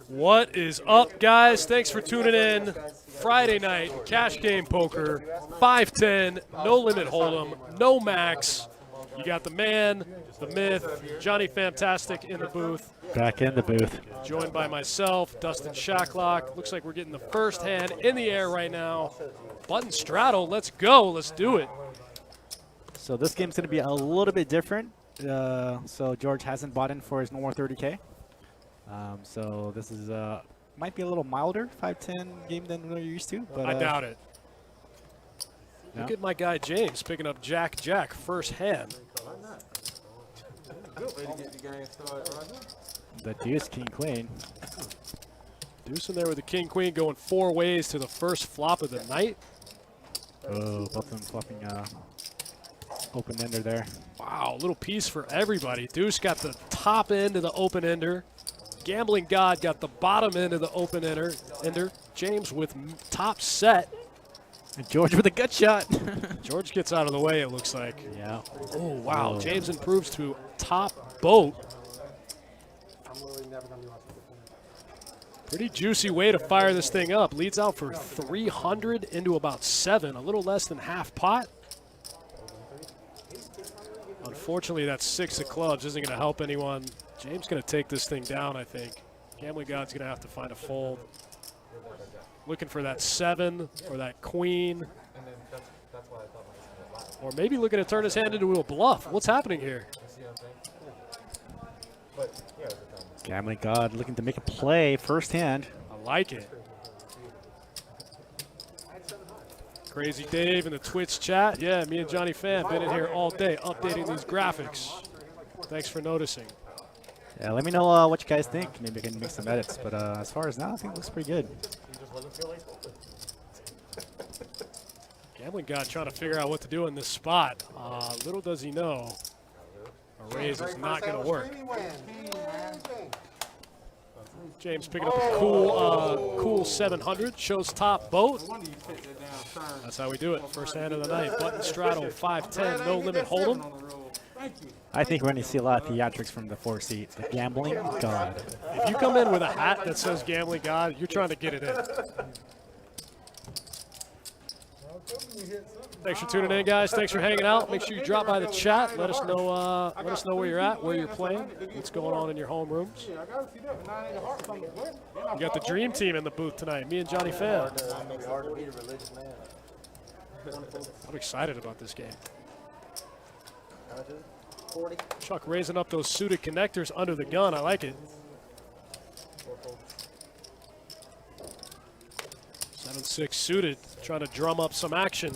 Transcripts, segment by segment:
What is up, guys? Thanks for tuning in. Friday night, cash game poker, 5-10, no limit hold'em, no max. You got the man, the myth, Johnny Fantastic in the booth. Back in the booth. Joined by myself, Dustin Shacklock. Looks like we're getting the first hand in the air right now. Button straddle, let's go, let's do it. So this game's going to be a little bit different. So George hasn't bought in for his normal 30K. So this is might be a little milder 5-10 game than we're used to. But I doubt it. No? Look at my guy James picking up Jack first hand. The deuce, king, queen. Deuce in there with the king, queen going 4 ways to the first flop of the night. Oh, both of them flopping open ender there. Wow, little piece for everybody. Deuce got the top end of the open ender. Gambling God got the bottom end of the open ender. James with top set. And George with a gut shot. George gets out of the way, it looks like. Yeah. Oh, wow. Oh. James improves to top boat. Pretty juicy way to fire this thing up. Leads out for 300 into about 7, a little less than half pot. Unfortunately, that 6 of clubs isn't going to help anyone. James going to take this thing down, I think. Gambling God's going to have to find a fold. Looking for that 7 or that queen. Or maybe looking to turn his hand into a bluff. What's happening here? Gambling God looking to make a play first hand. I like it. Crazy Dave in the Twitch chat. Yeah, me and Johnny Fan been in here all day updating these graphics. Thanks for noticing. Yeah, let me know what you guys think. Maybe I can make some edits. But as far as now, I think it looks pretty good. Gambling God trying to figure out what to do in this spot. Little does he know, a raise is not going to work. James picking up a cool 700. Shows top boat. That's how we do it. First hand of the night. Button straddle 5-10. No limit hold'em. I think we're going to see a lot of theatrics from the 4 seats. The Gambling God. If you come in with a hat that says Gambling God, you're trying to get it in. Thanks for tuning in, guys. Thanks for hanging out. Make sure you drop by the chat. Let us know where you're at, where you're playing, what's going on in your homerooms. You got the dream team in the booth tonight. Me and Johnny Fan. I'm excited about this game. Chuck raising up those suited connectors under the gun. I like it. 7-6 suited, trying to drum up some action.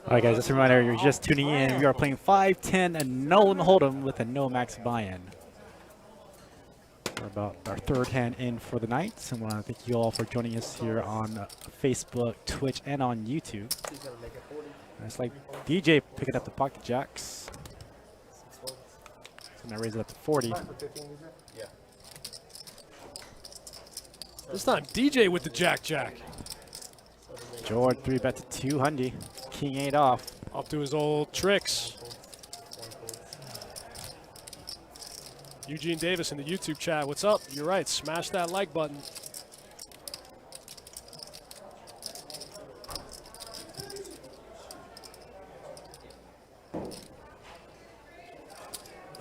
All right, guys, just a reminder, you're just tuning in. We are playing 5-10 and no limit hold'em with a no max buy-in. We're about our 3rd hand in for the night. And I want to thank you all for joining us here on Facebook, Twitch, and on YouTube. It's like DJ picking up the pocket jacks. It's going to raise it up to 40. This time DJ with the jack. George 3-bet to 200. King 8 off. Up to his old tricks. Eugene Davis in the YouTube chat. What's up? You're right. Smash that like button.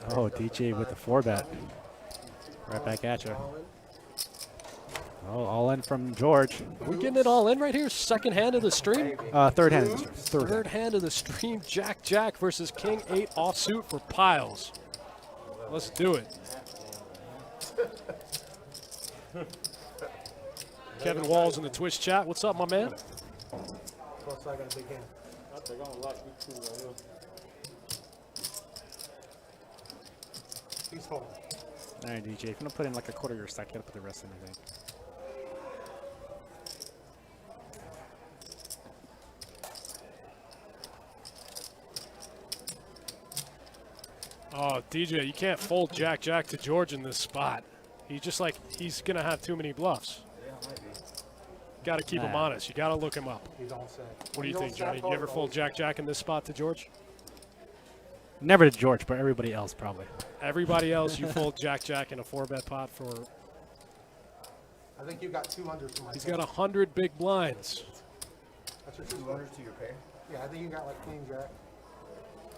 Oh, DJ with the 4-bet. Right back at you. Oh, all in from George. Are we getting it all in right here? Second hand of the stream? 3rd hand of the stream. Third hand of the stream. Jack versus King 8 offsuit for piles. Let's do it. Kevin Walls in the Twitch chat. What's up, my man? All right, DJ. If you're going to put in like a quarter of your stack, you got to put the rest in, I think. Oh, DJ, you can't fold Jack-Jack to George in this spot. He's just like, he's going to have too many bluffs. Got to keep him honest. You got to look him up. What do you think, Johnny? You ever fold Jack-Jack in this spot to George? Never to George, but everybody else probably. Everybody else, you fold Jack-Jack in a 4-bet pot for... I think you got 200 for my He's got 100 big blinds. That's your 200 to your pair? Yeah, I think you got like Queen Jack.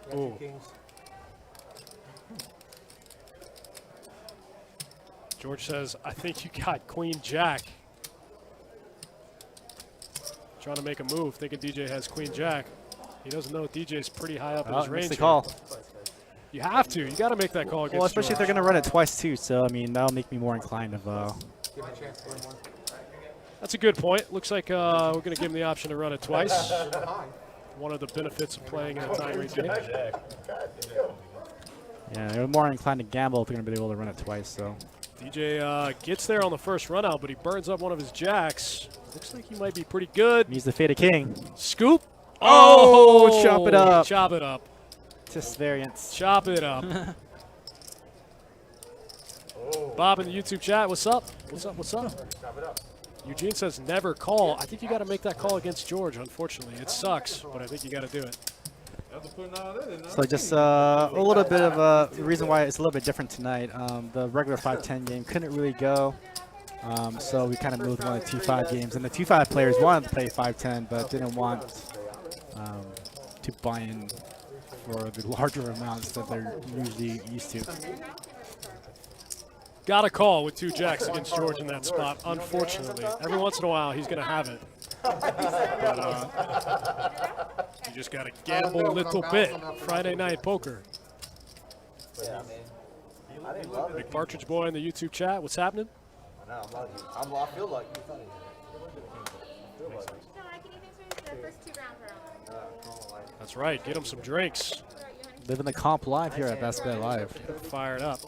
You got Ooh. 2 kings. George says, I think you got Queen Jack. Trying to make a move, thinking DJ has Queen Jack. He doesn't know DJ's pretty high up in his range. The call. You have to. You got to make that call against Especially if they're going to run it twice too. So I mean, that'll make me more inclined of. Give him a chance to win one. That's a good point. Looks like we're going to give him the option to run it twice. One of the benefits of playing in a time-rate game. Yeah, they're more inclined to gamble if they're going to be able to run it twice. So DJ gets there on the first run out, but he burns up one of his jacks. Looks like he might be pretty good. Needs the fade of king. Scoop. Oh, chop it up. Chop it up. Just variance. Chop it up. Bob in the YouTube chat, what's up? What's up? What's up? Eugene says never call. I think you got to make that call against George, unfortunately. It sucks, but I think you got to do it. So just a little bit of the reason why it's a little bit different tonight. The regular 5-10 game couldn't really go. So we kind of moved one of the 2-5 games. And the 2-5 players wanted to play 5-10, but didn't want to buy in for the larger amounts that they're usually used to. Got a call with 2 jacks against George in that spot, unfortunately. Every once in a while, he's going to have it. But you just got to gamble a little bit. Friday night poker. Big Partridge Boy in the YouTube chat, what's happening? I feel like That's right, get him some drinks. Living the comp live here at Best Bet Live. Fired up.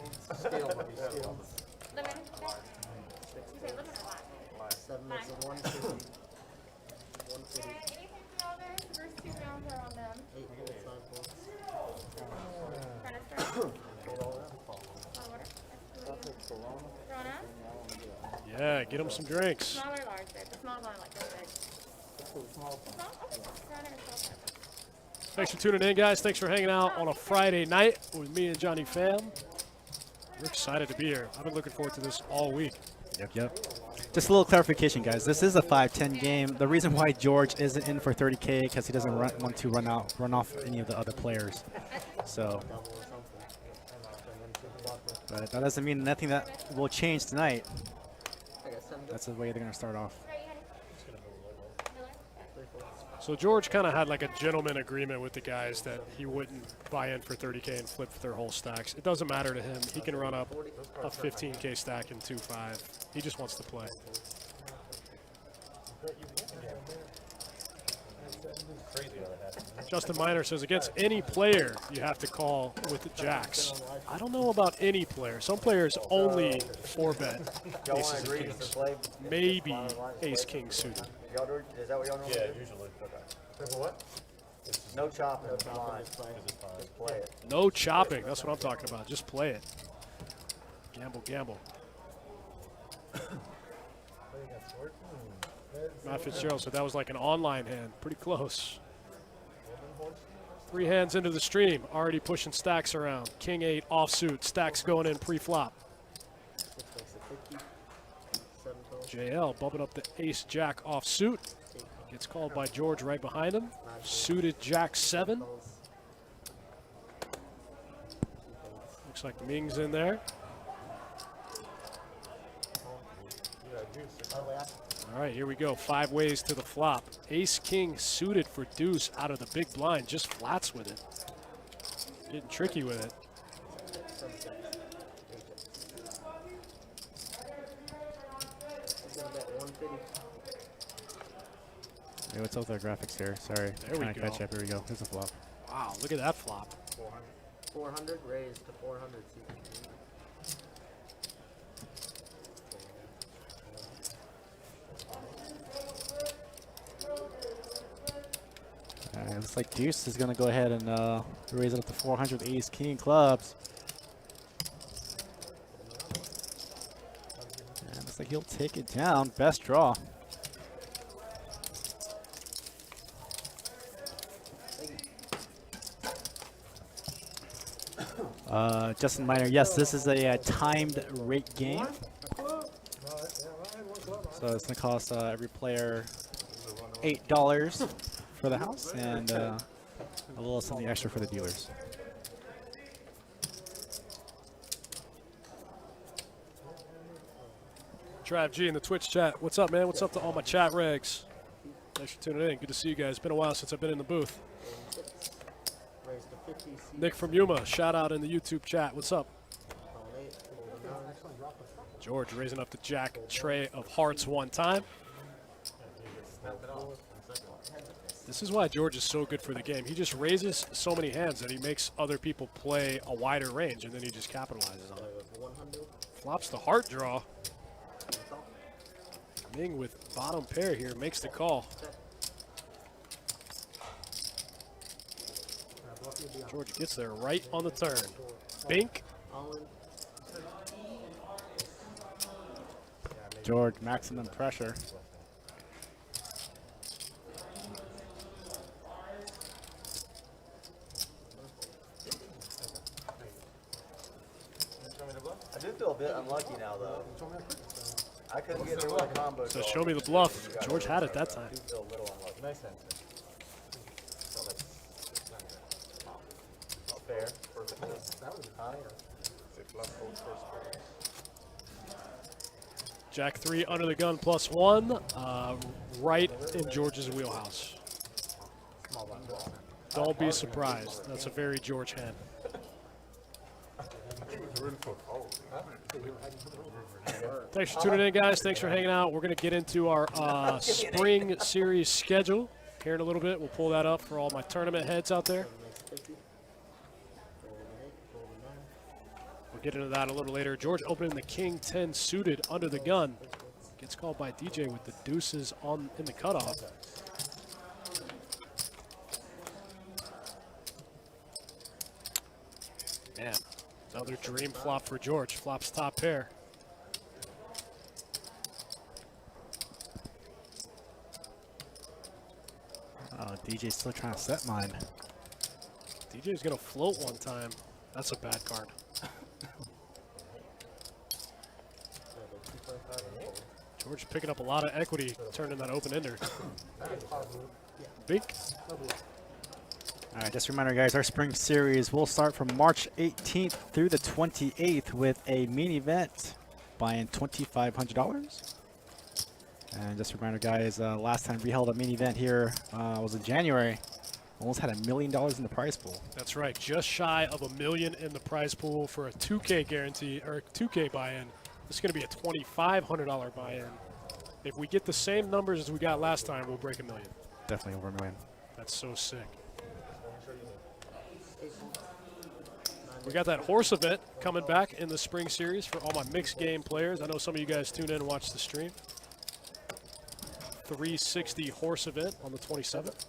Yeah, get him some drinks. Smaller, large, big. The small one like this big. Thanks for tuning in, guys. Thanks for hanging out on a Friday night with me and Johnny Pham. We're excited to be here. I've been looking forward to this all week. Yep. Just a little clarification, guys. This is a 5-10 game. The reason why George isn't in for 30K because he doesn't want to run off any of the other players. So, but that doesn't mean nothing that will change tonight. That's the way they're going to start off. So George kind of had like a gentleman agreement with the guys that he wouldn't buy in for 30K and flip their whole stacks. It doesn't matter to him. He can run up a 15K stack in 2-5. He just wants to play. Justin Miner says, against any player, you have to call with the jacks. I don't know about any player. Some players only 4-bet aces and kings. Maybe ace-king suited. Is that what y'all normally do? Yeah, usually. Okay. What? No chopping. Just play it. No chopping. That's what I'm talking about. Just play it. Gamble, gamble. Matt Fitzgerald said that was like an online hand. Pretty close. 3 hands into the stream. Already pushing stacks around. King 8 offsuit. Stacks going in pre-flop. JL bumping up the ace jack offsuit. Gets called by George right behind him. Suited jack 7. Looks like Ming's in there. All right, here we go. 5 ways to the flop. Ace king suited for deuce out of the big blind. Just flats with it. Getting tricky with it. Hey, what's up with our graphics here? Sorry. There we Trying to go. catch up. Here we go. Here's the flop. Wow, look at that flop. 400 raised to 400. Looks like Deuce is going to go ahead and raise it up to 400 ace king clubs. And looks like he'll take it down. Best draw. Justin Miner, yes, this is a timed rate game. So it's going to cost every player $8 for the house and a little something extra for the dealers. Trav G in the Twitch chat. What's up, man? What's up to all my chat regs? Thanks for tuning in. Good to see you guys. Been a while since I've been in the booth. Nick from Yuma, shout out in the YouTube chat. What's up? George raising up the jack tray of hearts one time. This is why George is so good for the game. He just raises so many hands that he makes other people play a wider range, and then he just capitalizes on it. Flops the heart draw. Ming with bottom pair here makes the call. George gets there right on the turn. Bink. George, maximum pressure. I do feel a bit unlucky now, though. I couldn't get through a combo. So show me the bluff. George had it that time. I do feel a little unlucky. Nice hand. Fair. Jack 3 under the gun +1. Right in George's wheelhouse. Don't be surprised. That's a very George hand. Thanks for tuning in, guys. Thanks for hanging out. We're going to get into our spring series schedule here in a little bit. We'll pull that up for all my tournament heads out there. We'll get into that a little later. George opening the King 10 suited under the gun. Gets called by DJ with the deuces in the cutoff. Man, another dream flop for George. Flops top pair. Oh, DJ's still trying to set mine. DJ's going to float one time. That's a bad card. George picking up a lot of equity, turning that open-ender. Bink. All right, just a reminder, guys, our spring series will start from March 18th through the 28th with a main event buying $2,500. And just a reminder, guys, last time we held a main event here was in January. Almost had $1 million in the prize pool. That's right, just shy of $1 million in the prize pool for a 2K guarantee, or a 2K buy-in. This is going to be a $2,500 buy-in. If we get the same numbers as we got last time, we'll break $1 million. Definitely over $1 million. That's so sick. We got that horse event coming back in the spring series for all my mixed game players. I know some of you guys tune in and watch the stream. 360 horse event on the 27th.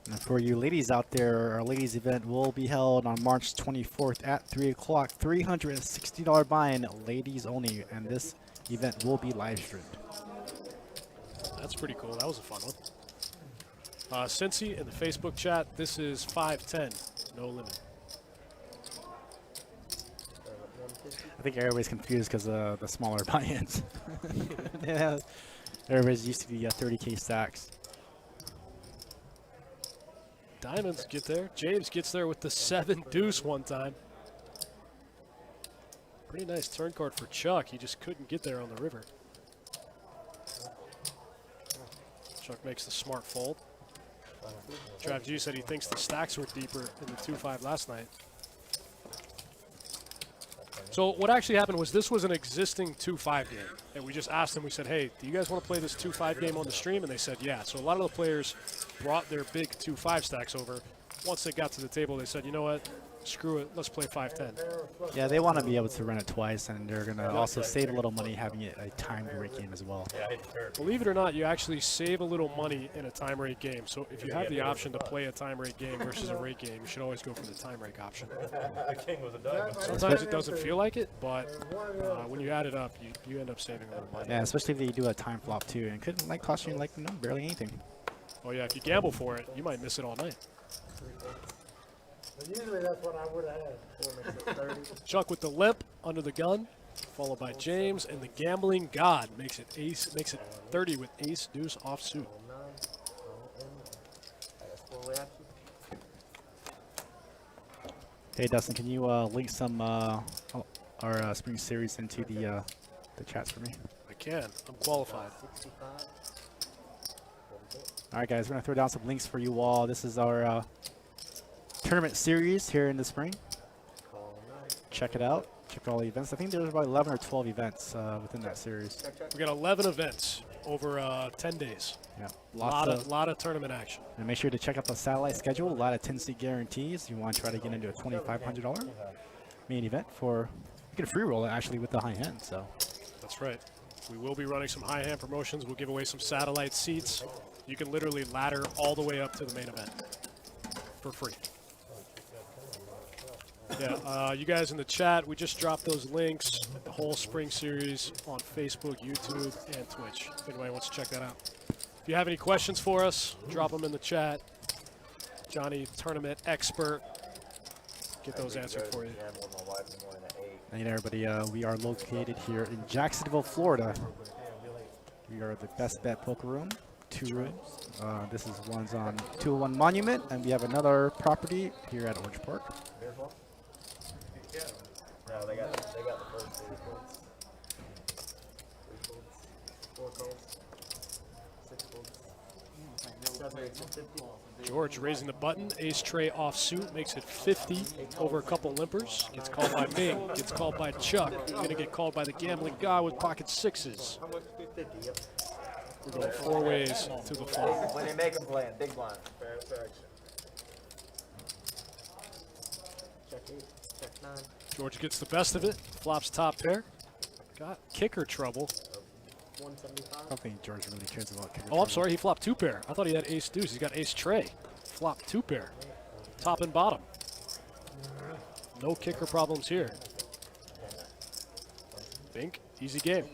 And for you ladies out there, our ladies event will be held on March 24th at 3 o'clock. $360 buy-in, ladies only, and this event will be live streamed. That's pretty cool. That was a fun one. Cincy in the Facebook chat, this is 510, no limit. I think everybody's confused because of the smaller buy-ins. Yeah, everybody's used to be 30K stacks. Diamonds get there. James gets there with the 7 deuce one time. Pretty nice turn card for Chuck. He just couldn't get there on the river. Chuck makes the smart fold. Trav G said he thinks the stacks were deeper in the 2-5 last night. So what actually happened was this was an existing 2-5 game. And we just asked them, we said, hey, do you guys want to play this 2-5 game on the stream? And they said, yeah. So a lot of the players brought their big 2-5 stacks over. Once they got to the table, they said, you know what? screw it, let's play 5-10. Yeah, they want to be able to run it twice, and they're going to also save a little money having it a timed rate game as well. Believe it or not, you actually save a little money in a time rate game. So if you have the option to play a time rate game versus a rate game, you should always go for the time rate option. Sometimes it doesn't feel like it, but when you add it up, you end up saving a little money. Yeah, especially if you do a time flop too, and it could like cost you like barely anything. Oh yeah, if you gamble for it, you might miss it all night. But usually that's what I would have had. Chuck with the limp under the gun, followed by James, and the gambling god makes it 30 with ace deuce offsuit. Hey Dustin, can you link some our spring series into the chats for me? I can. I'm qualified. All right, guys, we're gonna throw down some links for you all. This is our tournament series here in the spring. Check it out. Check all the events. I think there's about 11 or 12 events within that series. We got 11 events over 10 days. Yeah, Lot of tournament action. And make sure to check out the satellite schedule. A lot of 10-seat guarantees. You want to try to get into a $2,500 main event for you can free roll it actually with the high hand. So That's right. We will be running some high hand promotions. We'll give away some satellite seats. You can literally ladder all the way up to the main event for free. Yeah, you guys in the chat, we just dropped those links, the whole spring series on Facebook, YouTube, and Twitch. If anybody wants to check that out. If you have any questions for us, drop them in the chat. Johnny, tournament expert, get those answered for you. and everybody, we are located here in Jacksonville, Florida. We are the Best Bet Poker Room, 2 rooms. This is one's on 201 Monument, and we have another property here at Orange Park. No, they got the first 3 folds. 4 folds. 6 folds. 7, 8, 50. George raising the button, ace tray offsuit, makes it 50 over a couple limpers. Gets called by Ming, gets called by Chuck. Gonna get called by the gambling guy with pocket 6s. How much? 50, yep. We're going 4 ways to the flop. When they make them play in big blind. Fair action. Check 8, check 9. George gets the best of it, flops top pair. Got kicker trouble. 175. I don't think George really cares about kicker Oh, I'm sorry, he flopped 2 pair. I thought he had ace deuce. He's got ace tray. Flopped 2 pair. Top and bottom. No kicker problems here. Bink, easy game.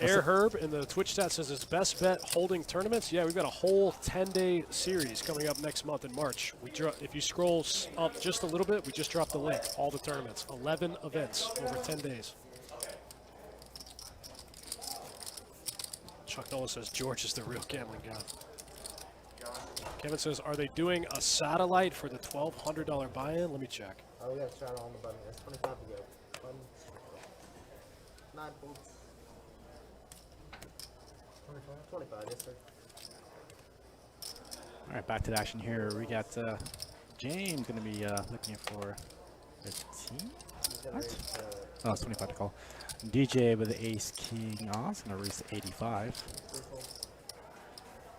Air Herb in the Twitch chat says it's best bet holding tournaments. Yeah, we've got a whole 10-day series coming up next month in March. If you scroll up just a little bit, we just dropped the link. All the tournaments, 11 events over 10 days. Chuck Nolan says George is the real gambling god. Kevin says, are they doing a satellite for the $1,200 buy-in? Let me check. Oh, we got a shot on the button. That's 25 to go. Button. 9 folds. 25, yes, sir. All right, back to the action here. We got James going to be looking for 15. What? Oh, it's 25 to call. DJ with the ace king off. It's going to raise to 85. 3 folds.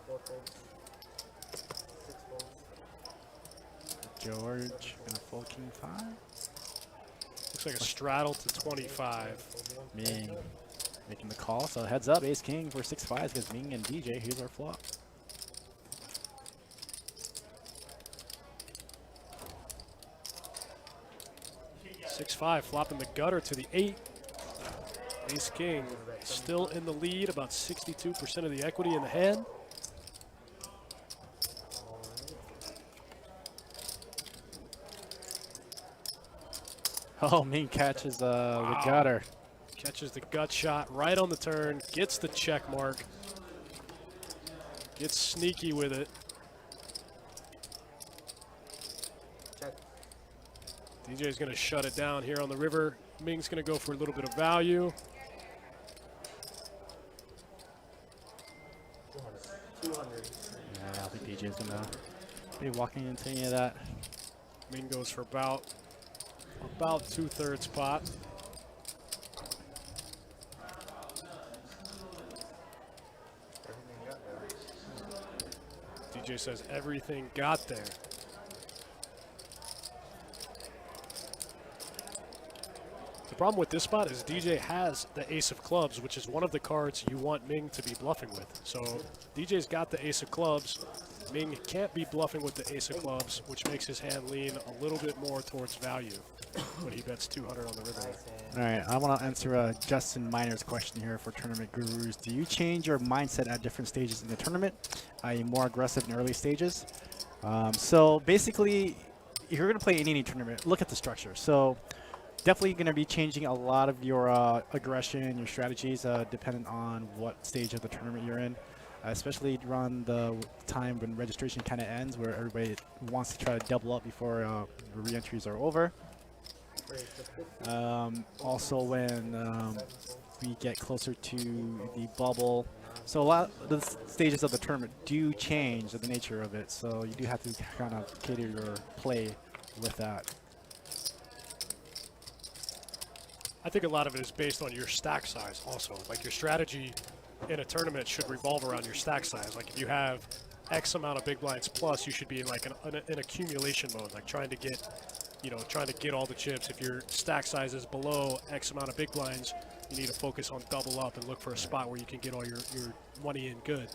4 folds. 6 folds. George going to fold king 5. Looks like a straddle to 25. Ming making the call. So heads up, ace king for 6-5 because Ming and DJ. Here's our flop. Six-5, flopping the gutter to the 8. Ace king still in the lead, about 62% of the equity in the hand. Oh, Ming catches the gutter. Catches the gut shot right on the turn, gets the check mark, gets sneaky with it. Check. DJ's going to shut it down here on the river. Ming's going to go for a little bit of value. 200. Yeah, I don't think DJ's going to be walking into any of that. Ming goes for about 2/3 pot. DJ AJ says everything got there. The problem with this spot is DJ has the ace of clubs, which is one of the cards you want Ming to be bluffing with. So DJ's got the ace of clubs. Ming can't be bluffing with the ace of clubs, which makes his hand lean a little bit more towards value when he bets 200 on the river. All right, I want to answer Justin Miner's question here for Tournament Gurus. Do you change your mindset at different stages in the tournament? Are you more aggressive in early stages? So basically, if you're going to play any tournament, look at the structure. So definitely going to be changing a lot of your aggression, your strategies, depending on what stage of the tournament you're in. Especially around the time when registration kind of ends, where everybody wants to try to double up before the re-entries are over. Also when we get closer to the bubble. So a lot of the stages of the tournament do change the nature of it, so you do have to kind of cater your play with that. I think a lot of it is based on your stack size also. Like your strategy in a tournament should revolve around your stack size. Like if you have X amount of big blinds plus, you should be in like an accumulation mode, like trying to get all the chips. If your stack size is below X amount of big blinds, you need to focus on double up and look for a spot where you can get all your money in good.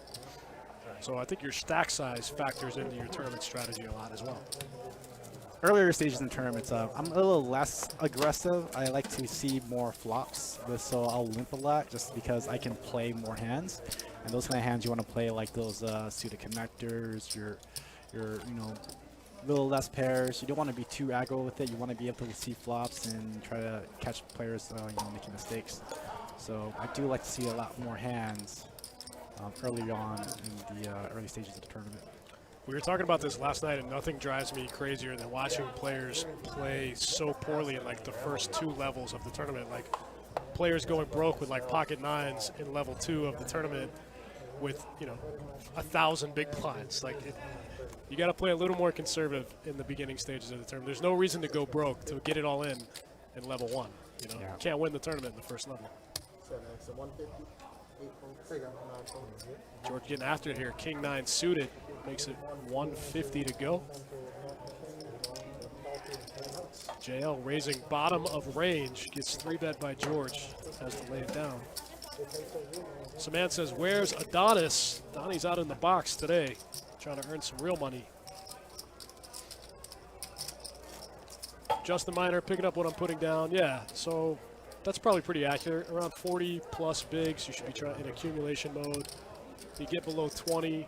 So I think your stack size factors into your tournament strategy a lot as well. Earlier stages in tournaments, I'm a little less aggressive. I like to see more flops, so I'll limp a lot just because I can play more hands. And those kind of hands you want to play like those suited connectors, your little less pairs. You don't want to be too aggro with it. You want to be able to see flops and try to catch players making mistakes. So I do like to see a lot more hands early on in the early stages of the tournament. We were talking about this last night, and nothing drives me crazier than watching players play so poorly in like the first 2 levels of the tournament. Like players going broke with like pocket nines in level 2 of the tournament with 1,000 big blinds. Like you got to play a little more conservative in the beginning stages of the tournament. There's no reason to go broke to get it all in level 1. You can't win the tournament in the first level. George getting after it here. King 9 suited. Makes it 150 to go. JL raising bottom of range. Gets 3-bet by George. Has to lay it down. Samantha says, where's Adonis? Donnie's out in the box today. Trying to earn some real money. Justin Miner picking up what I'm putting down. Yeah, so that's probably pretty accurate. Around 40 plus bigs. You should be trying in accumulation mode. If you get below 20, you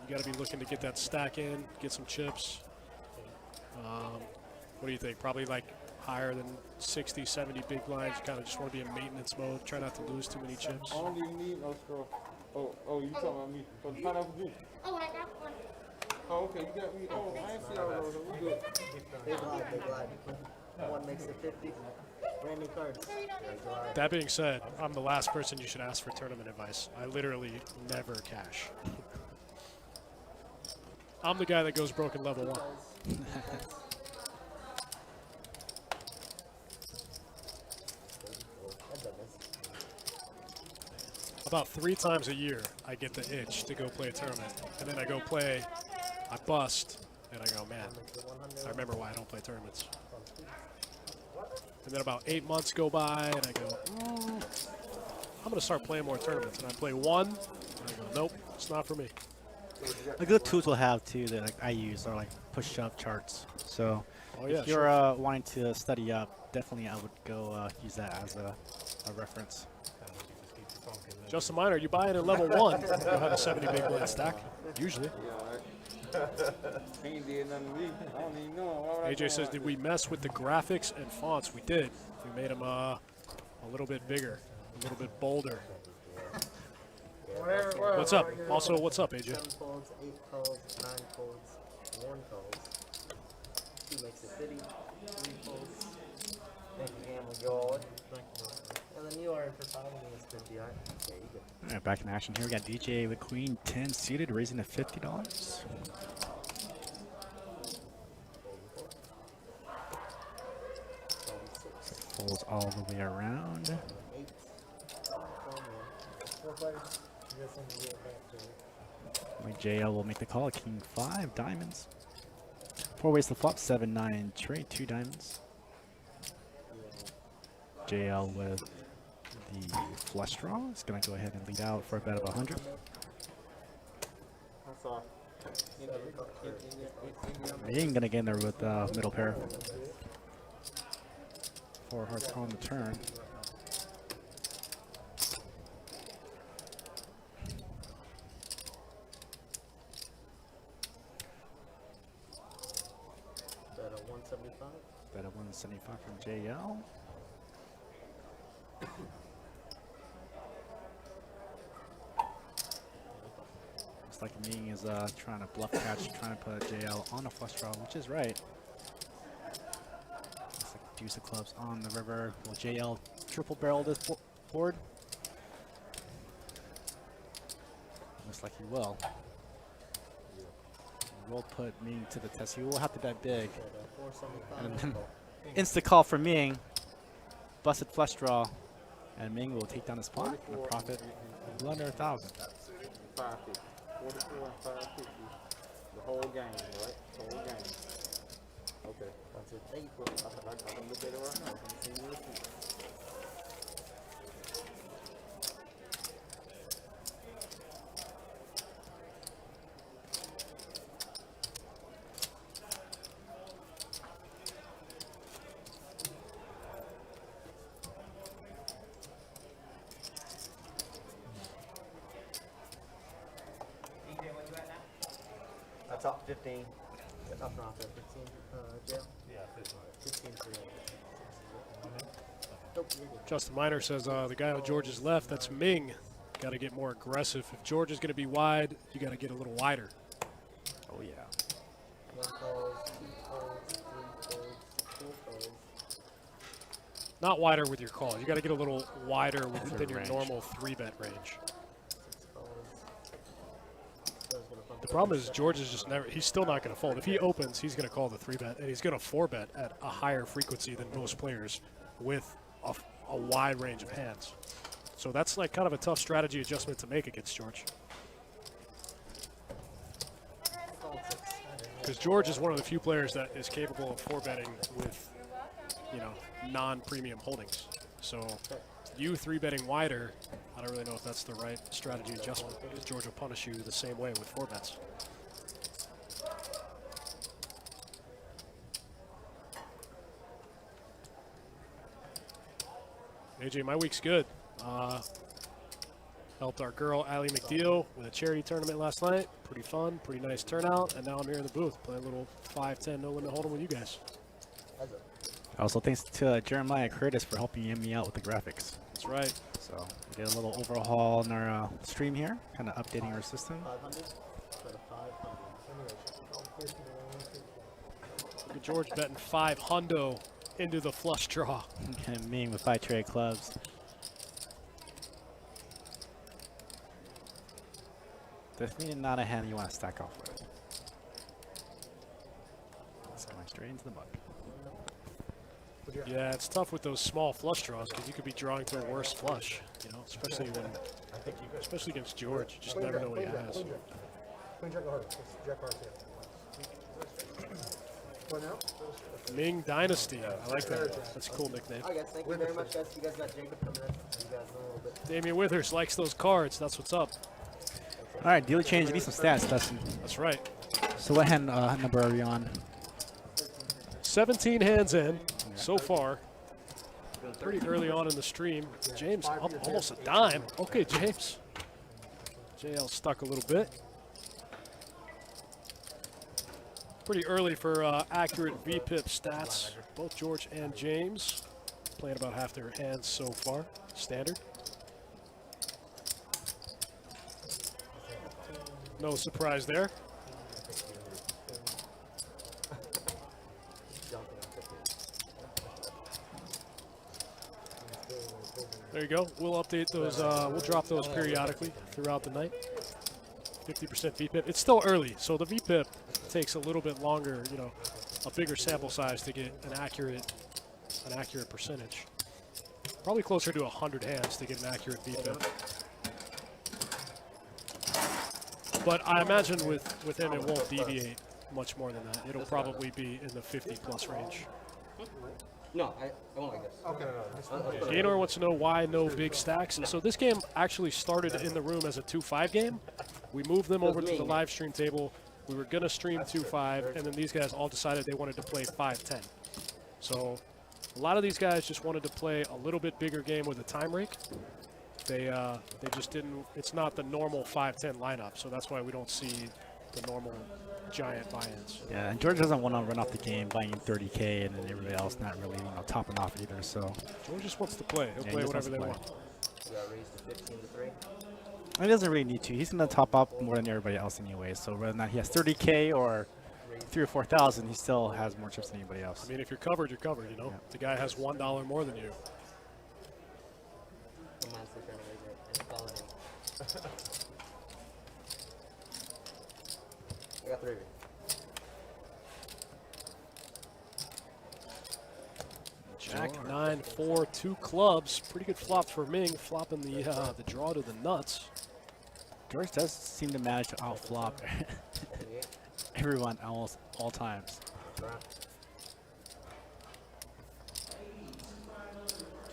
got to be looking to get that stack in, get some chips. What do you think? Probably like higher than 60, 70 big blinds. You kind of just want to be in maintenance mode. Try not to lose too many chips. I don't even need no straw. Oh, you talking about me? For the pineapple juice? Oh, I got one. Oh, okay, you got me. Oh, I ain't see all those. We good. Big line. One makes it 50. Brand new cards. That being said, I'm the last person you should ask for tournament advice. I literally never cash. I'm the guy that goes broke in level 1. About 3 times a year, I get the itch to go play a tournament. And then I go play, I bust, and I go, man, I remember why I don't play tournaments. And then about 8 months go by, and I go, I'm going to start playing more tournaments. And I play 1, and I go, nope, it's not for me. A good tool to have too that I use are like push-up charts. So if you're wanting to study up, definitely I would go use that as a reference. Justin Miner, you buy it at level 1, you'll have a 70 big blind stack, usually. Ain't did nothing to me. I don't even know. AJ says, did we mess with the graphics and fonts? We did. We made them a little bit bigger, a little bit bolder. What's up? Also, what's up, AJ? 7 folds, 8 calls, 9 folds, 1 calls. 2 makes it 50. 3 folds. Thank you, Gamble Gold. And then you are in for 5 minutes 50. All right, there you go. All right, back in action here. We got DJ with Queen 10 suited, raising to $50. Folds all the way around. 8. 4 players. You got something to get back to. Like JL will make the call. King 5 diamonds. 4 ways to flop. 7-9 trade 2 diamonds. JL with the flush draw is going to go ahead and lead out for a bet of 100. That's all. He ain't going to get in there with middle pair. 4 hearts on the turn. Bet at 175. Bet of 175 from JL. Looks like Ming is trying to bluff catch, trying to put JL on a flush draw, which is right. Looks like deuce of clubs on the river. Will JL triple barrel this board? Looks like he will. He will put Ming to the test. He will have to bet big. Bet at 475. And then insta call for Ming. Busted flush draw. And Ming will take down his pot and a profit of under 1,000. 550. 44 and 550. The whole game, right? The whole game. Okay. That's it. Thank you for I can look at it right now. I can see your receipt. That's up 15. Up and off at 15. Jail? Yeah, 15 for Justin Miner says the guy on George's left, that's Ming. Got to get more aggressive. If George is going to be wide, you got to get a little wider. Oh, yeah. 1 calls, 2 calls, 3 calls, 4 calls. Not wider with your call. You got to get a little wider within your range. normal 3-bet range. 6 calls. The problem is George is just never, he's still not going to fold. If he opens, he's going to call the 3-bet, and he's going to 4-bet at a higher frequency than most players with a wide range of hands. So that's like kind of a tough strategy adjustment to make against George. Because George is one of the few players that is capable of 4-betting with, you know, non-premium holdings. So you 3-betting wider, I don't really know if that's the right strategy adjustment, because George will punish you the same way with 4-bets. AJ, my week's good. Helped our girl Allie McDeal with a charity tournament last night. Pretty fun, pretty nice turnout, and now I'm here in the booth playing a little 5-10 no limit hold'em with you guys. Also, thanks to Jeremiah Curtis for helping me out with the graphics. That's right. So we did a little overhaul in our stream here, kind of updating our system. 500. Bet at 500. Look at George betting 5 hundo into the flush draw. And Ming with 5 trade clubs. Definitely not a hand you want to stack off with. It's going straight into the mud. Yeah, it's tough with those small flush draws because you could be drawing to a worse flush, you know, especially against George. You just never know what he has. Queen Jack of Hearts. Jack Hearts, yeah. What now? Ming Dynasty. I like that. That's a cool nickname. Alright guys, thank you very much guys. You guys got Jacob coming in. See you guys in a little bit. Damian Withers likes those cards. That's what's up. All right, dealer change. Need some stats, Dustin. That's right. So what hand number are we on? 17 hands in so far. Pretty early on in the stream. James up almost a dime. Okay, James. JL stuck a little bit. Pretty early for accurate VPIP stats. Both George and James playing about half their hands so far. Standard. No surprise there. There you go. We'll update those. We'll drop those periodically throughout the night. 50% VPIP. It's still early, so the VPIP takes a little bit longer. You know, a bigger sample size to get an accurate percentage. Probably closer to 100 hands to get an accurate VPIP. But I imagine with him, it won't deviate much more than that. It'll probably be in the 50+ range. No, I won't like this. Okay. Gaynor wants to know why no big stacks. And so this game actually started in the room as a 2-5 game. We moved them over to the live stream table. We were going to stream 2-5, and then these guys all decided they wanted to play 5-10. So a lot of these guys just wanted to play a little bit bigger game with a time rake. They just didn't. It's not the normal 5-10 lineup, so that's why we don't see the normal giant buy-ins. Yeah, and George doesn't want to run off the game buying 30K and then everybody else not really topping off either. So George just wants to play. He'll Yeah, play he just whatever they wants want. We got raised to 15 to 3. he doesn't really need to. He's going to top up more than everybody else anyway. So whether or not he has 30K or 3,000 or 4,000, he still has more chips than anybody else. I mean, if you're covered, you're covered. You know, the guy has $1 more than you. I'm honestly trying to raise it and call it in. I got 3 of you. Jack 9, 4, 2 clubs. Pretty good flop for Ming, flopping the draw to the nuts. George does seem to manage to outflop everyone almost all times.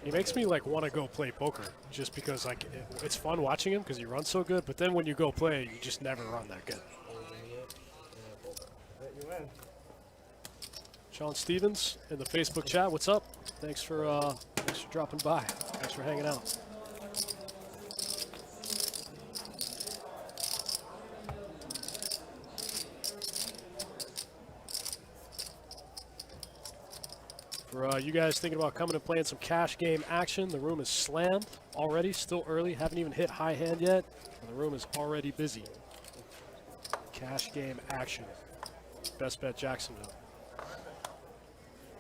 He makes me like want to go play poker just because like it's fun watching him because he runs so good. But then when you go play, you just never run that good. Sean Stevens in the Facebook chat, what's up? Thanks for dropping by. Thanks for hanging out. For you guys thinking about coming and playing some cash game action, the room is slammed already. Still early, haven't even hit high hand yet, and the room is already busy. Cash game action. Best bet Jacksonville.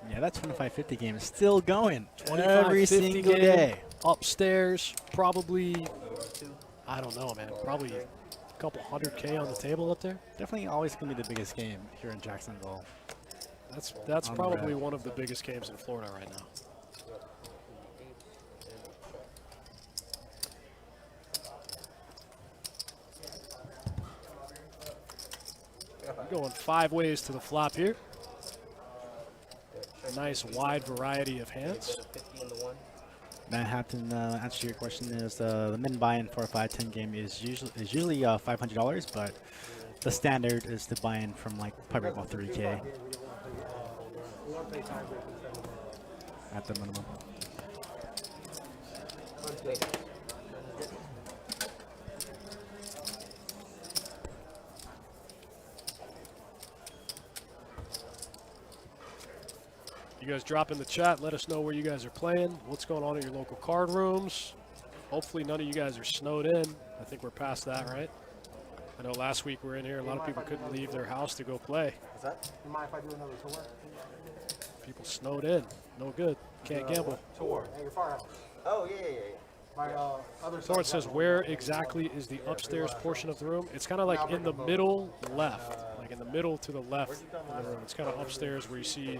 Yeah, that 25-50 game is still going 25, every 50 single game. day. Upstairs, probably, I don't know, man, probably a couple $100K on the table up there. Definitely always going to be the biggest game here in Jacksonville. That's On probably red. one of the biggest games in Florida right now. We're going 5 ways to the flop here. A nice wide variety of hands. 15 to 1. Manhattan, answer to your question is the min buy-in for a 5-10 game is usually $500, but the standard is to buy in from like probably about 3K at the minimum. You guys drop in the chat. Let us know where you guys are playing. What's going on at your local card rooms. Hopefully none of you guys are snowed in. I think we're past that, right? I know last week we were in here. A lot of people couldn't leave their house to go play. Is that? You mind if I do another tour? People snowed in. No good. Can't gamble. Tour at your firehouse. Oh, yeah. My other Someone side says, got where exactly is the upstairs portion of the room? It's kind of like in the middle left, like in the middle to the left in the room. It's kind of upstairs where you see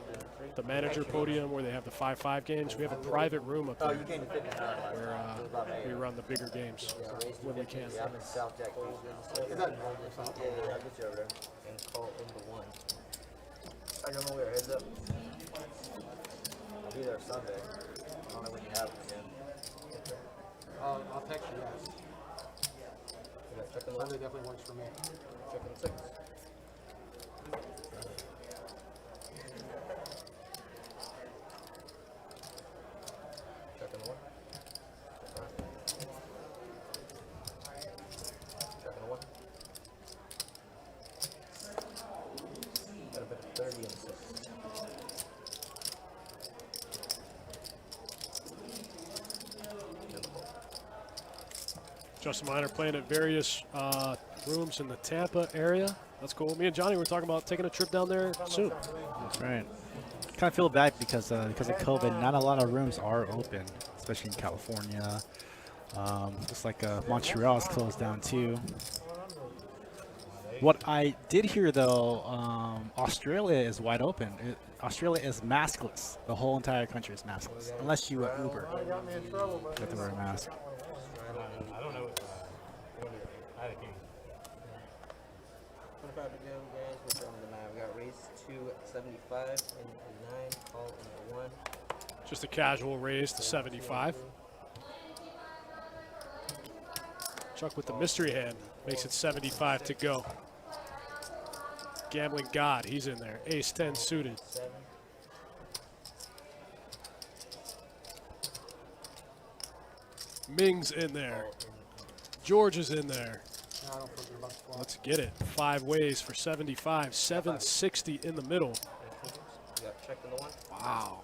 the manager podium where they have the 5-5 games. We have a private room up there where we run the bigger games when we can. I'm in South Jack. Is that? I'll get you over there. And call into 1. I don't know where heads up. I'll be there Sunday. I don't know when you have it again. I'll text you guys. Check in Sunday definitely works for me. 6. Check in the 1. Check in the 1. Got a bit of 30 and 6. Justin Miner playing at various rooms in the Tampa area. That's cool. Me and Johnny were talking about taking a trip down there soon. That's right. Kind of feel bad because of COVID, not a lot of rooms are open, especially in California. Just like Montreal is closed down too. What I did hear though, Australia is wide open. Australia is maskless. The whole entire country is maskless, unless you Uber. Got me in trouble, but You have to wear a mask. I don't know. I had a game. 25 to go, guys. We're starting the 9. We got raise to 75 and a 9. Call and a 1. Just a casual raise to 75. Chuck with the mystery hand makes it 75 to go. Gambling God, he's in there. Ace 10 suited. 7. Ming's in there. George is in there. No, I don't think you're about to flop. Let's get it. 5 ways for 75. 760 in the middle. You got check in the 1. Wow.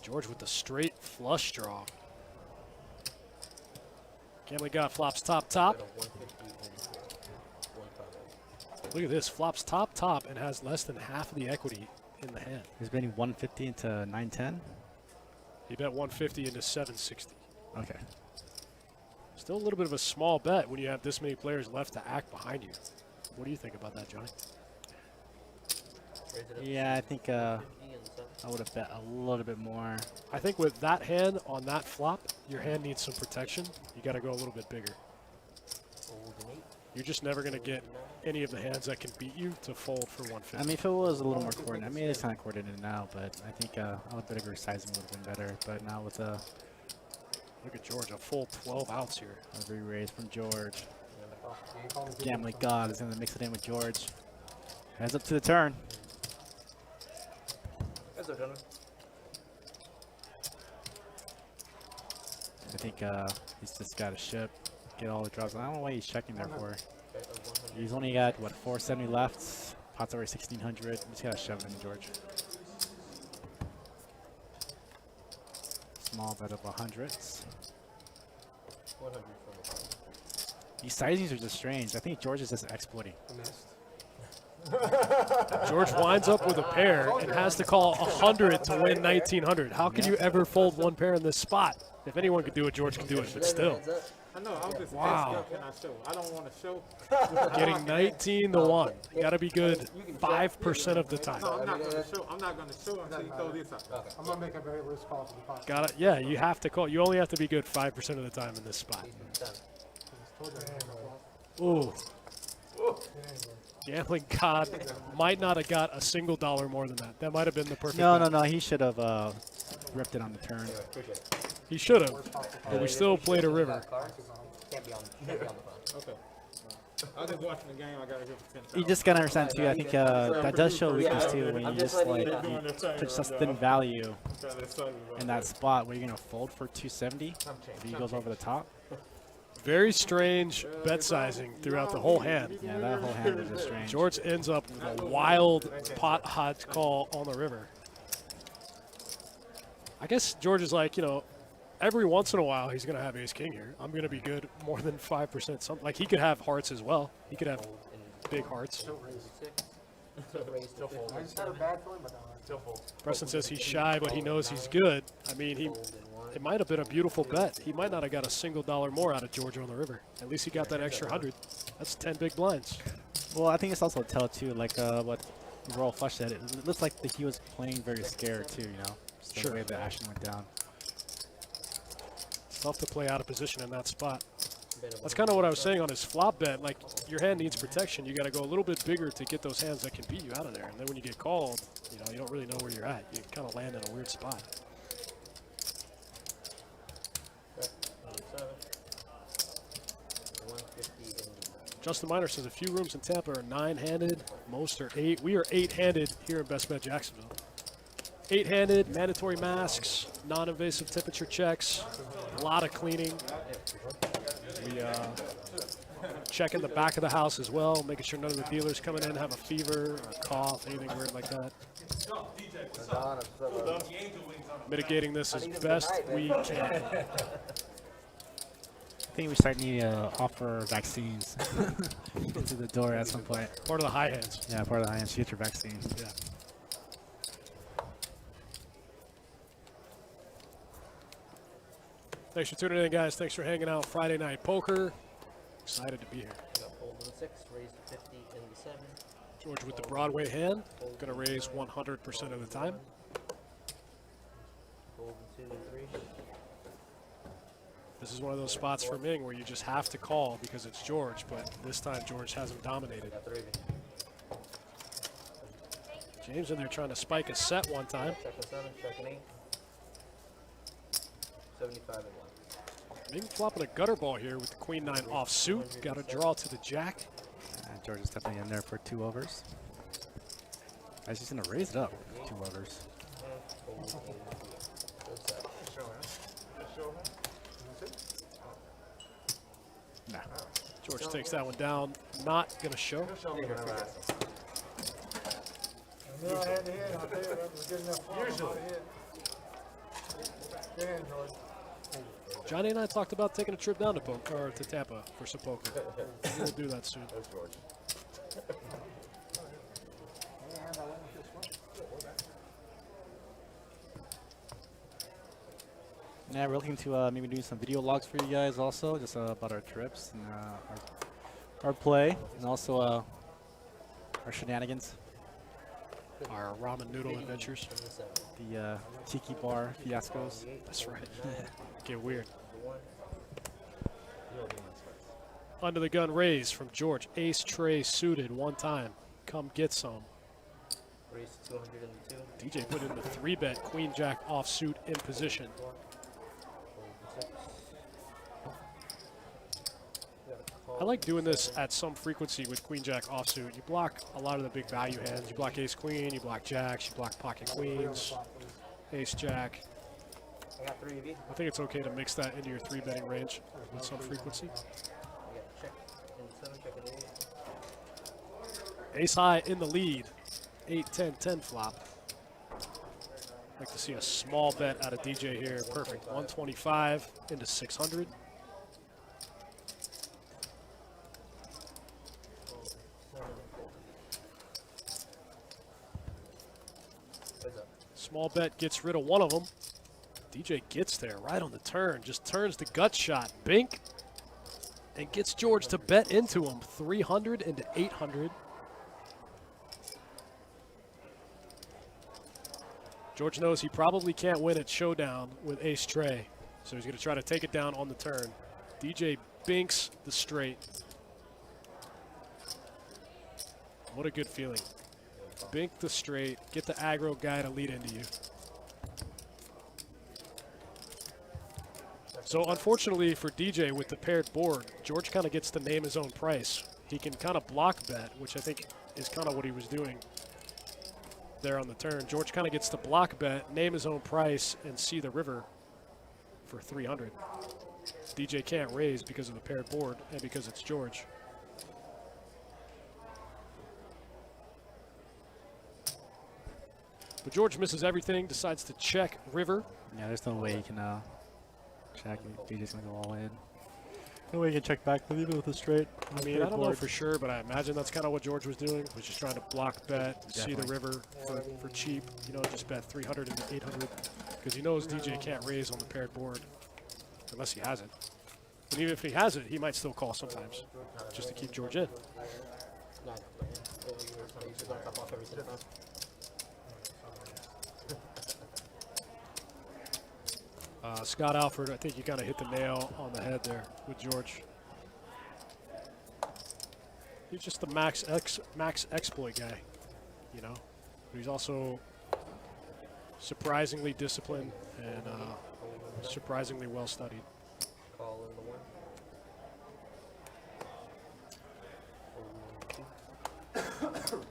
George with the straight flush draw. Gambling God flops top. Got a 150 and 1 Look at this. Flops top and has less than half of the equity in the hand. He's betting 150 into 910. He bet 150 into 760. Okay. Still a little bit of a small bet when you have this many players left to act behind you. What do you think about that, Johnny? Raise it up Yeah, I think 50 and 7. I would have bet a little bit more. I think with that hand on that flop, your hand needs some protection. You got to go a little bit bigger. Fold an 8. You're just never going to get any of the hands that can beat you to fold for 150. I mean, if it was a little more coordinated, I mean, it's kind of coordinated now, but I think a little bit of sizing would have been better. But now with a Look at George, a full 12 outs here. re-raise from George, Yeah, you call me Gambling God is going to mix it in with George. Heads up to the turn. That's okay, gentlemen. I think he's just got to ship, get all the draws. I don't know why he's checking there for. Okay, 100. He's only got, what, 470 left. Pot's over 1,600. He's got to shove it in, George. Small bet of 100s. 100 from the bottom. These sizings are just strange. I think George is just exploiting. missed. George winds up with a pair and has to call 100 to win 1,900. How can you ever fold one pair in this spot? If anyone could do it, George can do it, but still. Heads up. I know, I'm just Wow. asking, what can I show? I don't want to show. Getting 19 to 1. You got to be good 5% of the time. No, I'm not going to show. I'm not going to show until you throw this out. I'm gonna make a very loose call to the pot. Got it. Yeah, you have to call. You only have to be good 5% of the time in this spot. Done. Ooh. Gambling God might not have got a single dollar more than that. That might have been the perfect. No. He should have ripped it on the turn. Anyway, appreciate it. He should have, but we still played a river. Cards can't be on the phone. Okay. I was just watching the game. I got to hear for 10 You just gotta understand too. I think that does show weakness too when you I'm just just like letting you you put such thin value in that that. spot where you're gonna fold for 270 if he goes over the top. Very strange bet sizing throughout the whole hand. Yeah, that whole hand was just strange. George ends up with a wild pot odds call on the river. I guess George is like, every once in a while he's going to have ace king here. I'm going to be good more than 5%. Something like he could have hearts as well. He could have big hearts. 6. So raise to 50. I just had a bad feeling, but still fold. Preston says he's shy, but he knows he's good. I mean, it might have been a beautiful bet. He might not have got a single dollar more out of George on the river. At least he got that extra 100. That's 10 big blinds. Well, I think it's also a tell too, like what Royal Flush said. It looks like he was playing very scared too, Just the Sure. way the action went down. Tough to play out of position in that spot. That's kind of what I was saying on his flop bet. Like, your hand needs protection. You got to go a little bit bigger to get those hands that can beat you out of there. And then when you get called, you don't really know where you're at. You kind of land in a weird spot. 107. 150 and Justin Miner says a few rooms in Tampa are 9-handed. Most are 8. We are 8-handed here in Best Bet Jacksonville. 8-handed, mandatory masks, non-invasive temperature checks, a lot of cleaning. We check in the back of the house as well, making sure none of the dealers coming in have a fever, a cough, anything weird like that. Mitigating this as best we can. I think we start needing to offer vaccines into the door at some point. Part of the high hands. Yeah, part of the high-end future vaccine. Yeah. Thanks for tuning in, guys. Thanks for hanging out. Friday Night Poker. Excited to be here. got fold in the 6. Raise to 50 in the 7. George with the Broadway hand. Going to raise 100% of the time. Fold in 2 and 3. This is one of those spots for Ming where you just have to call because it's George, but this time George has him dominated. Got 3 of you. James in there trying to spike a set one time. Checking 7, checking 8. 75 and 1. Ming flopping a gutter ball here with the queen 9 off suit. Got a draw to the jack. George is definitely in there for 2 overs. He's just going to raise it up. 2 overs. Nah. George takes that one down. Not going to show. I knew I had to hit. I'll tell you, that was good enough for him. Usually. Stand, George. Johnny and I talked about taking a trip down to to Tampa for some poker. We'll do that soon. Yeah, we're looking to maybe do some video logs for you guys also, just about our trips and our play, and also our shenanigans. Our ramen noodle adventures. The tiki bar fiascos. That's right. Get weird. Under the gun raise from George. Ace tray suited one time. Come get some. Raise to 202. DJ put in the 3-bet. Queen jack offsuit in position. I like doing this at some frequency with queen jack offsuit. You block a lot of the big value hands. You block ace queen, you block jacks, you block pocket queens, ace jack. I got 3 of you. I think it's okay to mix that into your 3-betting range with some frequency. I got check in 7, checking 8. Ace high in the lead. 8, 10, 10 flop. Like to see a small bet out of DJ here. Perfect. 125 into 600. Small bet gets rid of one of them. DJ gets there right on the turn. Just turns the gut shot. Bink. And gets George to bet into him. 300 into 800. George knows he probably can't win at showdown with ace tray. So he's going to try to take it down on the turn. DJ binks the straight. What a good feeling. Bink the straight, get the aggro guy to lead into you. So unfortunately for DJ with the paired board, George kind of gets to name his own price. He can kind of block bet, which I think is kind of what he was doing there on the turn. George kind of gets to block bet, name his own price, and see the river for 300. DJ can't raise because of the paired board and because it's George. But George misses everything, decides to check river. Yeah, there's no way you can check. DJ's gonna go all in. No way you can check back, even with a straight. I mean, I don't know for sure, but I imagine that's kind of what George was doing. Was just trying to block bet, see the river for cheap. You know, just bet 300 into 800 because he knows DJ can't raise on the paired board unless he has it. But even if he has it, he might still call sometimes just to keep George in. Scott Alford, I think you kind of hit the nail on the head there with George. He's just the max exploit guy, you know. But he's also surprisingly disciplined and surprisingly well studied. Call in the 1.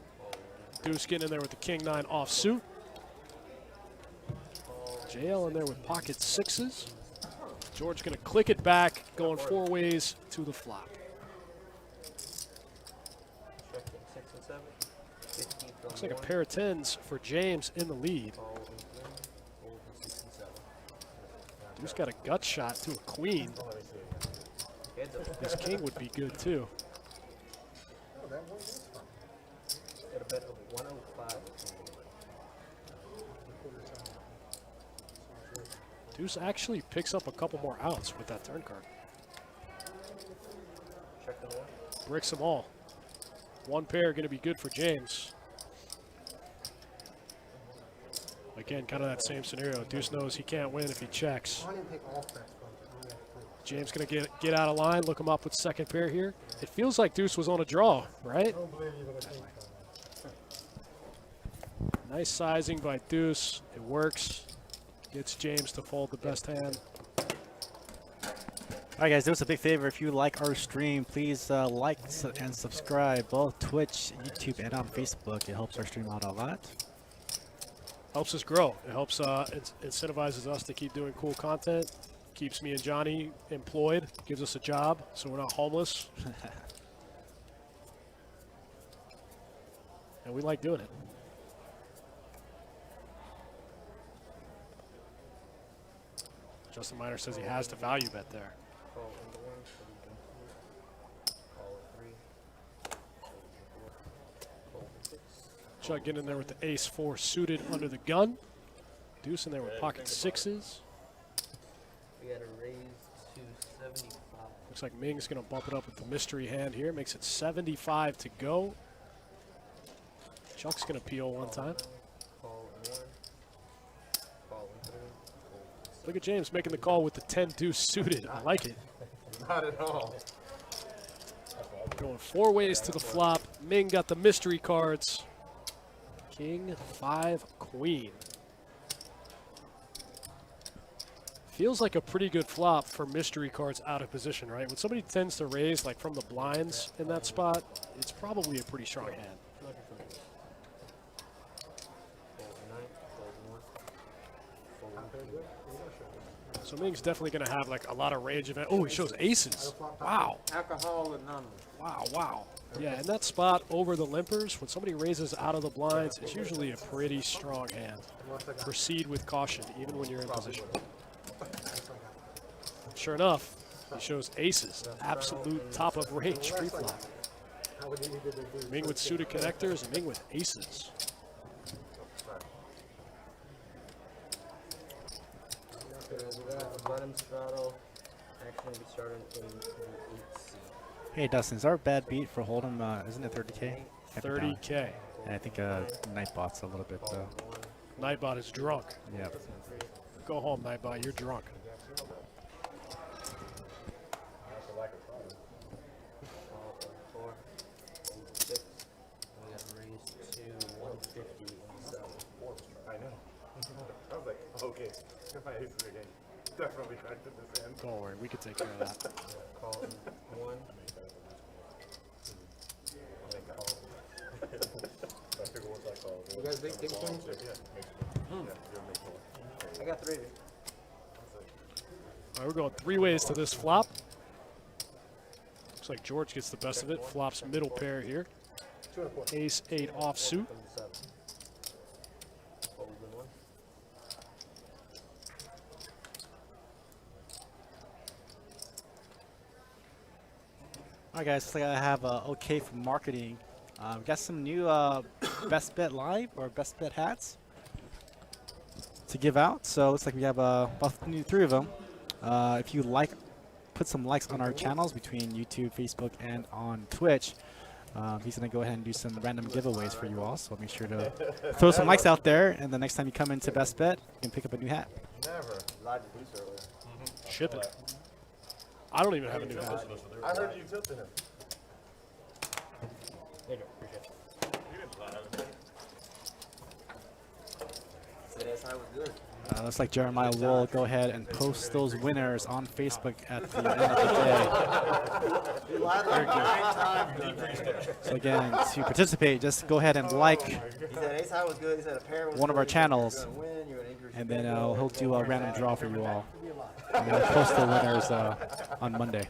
Deuce getting in there with the king 9 offsuit. JL in there with pocket 6s. George going to click it back, going 4 ways to the flop. Looks like a pair of 10s for James in the lead. Deuce got a gut shot to a queen. His king would be good too. Got a bet of 105. Deuce actually picks up a couple more outs with that turn card. Check the 1. Bricks them all. One pair going to be good for James. Again, kind of that same scenario. Deuce knows he can't win if he checks. James going to get out of line, look him up with second pair here. It feels like deuce was on a draw, right? I don't believe you with a king. Nice sizing by deuce. It works. Gets James to fold the best hand. All right, guys, do us a big favor. If you like our stream, please like and subscribe, both Twitch, YouTube, and on Facebook. It helps our stream out a lot. Helps us grow. It helps, it incentivizes us to keep doing cool content. Keeps me and Johnny employed. Gives us a job, so we're not homeless. And we like doing it. Justin Miner says he has the value bet there. Call into one, so we can call it 3. Fold to 6. Chuck getting in there with the ace-4 suited under the gun. Deuce in there with pocket sixes. We got a raise to 75. Looks like Ming's going to bump it up with the mystery hand here. Makes it 75 to go. Chuck's going to peel one time. Call in 1. Call in 3. Look at James making the call with the 10-deuce suited. I like it. Not at all. Going 4 ways to the flop. Ming got the mystery cards. King, 5, queen. Feels like a pretty good flop for mystery cards out of position, right? When somebody tends to raise like from the blinds in that spot, it's probably a pretty strong hand. So Ming's definitely going to have like a lot of range of it. Oh, he shows aces. Wow. Alcohol anonymous. Wow, wow. Yeah, in that spot over the limpers, when somebody raises out of the blinds, it's usually a pretty strong hand. Proceed with caution, even when you're in position. Sure enough, he shows aces. Absolute top of range pre-flop. Ming with suited connectors and Ming with aces. The bottom straddle. Actually, we started in the 8C. Hey, Dustin, is our bad beat for Hold'em, isn't it 30K? 30K. And I think Nightbot's a little bit, Nightbot is drunk. yeah. Go home, Nightbot. You're drunk. Call in 4. Fold to 6. We got raised to 150 in 7. I know. I was like, okay, if I ace again, definitely cracked this hand. Don't worry, we can take care of that. Call in 1. You guys big king swings? I got 3. All right, we're going 3 ways to this flop. Looks like George gets the best of it. Flops middle pair here. Ace 8 offsuit. From the 7. Fold in 1. All right, guys, looks like I have OK for marketing. Got some new Best Bet Live or Best Bet hats to give out. So looks like we have about 3 of them. If you like, put some likes on our channels between YouTube, Facebook, and on Twitch. He's going to go ahead and do some random giveaways for you all. So make sure to throw some likes out there. And the next time you come into Best Bet, you can pick up a new hat. Never. Lied to Deuce earlier. Ship it. I don't even have a new hat. I heard you tilted him. There you go. Appreciate it. Said was good. Looks like Jeremiah will go ahead and post those winners on Facebook at the end of the day. You lied like 9 times. So again, to participate, just go ahead and like He said ace high was good. He said a pair was one of our good. channels, You're gonna win. You're gonna increase and your then bet. he'll do a random draw for you all. And we'll post the winners on Monday.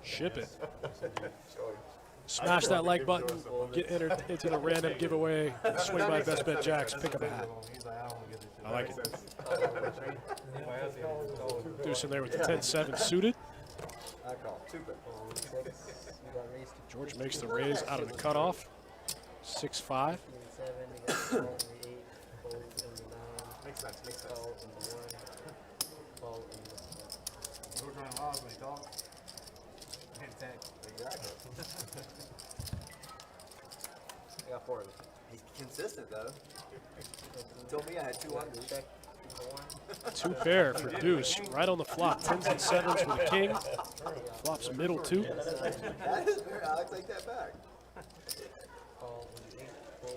Ship it. Smash that like button. Get entered into the random giveaway. Swing by Best Bet Jacks. Pick up a hat. I like it. Deuce in there with the 10-7 suited. I call. 2 bet. Fold 6. You got raised to George makes the raise out of the cutoff. 6-5. 7. You got call in the 8. Fold in the 9. Makes sense, makes sense. Call in the 1. Call in the 7. We're trying to lose when he talks. Exactly. I got 4 of it. He's consistent though. He told me I had 2 unders. Check. Two pair for deuce. Right on the flop. 10s and 7s with a king. Flops middle two. That is fair, Alex. Take that back.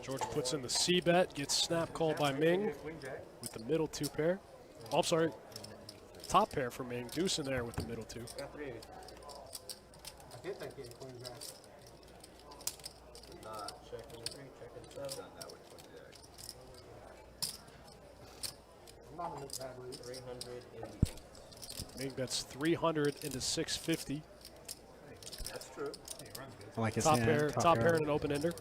George puts in the C bet. Gets snap called by Ming with the middle two pair. Oh, I'm sorry. Top pair for Ming. Deuce in there with the middle two. Got 3. I did think he had queen jack. Not Checking 3, checking 7. done that with queen jack. I'm not in this bad mood. 300 in the 8. Ming bets 300 into 650. That's true. I like his Top hand. pair, top pair and an open ender.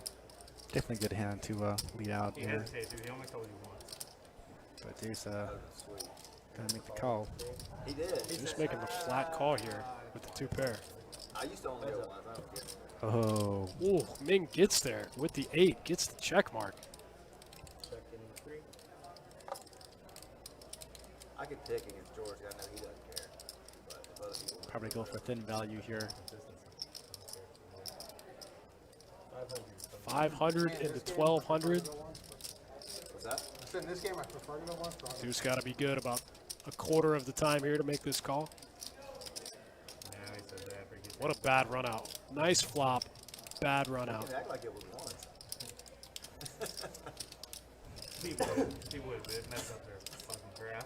Definitely good hand to lead out He here. hesitated, dude. He only told you once. But Deuce That was sweet. gonna make the call. He did. Just making the flat call here with the two pair. I used to only go once. I don't care. Oh, Ooh, Ming gets there with the 8. Gets the check mark. Checking 3. I could pick against George. I know he doesn't care. But if other people probably go for thin value here. 500. 500 into 1200. what's that? I said in this game I prefer to go once. So Deuce got to be good about a quarter of the time here to make this call. Yeah, he said that. But he gets What a bad run out. Nice flop. Bad run out. You can act like it was once. He would, but it messed up their fucking graph.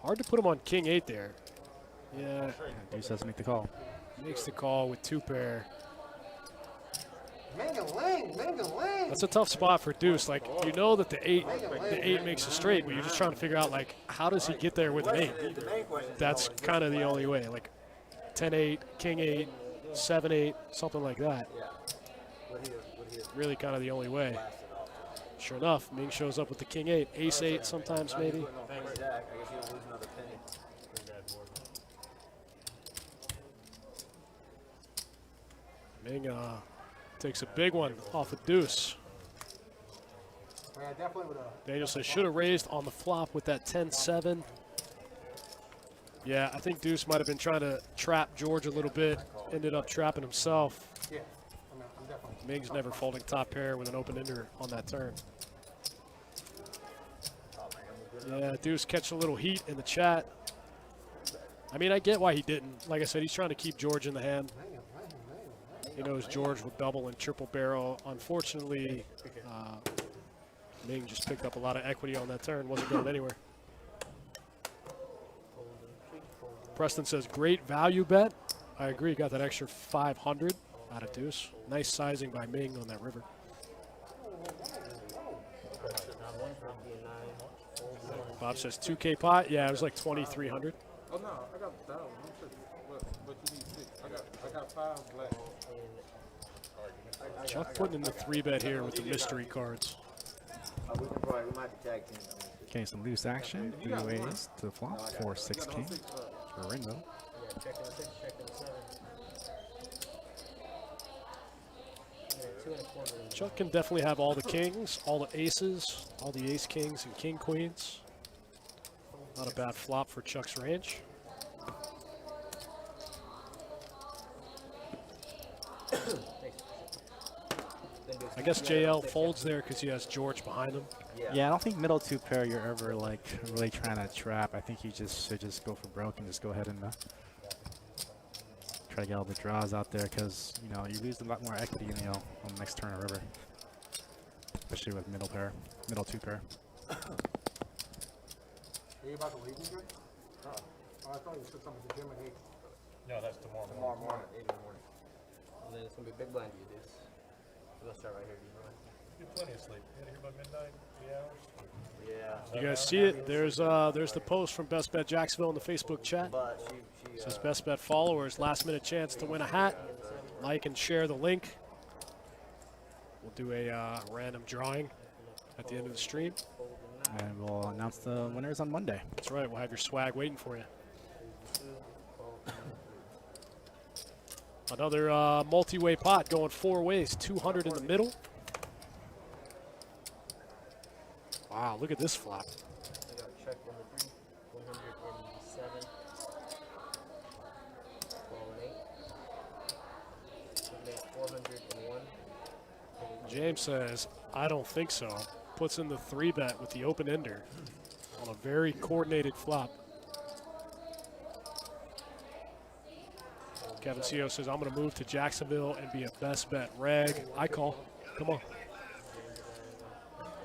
Hard to put him on king 8 there. Yeah, Deuce doesn't make the call. makes the call with two pair. Ming-a-ling, Ming-a-ling. That's a tough spot for Deuce. Like, you know that the eight makes a straight, but you're just trying to figure out, like, how does he get there with an 8? The main question is That's how long kind of the only way. Like 10-8, king 8, 7-8, something like that. Yeah. Would he have Really kind of the only way. blasted off? Sure enough, Ming shows up with the king 8, ace 8 sometimes maybe. Putting on queen jack. I guess he'll lose another penny. Ming takes a big one off of Deuce. Yeah, definitely would have. Daniel says should have raised on the flop with that 10-7. Yeah, I think Deuce might have been trying to trap George a little bit. Ended up trapping himself. Yeah, I'm definitely. Ming's never folding top pair with an open ender on that turn. Yeah, Deuce catch a little heat in the chat. I mean, I get why he didn't. Like I said, he's trying to keep George in the hand. He knows George will double and triple barrel. Unfortunately, Ming just picked up a lot of equity on that turn. Wasn't going anywhere. Preston says, great value bet. I agree. Got that extra 500 out of Deuce. Nice sizing by Ming on that river. Bob says 2K pot. Yeah, it was like 2,300. Oh no, I got that one. I'm tripping. But you need 6. I got 5 black. Chuck putting in the 3-bet here with the mystery cards. We might have to tag team. Okay, some loose action. 3 ways to the flop. 4-6 king for Rainbow. Yeah, checking 6, checking 7. Yeah, 2 1/4. Chuck can definitely have all the kings, all the aces, all the ace kings and king queens. Not a bad flop for Chuck's range. I guess JL folds there because he has George behind him. Yeah, I don't think middle 2 pair you're ever like really trying to trap. I think you just should just go for broke and just go ahead and try to get all the draws out there because you know you lose a lot more equity on the next turn of river, especially with middle 2 pair. Are you about to leave me, Jay? Oh, I thought you said something at the gym at 8. No, that's tomorrow. Tomorrow morning, 8 in the morning. And then it's going to be big blind to you, dudes. We're going to start right here, dude. Get plenty of sleep. You gotta hear about midnight, 3 hours. Yeah. You guys see it? There's the post from Best Bet Jacksonville in the Facebook chat. But she Says Best Bet followers, last minute chance to win a hat. Like and share the link. We'll do a random drawing at the end of the stream. And we'll announce the winners on Monday. That's right. We'll have your swag waiting for you. Another multi-way pot going 4 ways. 200 in the middle. Wow, look at this flop. I got check number 3, 107, 12 and 8. We made 401. James says, I don't think so. Puts in the 3-bet with the open ender on on a very coordinated flop. Kevin Co says, I'm going to move to Jacksonville and be a best bet reg. I call. Come on.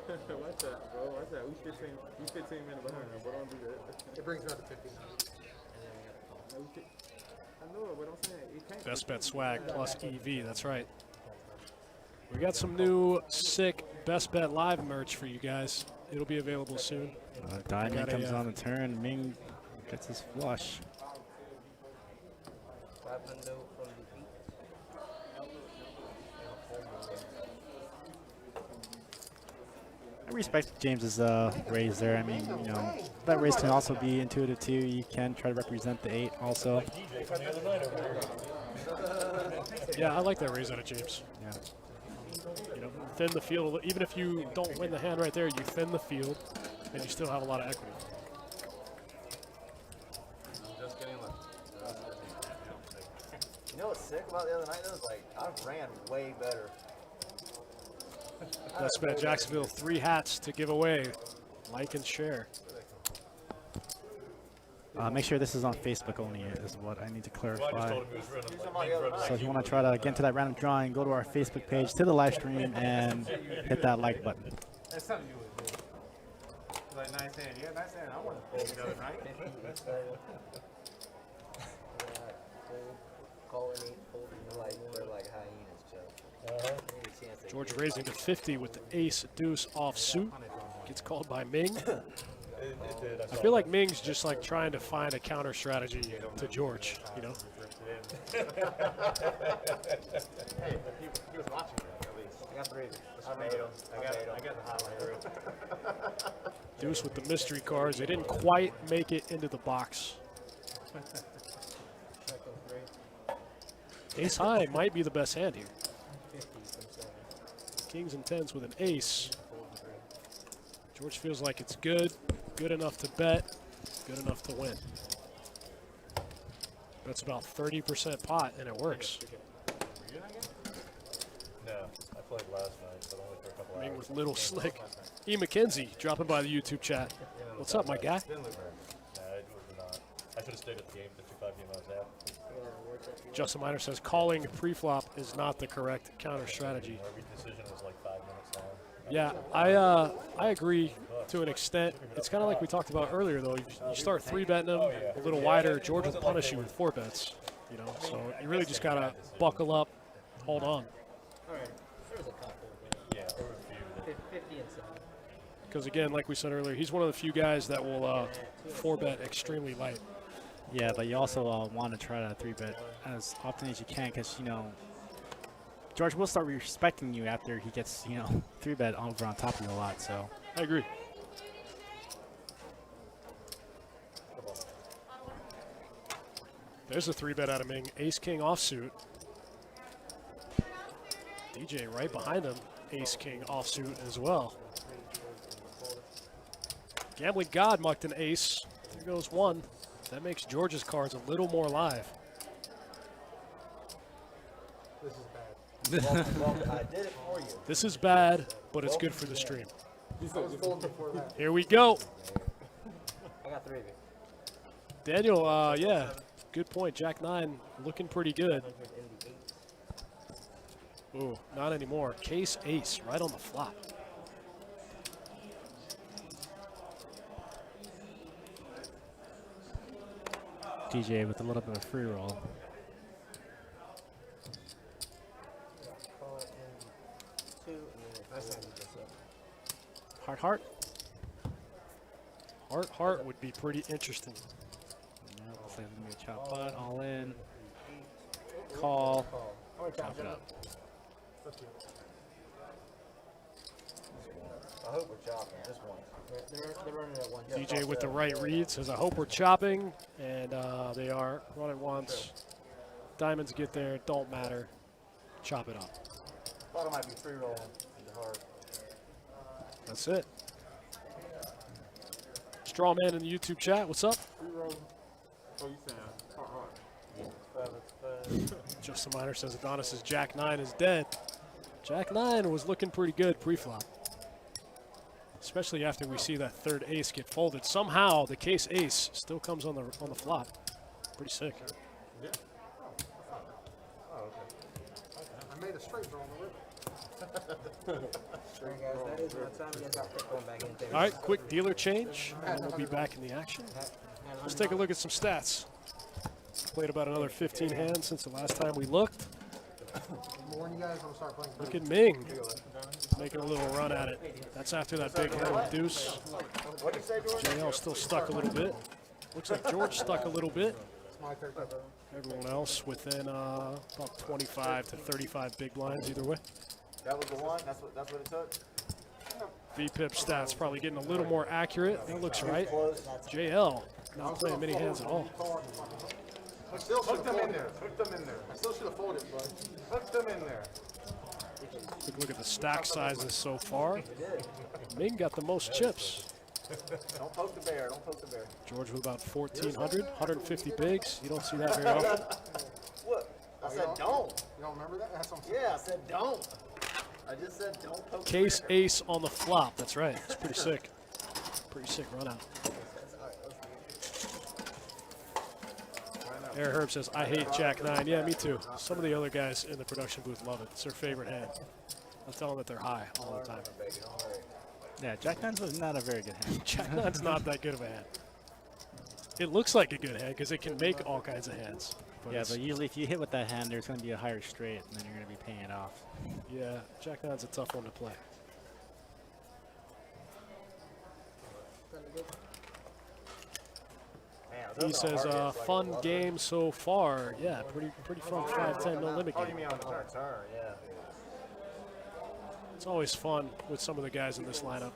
What's that, bro? What's that? We 15 minutes behind, bro. Don't do that. It brings me up to 59. I know it, but I'm saying it can't. Best bet swag plus EV. That's right. We got some new sick best bet live merch for you guys. It'll be available soon. Diamond Got a, comes on the turn. Ming gets his flush. 500 from the beat. I respect James's raise there. I mean, you know, that raise can also be intuitive too. You can try to represent the 8 also. Yeah, I like that raise out of James. Yeah. You know, thin the field. Even if you don't win the hand right there, you thin the field, and you still have a lot of equity. Just getting lucky. You know what's sick about the other night though? Is like I ran way better. Best bet Jacksonville, 3 hats to give away. Like and share. Make sure this is on Facebook only is what I need to clarify. Somebody the other night. So if you want to try to get into that random drawing, go to our Facebook page, to the live stream, and hit that like button. That's something you would do. Like nice saying, yeah, nice saying. I want to play the other night. Calling 8, folding, they're like hyenas, Joe. George raising to 50 with the ace deuce offsuit. Gets called by Ming. I feel like Ming's just like trying to find a counter strategy to George, you know? Hey, he was watching it at least. I got 3. I made him. I got the highlight reel. Deuce with the mystery cards. They didn't quite make it into the box. Ace high might be the best hand here. Kings and 10s with an ace. George feels like it's good enough to bet, good enough to win. That's about 30% pot, and it works. No, I played last night, but only for a couple Ming hours. with little slick. E. McKenzie dropping by the YouTube chat. What's up, my guy? Nah, it was not. I should have stayed at the game, the 2-5 game I was at. Justin Miner says calling pre-flop is not the correct counter strategy. Every decision was like 5 minutes long. Yeah, I agree to an extent. It's kind of like we talked about earlier, though. You start 3-betting them a little wider, George will punish you with 4 bets. You know, so you really just gotta buckle up, hold on. There's a couple, but Yeah, there were a few. 50 and 7. Because again, like we said earlier, he's one of the few guys that will 4-bet extremely light. Yeah, but you also want to try to 3-bet as often as you can because, you know, George will start respecting you after he gets, you know, 3-bet over on top of you a lot, so. I agree. There's a 3-bet out of Ming. Ace-King offsuit. DJ right behind him. Ace-King offsuit as well. Gambling God mucked an ace. There goes 1. That makes George's cards a little more live. This is bad. Well, I did it for you. This is bad, but it's good for the stream. I was folding before that. Here we go. I got 3 of you. Daniel, yeah, good point. Jack 9 looking pretty good. In the 8. Ooh, not anymore. Case ace right on the flop. DJ with a little bit of free roll. Call it in 2, and then I fold this up. Heart, heart. Heart, heart would be pretty interesting. Yeah, looks like it's gonna be a chop pot, all in. Call. Chop it up. I hope we're chopping just once. They're running at 1. DJ with the right read says, I hope we're chopping. And they are. Run it once. Diamonds get there. Don't matter. Chop it up. Thought it might be free rolling in the heart. That's it. Straw man in the YouTube chat. What's up? Free roll. Oh, you saying hard. Justin Miner says Adonis's Jack 9 is dead. Jack 9 was looking pretty good pre-flop. especially after we see that third ace get folded. Somehow the case ace still comes on the flop. Pretty sick. Yeah. Oh, okay. I made a straight draw on the river. Alright guys, that is my time. You guys got pick going back in there. All right, quick dealer change, and we'll be back in the action. Let's take a look at some stats. Played about another 15 hands since the last time we looked. When you guys want to start playing? Look at Ming making a little run at it. That's after that big hand with deuce. What'd you say, George? JL still stuck a little bit. Looks like George stuck a little bit. It's my third time. Everyone else within about 25 to 35 big blinds either way. That was the one? That's what it took? VPIP stats probably getting a little more accurate. That looks right. JL not playing many hands at all. I still should Hook have them in folded. there. Hook them in there. I still should have folded, bro. Hook them in there. Quick look at the stack sizes so far. Ming got the most chips. Don't poke the bear. Don't poke the bear. George with about 1,400, 150 bigs. You don't see that very often. What? I said don't. You don't remember that? That's what I'm saying. Yeah, I said don't. I just said don't poke Case the bear. ace on the flop. That's right. It's pretty sick. Pretty sick run out. Air Herb says, I hate Jack 9. Yeah, me too. Some of the other guys in the production booth love it. It's their favorite hand. I'll tell them that they're high all the time. Yeah, Jack 9's was not a very good hand. Jack 9's not that good of a hand. It looks like a good hand because it can make all kinds of hands. But Yeah, it's- but usually if you hit with that hand, there's going to be a higher straight, and then you're going to be paying it off. yeah, Jack 9's a tough one to play. He says, fun game so far. Yeah, pretty fun 5-10 no limit Oh, you game. mean on the turn? Turn, yeah. It's always fun with some of the guys in this lineup.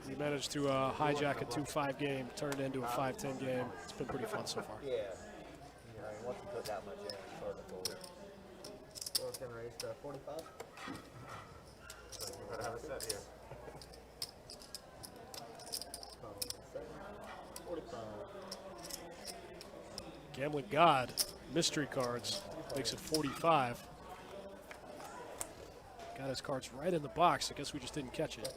We managed to hijack a 2-5 game, turn it into a 5-10 game. It's been pretty fun so far. Yeah. I mean, once you put that much in, it's hard to fold. So it's gonna raise to 45. You better have a set here. 45. Gambling God, mystery cards, makes it 45. Got his cards right in the box. I guess we just didn't catch it.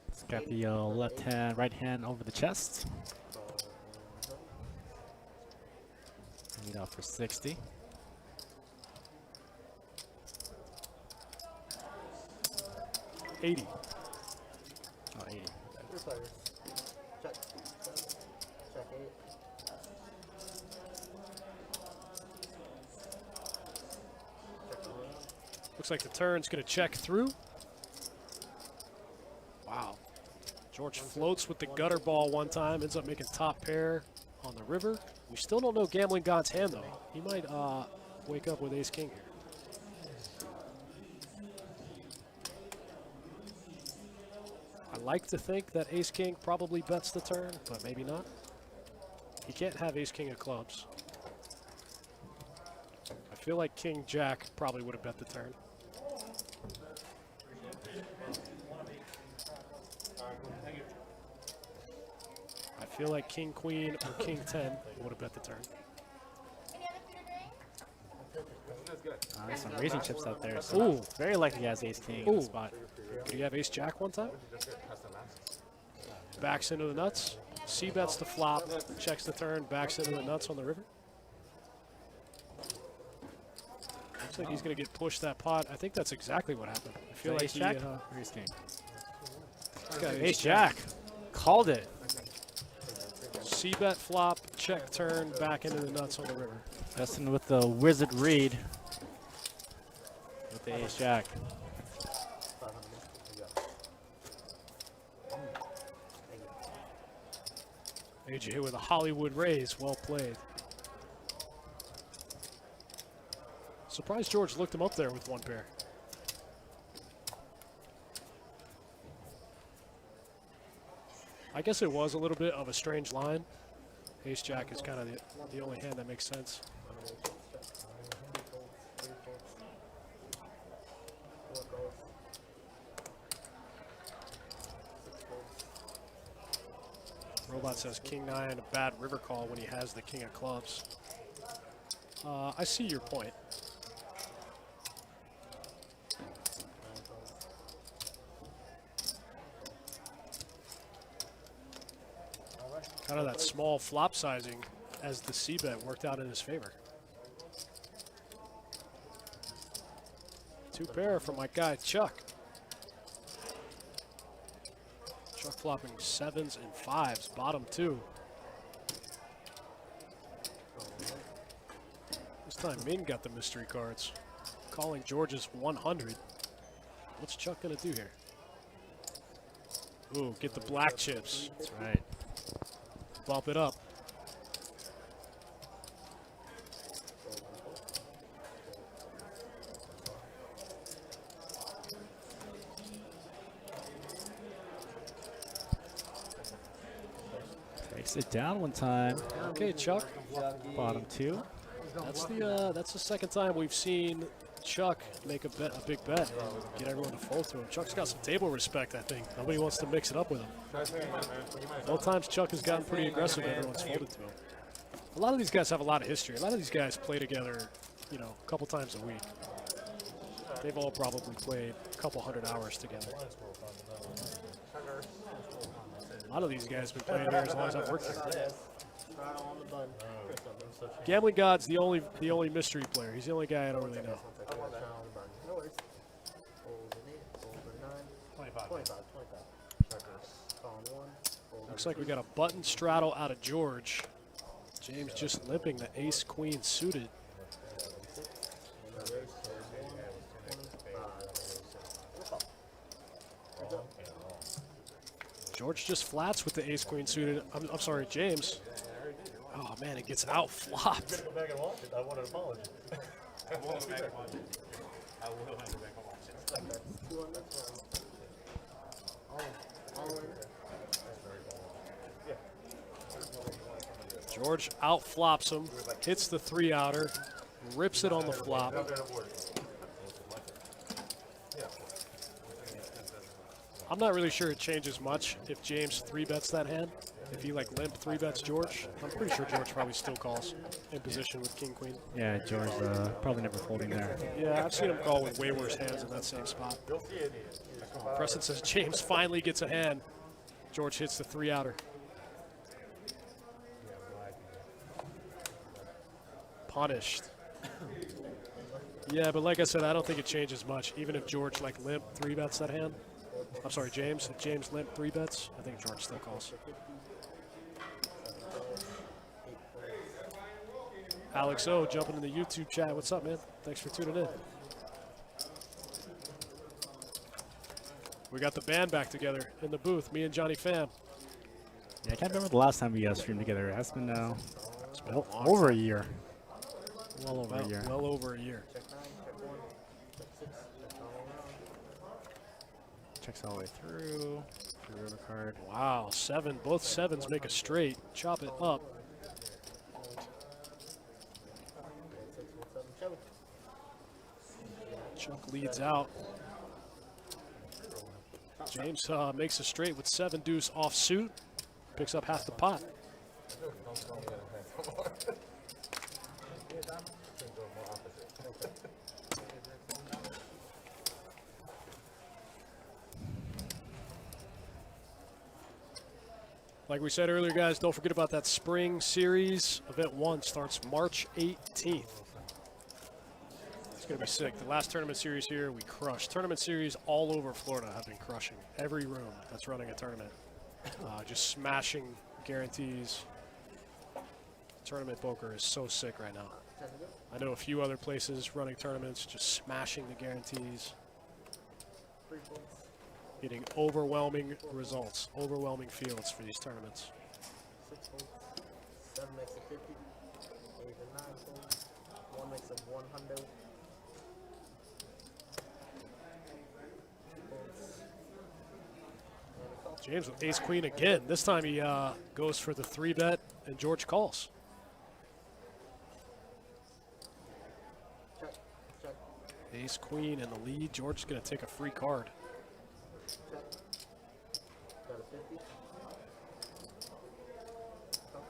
It's got the left hand, right hand over the chest. Lead off for 60. $80. Oh, 80. Three players. Check. Check 8. Check the round. Looks like the turn's going to check through. Wow. George floats with the gutter ball one time, ends up making top pair on the river. We still don't know Gambling God's hand, though. He might wake up with ace-king here. I like to think that ace-king probably bets the turn, but maybe not. He can't have ace-king of clubs. I feel like king-jack probably would have bet the turn. I feel like king, queen, or king 10 would have bet the turn. Any other food or drink? There's some raising chips out there. So Ooh. very likely he has ace king in Ooh. the spot. Did he have ace-jack one time? Backs into the nuts. C-bets the flop, checks the turn, backs into the nuts on the river. Looks like he's going to get pushed that pot. I think that's exactly what happened. I feel like ace he, jack or ace king? he's got Ace jack. Called it. C-bet flop, check turn, back into the nuts on the river. Justin with the wizard read with the ace jack. 500. AJ with a Hollywood raise, well played. Surprised George looked him up there with one pair. I guess it was a little bit of a strange line. Ace-jack is kind of the only hand that makes sense. Robot says king 9, a bad river call when he has the king of clubs. I see your point. Kind of that small flop sizing as the C-bet worked out in his favor. 2 pair for my guy Chuck. Chuck flopping 7s and 5s, bottom 2. This time Min got the mystery cards. Calling George's 100. What's Chuck gonna do here? Ooh, get the black chips. That's right. Bump it up. Takes it down one time. Okay, Chuck. Bottom 2. That's the second time we've seen Chuck make a big bet, and get everyone to fold to him. Chuck's got some table respect, I think. Nobody wants to mix it up with him. Both times Chuck has gotten pretty aggressive, everyone's folded to him. A lot of these guys have a lot of history. A lot of these guys play together, you know, a couple times a week. They've all probably played a couple 100 hours together. A lot of these guys have been playing here as long as I've worked here. Gambling God's the only mystery player. He's the only guy I don't really know. 25. Looks like we got a button straddle out of George. James just limping the ace-queen suited. George just flats with the ace-queen suited. I'm sorry, James. Oh, man, it gets out-flopped. Go back and watch it. I want an apology. I will have to go back and watch it. George out-flops him, hits the 3-outer, rips it on the flop. I'm not really sure it changes much if James 3-bets that hand. If he like limp 3-bets George, I'm pretty sure George probably still calls in position with King Queen. Yeah, George probably never folding there. Yeah, I've seen him call with way worse hands in that same spot. Preston says James finally gets a hand. George hits the 3-outer. Punished. Yeah, but like I said, I don't think it changes much. Even if George like limp 3-bets that hand. I'm sorry, James. If James limp 3-bets, I think George still calls. Alex O jumping in the YouTube chat. What's up, man? Thanks for tuning in. We got the band back together in the booth, me and Johnny Pham. Yeah, I can't remember the last time we streamed together. It has been, It's been a long over time. a year. Well over a year. Well over a year. Checks all the way through. River card. Wow, 7. Both 7s make a straight. Chop it up. Chuck leads out. James makes a straight with 7 deuce off suit. Picks up half the pot. Like we said earlier, guys, don't forget about that spring series. Event 1 starts March 18th. It's going to be sick. The last tournament series here, we crushed. Tournament series all over Florida have been crushing. Every room that's running a tournament. Just smashing guarantees. Tournament poker is so sick right now. I know a few other places running tournaments, just smashing the guarantees. Getting overwhelming results, overwhelming fields for these tournaments. 7 makes it 50. 8 and 9 folds. 1 makes it 100. James with ace queen again. This time he goes for the 3-bet and George calls. Check. Check. Ace queen in the lead. George is going to take a free card. Check. Got a 50.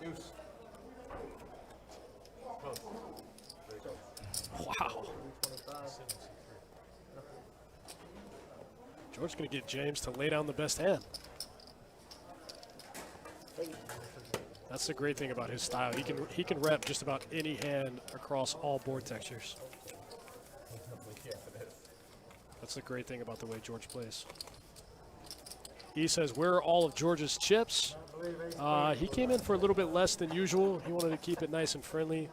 Deuce. Wow. 325. George's going to get James to lay down the best hand. Hey. That's the great thing about his style. He can rep just about any hand across all board textures. That's the great thing about the way George plays. He says, where are all of George's chips? He came in for a little bit less than usual. He wanted to keep it nice and friendly.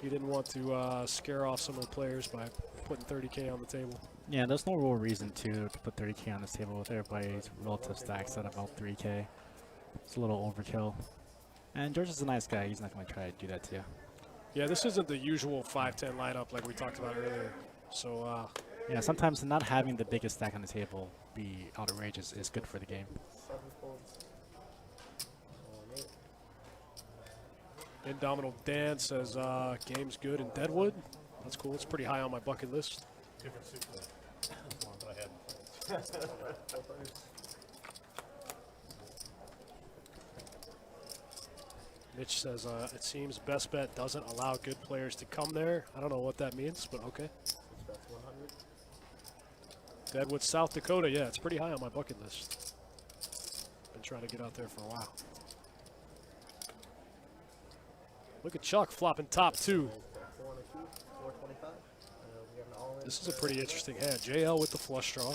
He didn't want to scare off some of the players by putting 30K on the table. Yeah, there's no real reason to put 30K on this table with everybody's relative stacks at about 3K. It's a little overkill. And George is a nice guy. He's not going to try to do that to you. Yeah, this isn't the usual 5-10 lineup like we talked about earlier. So, yeah, sometimes not having the biggest stack on the table be outrageous is good for the game. 7 folds. 8. Indomitable Dan says, game's good in Deadwood. That's cool. It's pretty high on my bucket list. Different soup though. One that I had. Mitch says, it seems best bet doesn't allow good players to come there. I don't know what that means, but okay. That's 100. Deadwood, South Dakota. Yeah, it's pretty high on my bucket list. Been trying to get out there for a while. Look at Chuck flopping top 2. 425. We got an all-in. This is a pretty interesting hand. JL with the flush draw.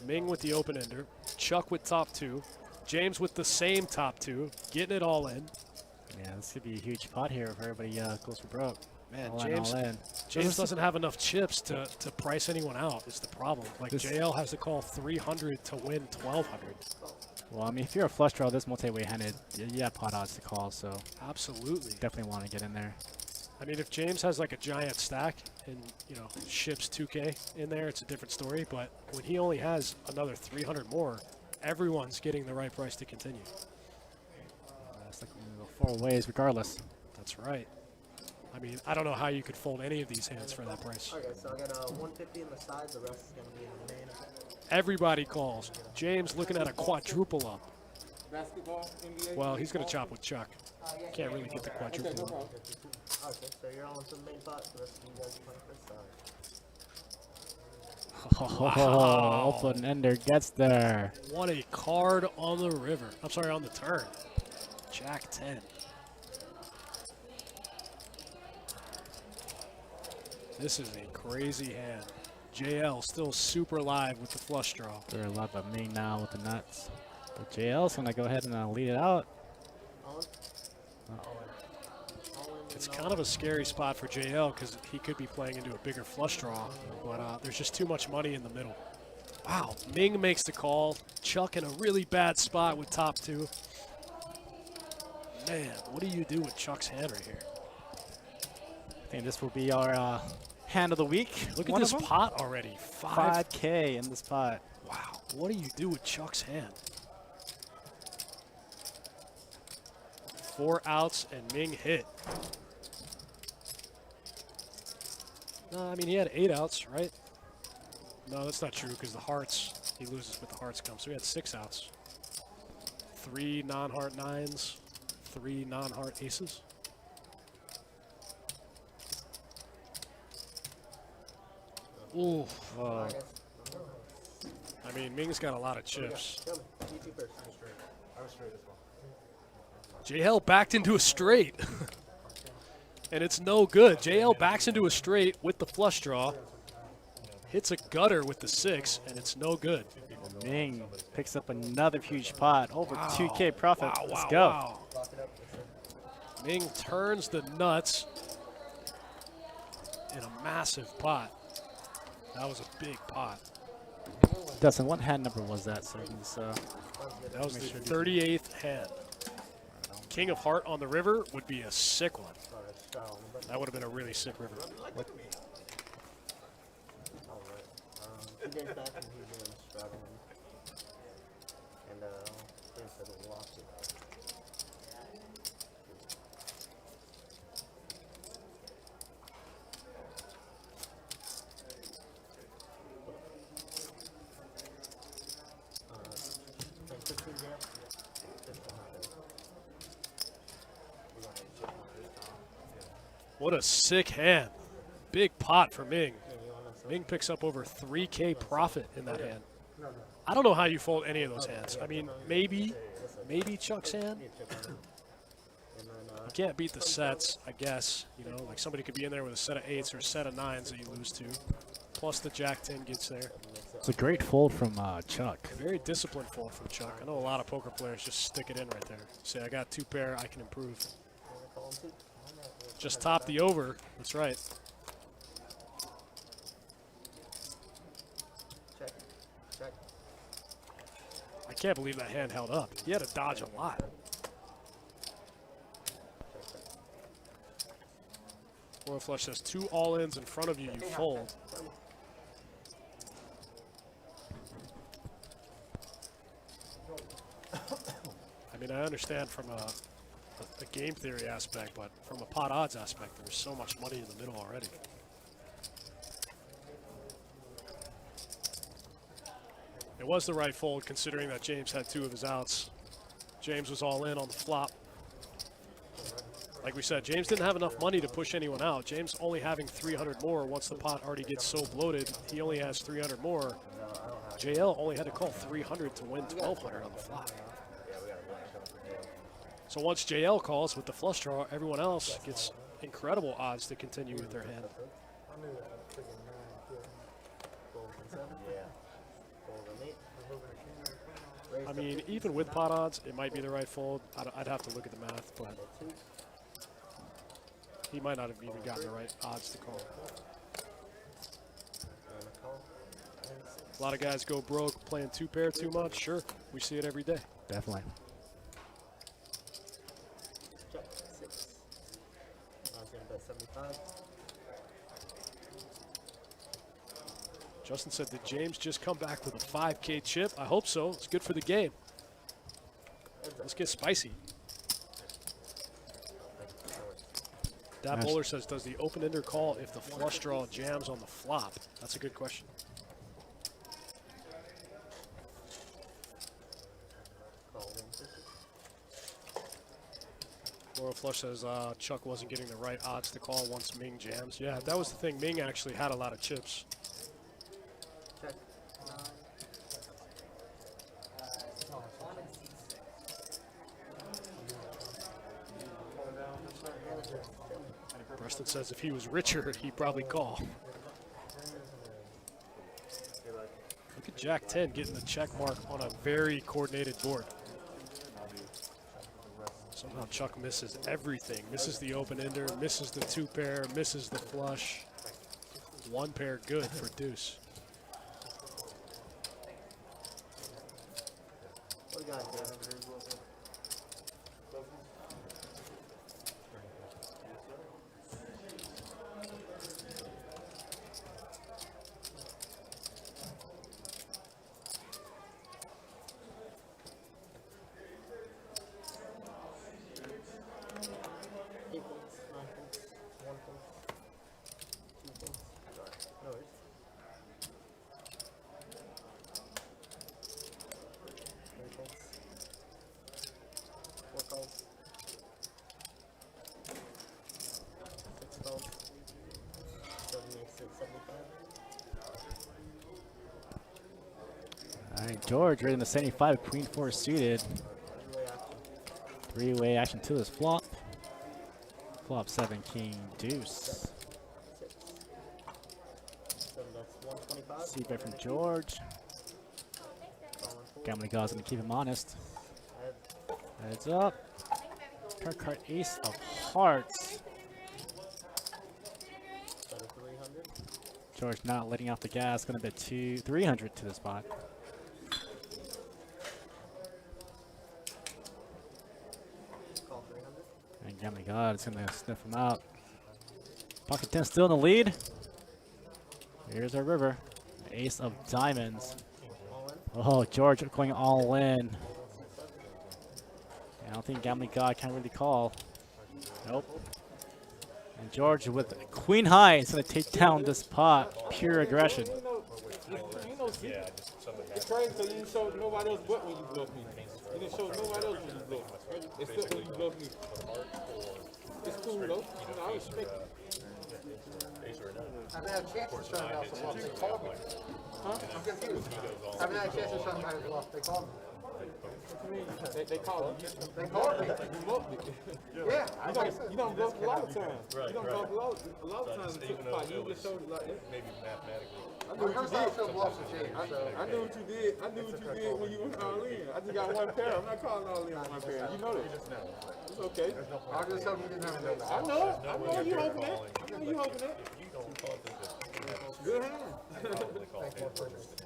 Ming with the open ender. Chuck with top 2. James with the same top 2. Getting it all in. Yeah, this could be a huge pot here if everybody goes for broke. Man, All in. James doesn't have enough chips to price anyone out is the problem. Like, JL has to call 300 to win 1,200. Well, I mean, if you're a flush draw this multi-way handed, you have pot odds to call, so Absolutely. definitely want to get in there. I mean, if James has like a giant stack and, you know, ships 2K in there, it's a different story. But when he only has another 300 more, everyone's getting the right price to continue. It's like we go 4 ways regardless. That's right. I mean, I don't know how you could fold any of these hands for that price. Okay, so I got 150 in the sides. The rest is going to be in the main. Everybody calls. James looking at a quadruple up. Basketball, NBA. Well, he's going to chop with Chuck. Can't really get the quadruple up. Okay, so you're all into the main pot. The rest of you guys are playing for the side. Oh, open ender gets there. What a card on the river. I'm sorry, on the turn. Jack 10. This is a crazy hand. JL still super live with the flush draw. They're a lot of me now with the nuts. But JL's going to go ahead and lead it out. All in? It's kind of a scary spot for JL because he could be playing into a bigger flush draw, but there's just too much money in the middle. Wow, Ming makes the call. Chuck in a really bad spot with top 2. Man, what do you do with Chuck's hand right here? I think this will be our hand of the week. Look at One this of them. pot already. 5K in this pot. Wow, what do you do with Chuck's hand? 4 outs and Ming hit. No, I mean, he had 8 outs, right? No, that's not true because the hearts, he loses with the hearts come. So he had 6 outs. 3 non-heart 9s, 3 non-heart aces. Ooh. Whoa. I mean, Ming's got a lot of chips. Tell me, you two first. I was straight as well. JL backed into a straight. And it's no good. JL backs into a straight with the flush draw. Hits a gutter with the 6, and it's no good. Ming picks up another huge pot. Over 2K profit. Wow, Let's wow, go. wow. Ming turns the nuts in a massive pot. That was a big pot. Dustin, what hand number was that? So he's, That was the 38th hand. King of Heart on the river would be a sick one. That would have been a really sick river. Alright. 2 days back and he's been struggling. And, James said he lost it. Like 15 jam? Just behind it. What a sick hand. Big pot for Ming. Yeah, you want to Ming picks up over 3K profit in that hand. I don't know how you fold any of those hands. I mean, maybe maybe Chuck's hand. Need a chip on it. And then, You can't beat the sets, I guess. You know, like somebody could be in there with a set of 8s or a set of 9s that you lose to. Plus the Jack 10 gets there. It's a great fold from Chuck. Very disciplined fold from Chuck. I know a lot of poker players just stick it in right there. Say, I got 2 pair, I can improve. call him too. Just top the over. That's right. Check. Check. I can't believe that hand held up. He had to dodge a lot. Royal Flush says 2 all-ins in front of you, you fold. I mean, I understand from a game theory aspect, but from a pot odds aspect, there's so much money in the middle already. It was the right fold considering that James had 2 of his outs. James was all in on the flop. Like we said, James didn't have enough money to push anyone out. James only having 300 more once the pot already gets so bloated, he only has 300 more. JL only had to call 300 to win 1,200 on the flop. So once JL calls with the flush draw, everyone else gets incredible odds to continue with their hand. I knew that. Freaking 9. Fold and 7. Yeah. Fold and 8. I mean, even with pot odds, it might be the right fold. I'd have to look at the math, but he might not have even gotten the right odds to call. A lot of guys go broke playing 2 pair too much. Sure, we see it every day. Definitely. Check. 6. I was going to bet 75. Justin said, did James just come back with a 5K chip? I hope so. It's good for the game. Let's get spicy. Dab Bowler says, does the open-ender call if the flush draw jams on the flop? That's a good question. Call 150. Laura Flush says Chuck wasn't getting the right odds to call once Ming jams. Yeah, that was the thing. Ming actually had a lot of chips. Check. 9. Preston says if he was richer, he'd probably call. Look at Jack 10 getting the check mark on a very coordinated board. Somehow Chuck misses everything. Misses the open-ender, misses the 2 pair, misses the flush. 1 pair good for deuce. What do you got, David? All right, George ready in the 75, Queen 4 suited. 3-way action to this flop. Flop 7, King Deuce. C-bet from George. Gambling God's gonna keep him honest. Heads up. Card Ace of Hearts. George not letting off the gas. Gonna bet 300 to the spot. And Gambling God is gonna sniff him out. Pocket 10 still in the lead. Here's our river. Ace of Diamonds. Oh, George going all in. I don't think Gambling God can really call. Nope. And George with Queen High is going to take down this pot. Pure aggression. Yeah, just something It's crazy, so you didn't show nobody else but when you bluff me. You didn't show nobody else when you bluff. Except when you bluff me. It's cool though. I respect it. I've had a chance to show them how to bluff. They called me. Huh? I'm confused. I haven't had a chance to show them how to bluff. They called me. They call it. They call it. You muffed it. Yeah, You don't bluff a lot of times. Right, You don't right. bluff a lot of times. Even though it You was just showed it like that. maybe mathematically. I knew what you hairstyle did. still bluffs the shade. I knew what you did. I knew what you did when you went all in. I just got one pair. I'm not calling all in on one pair. You know that. It's okay. I'll just tell him you didn't have enough. I know. I know you hoping that. I know you hoping that. If you don't call it this, Good hand. probably call it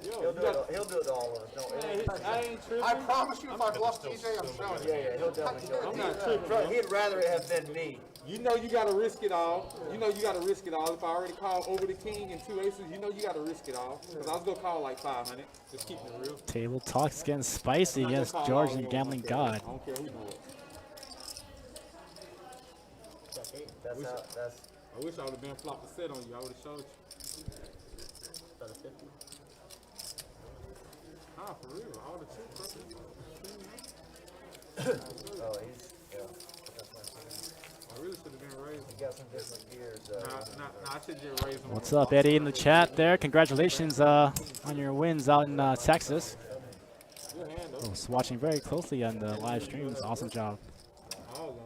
Yo, He'll you do got. it. He'll do it to all of us. Don't. I ain't tripping. I promise you, if I bluff TJ, I'm showing you. Yeah, he'll definitely do it. I'm not tripping. Bro, he'd rather it have been me. You know you gotta risk it all. You know you gotta risk it all. If I already called over the king and 2 aces, you know you gotta risk it all. Cause I was gonna call like 500. Just keeping it real. Table talks getting spicy against George and Gambling God. I don't care who do it. That's how. That's. I wish I would have been flopped a set on you. I would have showed you. About a 50. Ah, for real. All the chips. Oh, he's. Yeah. I really should have been raised. He got some different gears. Nah, I should just raise them. What's up, Eddie, in the chat there? Congratulations on your wins out in Texas. Good hand though. I was watching very closely on the live streams. Awesome job. All of them.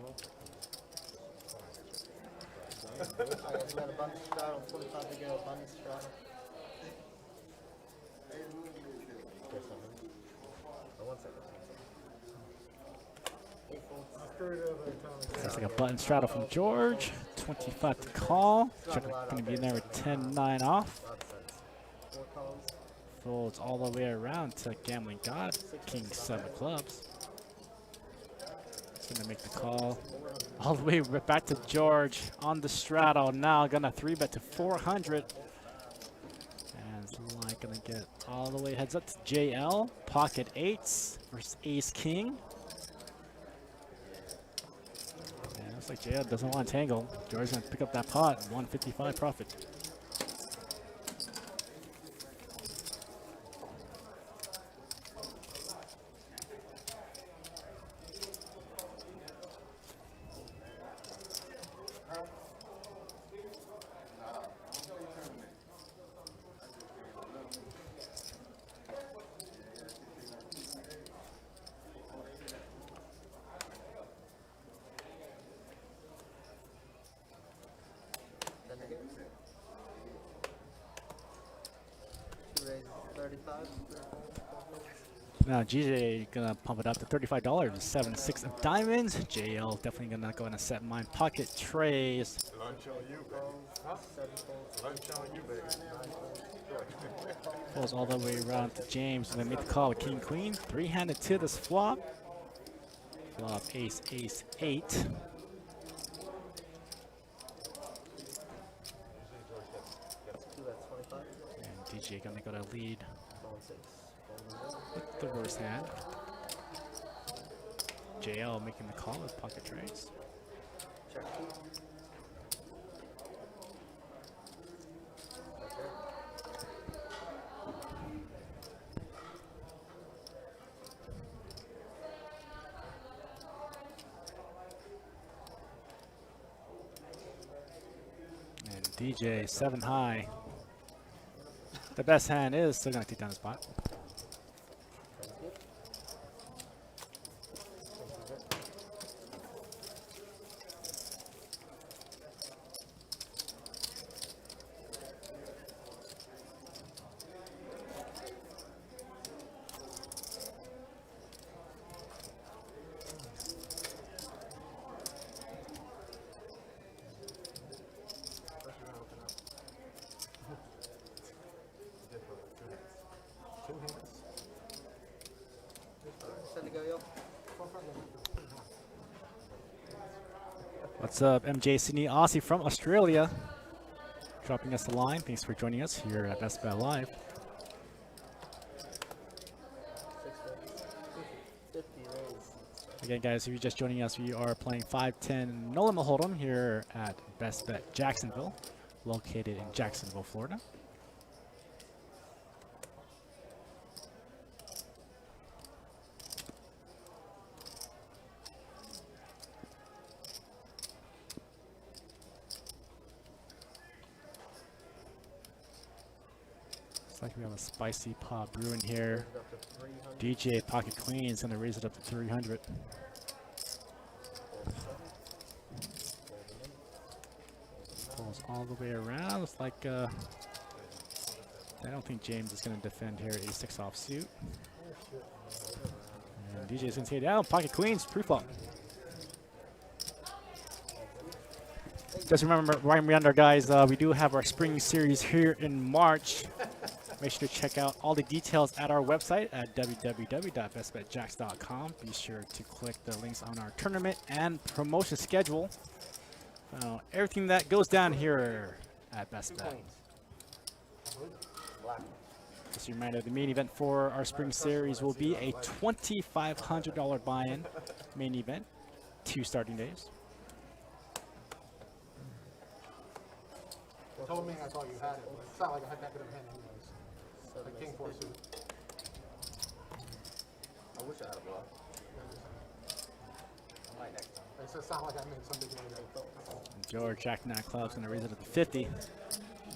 Alright, we got a bunch straddle, 45 to go, bunch straddle. One second. 8 folds. Looks like a button straddle from George. 25 to call. Going to be in there with 10-9 off. 4 calls. Folds all the way around to Gambling God. King 7 of clubs. Going to make the call. All the way back to George on the straddle. Now going to 3-bet to 400. And it's like going to get all the way heads up to JL. Pocket 8s versus Ace King. Yeah, looks like JL doesn't want to tangle. George's going to pick up that pot. 155 profit. Now GJ gonna pump it up to $35. 7-6 of diamonds. JL definitely gonna go in and set mine. Pocket trays. Lunch on you, baby. Lunch on you, baby. Goes all the way around to James. Gonna make the call with King Queen. 3-handed to this flop. Flop Ace Ace 8. Two at 25. And DJ gonna go to lead Bone 6. with the worst hand. JL making the call with pocket trays. Check 2. And DJ 7 high. The best hand is still gonna take down the spot. Send to go, yo. What's up, MJ Sydney Aussie from Australia? Dropping us a line. Thanks for joining us here at Best Bet Live. 6 folds. 50 raise. Again, guys, if you're just joining us, we are playing 5-10 No Limit Hold'em here at Best Bet Jacksonville, located in Jacksonville, Florida. Looks like we have a spicy pot brewing here. Raise it up to 300. DJ Pocket Queen is going to raise it up to 300. Pulls all the way around. Looks like I don't think James is going to defend here. A6 offsuit. And DJ is going to take it down. Pocket Queens, pre-flop. Just remember, guys, we do have our spring series here in March. Make sure to check out all the details at our website at www.bestbetjacks.com. Be sure to click the links on our tournament and promotion schedule. Everything that goes down here at Best Bet. Just a reminder, the main event for our spring series will be a $2,500 buy-in main event, 2 starting days. Told me I thought you had it. It's not like I had that good of a hand anyways. Like king 4 suit. I wish I had a bluff. I might next time. It's not like I made some big money there. George, Jack 9 clubs, going to raise it up to 50.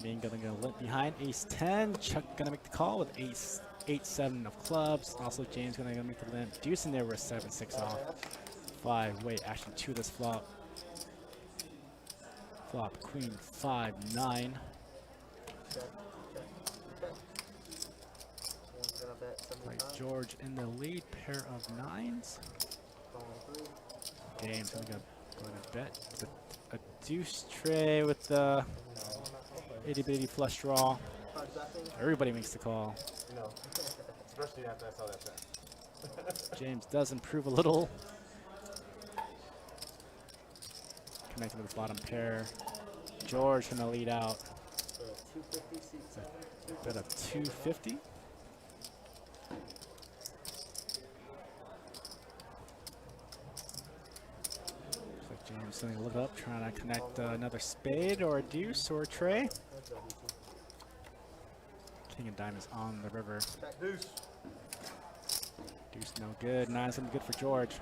Being going to limp behind ace 10. Chuck going to make the call with ace 8-7 of clubs. Also, James going to make the limp. Deuce in there with 7-6 off. 5. Wait, actually 2 this flop. Flop queen 5-9. One's gonna bet Like 75. George in the lead, pair of 9s. Going through. James going to bet a deuce tray with the itty bitty flush draw. Cards backing. Everybody makes the call. No. Especially after I saw that shot. James does improve a little. Connecting with the bottom pair. George gonna lead out. So 250 seat 7. Bet of 250. Looks like James gonna look up, trying to connect another spade or a deuce or a tray. That's WT. King of diamonds on the river. Deuce. Deuce no good. 9's gonna be good for George.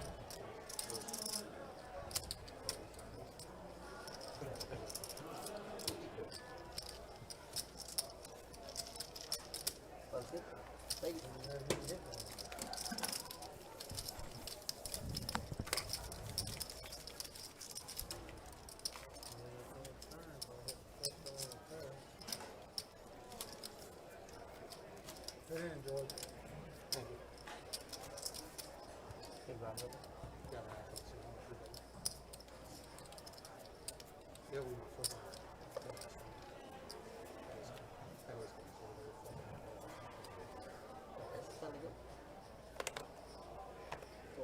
That's good. Thank you. Get in, George. Thank you. Yeah, man, I thought so. Yeah, we were flipping. That was good. That's plenty good. So,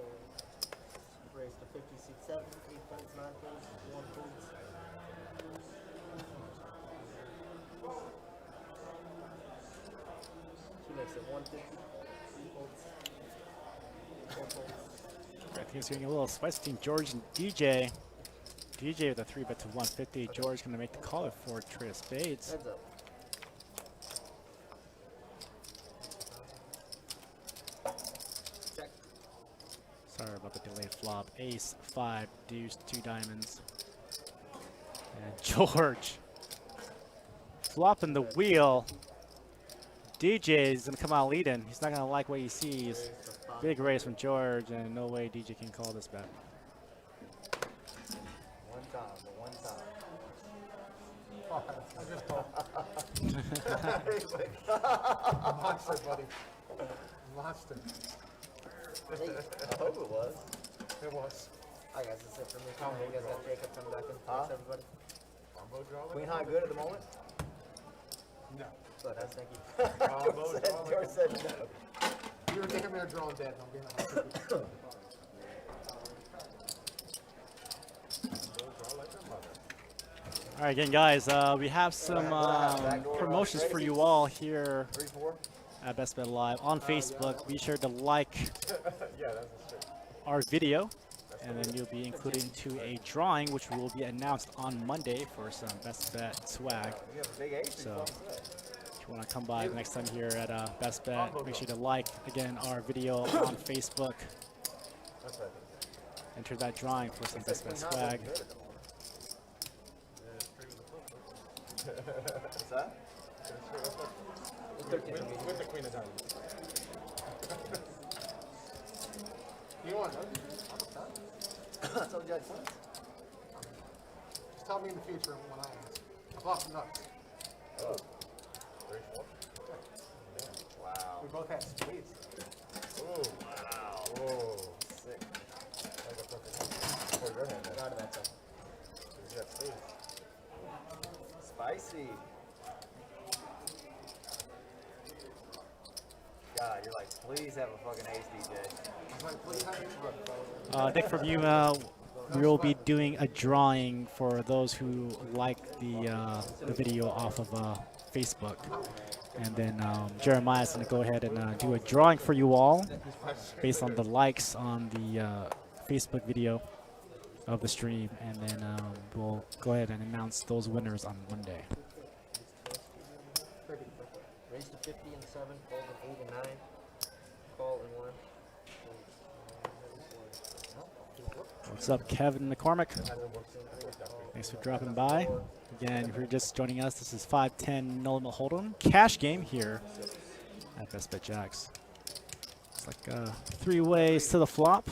raise to 50 seat 7. 8 folds, 9 folds, 1 folds. She makes it 150. 3 folds. 4 folds. I think it's getting a little spicy between George and DJ. DJ with a 3-bet to 150. George gonna make the call with 4 tray of spades. Heads up. Check. Sorry about the delayed flop. Ace, 5, deuce, 2 diamonds. And George flopping the wheel. DJ is gonna come out leading. He's not gonna like what he sees. Raise to 5. Big raise from George, and no way DJ can call this bet. One time, but one time. Oh, I just thought. Monster, buddy. Monster. Hey, I hope it was. It was. I guess that's it for me. You guys got Jacob coming back in. Huh? Thanks, everybody. Queen high good at the moment? No. So that's thank you. George said no. You were taking me a draw dead. I'm being honest. All right, again, guys, we have some promotions for you all here 3-4? at Best Bet Live on Facebook. Be sure to like Yeah, that's a straight. our video, and then you'll be included into a drawing, which will be announced on Monday for some Best Bet swag. You have a big ace. So if you want to come by the next time here at Best Bet, make sure to like, again, our video on Facebook. That's right. Enter that drawing for some Best Bet swag. What's that? With the queen of diamonds. You want those? I told you I had points. Just tell me in the future when I ask. I've lost some nuts. Oh. Very small. Wow. We both had spades. Oh, wow. Whoa. Sick. Like a fucking. Oh, your hand. Got out of that time. Is that space? Spicy. God, you're like, please have a fucking ace, DJ. I was like, please have me. Nick, from you, we will be doing a drawing for those who like the video off of Facebook. And then Jeremiah's going to go ahead and do a drawing for you all based on the likes on the Facebook video of the stream. And then we'll go ahead and announce those winners on Monday. Raise to 50 and 7, fold in 8 and 9, call in 1. What's up, Kevin McCormick? Thanks for dropping by. Again, if you're just joining us, this is 510 No Limit Hold'em cash game here at Best Bet Jacks. It's like 3 ways to the flop.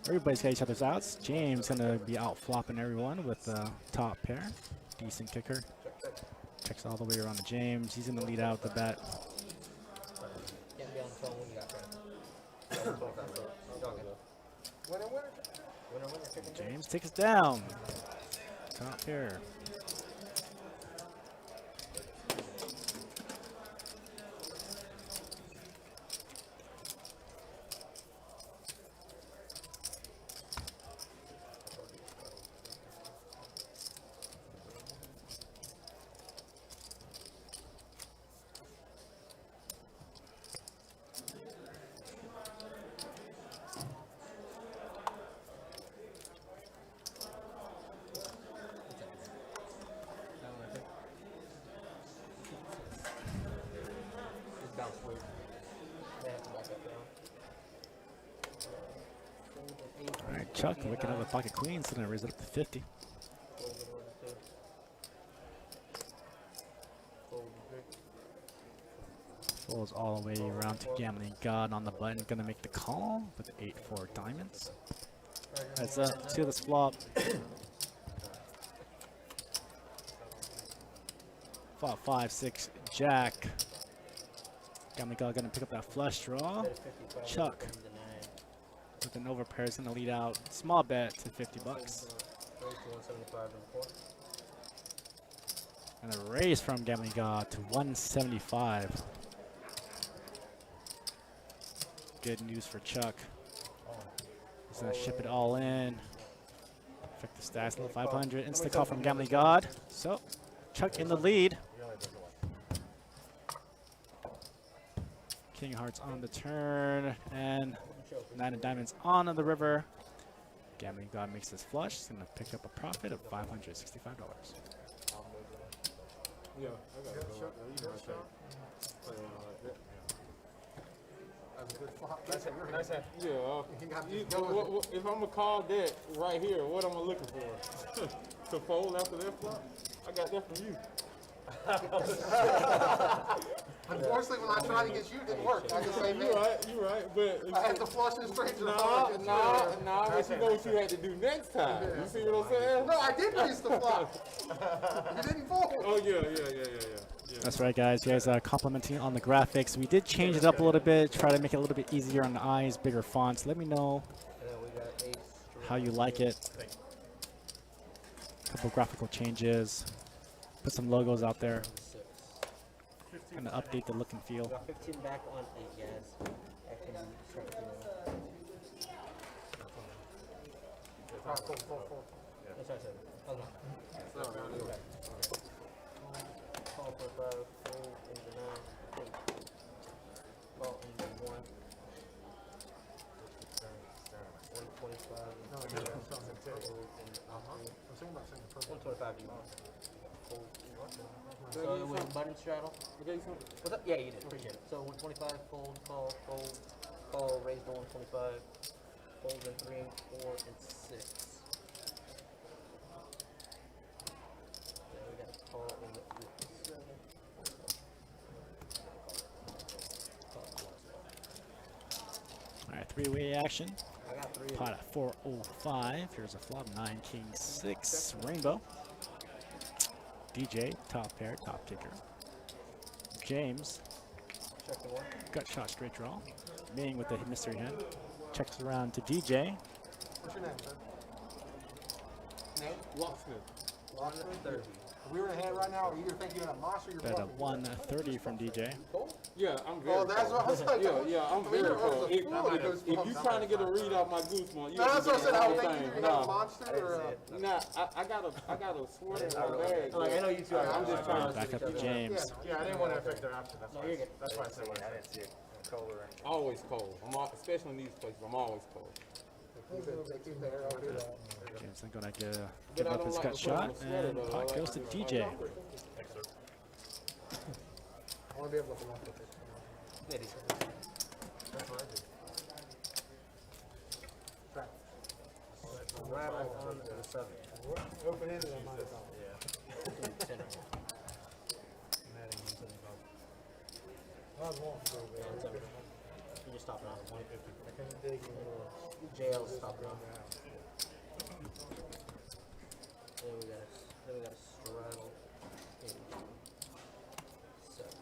Everybody's got each other's outs. James gonna be out flopping everyone with the top pair. Decent kicker. Checks all the way around to James. He's gonna lead out the bet. Can't be on the phone when you got credit. Winner, winner. Winner, winner, chicken dinner. James takes down. Top pair. Just bounce weird. They have to back up down. Fold in 8, All right, Chuck looking at the pocket queens. Gonna raise it up to 50. fold in 1 and 2. Fold in 3. Folds all the way around to Gambling God on the button. Gonna make the call with 8-4 diamonds. That's see this flop. Flop 5-6 Jack. Gambling God gonna pick up that flush draw. Bet at 55, Chuck fold in 9. with an overpair is gonna lead out. Small bet to 50 bucks. Raise to 175 and 4. And a raise from Gambling God to 175. Good news for Chuck. He's gonna ship it all in. Affect the stats to 500. Insta call from Gambling God. So Chuck in the lead. King Hearts on the turn and 9 of diamonds on the river. Gambling God makes this flush. He's gonna pick up a profit of $565. Yeah, I gotta go out there. You know, I play like that. That's a good flop. Nice hand. You Yeah. got You, this going. if I'm gonna call that right here, what am I looking for? To fold after that flop? I got that from you. Unfortunately, when I tried to get you, it didn't work. I just say, You're right, but I had to flush it straight to the nah, phone. but you know what you had to do next time. You see what I'm saying? No, I did raise the flop. You didn't fold. Oh yeah. That's right, guys. You guys complimenting on the graphics. We did change it up a little bit, try to make it a little bit easier on the eyes, bigger fonts. Let me know And then we got ace, how you like it. Couple graphical changes. Put some logos out there. 6. Kind of update the look and feel. Got 15 back on 8, guys. That can be straight to the. That's what I said. Oh, no. Call for 5, fold into 9, call into 1. 125. No, Fold you're into I'm thinking about saying the purple. 125 you want. Fold. So it was button straddle. What's up? Yeah, you did. Appreciate it. So 125, fold, call, raise to 125, fold in 3, 4, and 6. Then we got a call in the 7. action. I got 3 of Pot at 405. Here's a flop. 9, king, 6. Rainbow. DJ, top pair, top ticker. James, Check the 1. gut shot, straight draw. Ming with the mystery hand. Checks around to DJ. What's your name, sir? Name? Locksmith. Locksmith? 30. If we were in hand right now, you either think you're in a monster or you're Bet a bluffing. 130 from DJ. Yeah, I'm very Oh, that's cold. what I was like. Yeah, I'm I mean, very you're cold. a fool that goes If bluff. you trying to get a read out my goose, man, you No, that's what I said. I whole was thinking thing. you're either a Nah, monster or a... nah, I got a sweater in my bag. Like, I know you two are. I'm just trying to Back up to James. Yeah, I didn't want to affect their option. No, you're good. That's why I said I didn't see it color or anything. always cold. Especially in these places, I'm always cold. Keep the air out here. James then gonna give But I up don't his like gut to put on shot, a sweater, and though. I pot like goes to to do DJ. my comfort. I want to be able to bluff with it. That's what I do. Trap. Rattle on to the 7. Open-ended on my phone. 10 right here. I was wanting to go there. You just stop it on 150. I can't dig anymore. JL stop it on. Then we got a straddle. 7.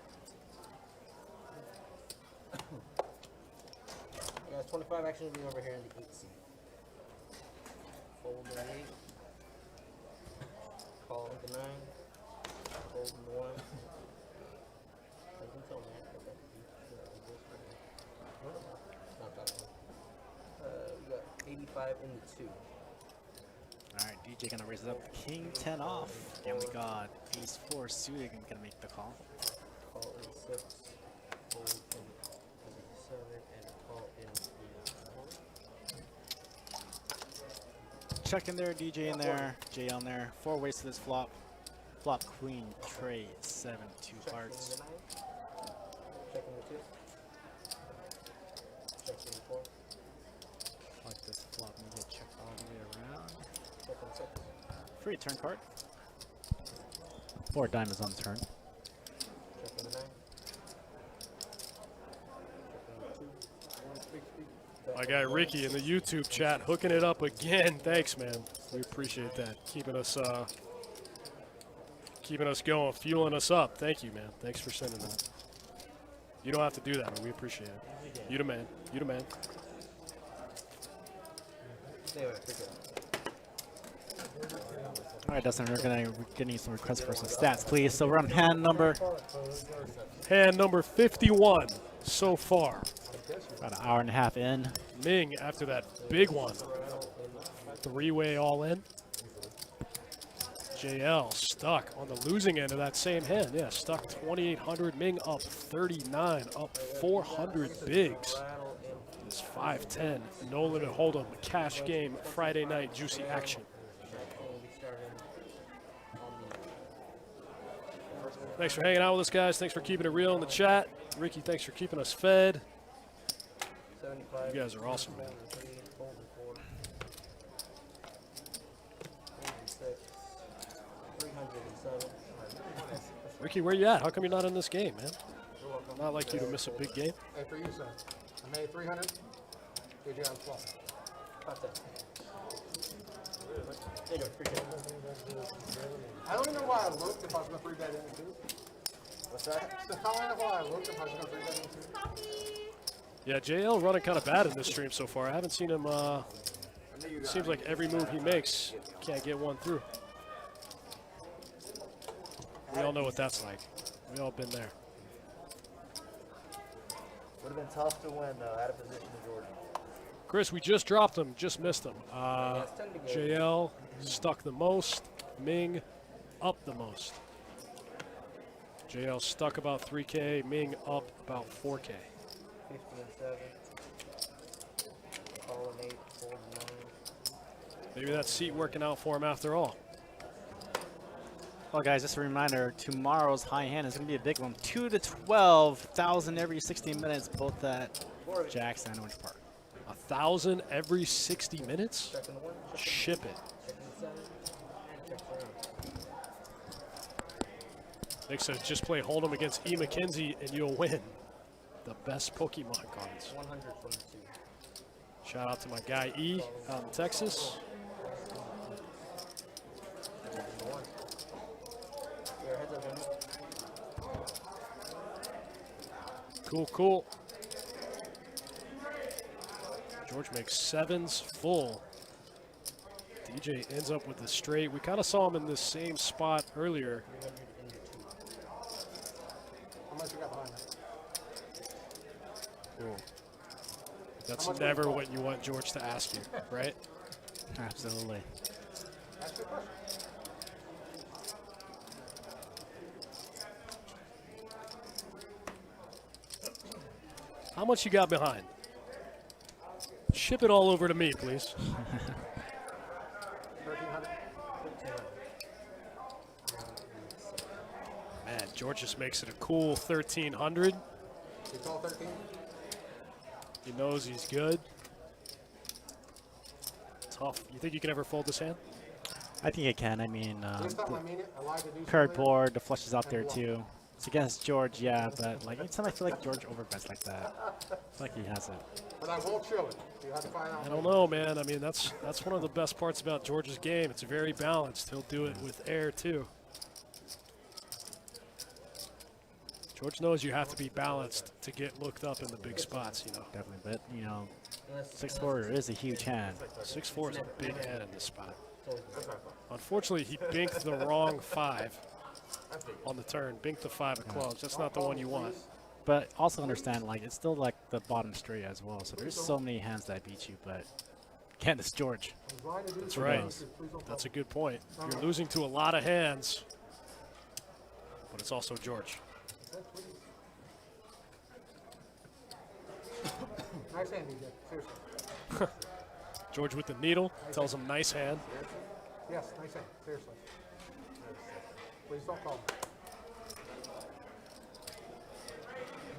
Guys, 25 action will be over here in the 8 seat. Fold the 8. Call the 9. Fold the 1. You can tell me. Not that one. We got 85 in the 2. All right, DJ gonna raise it up. King 10 off. And we got ace 4 suited and gonna make the call. Call in 6. Fold in 7 and call in 4. Check in there, DJ in there, J on there. 4 ways to this flop. Flop queen, trade, 7, 2 hearts. Check in the 9. Check in the 2. Check in the 4. Like this flop, maybe check all the way around. Check in 6. Free turn card. 4 diamonds on the turn. Check in the 9. Check in the 2. My guy Ricky in the YouTube chat hooking it up again. Thanks, man. We appreciate that. Keeping us going, fueling us up. Thank you, man. Thanks for sending that. You don't have to do that, but we appreciate it. You the man. You the man. Anyway, appreciate it. All right, Dustin, we're getting some requests for some stats, please. So we're on hand number 51 so far. about an hour and a half in. Ming after that big one. 3-way all in. JL stuck on the losing end of that same hand. Yeah, stuck 2,800. Ming up 39, up 400 bigs. It's 5-10. No limit hold'em. Cash game Friday night juicy action. Thanks for hanging out with us, guys. Thanks for keeping it real in the chat. Ricky, thanks for keeping us fed. You guys are awesome, man. Ricky, where you at? How come you're not in this game, man? Not like you to miss a big game. Hey, for you, son. I made 300. Good job, flop. I don't even know why I looked if I was going to 3-bet in too. What's that? So how do I know why I looked if I was going to 3-bet in too? Yeah, JL running kind of bad in this stream so far. I haven't seen him. Seems like every move he makes, can't get one through. We all know what that's like. We all been there. Would have been tough to win out of position to Jordan. Chris, we just dropped him, just missed him. JL stuck the most. Ming up the most. JL stuck about 3K. Ming up about 4K. 50 and 7. Call an 8, fold 9. Maybe that seat working out for him after all. Well, guys, just a reminder, tomorrow's high hand is going to be a big one. 2 to 12,000 every 60 minutes, both at Jack Sandwich Park. 1,000 every 60 minutes? Check in the 1. Check Ship it. in the 7. And check around. Nick says just play Hold'em against E. McKenzie and you'll win. The best Pokemon cards. 100 from the 2. Shout out to my guy E out in Texas. Cool, cool. George makes 7s full. DJ ends up with the straight. We kind of saw him in this same spot earlier. How much you got behind that? Cool. That's never what you want George to ask you, right? Absolutely. Ask your question. How much you got behind? Ship it all over to me, please. 1,300. Man, George just makes it a cool 1,300. It's all 13. He knows he's good. Tough. You think you can ever fold this hand? I think it can. I mean, This time I mean it. I lied to do paired something. board, the flush is out there too. It's against George, yeah, but like anytime I feel like George overbets like that, I feel like he has it. But I won't show it. You have to find out. I don't know, man. I mean, that's one of the best parts about George's game. It's very balanced. He'll do it with air too. George knows you have to be balanced to get looked up in the big spots, you know. Definitely, but you know, 6-4 is a huge hand. 6-4 is a big hand in this spot. Unfortunately, he binked the wrong 5 on the turn. Binked the 5 of clubs. That's not the one you want. But also understand, like, it's still like the bottom straight as well. So there's so many hands that beat you, but again, it's George. That's right. That's a good point. You're losing to a lot of hands, but it's also George. Nice hand, DJ. Seriously. George with the needle tells him nice hand. Yes, nice hand. Seriously. Please don't call me.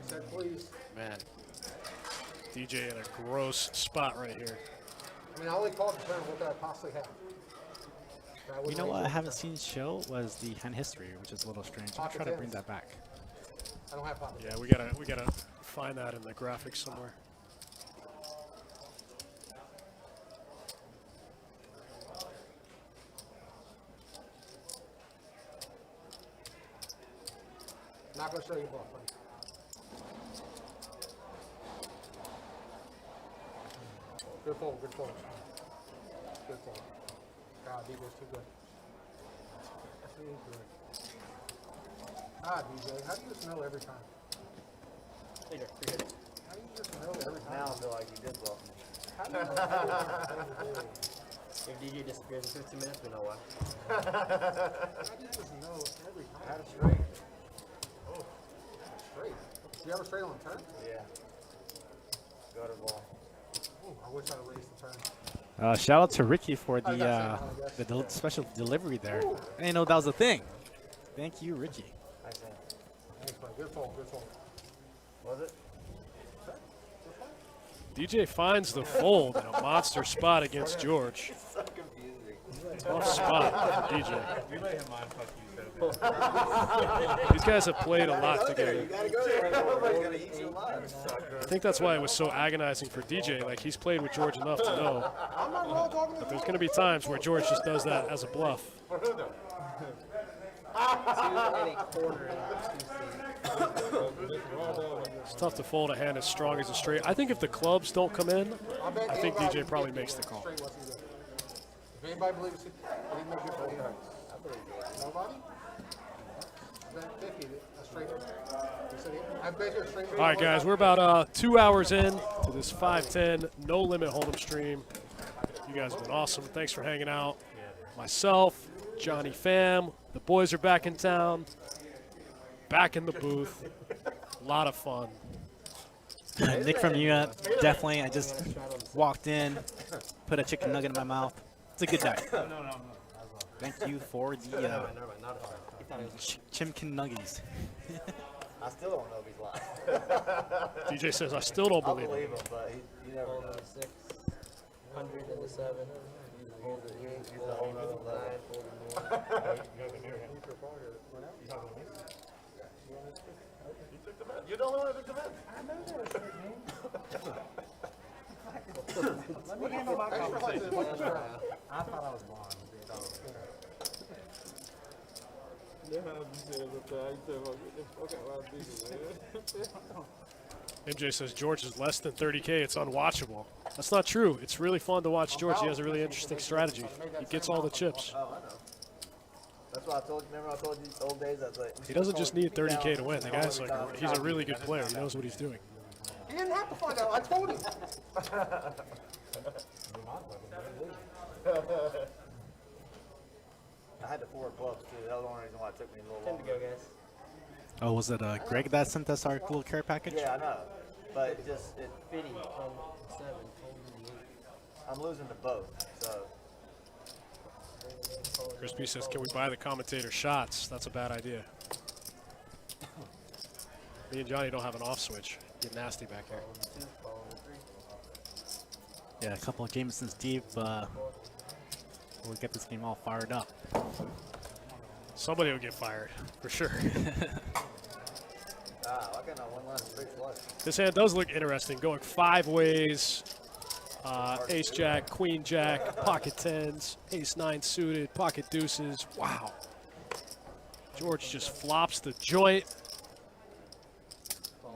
Said please. Man, DJ in a gross spot right here. I mean, I only called the turn. What could I possibly have? You know what I haven't seen show was the hand history, which is a little strange. I'll try to bring that back. I don't have pocket. Yeah, we gotta find that in the graphics somewhere. Not gonna show you bluff. Buddy. Good fold. Good fold. Good fold. God, DJ's too good. Too good. Ah, DJ, how do you just know every time? How do you just know every time? Now I feel like you did bluff me. How do you know? If DJ disappears in 15 minutes, we know why. How do you just know every time? Had a straight. Straight. Do you have a straight on the turn? Yeah. Gutter ball. Ooh, I wish I'd raised the turn. Shout out to Ricky for the guess. special delivery there. I didn't know that was a thing. Thank you, Ricky. Nice hand. Thanks, buddy. Good fold. Good fold. Was it? DJ finds the fold in a monster spot against George. So confusing. Tough spot for DJ. You let him mind fuck you so These guys have played a lot together. You gotta go there. Everybody's gonna eat you alive. I think that's why it was so agonizing for DJ. Like, he's played with George enough to know I'm not wrong talking to that there's going to be times where George just does that as a bluff. Two and a quarter and 2 seats. It's tough to fold a hand as strong as a straight. I think if the clubs don't come in, I think DJ probably makes the call. Straight wasn't good. If anybody believes it, he didn't make it for you. I believe it. Nobody? Bet 50, a straight. He said I bet you a straight. All right, guys, we're about 2 hours in to this 5-10 no limit hold'em stream. You guys have been awesome. Thanks for hanging out. Myself, Johnny Pham, the boys are back in town, back in the booth. A lot of fun. Nick from UNT, definitely. I just walked in, put a chicken nugget in my mouth. It's a good night. Thank you for the Never mind, not a turn. He thought it was chimkin nuggies. I still don't know if he's lying. DJ says, I still don't I believe believe him. him, but he never fold knows. in the 6, 100 in the 7, fold the 8, He's the fold only the 9, one left. fold the 1. you have a near him. You talking to me? You took the bet. You're the only one who took the bet. Let me handle my conversation. I thought I was blonde. Yeah, you said look, you said, get the fuck out of my business, man. MJ says George is less than 30K. It's unwatchable. That's not true. It's really fun to watch George. He has a really interesting strategy. He gets all the chips. Oh, I know. That's why I told you. Remember I told you old days. I was like, He doesn't just need 30K to win. The guy's like, he's a really good player. He knows what he's doing. He didn't have to find out. I told him. I had the 4 clubs too. That was the only reason why it took me a little 10 to longer. go, guys. Oh, was it Greg that sent us our little care package? Yeah, I know. But it just, it, 50 from 7, holding the 8. I'm losing to both. So, Crispy says, can we buy the commentator shots? That's a bad idea. Me and Johnny don't have an off switch. Get nasty back here. 2, following 3. Yeah, a couple of Jameson's deep. We'll get this game all fired up. Somebody will get fired, for sure. I got one line straight flush. This hand does look interesting. Going 5 ways. Ace Jack, Queen Jack, pocket 10s, Ace 9 suited, pocket deuces. Wow. George just flops the joint.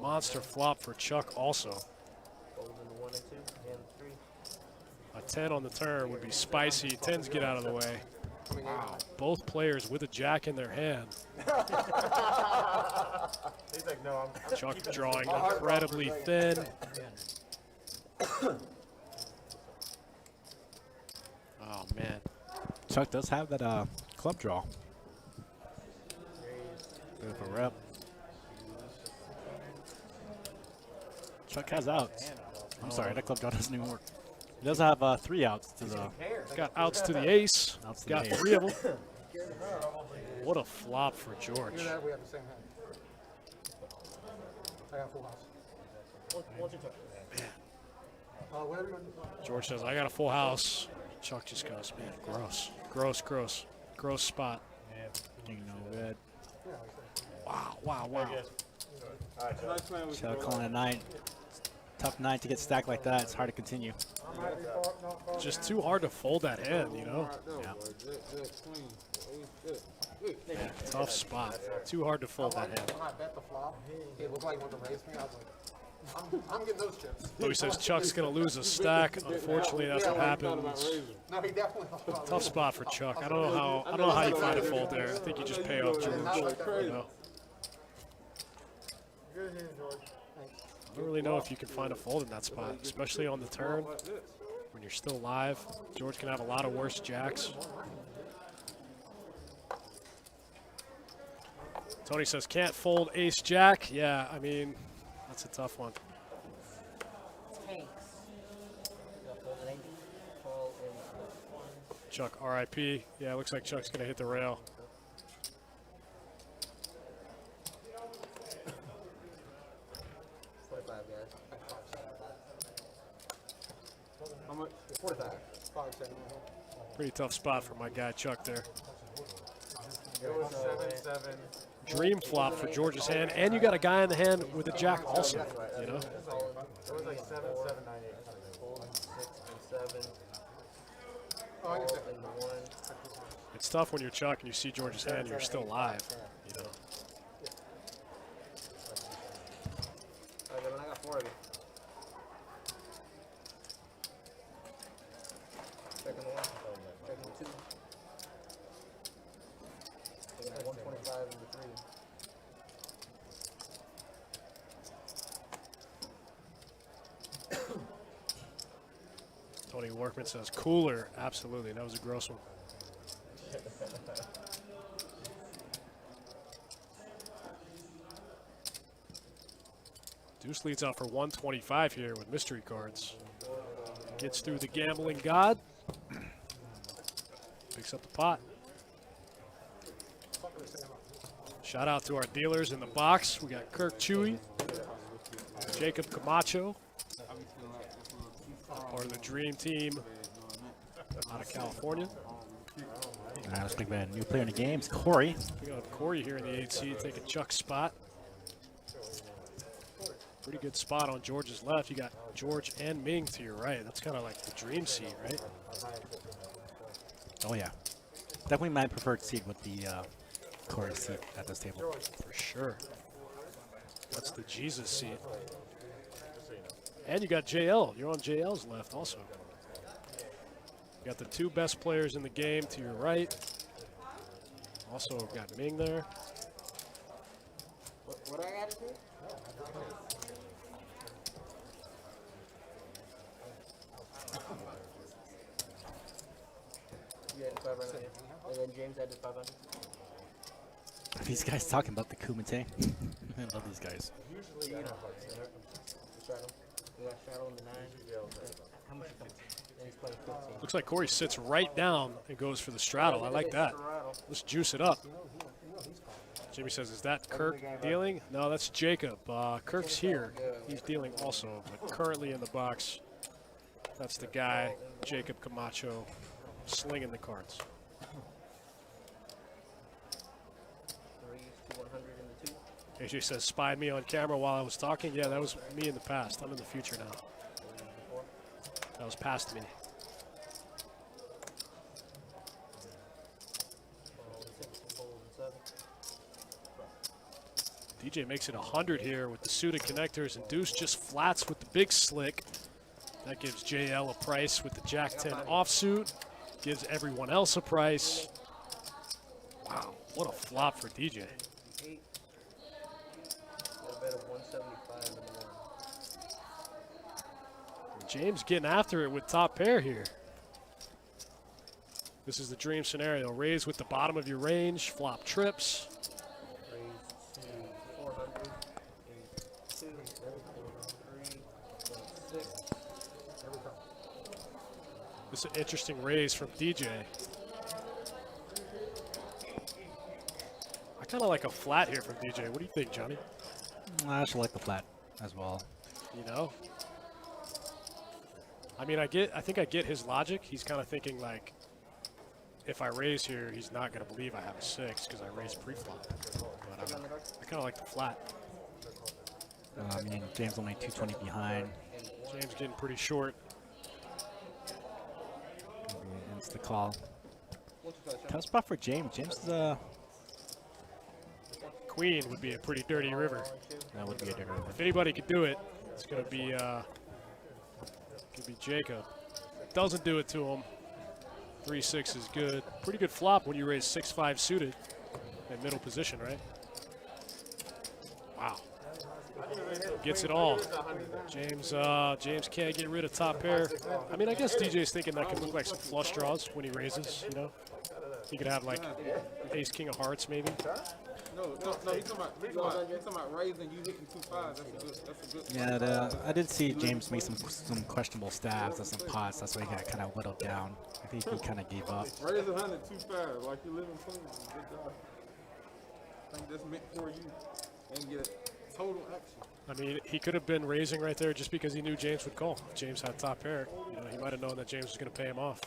Monster flop for Chuck also. Holding the 1 and 2, and 3. A 10 on the turn would be spicy. 10s get out of the way. Wow. Both players with a jack in their hand. He's like, no, I'm Chuck drawing incredibly thin. Oh, man. Chuck does have that club draw. Bit of a rep. Chuck has outs. I'm sorry, that club draw doesn't even work. He does have 3 outs to the. Got outs to the ace. Outs to Got the ace. 3 of them. What a flop for George. Either that, we have the same hand. I got full house. What's your turn? Whatever you want to do. George says, I got a full house. Chuck just goes, man, gross. Gross, gross. Gross spot. You know, red. Wow, wow, wow. Nice playing with you, Chuck bro. calling a 9. Tough 9 to get stacked like that. It's hard to continue. Just too hard to fold that hand, you know? Yeah. Yeah, tough spot. Too hard to fold that hand. When I bet the flop, it looked like he wanted to raise me. I was like, I'm getting those chips. Louis says Chuck's going to lose a stack. Unfortunately, that's what happens. No, he definitely thought Tough spot for Chuck. I don't know how you find a fold there. I think you just pay off George. You know? Good hand, George. I don't really know if you can find a fold in that spot, especially on the turn when you're still live. George can have a lot of worse jacks. Tony says can't fold ace jack. Yeah, I mean, that's a tough one. Tanks. Got fold 90, call in Chuck, RIP. Yeah, looks like Chuck's going to hit the rail. How much? 45. 5, 7. Pretty tough spot for my guy Chuck there. It was 7-7. Dream flop for George's hand, and you got a guy in the hand with a jack also, you know? It was like 7-7, 9-8. 6 and 7. Oh, I get that. And the 1. It's tough when you're Chuck and you see George's hand and you're still live, you know? Okay, then I got 4 of you. Second 1. Second 2. And then 125 and the 3. Tony Workman says cooler. Absolutely, that was a gross one. Deuce leads out for 125 here with mystery cards. Gets through the gambling god. Picks up the pot. Shout out to our dealers in the box. We got Kirk Chewy, Jacob Camacho, part of the dream team out of California. All right, let's pick a new player in the game. It's Corey. We got Corey here in the 8C taking Chuck's spot. Pretty good spot on George's left. You got George and Ming to your right. That's kind of like the dream seat, right? Oh, yeah. Definitely my preferred seat with the Corey seat at this table. For sure. That's the Jesus seat. And you got JL. You're on JL's left also. You got the two best players in the game to your right. Also got Ming there. What I gotta do? You had 500, and then James had 500. These guys talking about the Kumite. I love these guys. You know, straddle. We got straddle in the 9. How much comes? And he's playing 15. Looks like Corey sits right down and goes for the straddle. I like that. Let's juice it up. Jimmy says, is that Kirk dealing? No, that's Jacob. Kirk's here. He's dealing also, but currently in the box. That's the guy, Jacob Camacho, slinging the cards. 3 to 100 in the 2. AJ says, spied me on camera while I was talking. Yeah, that was me in the past. I'm in the future now. That was past me. DJ makes it 100 here with the suited connectors, and Deuce just flats with the big slick. That gives JL a price with the Jack 10 offsuit. Gives everyone else a price. Wow, what a flop for DJ. 8. A bet of 175 in the 1. James getting after it with top pair here. This is the dream scenario. Raise with the bottom of your range, flop trips. Raise to 400. 2, 3, 6. This is an interesting raise from DJ. I kind of like a flat here from DJ. What do you think, Johnny? I actually like the flat as well. You know? I mean, I think I get his logic. He's kind of thinking like, if I raise here, he's not going to believe I have a 6 because I raised pre-flop. But I kind of like the flat. I mean, James only 220 behind. James getting pretty short. Maybe against the call. Tough spot for James. James is Queen would be a pretty dirty river. that would be a different. If anybody could do it, it's going to be Jacob. Doesn't do it to him. 3-6 is good. Pretty good flop when you raise 6-5 suited in middle position, right? Wow. Gets it all. James can't get rid of top pair. I mean, I guess DJ's thinking that could look like some flush draws when he raises, you know? He could have like ace, king of hearts maybe. No, he's talking about raising, you hitting 2 5s. That's a good. Yeah, I did see James make some questionable stabs at some pots. That's why he got kind of whittled down. I think he kind of gave up. Raise 100, 2 5, like you're living clean. Good job. I think that's meant for you and get a total action. I mean, he could have been raising right there just because he knew James would call. If James had top pair, you know, he might have known that James was going to pay him off.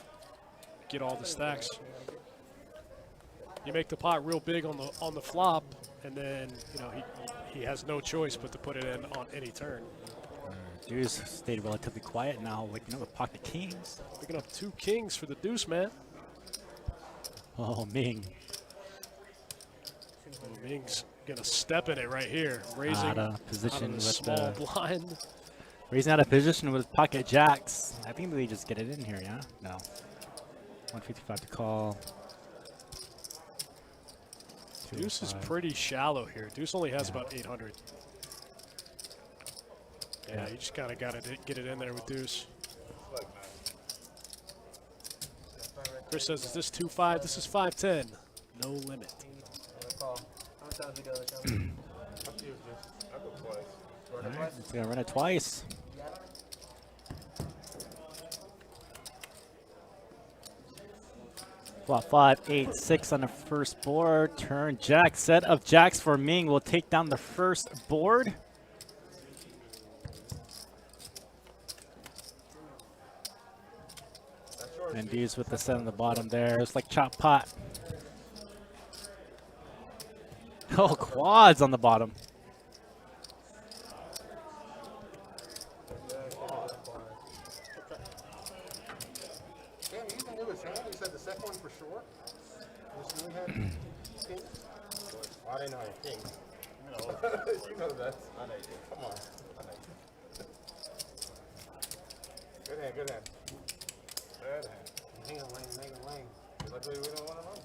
Get all the stacks. You make the pot real big on the flop, and then you know he has no choice but to put it in on any turn. Deuce stayed relatively quiet now, waking up with pocket kings. Picking up 2 kings for the deuce, man. Oh, Ming. Ming's gonna step in it right here, raising Out of position out of the with small blind. raising out of position with pocket jacks. I think they just get it in here, yeah? No. 155 to call. Deuce is pretty shallow here. Deuce only has about 800. Yeah, you just kind of got to get it in there with Deuce. Chris says, is this 2-5? This is 5-10. No limit. Call. How many times we go this time? All right, it's going to run it twice. Flop 5, 8, 6 on the first board. Turn jack. Set of jacks for Ming will take down the first board. And D's with the set on the bottom there. It's like chop pot. Oh, quads on the bottom. had kings? I didn't know I had kings. You know, You know that. I know you do. Come on. I know you do. Good hand, good hand. Good hand. Hang on, Lane, hang on, Lane. Luckily, we don't want to run.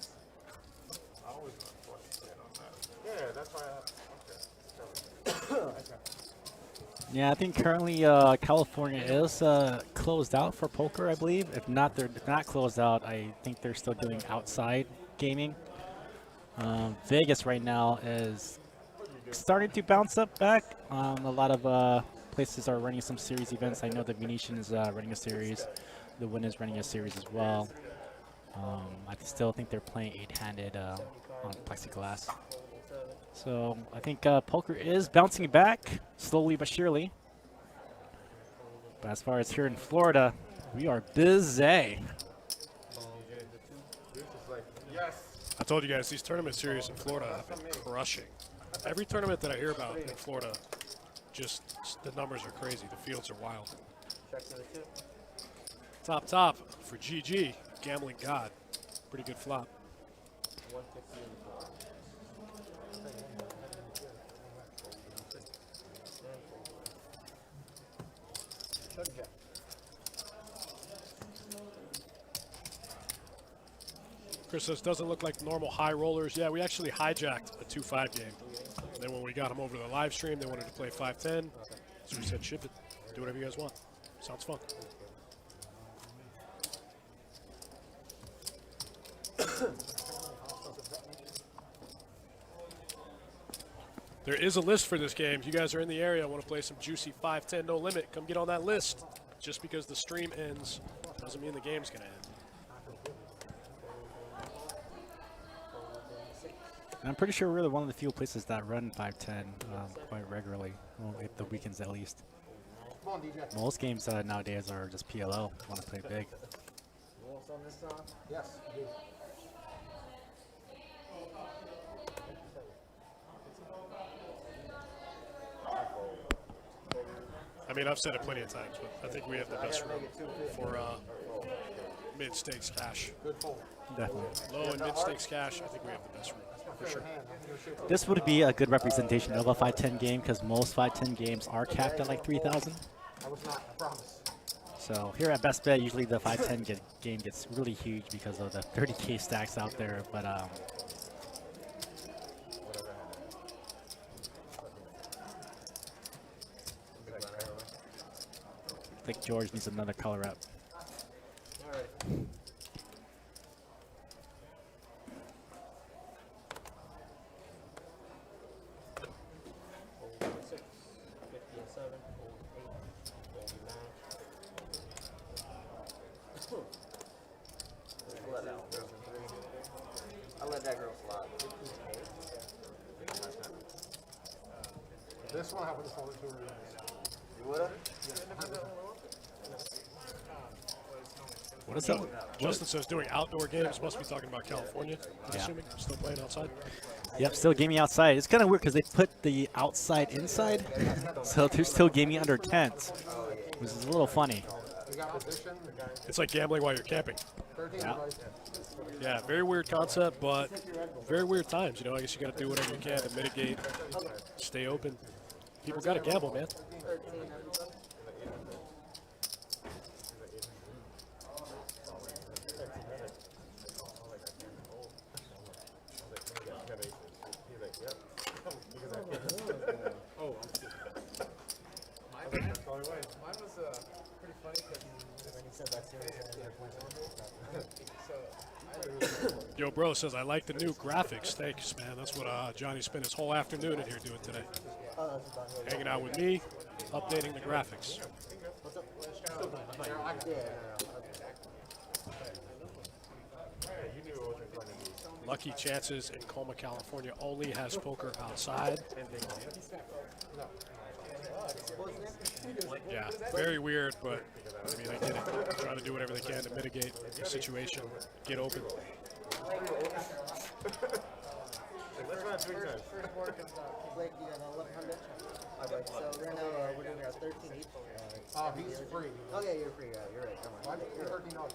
I always run 40% on that. Yeah, that's why okay. Yeah, I think currently California is closed out for poker, I believe. If not, they're not closed out. I think they're still doing outside gaming. Vegas right now is starting to bounce up back. A lot of places are running some series events. I know the Venetian is running a series. The Wynn is running a series as well. I still think they're playing 8-handed on plexiglass. So I think poker is bouncing back slowly but surely. But as far as here in Florida, we are busy. I told you guys, these tournament series in Florida have been crushing. Every tournament that I hear about in Florida, just the numbers are crazy. The fields are wild. Top for GG, Gambling God. Pretty good flop. Chris says, doesn't look like normal high rollers. Yeah, we actually hijacked a 2-5 game. And then when we got them over to the live stream, they wanted to play 5-10. So we said, ship it. Do whatever you guys want. Sounds fun. There is a list for this game. If you guys are in the area, want to play some juicy 5-10 no limit, come get on that list. Just because the stream ends doesn't mean the game's going to end. And I'm pretty sure we're one of the few places that run 5-10 quite regularly, well, at the weekends at least. Come on, DJ. Most games nowadays are just PLO, want to play big. On this song? Yes, you do. I mean, I've said it plenty of times, but I think we have the best room for mid-stakes cash. Good fold. Definitely. Low and mid-stakes cash, I think we have the best room, for sure. This would be a good representation of a 5-10 game because most 5-10 games are capped at like 3,000. I was not, I promise. So here at Best Bet, usually the 5-10 game gets really huge because of the 30K stacks out there. But I think George needs another color up. Alright. I let that girl slide. This one happened to fold it to her. You would've? What is that? Justin says doing outdoor games, must be talking about California, I'm assuming. Still playing outside. Yep, still gaming outside. It's kind of weird because they put the outside inside, so they're still gaming under tents, which is a little funny. We got position. It's like gambling while you're camping. 13 Yeah. advice. Yeah, very weird concept, but very weird times. You know, I guess you got to do whatever you can to mitigate, stay open. People got to gamble, man. Yo, bro says, I like the new graphics. Thanks, man. That's what Johnny spent his whole afternoon in here doing today. Hanging out with me, updating the graphics. Lucky Chances in Colma, California only has poker outside. Yeah, very weird, but I mean, I get it. Trying to do whatever they can to mitigate the situation, get open. Let's run 3 times. First board comes out. Blake, you got 1100. Alright, so right now we're doing our 13 each. He's free. Oh yeah, you're free. You're right. Come on. Why did you $13?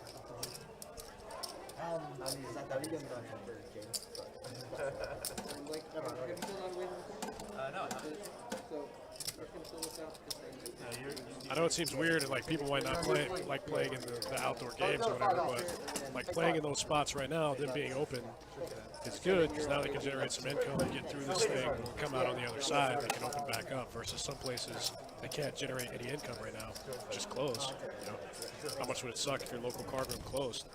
I think I'm done for games, but like, never mind. I know it seems weird and like people might not play like playing in the outdoor games or whatever, but like playing in those spots right now, them being open, it's good because now they can generate some income and get through this thing and come out on the other side. They can open back up versus some places they can't generate any income right now, just close. You know, how much would it suck if your local card room closed?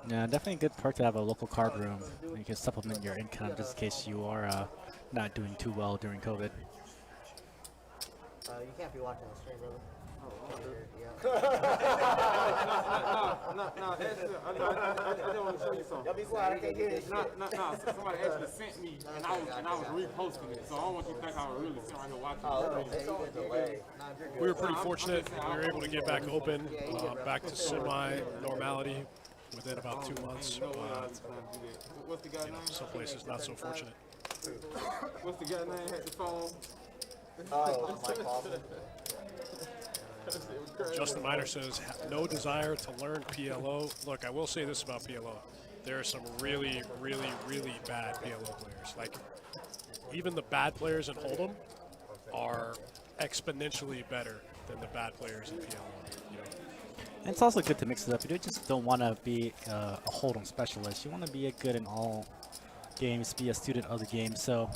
Yeah, definitely a good perk to have a local card room. You can supplement your income just in case you are not doing too well during COVID. You can't be watching the stream, brother. No, I just want to show you something. Y'all be quiet, I can't hear this shit. No, somebody actually sent me, and I was reposting it, so I don't want you to think I was really sitting right here watching it. It's on delay. We were pretty fortunate. We were able to get back open, back to semi-normality within about 2 months. What's the guy name? Some places not so fortunate. What's the guy name? Had the phone. Oh, Mike Hoffman. Justin Miner says, no desire to learn PLO. Look, I will say this about PLO. There are some really, really, really bad PLO players. Like, even the bad players in Hold'em are exponentially better than the bad players in PLO. You know? And it's also good to mix it up. You just don't want to be a Hold'em specialist. You want to be a good in all games, be a student of the game. So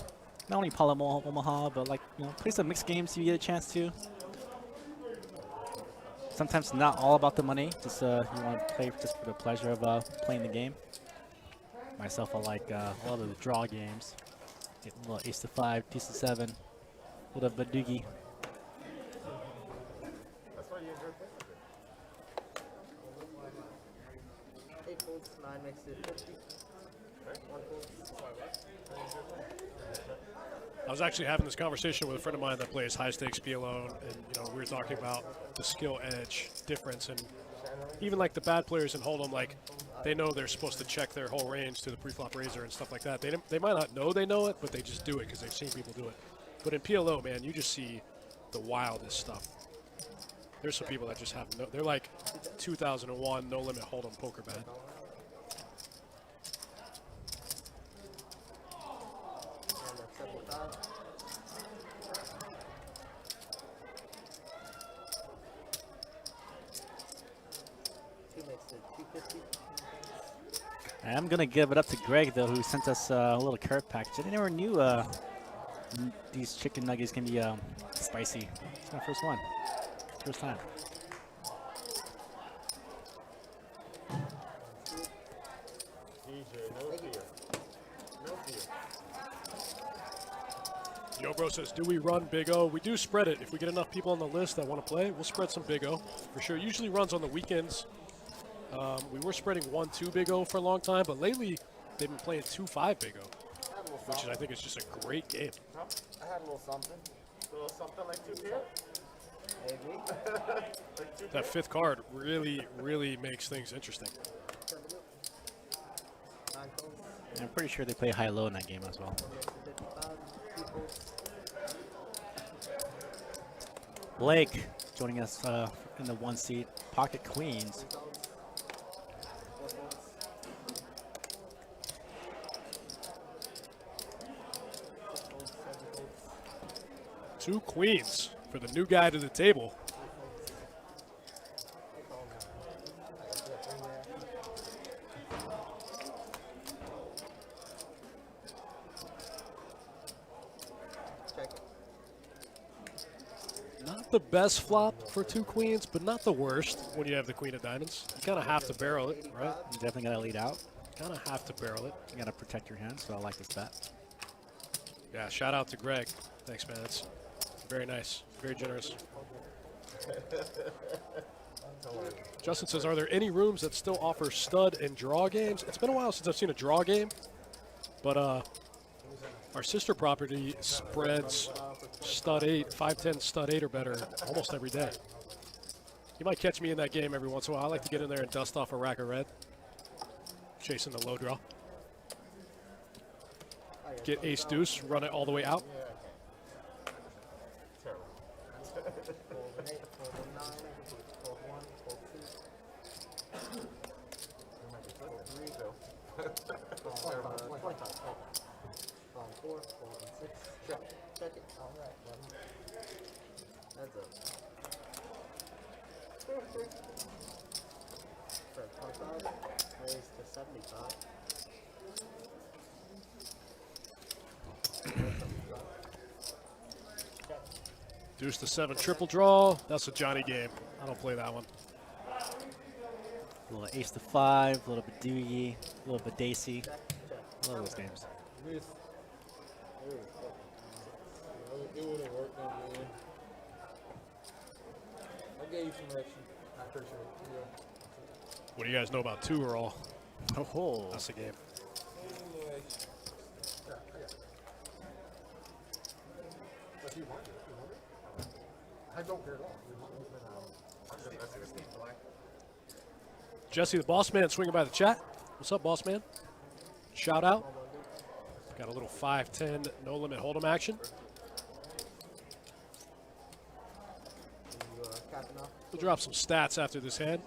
not only Palamo Omaha, but like, you know, play some mixed games if you get a chance to. Sometimes not all about the money. Just you want to play just for the pleasure of playing the game. Myself, I like a lot of the draw games. Get a little ace to 5, piece to 7, a little badoogie. That's why you enjoy playing. 8 folds, 9 makes it 50. 1 folds. I was actually having this conversation with a friend of mine that plays high stakes PLO, and you know, we were talking about the skill edge difference, and even like the bad players in Hold'em, like they know they're supposed to check their whole range to the pre-flop razor and stuff like that. They might not know they know it, but they just do it because they've seen people do it. But in PLO, man, you just see the wildest stuff. There's some people that just have no, they're like 2001 no limit Hold'em poker bad. I'm going to give it up to Greg, though, who sent us a little care package. I never knew these chicken nuggets can be spicy. It's my first one. First time. Yo Bro says, do we run Big O? We do spread it. If we get enough people on the list that want to play, we'll spread some Big O for sure. Usually runs on the weekends. We were spreading 1-2 Big O for a long time, but lately they've been playing 2-5 Big O, which I think is just a great game. I had a little something. A little something like 2 here? Maybe. That fifth card really, really makes things interesting. I'm pretty sure they play high-low in that game as well. Blake joining us in the 1 seat. Pocket Queens. Two queens for the new guy to the table. Not the best flop for two queens, but not the worst when you have the queen of diamonds. You kind of have to barrel it, right? You definitely got to lead out. Kind of have to barrel it. You got to protect your hand, so I like this bet. Yeah, shout out to Greg. Thanks, man. That's very nice. Very generous. Justin says, are there any rooms that still offer stud and draw games? It's been a while since I've seen a draw game, but our sister property spreads stud 8, 5-10 stud 8 or better almost every day. You might catch me in that game every once in a while. I like to get in there and dust off a rack of red, chasing the low draw. Get ace deuce, run it all the way out. Refill. 25. On 4, 4, and 6. Check. Check it. Alright, That's up. For 25, raise to 75. Deuce to 7 triple draw. That's a Johnny game. I don't play that one. A little ace to 5, a little bit doogie, a little bit dacey. I love those games. This. It wouldn't work no man. I gave you some action. I appreciate it. Yeah. What do you guys know about 2 or all? Oh, That's the game. If you want it, I don't care at all. Jesse the Boss Man swinging by the chat. What's up, Boss Man? Shout out. Got a little 5-10 no limit hold'em action. We'll drop some stats after this hand.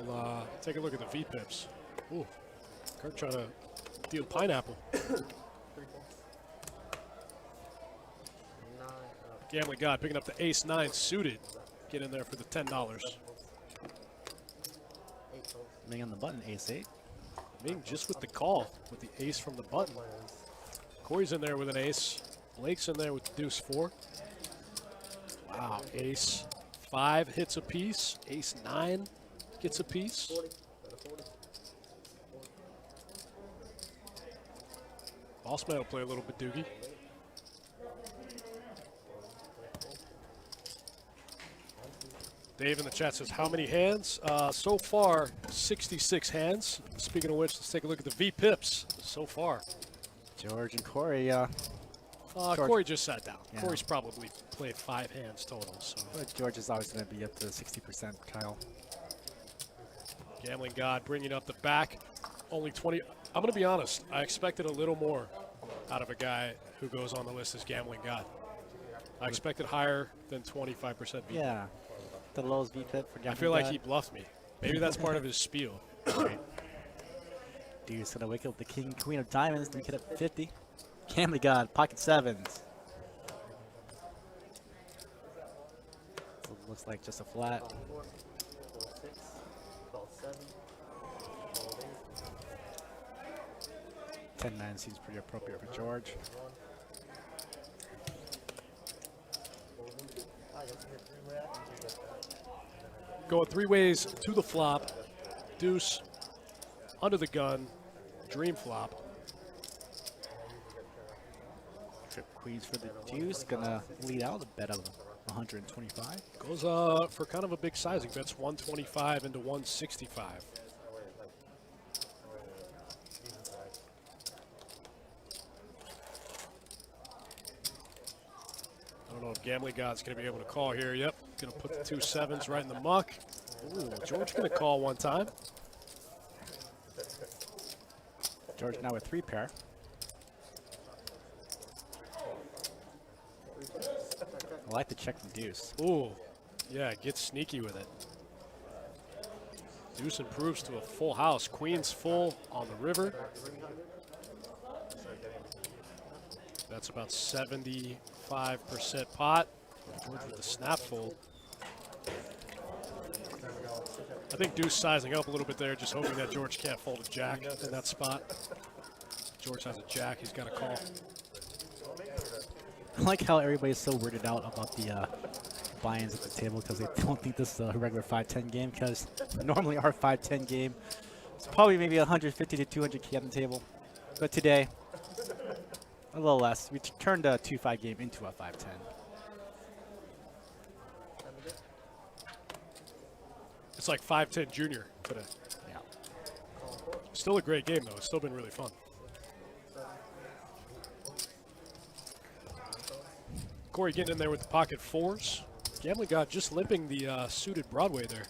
We'll take a look at the V-pips. Ooh, Kurt trying to deal pineapple. Gambling God picking up the ace-9 suited. Get in there for the $10. Ming on the button, ace-8. Ming just with the call, with the ace from the button. Corey's in there with an ace. Blake's in there with the deuce-4. Wow, ace-5 hits a piece. Ace-9 gets a piece. Bossman will play a little bit doogie. Dave in the chat says, how many hands? So far, 66 hands. Speaking of which, let's take a look at the V-pips so far. George and Corey, Corey just sat down. Yeah. Corey's probably played 5 hands total. So but George is always going to be up to 60%, Kyle. Gambling God bringing up the back. Only 20. I'm going to be honest. I expected a little more out of a guy who goes on the list as Gambling God. I expected higher than 25% V-pip. Yeah, the lowest V-pip for Gambling I feel like God. he bluffed me. Maybe that's part of his spiel. Right. Dude's going to wake up the king, queen of diamonds, to make it up 50. Gambling God, pocket 7s. So it looks like just a flat. 4, 6, 7. 10-9 seems pretty appropriate for George. Going 3 ways to the flop. Deuce, under the gun, dream flop. Trip queens for the deuce, gonna lead out a bet of 125. Goes for kind of a big sizing. Bets 125 into 165. I don't know if Gambling God's going to be able to call here. Yep, going to put the 2 7s right in the muck. Ooh, George going to call one time. George now with 3 pair. I like to check the deuce. Ooh, yeah, get sneaky with it. Deuce improves to a full house. Queen's full on the river. That's about 75% pot. George with the snap fold. I think Deuce sizing up a little bit there, just hoping that George can't fold a jack in that spot. George has a jack, he's got a call. I like how everybody's so weirded out about the buy-ins at the table because they don't think this is a regular 5-10 game, because normally our 5-10 game is probably maybe 150 to 200K on the table. But today, a little less. We turned a 2-5 game into a 5-10. It's like 5-10 junior today. Yeah. Still a great game, though. It's still been really fun. Corey getting in there with the pocket 4s. Gambling God just limping the suited Broadway there.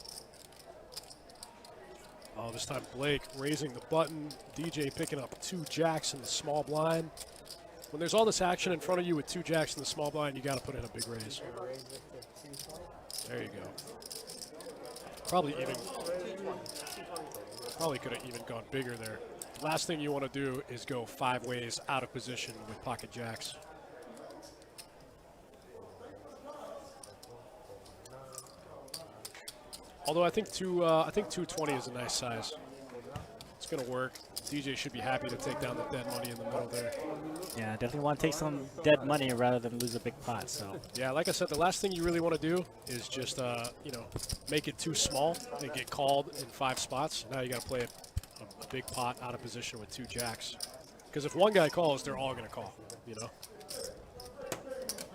Oh, this time Blake raising the button. DJ picking up 2 jacks in the small blind. When there's all this action in front of you with 2 jacks in the small blind, you got to put in a big raise. There you go. Probably even. Probably could have even gone bigger there. Last thing you want to do is go 5 ways out of position with pocket jacks. Although I think 220 is a nice size. It's gonna work. DJ should be happy to take down the dead money in the middle there. Yeah, definitely want to take some dead money rather than lose a big pot. So Yeah, like I said, the last thing you really want to do is just you know, make it too small and get called in 5 spots. Now you got to play a big pot out of position with 2 jacks. Because if one guy calls, they're all gonna call. You know.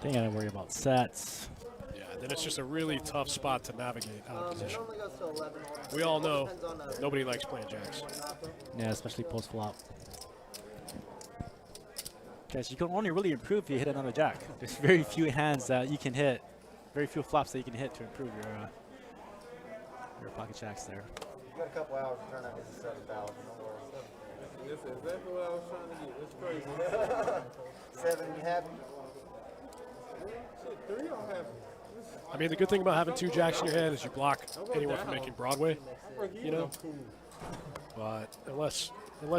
then you gotta worry about sets. Yeah. Then it's just a really tough spot to navigate out of It position. only goes to 11 hold'em. We all know Depends on the nobody likes playing jacks. Yeah, especially post flop. Because you can only really improve if you hit another jack. There's very few hands that you can hit, very few flops that you can hit to improve your pocket jacks there. You got a couple hours to turn out this is 7,000. Don't worry. This is exactly what I was trying to get. It's crazy. 7, you happy? Shit, 3 don't have. I mean, the good thing about having 2 jacks in your hand is you block anyone from making Broadway. You know. But unless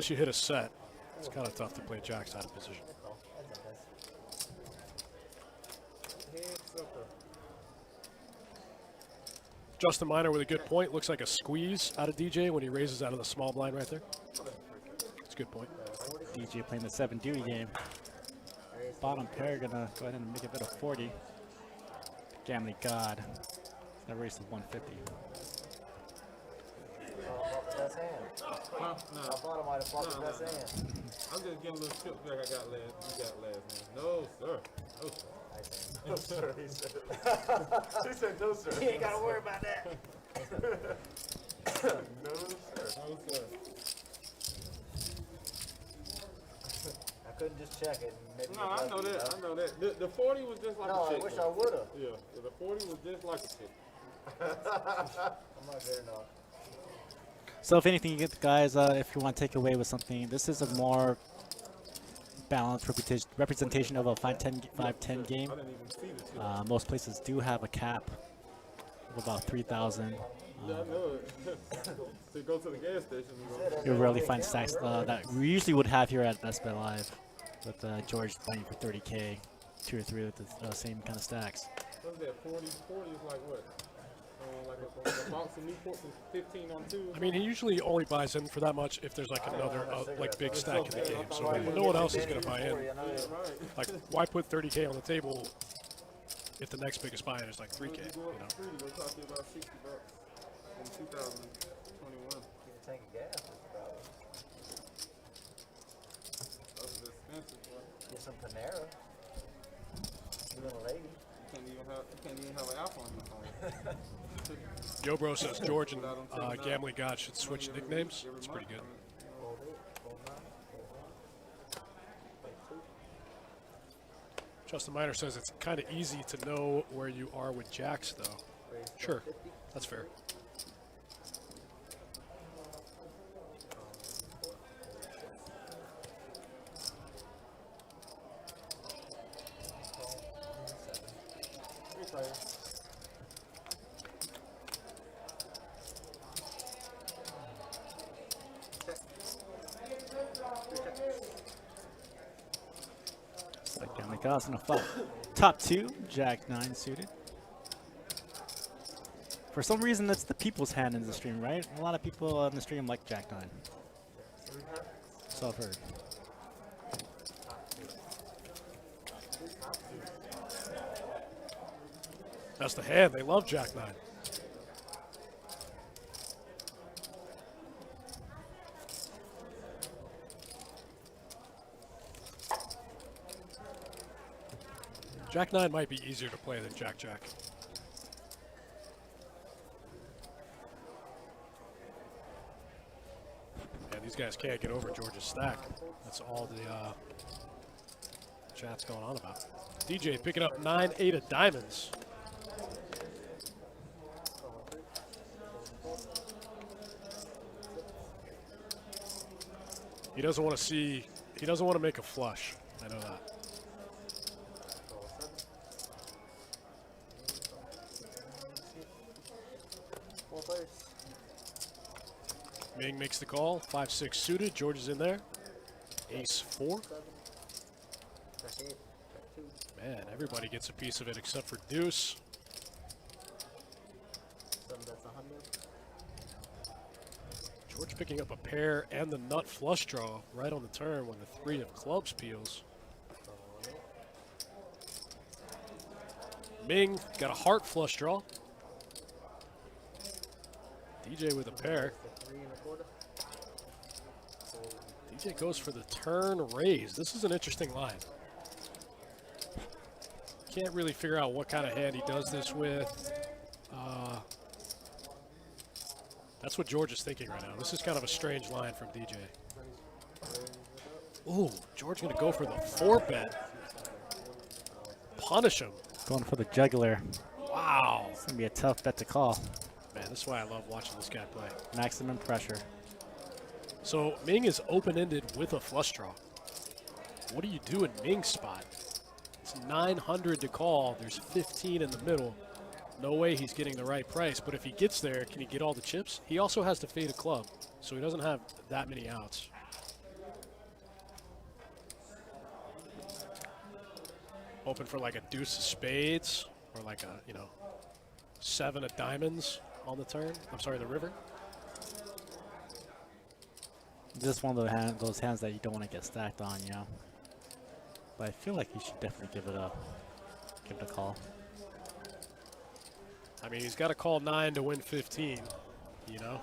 you hit a set, it's kind of tough to play jacks out of position. Justin Miner with a good point. Looks like a squeeze out of DJ when he raises out of the small blind right there. It's a good point. DJ playing the 7 duty game. Bottom pair gonna go ahead and make it a bit of 40. Gambling God. That race is 150. Best hand. Huh? No. I thought I might have fought the No, best no. hand. I'm just giving little tips back I got last. You got last man. No, sir. No, sir. No, sir, he said. He said no, sir. You ain't got to worry about that. No, sir. No, sir. I couldn't just check it. And maybe No, I know that. I know that. The 40 was just like No, a I chick. wish I though. would have. Yeah, the 40 was just like a chick. I'm not good enough. So if anything, you get guys, if you want to take away with something, this is a more balanced representation of a 5-10 game. I didn't even see the chick. Most places do have a cap of about 3,000. Yeah, I know it. To go to the gas station. You rarely find stacks that we usually would have here at Best Bet Live, with George playing for 30K, 2 or 3 with the same kind of stacks. What's that? 40 is like what? Like a box of Newports is 15 on 2. I mean, he usually only buys in for that much if there's like another like big stack in the game. So no one else is going to buy in. Like, why put 30K on the table if the next biggest buy-in is like 3K? You know. They'll cost you about $60 in 2021. Get a tank of gas, probably. Those are expensive, boy. Get some Panera. You little lady. You can't even have an app on your phone. Yo Bro says George and Gambling God should switch nicknames. It's pretty good. Hold it. Hold on. Justin Miner says it's kind of easy to know where you are with jacks, though. Sure, that's fair. Like Gambling God's gonna flop top 2, Jack 9 suited. For some reason, that's the people's hand in the stream, right? A lot of people on the stream like Jack 9. So I've heard. That's the hand. They love Jack 9. Jack 9 might be easier to play than Jack Jack. Yeah, these guys can't get over George's stack. That's all the chat's going on about. DJ picking up 9-8 of diamonds. He doesn't want to see, he doesn't want to make a flush. I know that. Ming makes the call. 5-6 suited. George is in there. Ace 4. Check 8. Check 2. Man, everybody gets a piece of it except for Deuce. 7 bets 100. George picking up a pair and the nut flush draw right on the turn when the 3 of clubs peels. Ming got a heart flush draw. DJ with a pair. 3 1/4. DJ goes for the turn raise. This is an interesting line. Can't really figure out what kind of hand he does this with. That's what George is thinking right now. This is kind of a strange line from DJ. Ooh, George gonna go for the 4-bet. Punish him. Going for the jugular. Wow. It's going to be a tough bet to call. Man, this is why I love watching this guy play. Maximum pressure. So Ming is open-ended with a flush draw. What do you do in Ming's spot? It's 900 to call. There's 15 in the middle. No way he's getting the right price. But if he gets there, can he get all the chips? He also has to fade a club, so he doesn't have that many outs. Open for like a deuce of spades or like a, 7 of diamonds on the turn. I'm sorry, the river. This is one of those hands that you don't want to get stacked on, you know. But I feel like you should definitely give it a call. I mean, he's got to call 9 to win 15, you know.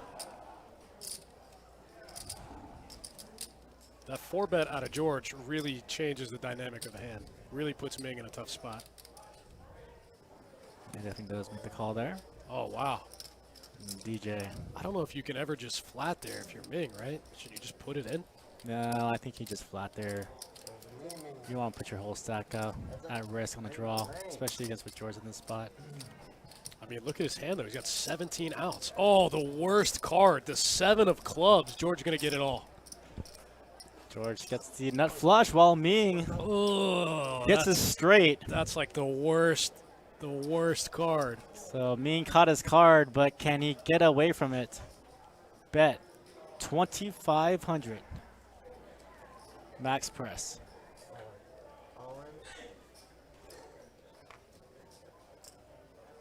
That 4-bet out of George really changes the dynamic of the hand. Really puts Ming in a tough spot. And I think does make the call there. Oh, wow. And DJ. I don't know if you can ever just flat there if you're Ming, right? Should you just put it in? No, I think he just flat there. You want to put your whole stack at risk on the draw, especially against with George in this spot. I mean, look at his hand, though. He's got 17 outs. Oh, the worst card. The 7 of clubs. George going to get it all. George gets the nut flush while Ming Oh, gets it straight. That's like the worst card. So Ming caught his card, but can he get away from it? Bet 2,500. Max press. All in.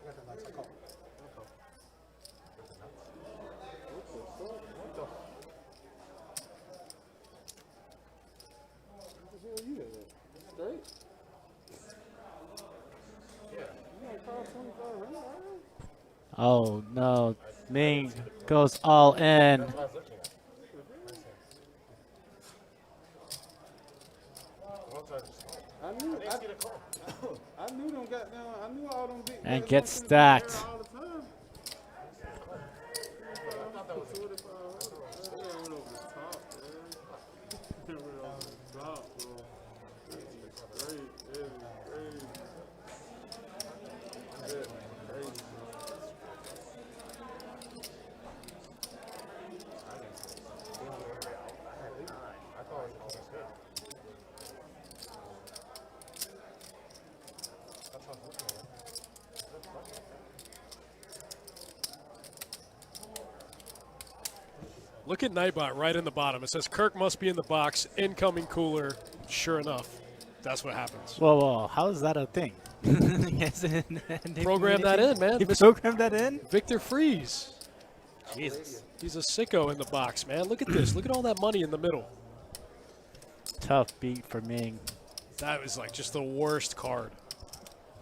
Got the lights. Call. Straight? Yeah. You ain't called 25 right now? Oh no, Ming goes all in. I knew them got down. I knew all them big And guys gets wasn't there stacked. all the time. I thought that was 25. They went over the top, man. They went over the top, bro. This is great. This is crazy. That is crazy. Look at Nightbot right in the bottom. It says Kirk must be in the box. Incoming cooler. Sure enough, that's what happens. Whoa, how is that a thing? Program that in, man. You programmed that in? Victor Freeze. Jesus. He's a sicko in the box, man. Look at this. Look at all that money in the middle. Tough beat for Ming. That was like just the worst card.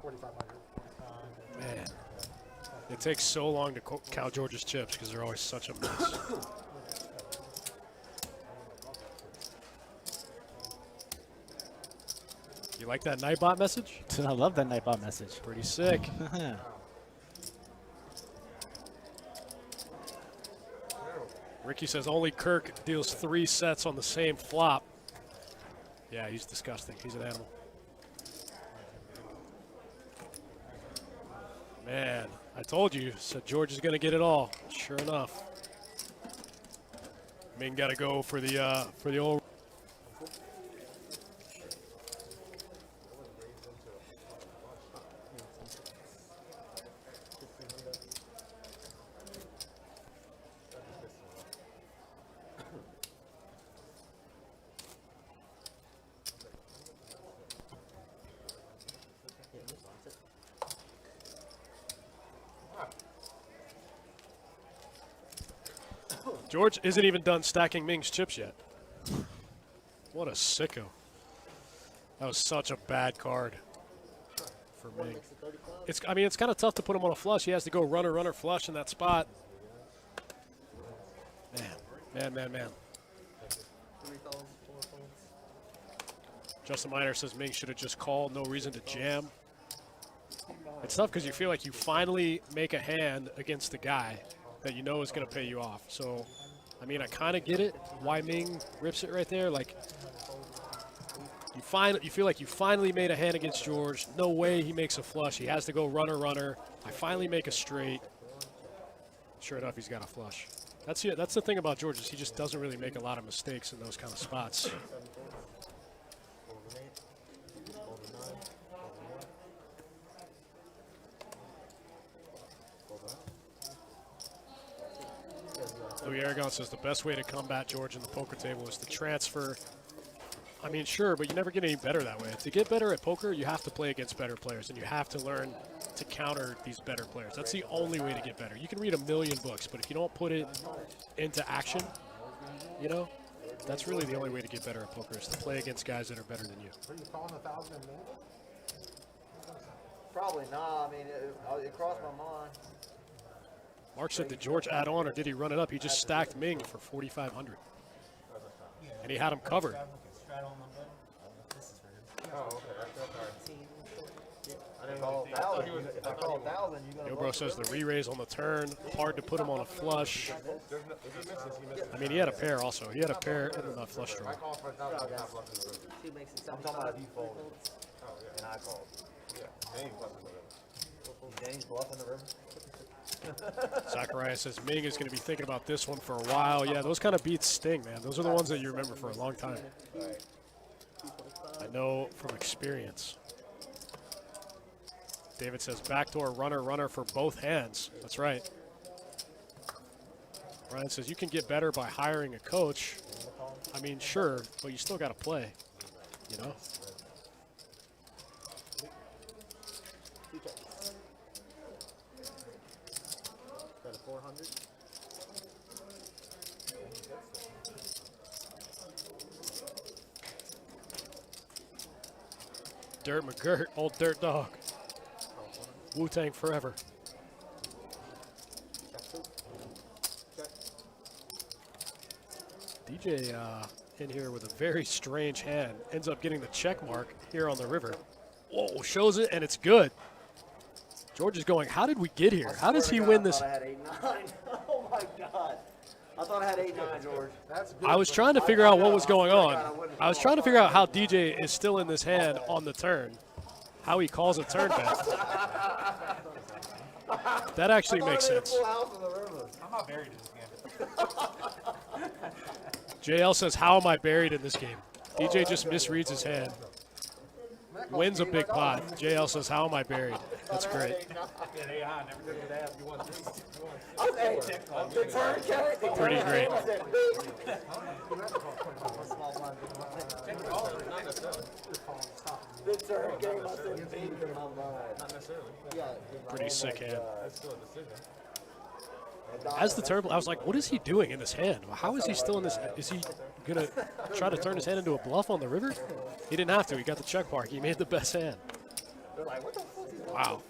4,500. Man. It takes so long to count George's chips because they're always such a mess. You like that Nightbot message? I love that Nightbot message. Pretty sick. Ricky says only Kirk deals 3 sets on the same flop. Yeah, he's disgusting. He's an animal. Man, I told you. Said George is going to get it all. Sure enough. Ming got to go for the old. George isn't even done stacking Ming's chips yet. What a sicko. That was such a bad card for Ming. I mean, it's kind of tough to put him on a flush. He has to go runner, runner, flush in that spot. Man. 3 calls, 4 folds. Justin Miner says Ming should have just called. No reason to jam. It's tough because you feel like you finally make a hand against the guy that you know is going to pay you off. So, I mean, I kind of get it why Ming rips it right there. Like, you feel like you finally made a hand against George. No way he makes a flush. He has to go runner, runner. I finally make a straight. Sure enough, he's got a flush. That's the thing about George is he just doesn't really make a lot of mistakes in those kind of spots. Louis Aragon says the best way to combat George in the poker table is to transfer. I mean, sure, but you never get any better that way. To get better at poker, you have to play against better players, and you have to learn to counter these better players. That's the only way to get better. You can read a million books, but if you don't put it into action, you know, that's really the only way to get better at poker is to play against guys that are better than you. Are you calling 1,000 and more? Probably not. I mean, it crossed my mind. Mark said, did George add on or did he run it up? He just stacked Ming for 4,500. And he had him covered. If I call 1,000, you're going to Yobro says the re-raise on the turn. Hard to put him on a flush. I mean, he had a pair also. He had a pair and then a flush draw. I'm talking about if you folded. And I called. James bluffing the river. Zachariah says Ming is going to be thinking about this one for a while. Yeah, those kind of beats sting, man. Those are the ones that you remember for a long time. I know from experience. David says backdoor runner, runner for both hands. That's right. Ryan says you can get better by hiring a coach. I mean, sure, but you still got to play, you know? Got a 400. Dirt McGirt, old dirt dog. Wu-Tang forever. DJ in here with a very strange hand. Ends up getting the check mark here on the river. Whoa, shows it, and it's good. George is going, how did we get here? How does he win this? I had 8-9. Oh, my God. I thought I had 8-9, George. That's good. I was trying to figure out what was going on. I was trying to figure out how DJ is still in this hand on the turn. How he calls a turn bet. That actually makes sense. I'm not buried in this game. JL says, how am I buried in this game? DJ just misreads his hand. Wins a big pot. JL says, how am I buried? That's great. Pretty great. Pretty sick hand. As the turn, I was like, what is he doing in this hand? How is he still in this? Is he going to try to turn his hand into a bluff on the river? He didn't have to. He got the check mark. He made the best hand. Wow.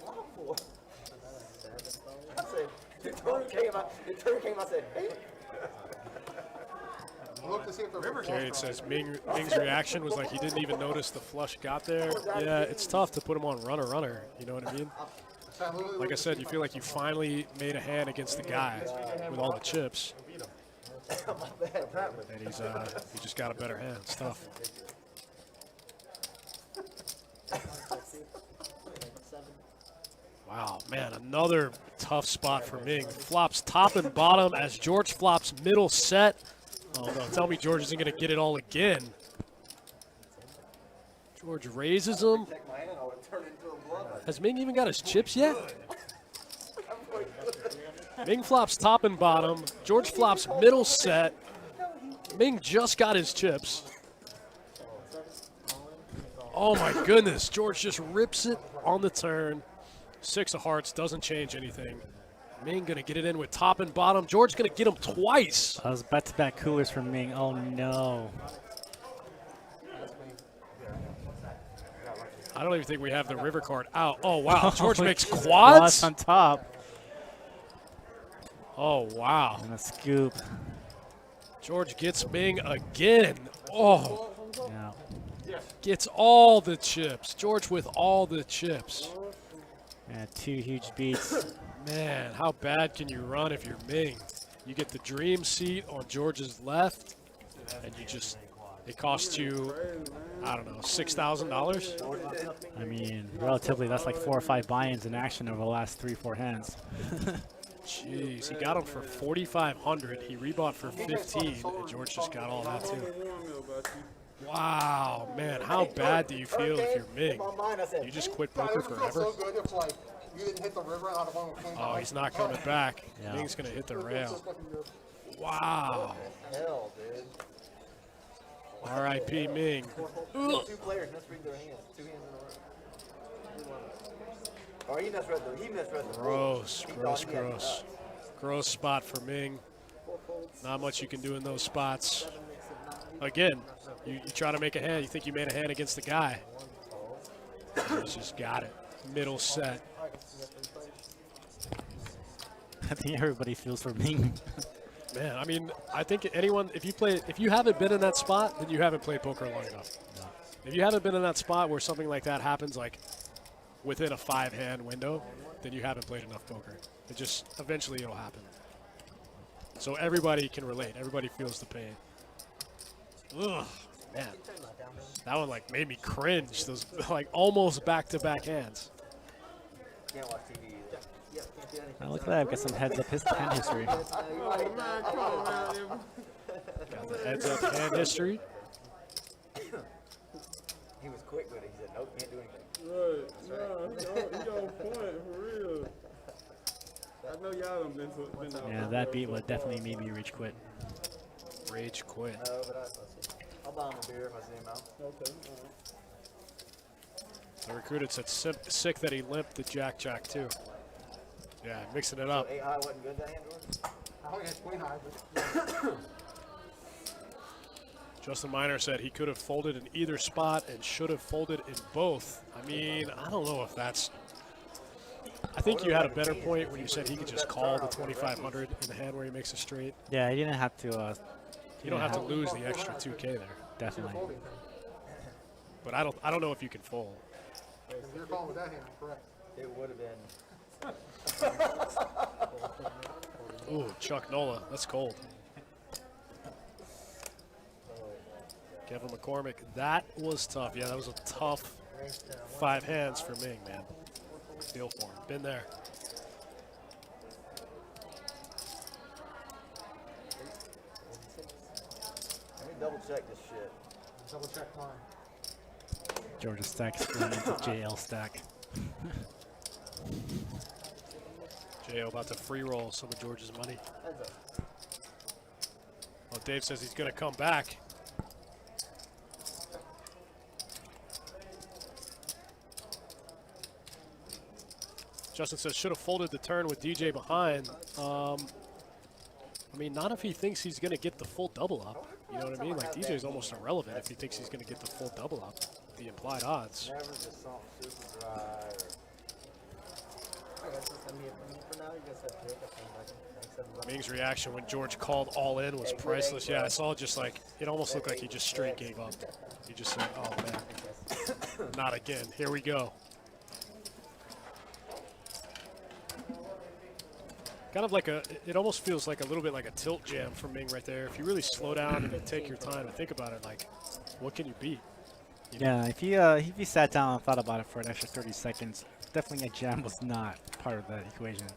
The turn came, I said, hey. Look to see if the river. Gary says Ming's reaction was like he didn't even notice the flush got there. Yeah, it's tough to put him on runner, runner. You know what I mean? Like I said, you feel like you finally made a hand against the guy with all the chips. And he just got a better hand. It's tough. Wow, man, another tough spot for Ming. Flops top and bottom as George flops middle set. Oh, no, tell me George isn't going to get it all again. George raises him. Has Ming even got his chips yet? Ming flops top and bottom. George flops middle set. Ming just got his chips. Oh, my goodness. George just rips it on the turn. 6 of hearts doesn't change anything. Ming gonna get it in with top and bottom. George gonna get him twice. That was back-to-back coolers from Ming. Oh no. I don't even think we have the river card out. Oh wow, George makes Quads quads. on top. Oh wow, And a scoop. George gets Ming again. Oh, Yeah. gets all the chips. George with all the chips. Yeah, 2 huge beats. Man, how bad can you run if you're Ming? You get the dream seat on George's left, and you just, it costs you, I don't know, $6,000? I mean, relatively, that's like 4 or 5 buy-ins in action over the last 3-4 hands. Jeez, he got him for 4,500. He rebought for 15, and George just got all that too. Wow, man, how bad do you feel if you're Ming? You just quit poker forever? so good if, like, you didn't hit the river out of one with Oh, he's not coming back. Yeah. Ming's gonna hit the rail. Wow. Hell, dude. R.I.P. Ming. 2 players misread their hands. 2 hands in a row. Or he misread the Gross, He gross, thought he had it gross. Gross spot for Ming. Not much you can do in those spots. Again, you try to make a hand. You think you made a hand against the guy. He's just got it. Middle set. I think everybody feels for Ming. Man, I mean, I think anyone, if you haven't been in that spot, then you haven't played poker long enough. If you haven't been in that spot where something like that happens, like within a 5-hand window, then you haven't played enough poker. It just, eventually it'll happen. So everybody can relate. Everybody feels the pain. Ugh, man. That one like made me cringe. Those like almost back-to-back hands. Can't watch TV either. Now look at that, I've got some heads up his hand history. Got the heads up hand history. He was quick with it. He said, nope, can't do anything. Right. Nah, he on point, for real. I know y'all done been out. Yeah, that beat would definitely made me rage quit. Rage quit. No, but I'll buy him a beer if I see him out. Okay, The recruited said sick that he limped the jack too. Yeah, mixing it up. 8 high wasn't good that hand, George? I only had queen high, but Justin Miner said he could have folded in either spot and should have folded in both. I mean, I don't know if that's... I think you had a better point when you said he could just call the 2,500 in the hand where he makes a straight. Yeah, he didn't have to. You don't have to lose the extra 2K there. Definitely. But I don't know if you can fold. if you're calling with that hand, correct. It would have been. Ooh, Chuck Nola, that's cold. Kevin McCormick, that was tough. Yeah, that was a tough 5 hands for Ming, man. Feel for him. Been there. Let me double check this shit. Double check mine. Georgia stack is going into JL stack. J.O. about to free roll some of George's money. Heads up. Well, Dave says he's going to come back. Justin says should have folded the turn with DJ behind. I mean, not if he thinks he's going to get the full double up. You know what I mean? Like, DJ's almost irrelevant if he thinks he's going to get the full double up. The implied odds. Never just something super dry or. I guess it's gonna be it for me for now. You guys have to take up things Ming's reaction when George called all in was priceless. Yeah, I saw it just like, it almost looked like he just straight gave up. He just said, oh man, not again. Here we go. Kind of like it almost feels like a little bit like a tilt jam for Ming right there. If you really slow down and you take your time and think about it, like, what can you beat? You know? Yeah, if you sat down and thought about it for an extra 30 seconds, definitely a jam was not part of that equation.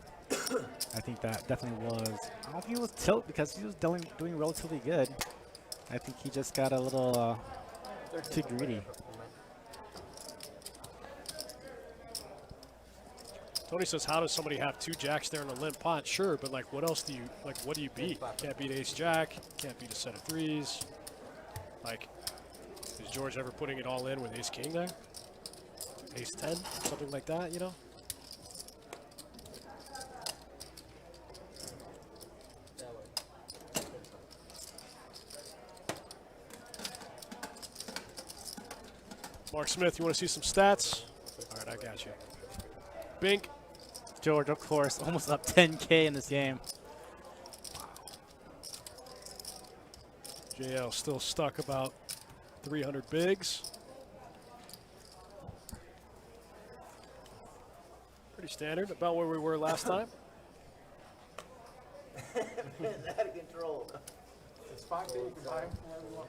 I think that definitely was. I don't think it was tilt because he was doing relatively good. I think he just got a little too greedy. Tony says, how does somebody have 2 jacks there in a limp pot? Sure, but like, what else do you, like, what do you beat? Can't beat ace jack, can't beat a set of 3s. Like, is George ever putting it all in with ace king there? Ace 10, something like that, you know? Mark Smith, you want to see some stats? All right, I got you. Bink. George, of course, almost up 10K in this game. JL still stuck about 300 bigs. Pretty standard, about where we were last time. Out of control. It's 5 days, you can buy 'em whenever you want.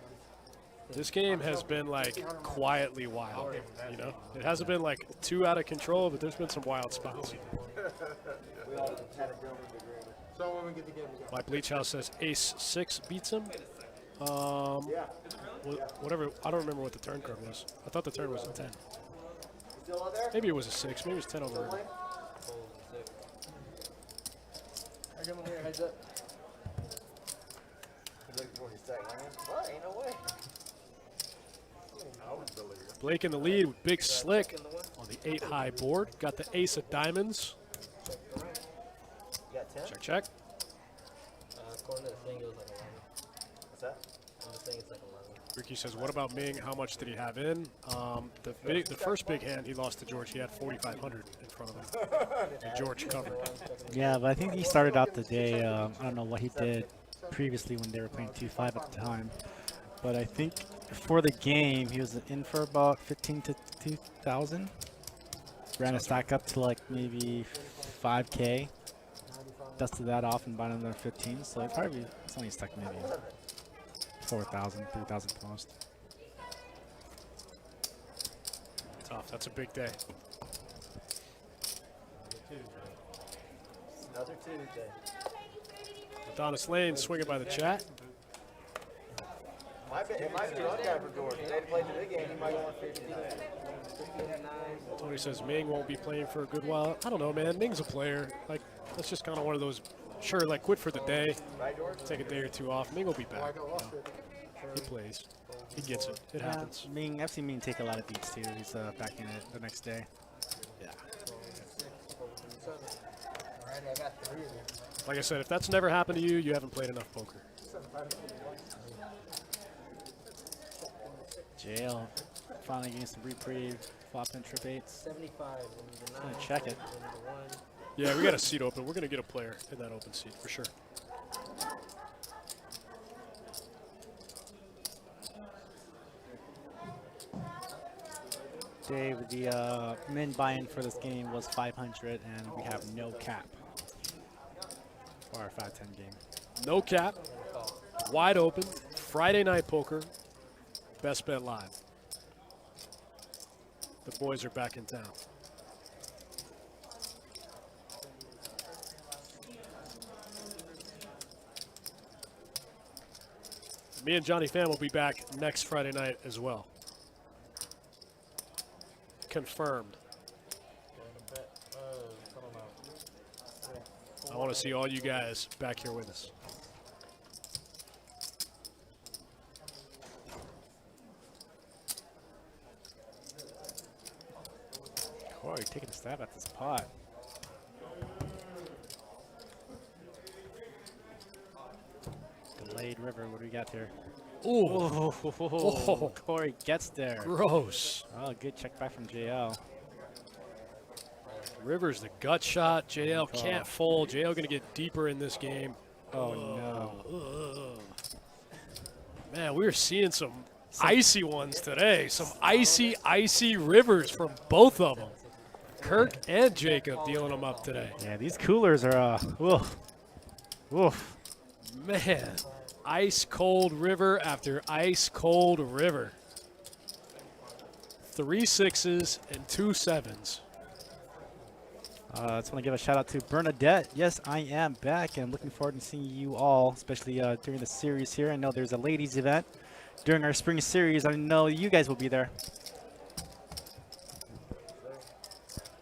This game has been like quietly wild, you know? It hasn't been like too out of control, but there's been some wild spots. We all had a gentleman's agreement. So when we get the game, we go. My Bleach House says Ace 6 beats him. Yeah. Whatever, I don't remember what the turn card was. I thought the turn was a 10. You still out there? Maybe it was a 6, maybe it was 10 over. Playing? I come over here, heads up. He's looking for his second hand. What? Ain't no way. Blake in the lead with Big Slick on the 8 high board. Got the ace of diamonds. You got 10? Check, check. According to the thing, it was like 11. What's that? On the thing, it's like 11. Ricky says, what about Ming? How much did he have in? The first big hand he lost to George, he had 4,500 in front of him. And George covered. Yeah, but I think he started out the day, I don't know what he did previously when they were playing 2-5 at the time. But I think for the game, he was in for about 15 to 2,000. Ran a stack up to like maybe 5K. Dusted that off and bought another 15. So it's only stuck maybe 4,000, 3,000 at most. Tough, that's a big day. Another Tuesday. Adonis Lane swinging by the chat. It might be one guy for George. If they played the big game, he might want 50. Tony says Ming won't be playing for a good while. I don't know, man. Ming's a player. Like, that's just kind of one of those, sure, like quit for the day, Right, George? take a day or two off. Ming will be back. You know. He plays. He gets it. It happens. I've seen Ming take a lot of beats too. He's back in it the next day. Yeah. Alright, I got 3 of them. Like I said, if that's never happened to you, you haven't played enough poker. JL finally getting some reprieve, flopping trip 8s. 75. Gonna check it. Yeah, we got a seat open. We're going to get a player in that open seat for sure. Dave, the min buy-in for this game was 500, and we have no cap for our 510 game. No cap. Wide open. Friday night poker. Best bet live. The boys are back in town. Me and Johnny Pham will be back next Friday night as well. Confirmed. I want to see all you guys back here with us. Corey taking a stab at this pot. Delayed river, what do we got here? Ooh, Oh, Corey gets there. gross. Oh, good check back from JL. Rivers the gut shot. JL can't fold. JL going to get deeper in this game. Oh, no. Ugh. Man, we're seeing some icy ones today. Some icy rivers from both of them. Kirk and Jacob dealing them up today. Yeah, these coolers are, woof. Woof. Man, ice cold river after ice cold river. 3 6s and 2 7s. I just want to give a shout out to Bernadette. Yes, I am back and looking forward to seeing you all, especially during the series here. I know there's a ladies event during our spring series. I know you guys will be there.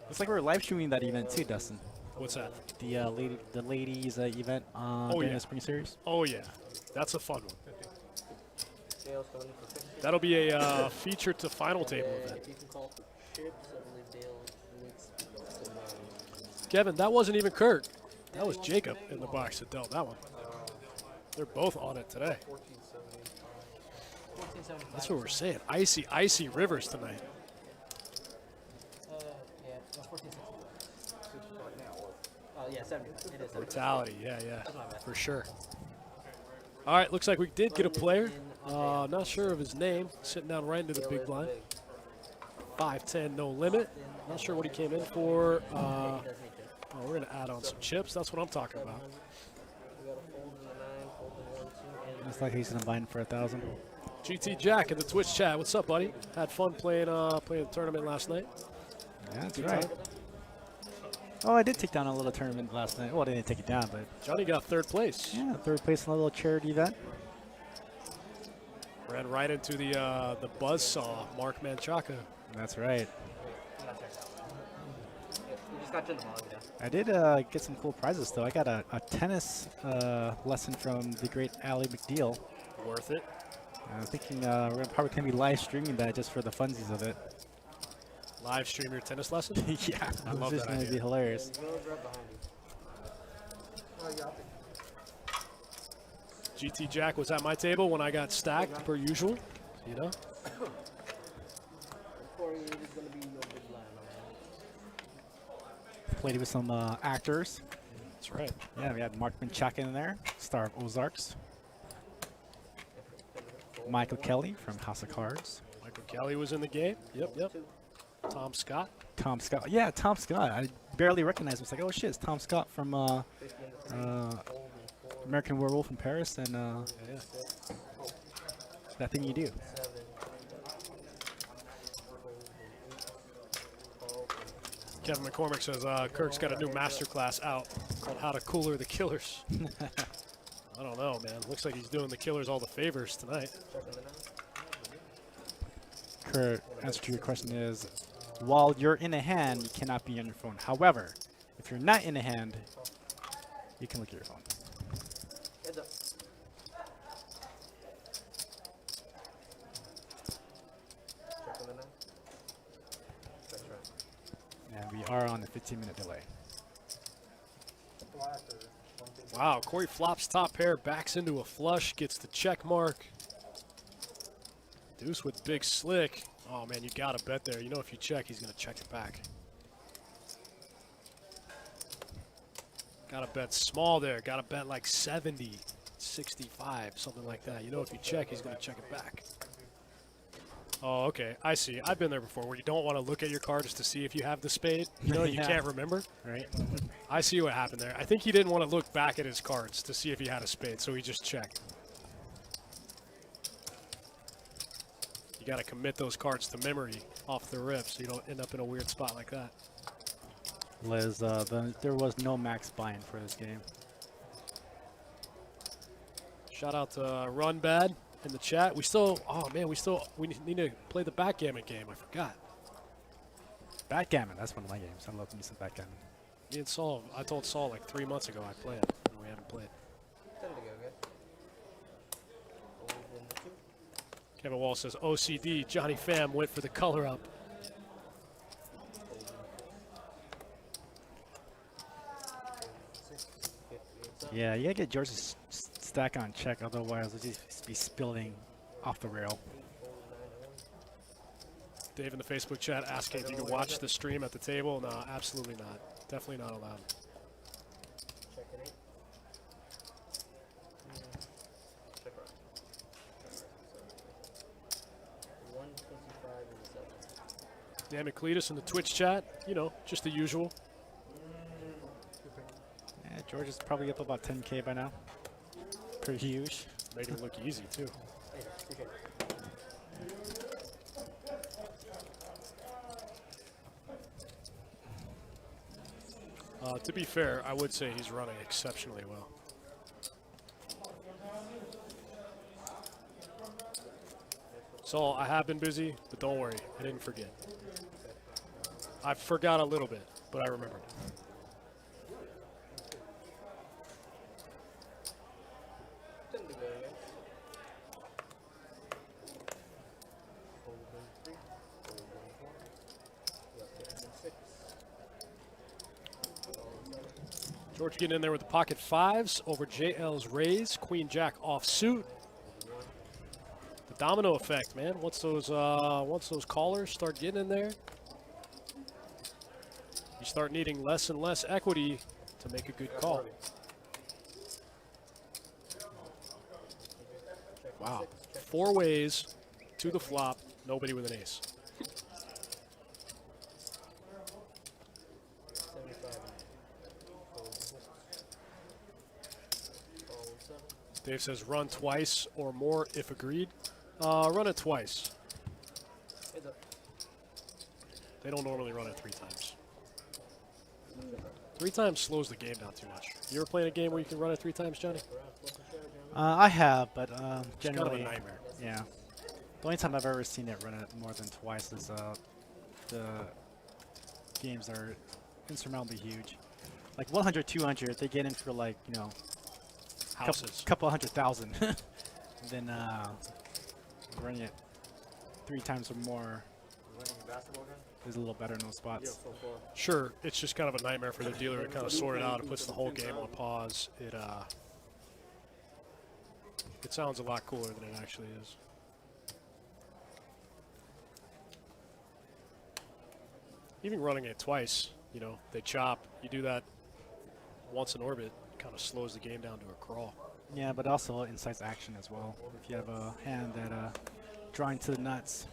Looks like we're live streaming that event too, Dustin. What's that? The ladies event during the spring series. Oh, yeah. That's a fun one. Dale's coming in for 50. That'll be a feature to final table event. If you can call for chips, I believe Dale needs some Kevin, that wasn't even Kirk. That was Jacob in the box that dealt that one. They're both on it today. 1475. That's what we're saying. Icy, icy rivers tonight. Yeah, no, 1465. Oh, yeah, 70. It is 70. Brutality, yeah, That's my bad. for sure. All right, looks like we did get a player. Not sure of his name. Sitting down right into the big blind. 5'10", no limit. Not sure what he came in for. Oh, we're going to add on some chips. That's what I'm talking about. We got a fold in the 9, fold in 1, 2, and Looks like he's gonna bind for 1,000. GT Jack in the Twitch chat. What's up, buddy? Had fun playing the tournament last night. Yeah, that's Good right. time. Oh, I did take down a little tournament last night. Well, I didn't take it down, but Johnny got third place. yeah, third place in a little charity event. Ran right into the buzzsaw, Mark Manchaca. That's right. I'm not checked out. You just got to the ball, yeah. I did get some cool prizes, though. I got a tennis lesson from the great Ally McDeal. Worth it. I'm thinking we're probably going to be live streaming that just for the funsies of it. Live stream your tennis lesson? Yeah, I love it's that going to idea. be hilarious. There's no drop behind you. Oh, yeah. GT Jack was at my table when I got stacked, per usual. You know? 48 is going to be your big line, Played with some actors. That's right. Yeah, we had Mark Menchaca in there, star of Ozarks. Michael Kelly from House of Cards. Michael Kelly was in the game. Yep. Tom Scott. Tom Scott. Yeah, Tom Scott. I barely recognized him. It's like, oh shit, it's Tom Scott from American Werewolf in Paris and That Thing You Do. 7, Kevin McCormick says Kirk's got a new masterclass out called How to Cooler the Killers. I don't know, man. Looks like he's doing the Killers all the favors tonight. Kurt, answer to your question is, while you're in a hand, you cannot be on your phone. However, if you're not in a hand, you can look at your phone. Heads up. Check on the 9. That's right. And we are on a 15-minute delay. Wow, Corey flops top pair, backs into a flush, gets the check mark. Deuce with big slick. Oh man, you gotta bet there. You know if you check, he's gonna check it back. Gotta bet small there. Gotta bet like 70, 65, something like that. You know if you check, he's gonna check it back. Oh, okay. I see. I've been there before where you don't want to look at your cards to see if you have the spade. You know, you Yeah. can't remember. Right? I see what happened there. I think he didn't want to look back at his cards to see if he had a spade, so he just checked. You got to commit those cards to memory off the rip so you don't end up in a weird spot like that. Liz, there was no max buy-in for this game. Shout out to Run Bad in the chat. We need to play the backgammon game. I forgot. Backgammon, that's one of my games. I love me some backgammon. Me and Saul, I told Saul like 3 months ago I'd play it, and we haven't played. 10 to go, guys. Fold in the 2. Kevin Wall says OCD. Johnny Pham went for the color up. Yeah, you gotta get George's stack on check, otherwise it'll just be spilling off the rail. Dave in the Facebook chat asking if you can watch the stream at the table. No, absolutely not. Definitely not allowed. Check it 8. Check right. 125 and 7. Dan McCletus in the Twitch chat. You know, just the usual. Yeah, George is probably up about 10K by now. Pretty huge. Making it look easy, too. Hey, appreciate it. To be fair, I would say he's running exceptionally well. So I have been busy, but don't worry, I didn't forget. I forgot a little bit, but I remembered. George getting in there with the pocket fives over JL's raise. Queen Jack offsuit. The domino effect, man. Once those callers start getting in there, you start needing less and less equity to make a good call. Wow. 4 ways to the flop, nobody with an ace. 75. Folds. Dave says run twice or more if agreed. Run it twice. Heads up. They don't normally run it 3 times. 3 times slows the game down too much. You ever playing a game where you can run it 3 times, Johnny? I have, but It's kind of a generally, nightmare. yeah. The only time I've ever seen it run it more than twice is the games are insurmountably huge. Like 100, 200, they get in for like, you know, Houses. couple 100,000. And then running it 3 times or more is a little better in those spots. Sure, it's just kind of a nightmare for the dealer to kind of sort it out. It puts the whole game on pause. It sounds a lot cooler than it actually is. Even running it twice, you know, they chop. You do that once in orbit, kind of slows the game down to a crawl. Yeah, but also incites action as well. If you have a hand that drawing to the nuts,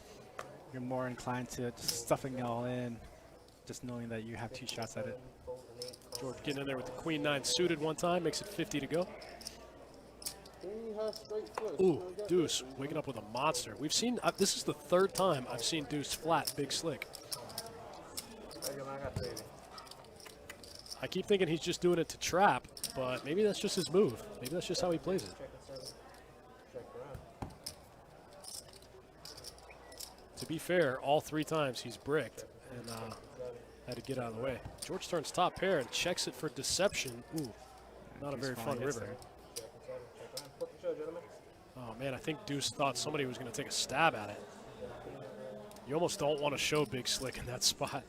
you're more inclined to just stuffing it all in, just knowing that you have 2 shots at it. George getting in there with the queen 9 suited one time, makes it 50 to go. Ooh, deuce, waking up with a monster. We've seen, this is the 3rd time I've seen deuce flat, big slick. I keep thinking he's just doing it to trap, but maybe that's just his move. Maybe that's just how he plays it. To be fair, all 3 times he's bricked and had to get out of the way. George turns top pair and checks it for deception. Ooh, not a very fun river. Oh man, I think deuce thought somebody was going to take a stab at it. You almost don't want to show big slick in that spot.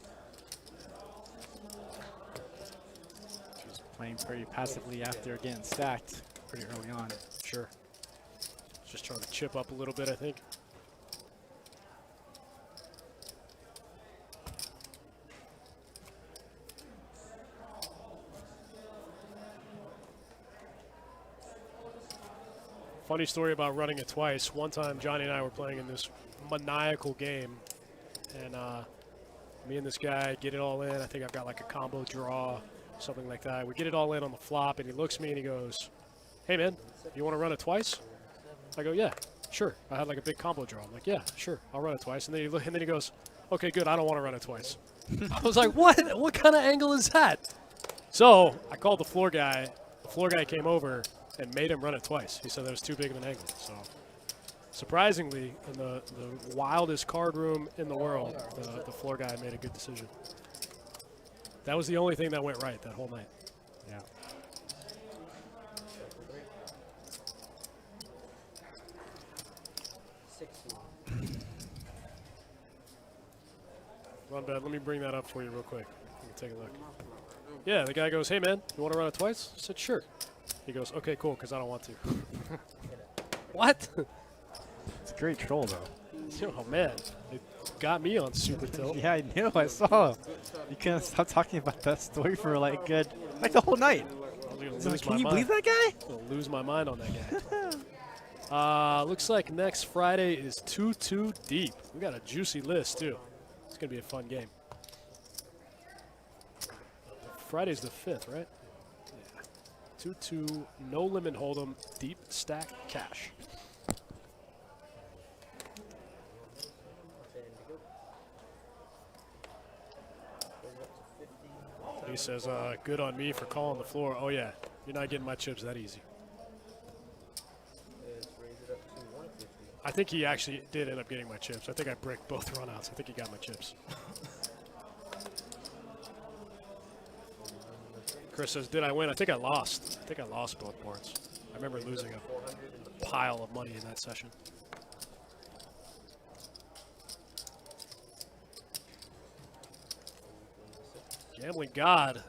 He's playing pretty passively after getting stacked pretty early on. Sure. Just trying to chip up a little bit, I think. Funny story about running it twice. One time, Johnny and I were playing in this maniacal game, and me and this guy get it all in. I think I've got like a combo draw, something like that. We get it all in on the flop, and he looks at me and he goes, "Hey man, you want to run it twice?" I go, "Yeah, sure." I had like a big combo draw. I'm like, "Yeah, sure, I'll run it twice." And then he goes, "Okay, good. I don't want to run it twice." I was like, "What? What kind of angle is that?" So I called the floor guy. The floor guy came over and made him run it twice. He said that was too big of an angle. So, surprisingly, in the wildest card room in the world, the floor guy made a good decision. That was the only thing that went right that whole night. Yeah. Run bet. Let me bring that up for you real quick. Let me take a look. Yeah, the guy goes, "Hey man, you want to run it twice?" I said, "Sure." He goes, "Okay, cool, because I don't want to." What? It's a great troll, though. Oh man, it got me on super tilt. Yeah, I knew. I saw. You couldn't stop talking about that story for like the whole night. Can you believe that guy? I'll lose my mind on that guy. Looks like next Friday is 2-2 deep. We got a juicy list too. It's gonna be a fun game. Friday's the 5th, right? Yeah. 2-2, no limit hold'em, deep stack cash. He says, "Good on me for calling the floor." Oh yeah, you're not getting my chips that easy. I think he actually did end up getting my chips. I think I bricked both runouts. I think he got my chips. Chris says, "Did I win?" I think I lost. I think I lost both boards. I remember losing a pile of money in that session. Gambling God.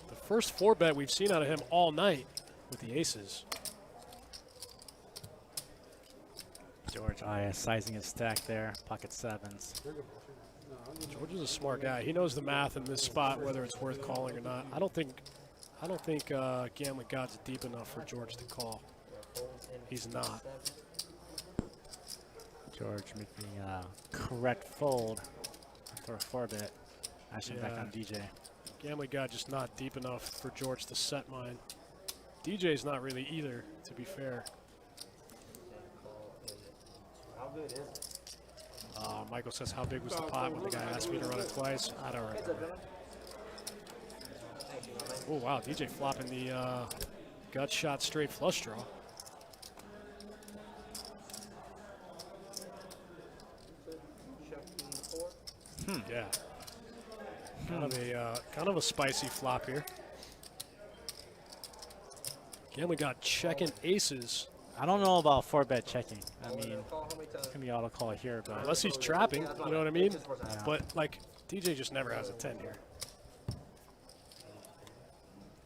The first 4-bet we've seen out of him all night with the aces. George George sizing his stack there. Pocket sevens. George is a smart guy. He knows the math in this spot, whether it's worth calling or not. I don't think Gambling God's deep enough for George to call. He's not. George making a correct fold for a 4-bit. Ashing back on DJ. Gambling God just not deep enough for George to set mine. DJ's not really either, to be fair. How good is it? Michael says, how big was the pot when the guy asked me to run it twice? I don't remember. Oh, wow, DJ flopping the gut shot straight flush draw. Yeah. Kind of a spicy flop here. Again, we got checking aces. I don't know about 4-bet checking. I mean, it's gonna be auto call here, but Unless he's trapping, you know what I mean? But, like, DJ just never has a 10 here.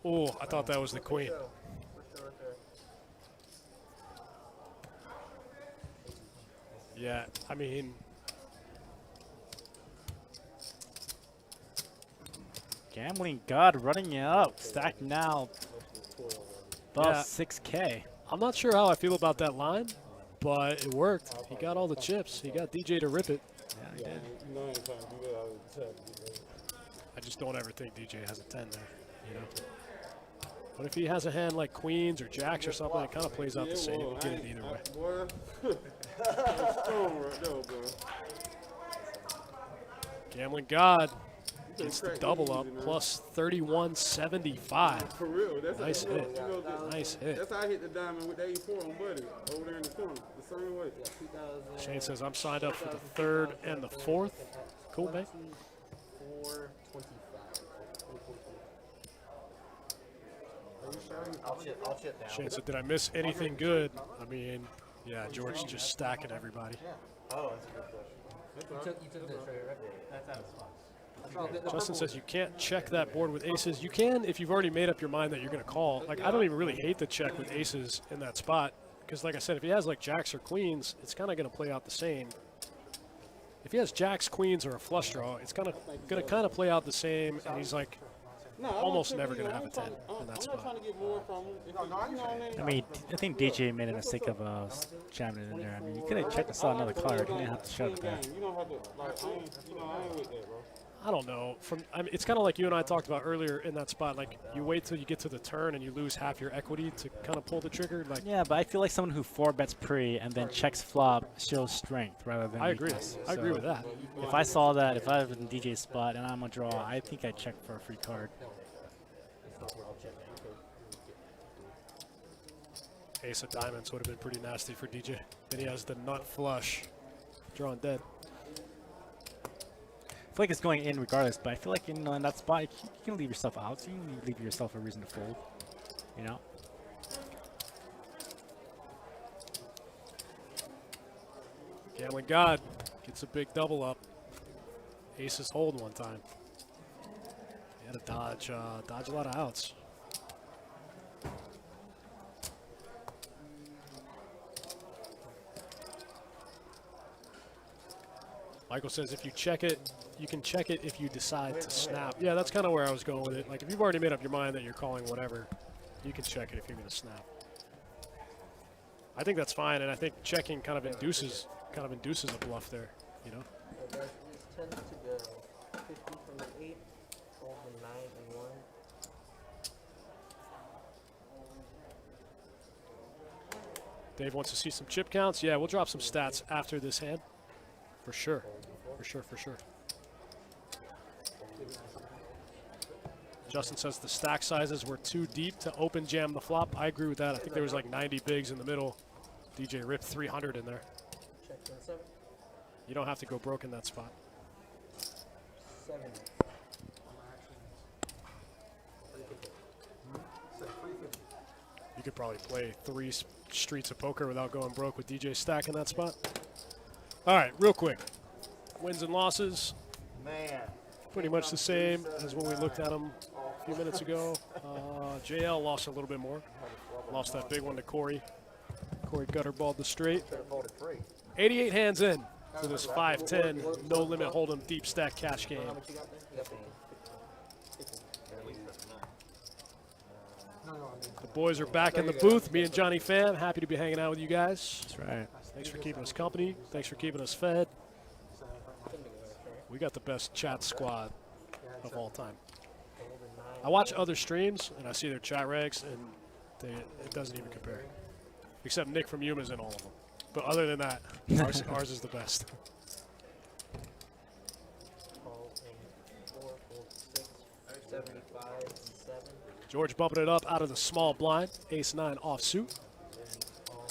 Oh, I thought that was the queen. Yeah, I mean, Gambling God running it up. Stack now above Yeah. 6K. I'm not sure how I feel about that line, but it worked. He got all the chips. He got DJ to rip it. Yeah, he did. You know, I ain't trying to do that all the time. I just don't ever think DJ has a 10 there, you know? But if he has a hand like queens or jacks or something, it kind of plays out the same. You get it either way. Boy, that's strong right there, bro. Gambling God gets the double up, plus 3175. For real, that's Nice how, hit. Nice hit. That's how I hit the diamond with the 84 on Buddy over there in the corner. The same way. Shane says, I'm signed up for the 3rd and the 4th. Cool, man. 425. I'll chip down. Shane said, did I miss anything good? I mean, yeah, George just stacking everybody. Oh, that's a good question. You took this right? That's out of spot. Justin says you can't check that board with aces. You can if you've already made up your mind that you're going to call. Like, I don't even really hate the check with aces in that spot because, like I said, if he has like jacks or queens, it's kind of going to play out the same. If he has jacks, queens, or a flush draw, it's going to kind of play out the same, and he's like almost never going to have a 10 in that spot. I mean, I think DJ made a mistake of jamming it in there. I mean, you could have checked and saw another card. You didn't have to shove it there. You don't have to, like, I ain't with that, bro. I don't know. I mean, it's kind of like you and I talked about earlier in that spot. Like, you wait till you get to the turn and you lose half your equity to kind of pull the trigger. Like, Yeah, but I feel like someone who 4-bets pre and then checks flop shows strength rather than I agree. weakness. I agree with that. If I saw that, if I was in DJ's spot and I'm a draw, I think I'd check for a free card. Ace of diamonds would have been pretty nasty for DJ. Then he has the nut flush, drawing dead. I feel like it's going in regardless, but I feel like in that spot, you can leave yourself out. So you can leave yourself a reason to fold, you know? Gambling God gets a big double up. Aces hold one time. He had to dodge a lot of outs. Michael says if you check it, you can check it if you decide to snap. Yeah, that's kind of where I was going with it. Like, if you've already made up your mind that you're calling whatever, you can check it if you're going to snap. I think that's fine, and I think checking kind of induces a bluff there, you know? These tend to go 50 from the 8, fold the 9 and 1. Dave wants to see some chip counts. Yeah, we'll drop some stats after this hand. For sure. For sure, for sure. Justin says the stack sizes were too deep to open jam the flop. I agree with that. I think there was like 90 bigs in the middle. DJ ripped 300 in there. Check 7. You don't have to go broke in that spot. 7. You could probably play 3 streets of poker without going broke with DJ stack in that spot. All right, real quick. Wins and losses. Man. Pretty much the same as when we looked at them a few minutes ago. JL lost a little bit more. Lost that big one to Corey. Corey gutterballed the straight. Should have folded free. 88 hands in for this 5-10 no limit hold'em deep stack cash game. How much you got there? You got 15. No, I mean, The boys are back in the booth. Me and Johnny Pham, happy to be hanging out with you guys. That's right. Thanks for keeping us company. Thanks for keeping us fed. We got the best chat squad of all time. I watch other streams and I see their chat regs, and it doesn't even compare. Except Nick from Yuma's in all of them. But other than that, ours is the best. Call in 4, fold 6, 75, and 7. George bumping it up out of the small blind. Ace-9 offsuit. All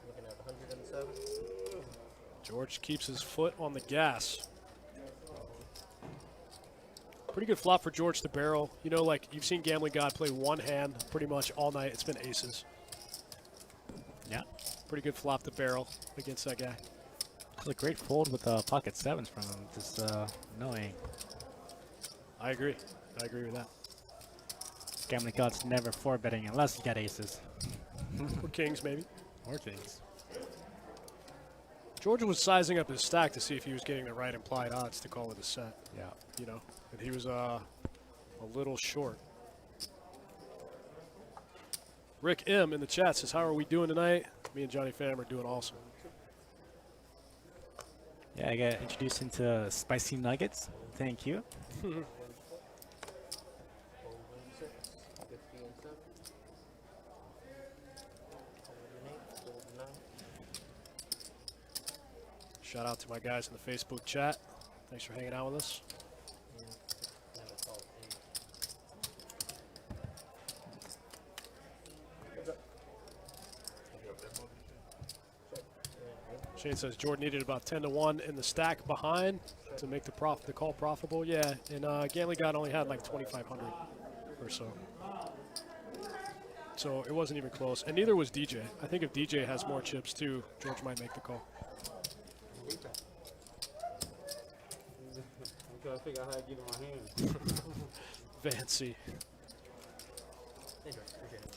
looking at 107. George keeps his foot on the gas. Pretty good flop for George to barrel. You know, like you've seen Gambling God play one hand pretty much all night. It's been aces. Yeah. Pretty good flop to barrel against that guy. It's a great fold with pocket 7s from him. Just knowing. I agree. I agree with that. Gambling God's never 4-betting unless you got aces. Or kings, maybe. Or kings. George was sizing up his stack to see if he was getting the right implied odds to call it a set. Yeah. You know, and he was a little short. Rick M in the chat says, "How are we doing tonight?" Me and Johnny Pham are doing awesome. Yeah, I got introduced into spicy nuggets. Thank you. Fold in 6, 50 and 7. Fold in 8, fold in 9. Shout out to my guys in the Facebook chat. Thanks for hanging out with us. Now it's all 8. Shane says Jordan needed about 10-1 in the stack behind to make the call profitable. Yeah, and Gambling God only had like 2,500 or so. So it wasn't even close, and neither was DJ. I think if DJ has more chips too, George might make the call. I'm trying to figure out how to get in my hand. Fancy. Hey, George, appreciate it.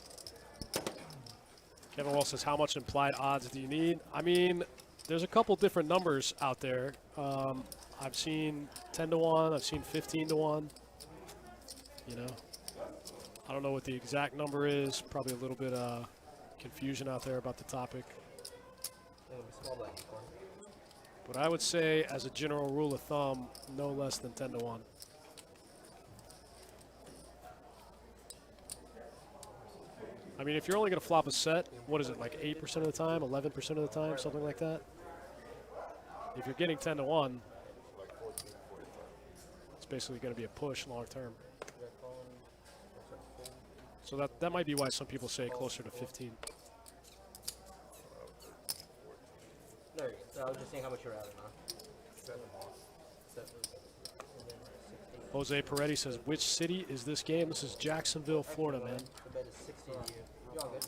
Kevin Wall says, how much implied odds do you need? I mean, there's a couple different numbers out there. I've seen 10-1, I've seen 15-1. You know, I don't know what the exact number is. Probably a little bit confusion out there about the topic. It'll be small blind for me. But I would say, as a general rule of thumb, no less than 10-1. I mean, if you're only going to flop a set, what is it, like 8% of the time, 11% of the time, something like that? If you're getting 10-1, it's basically going to be a push long term. So that might be why some people say closer to 15. There you go. I was just seeing how much you're out of now. 7. And then 16. Jose Peretti says, which city is this game? This is Jacksonville, Florida, man. The bet is 60 to you. You all good?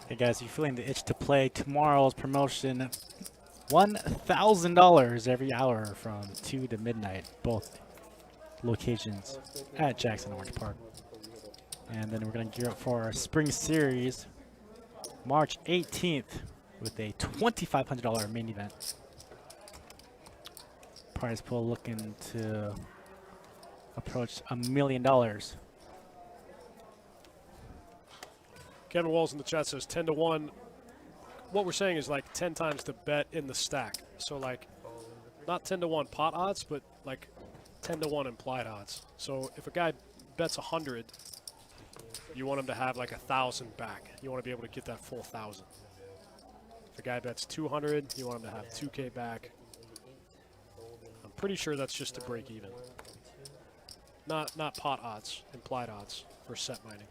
Hey guys, if you're feeling the itch to play tomorrow's promotion, $1,000 every hour from 2 to midnight, both locations at Jackson Orange Park. And then we're going to gear up for our spring series, March 18th, with a $2,500 main event. Prize pool looking to approach $1 million. Kevin Walls in the chat says 10-1. What we're saying is like 10 times the bet in the stack. So like not 10-1 pot odds, but like 10-1 implied odds. So if a guy bets 100, you want him to have like 1,000 back. You want to be able to get that full 1,000. If a guy bets 200, you want him to have 2K back. I'm pretty sure that's just to break even. Not pot odds, implied odds for set mining.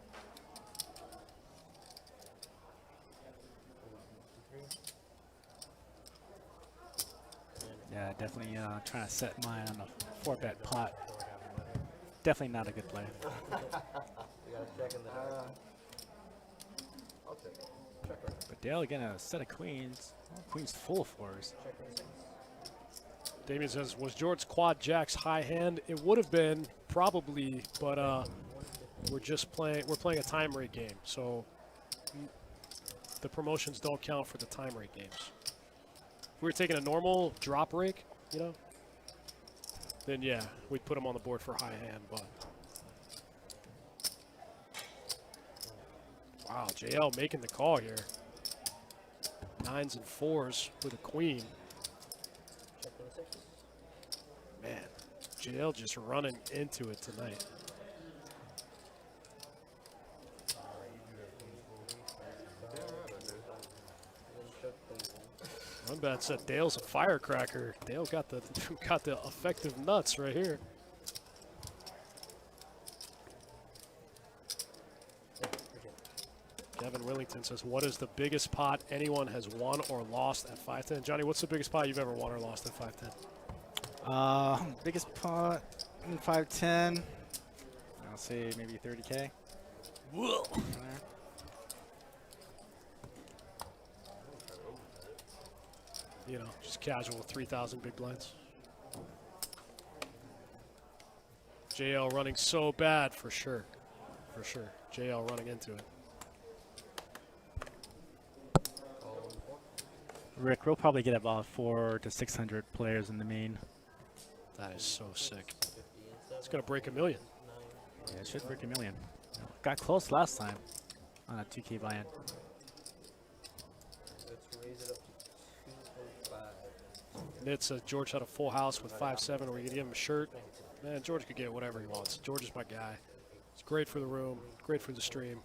Yeah, definitely trying to set mine on a 4-bet pot. Definitely not a good play. You gotta check in the I'll take it. Check it. But Dale again, a set of queens. Oh, queens full of 4s. check in the Damien says, was George quad jacks high hand? It would have been probably, but we're playing a time rate game, so the promotions don't count for the time rate games. If we were taking a normal drop rake, you know, then yeah, we'd put them on the board for high hand, but wow, JL making the call here. 9s and 4s with a queen. Man, JL just running into it tonight. Runbat said Dale's a firecracker. Dale got the got the effective nuts right here. Kevin Willington says, what is the biggest pot anyone has won or lost at 510? Johnny, what's the biggest pot you've ever won or lost at 510? Biggest pot in 510. I'll say maybe 30K. Whoa. You know, just casual 3,000 big blinds. JL running so bad for sure. For sure. JL running into it. Rick, we'll probably get about 400 to 600 players in the main. That is so sick. It's going to break 1 million. Yeah, it should break 1 million. Got close last time on a 2K buy-in. Let's raise it up to 2.5. Nit says George had a full house with 5-7 where you could give him a shirt. Man, George could get whatever he wants. George is my guy. It's great for the room, great for the stream.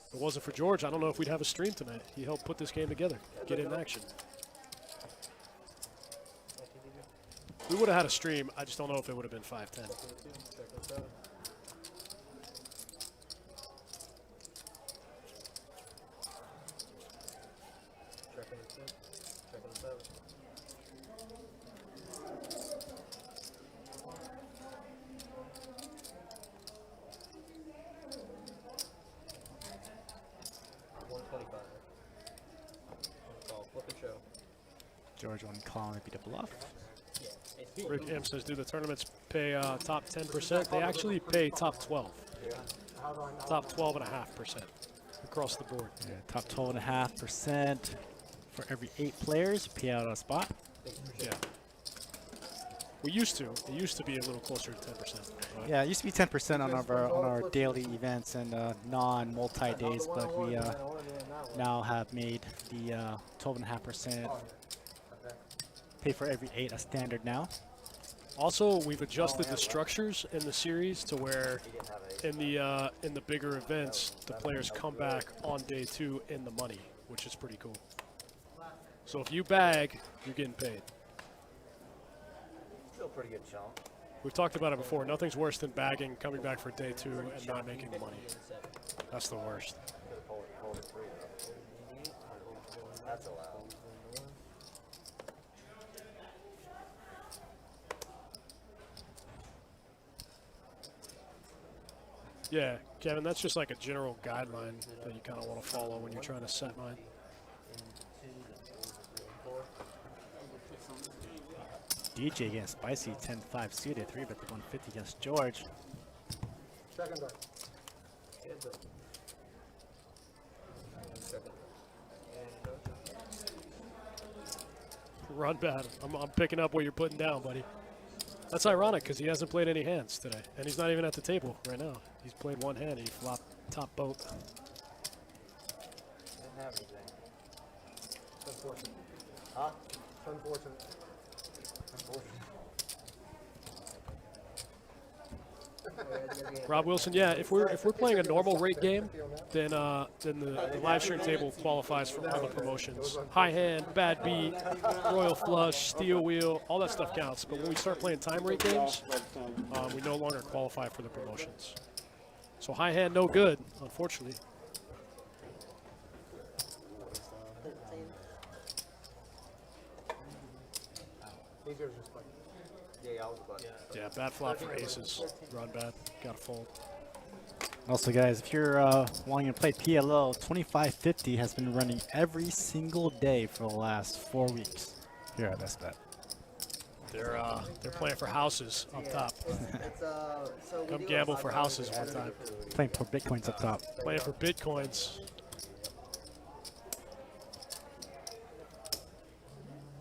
If it wasn't for George, I don't know if we'd have a stream tonight. He helped put this game together, get in action. We would have had a stream. I just don't know if it would have been 510. George on call maybe to bluff. Rick M says, do the tournaments pay top 10%? They actually pay top 12. Top 12.5% across the board. Yeah, top 12.5% for every 8 players. Pay out a spot. Yeah. We used to. It used to be a little closer to 10%. Yeah, it used to be 10% on our daily events and non-multi days, but we now have made the 12.5% pay for every 8 a standard now. Also, we've adjusted the structures in the series to where in the bigger events, the players come back on day 2 in the money, which is pretty cool. So if you bag, you're getting paid. Still pretty good chunk. We've talked about it before. Nothing's worse than bagging, coming back for day 2, and not making the money. That's the worst. That's allowed. Yeah, Kevin, that's just like a general guideline that you kind of want to follow when you're trying to set mine. DJ against Spicy, 10-5 suited, 3 bet the 150 against George. Second guy. Run bad. I'm picking up what you're putting down, buddy. That's ironic because he hasn't played any hands today, and he's not even at the table right now. He's played one hand and he flopped top boat. Didn't have anything. It's unfortunate. Huh? It's unfortunate. Unfortunate. Rob Wilson, yeah. If we're playing a normal rate game, then the live stream table qualifies for all the promotions. High hand, bad beat, royal flush, steel wheel, all that stuff counts. But when we start playing time rate games, we no longer qualify for the promotions. So high hand, no good, unfortunately. These are just like. Yeah, I was about to. Yeah, bad flop for aces. Run bad, gotta fold. Also, guys, if you're wanting to play PLO, 2550 has been running every single day for the last 4 weeks here at Best Bet. They're playing for houses up top. So we Come do gamble have for $5 houses in one it. time. Playing for Bitcoins up top. Playing for Bitcoins.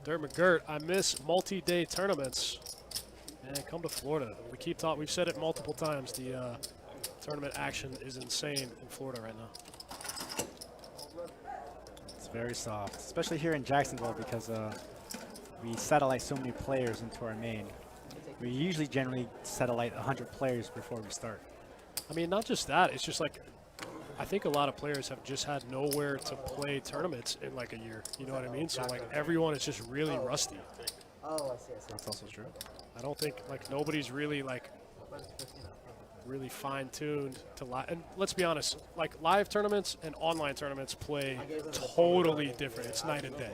Dirt McGirt, I miss multi-day tournaments. Man, come to Florida. We've said it multiple times. The tournament action is insane in Florida right now. It's very soft, especially here in Jacksonville because we satellite so many players into our main. We usually generally satellite 100 players before we start. I mean, not just that. It's just like, I think a lot of players have just had nowhere to play tournaments in like a year. You know what I mean? So like everyone is just really rusty. Oh, I see. That's also true. I don't think like nobody's really like really fine-tuned to live. And let's be honest, like live tournaments and online tournaments play totally different. It's night and day.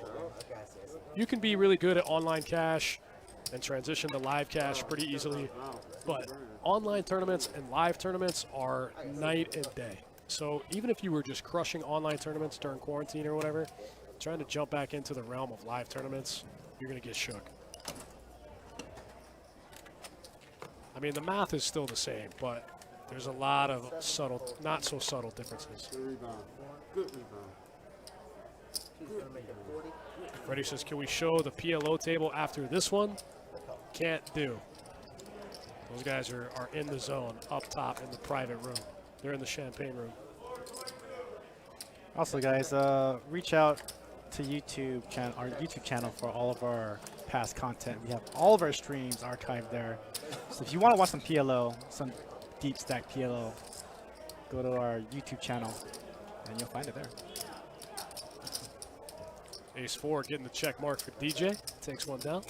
You can be really good at online cash and transition to live cash pretty easily, but online tournaments and live tournaments are night and day. So even if you were just crushing online tournaments during quarantine or whatever, trying to jump back into the realm of live tournaments, you're going to get shook. I mean, the math is still the same, but there's a lot of subtle, not so subtle differences. Good rebound. Good rebound. Freddie says, can we show the PLO table after this one? Can't do. Those guys are in the zone, up top in the private room. They're in the champagne room. Also, guys, reach out to our YouTube channel for all of our past content. We have all of our streams archived there. So if you want to watch some PLO, some deep stack PLO, go to our YouTube channel and you'll find it there. Ace 4 getting the check mark for DJ. Takes one down.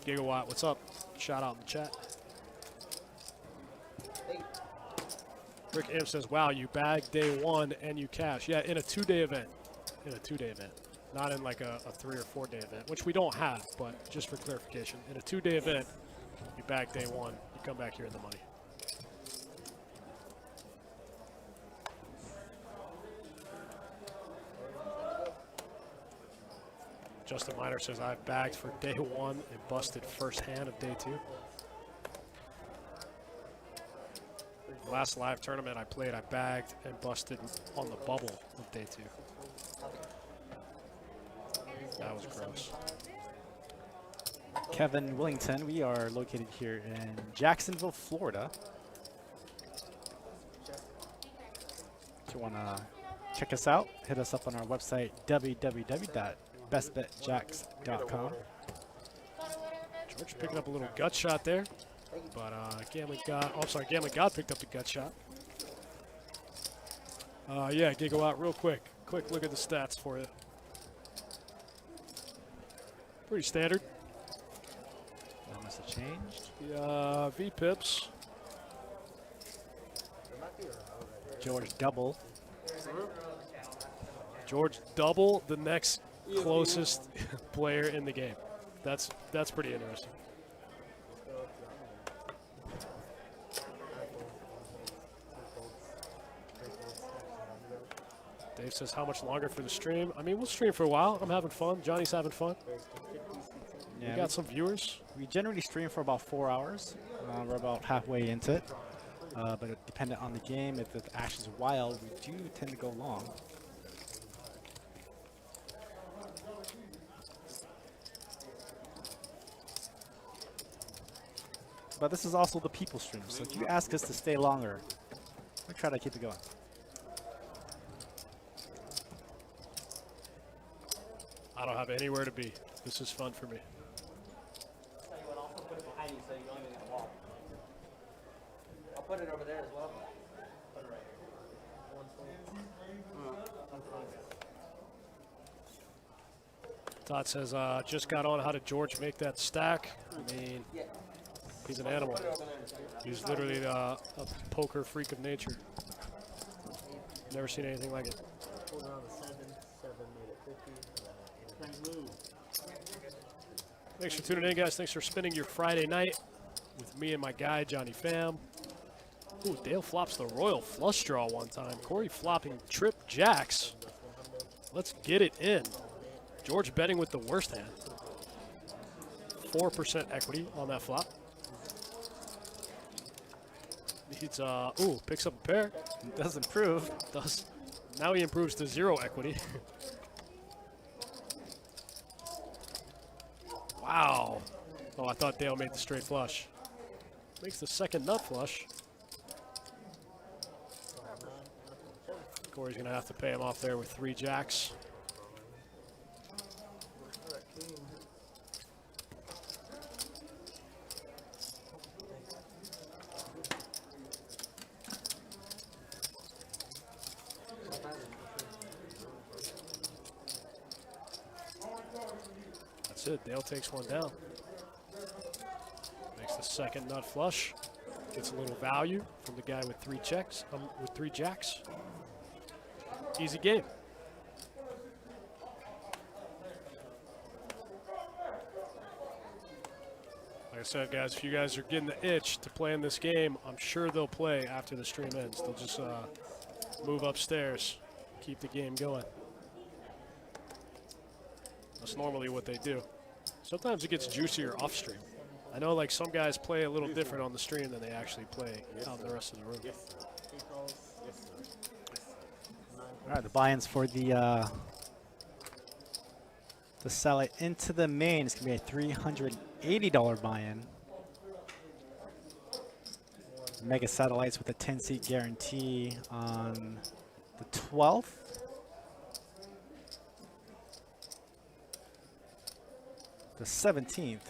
Gigawatt, what's up? Shout out in the chat. Rick M says, wow, you bagged day one and you cash. Yeah, in a 2-day event. In a 2-day event. Not in like a 3 or 4 day event, which we don't have, but just for clarification. In a 2-day event, you bag day one, you come back here in the money. Justin Miner says, I've bagged for day one and busted first hand of day 2. The last live tournament I played, I bagged and busted on the bubble of day 2. That was gross. Kevin Willington, we are located here in Jacksonville, Florida. If you want to check us out, hit us up on our website, www.bestbetjacks.com. George picking up a little gut shot there, but Gambling God, oh, sorry, Gambling God picked up the gut shot. Yeah, Gigawatt, real quick. Quick look at the stats for you. Pretty standard. That must have changed. The V-pips. George double. George double the next closest player in the game. That's pretty interesting. Dave says, how much longer for the stream? I mean, we'll stream for a while. I'm having fun. Johnny's having fun. Yeah, We got some viewers. we generally stream for about 4 hours. We're about halfway into it. But dependent on the game, if the action's wild, we do tend to go long. But this is also the people stream, so if you ask us to stay longer, we'll try to keep it going. I don't have anywhere to be. This is fun for me. I'll put it over there as well. Todd says, just got on how did George make that stack. I mean, he's an animal. He's literally a poker freak of nature. Never seen anything like it. Pulled around the 7, made it 50. Thanks for tuning in, guys. Thanks for spending your Friday night with me and my guy, Johnny Pham. Ooh, Dale flops the royal flush draw one time. Corey flopping trip jacks. Let's get it in. George betting with the worst hand. 4% equity on that flop. Needs, ooh, picks up a pair. Does improve. Does. Now he improves to 0 equity. Wow. Oh, I thought Dale made the straight flush. Makes the second nut flush. Corey's going to have to pay him off there with 3 jacks. That's it. Dale takes one down. Makes the second nut flush. Gets a little value from the guy with 3 checks, with 3 jacks. Easy game. Like I said, guys, if you guys are getting the itch to play in this game, I'm sure they'll play after the stream ends. They'll just move upstairs, keep the game going. That's normally what they do. Sometimes it gets juicier off stream. I know like some guys play a little different on the stream than they actually play out in the rest of the room. All right, the buy-ins for the satellite into the main is going to be a $380 buy-in. Mega satellites with a 10-seat guarantee on the 12th. The 17th.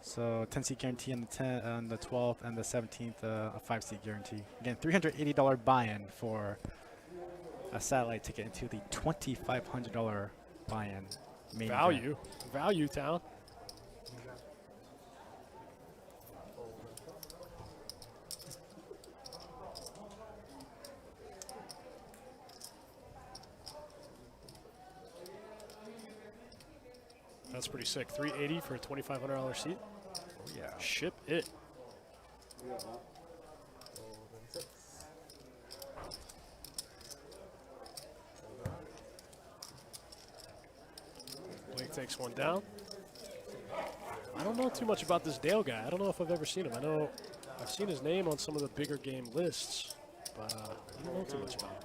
So 10-seat guarantee on the 12th and the 17th, a 5-seat guarantee. Again, $380 buy-in for a satellite ticket into the $2,500 buy-in. Main Value, value town. That's pretty sick. $380 for a $2,500 seat. Oh, yeah. Ship it. Blake takes one down. I don't know too much about this Dale guy. I don't know if I've ever seen him. I know I've seen his name on some of the bigger game lists, but I don't know too much about him.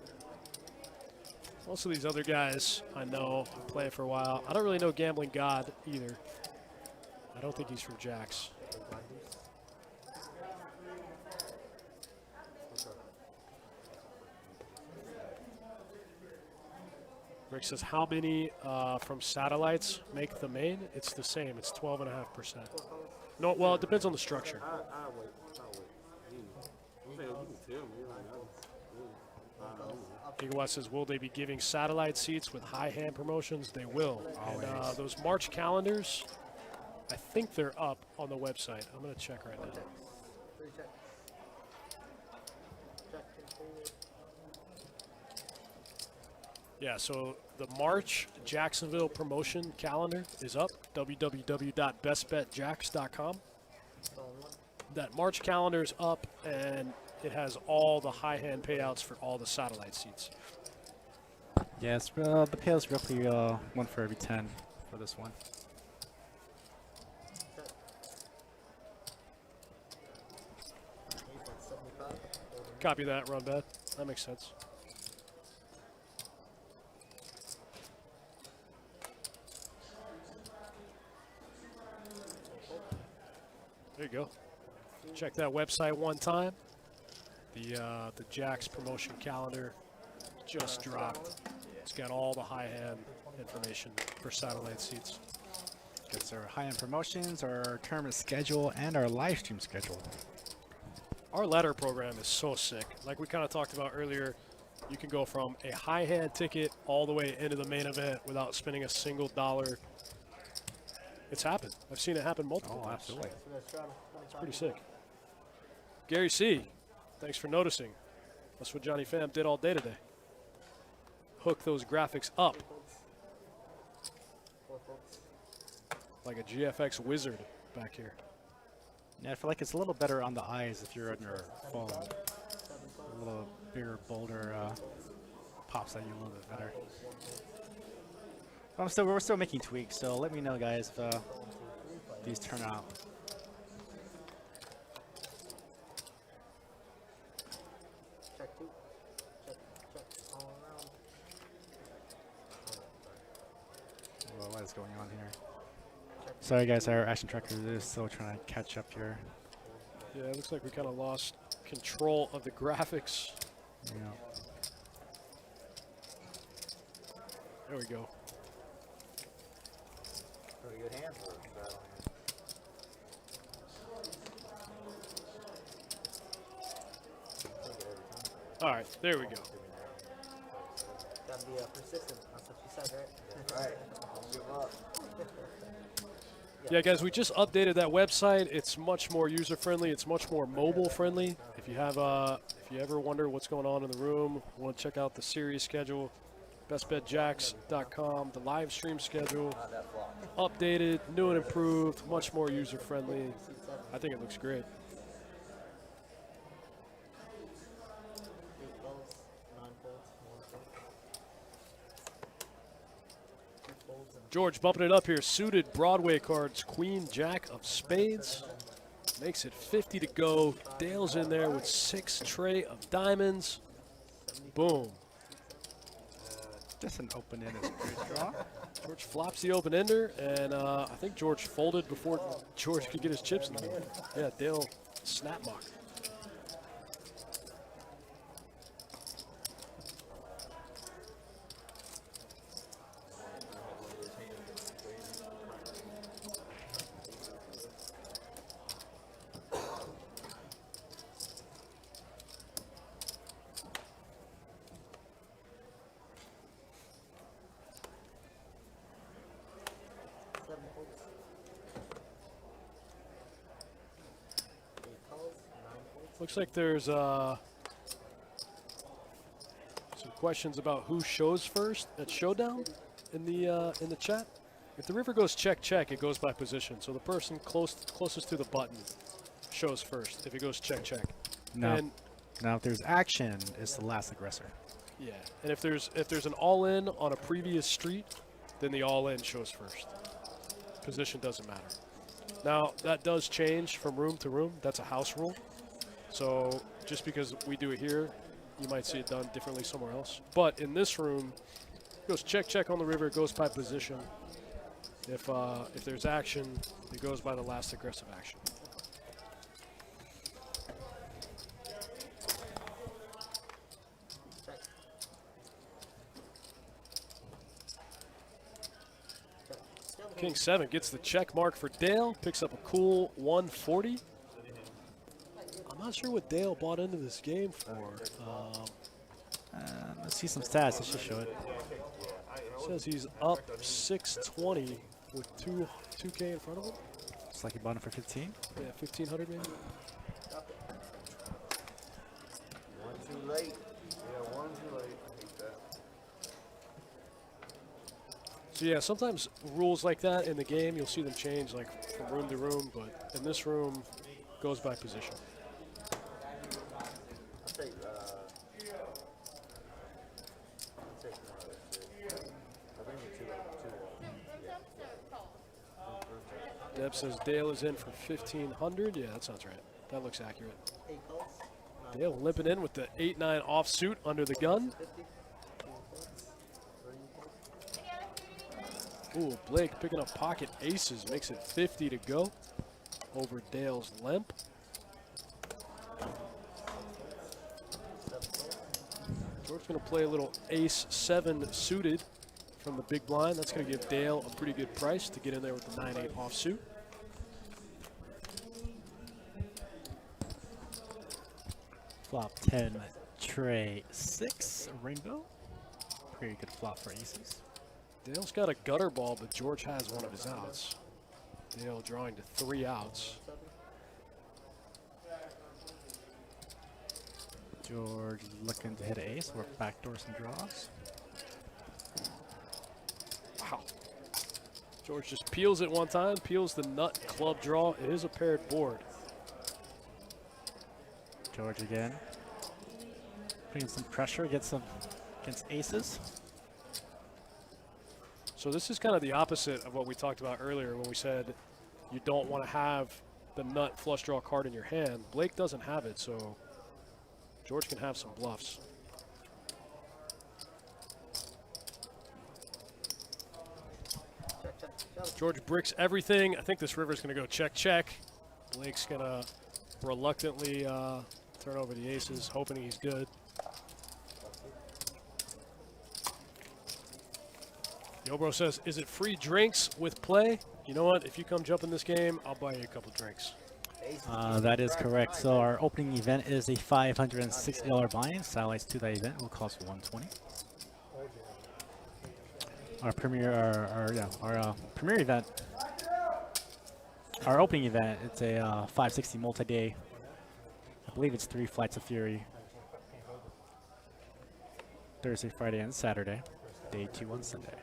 Most of these other guys I know play for a while. I don't really know Gambling God either. I don't think he's from Jax. Rick says, how many from satellites make the main? It's the same. It's 12.5%. No, well, it depends on the structure. I'll wait. You can tell me. Gigawatt says, will they be giving satellite seats with high hand promotions? They will. And those March calendars, I think they're up on the website. I'm going to check right now. Yeah, so the March Jacksonville promotion calendar is up, www.bestbetjacks.com. That March calendar is up, and it has all the high hand payouts for all the satellite seats. Yes, the payout's roughly 1 for every 10 for this one. Copy that, run bet. That makes sense. There you go. Check that website one time. The Jax promotion calendar just dropped. It's got all the high hand information for satellite seats. Gets our high-end promotions, our tournament schedule, and our live stream schedule. Our ladder program is so sick. Like we kind of talked about earlier, you can go from a high hand ticket all the way into the main event without spending a single dollar. It's happened. I've seen it happen multiple times. Absolutely. It's pretty sick. Gary C., thanks for noticing. That's what Johnny Pham did all day today. Hook those graphics up. like a GFX wizard back here. Yeah, I feel like it's a little better on the eyes if you're on your phone. A little bigger, bolder pops at you a little bit better. But we're still making tweaks, so let me know, guys, if these turn out. Check 2. Check all around. Whoa, what is going on here? Sorry, guys, our action tracker is still trying to catch up here. Yeah, it looks like we kind of lost control of the graphics. Yeah. There we go. Pretty good hand for that. All right, there we go. Gotta be persistent. That's what you said, right? Right. Don't give up. Yeah, guys, we just updated that website. It's much more user-friendly. It's much more mobile-friendly. If you have, if you ever wonder what's going on in the room, want to check out the series schedule, bestbetjacks.com, the live stream schedule, Not that flop. updated, new and improved, much more user-friendly. I think it looks great. 8 folds, 9 folds, 1 fold. 2 folds and George bumping it up here. Suited Broadway cards, Queen, Jack of Spades. Makes it 50 to go. Dale's in there with 6 tray of diamonds. Boom. Just an open-ended straight draw. George flops the open ender, and I think George folded before George could get his chips in. Yeah, Dale snap mock. Looks like there's some questions about who shows first at Showdown in the chat. If the river goes check check, it goes by position. So the person closest to the button shows first. If it goes check check. Now, And now if there's action, it's the last aggressor. yeah, and if there's an all in on a previous street, then the all in shows first. Position doesn't matter. Now that does change from room to room. That's a house rule. So just because we do it here, you might see it done differently somewhere else. But in this room, it goes check check on the river. It goes by position. If there's action, it goes by the last aggressive action. King 7 gets the check mark for Dale. Picks up a cool 140. I'm not sure what Dale bought into this game for. Let's see some stats. Let's just show it. Says he's up 620 with 2K in front of him. It's like he bought it for 15. Yeah, 1,500 maybe. One too late. Yeah, one too late. I hate that. So yeah, sometimes rules like that in the game, you'll see them change like from room to room, but in this room, goes by position. I'll take, one of those two. I think it's two. Deb says Dale is in for 1,500. Yeah, that sounds right. That looks accurate. 8 calls. Dale limping in with the 8-9 offsuit under the gun. 50. 2 folds. 3 folds. Ooh, Blake picking up pocket aces, makes it 50 to go over Dale's limp. George's going to play a little ace 7 suited from the big blind. That's going to give Dale a pretty good price to get in there with the 9-8 offsuit. Flop 10, tray 6, rainbow. Pretty good flop for aces. Dale's got a gutter ball, but George has one of his outs. Dale drawing to 3 outs. George looking to hit an ace or backdoor some draws. Wow. George just peels it one time, peels the nut club draw. It is a paired board. George again. Putting some pressure against aces. So this is kind of the opposite of what we talked about earlier when we said you don't want to have the nut flush draw card in your hand. Blake doesn't have it, so George can have some bluffs. George bricks everything. I think this river's going to go check, check. Blake's going to reluctantly turn over the aces, hoping he's good. Yobro says, is it free drinks with play? You know what? If you come jump in this game, I'll buy you a couple drinks. That is correct. So our opening event is a $560 buy-in. Satellites to that event will cost $120. Our premier event, our opening event, it's a 560 multi-day. I believe it's 3 flights of Fury. Thursday, Friday, and Saturday. Day 2 on Sunday.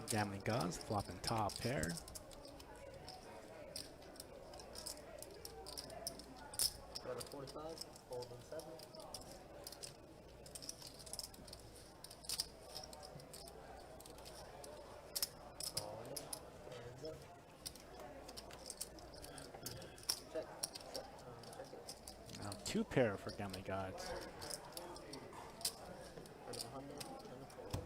Gambling gods, flopping top pair. Got a 45, fold on 7. Check. Check it. Now 2 pair for gambling gods. Got a 100 and a fold.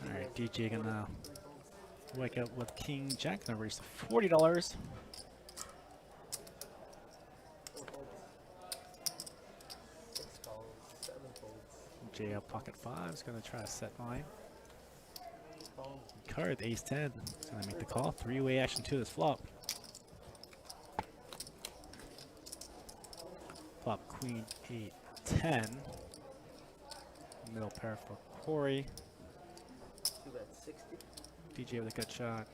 All right, DJ gonna wake up with King Jack. Gonna raise to $40. J up pocket 5 is gonna try to set mine. Card ace 10 is gonna make the call. 3-way action to this flop. Flop queen 8 10. Middle pair for Corey. 2-bet 60. DJ with a good shot.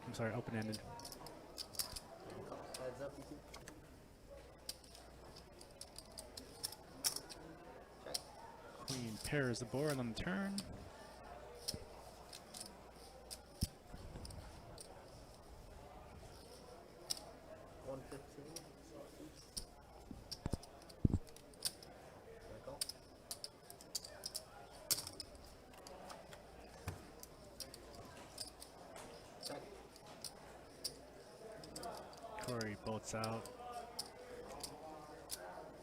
I'm sorry, open-ended. Heads up, you two. Check. Queen pairs the board on the turn. Corey bolts out.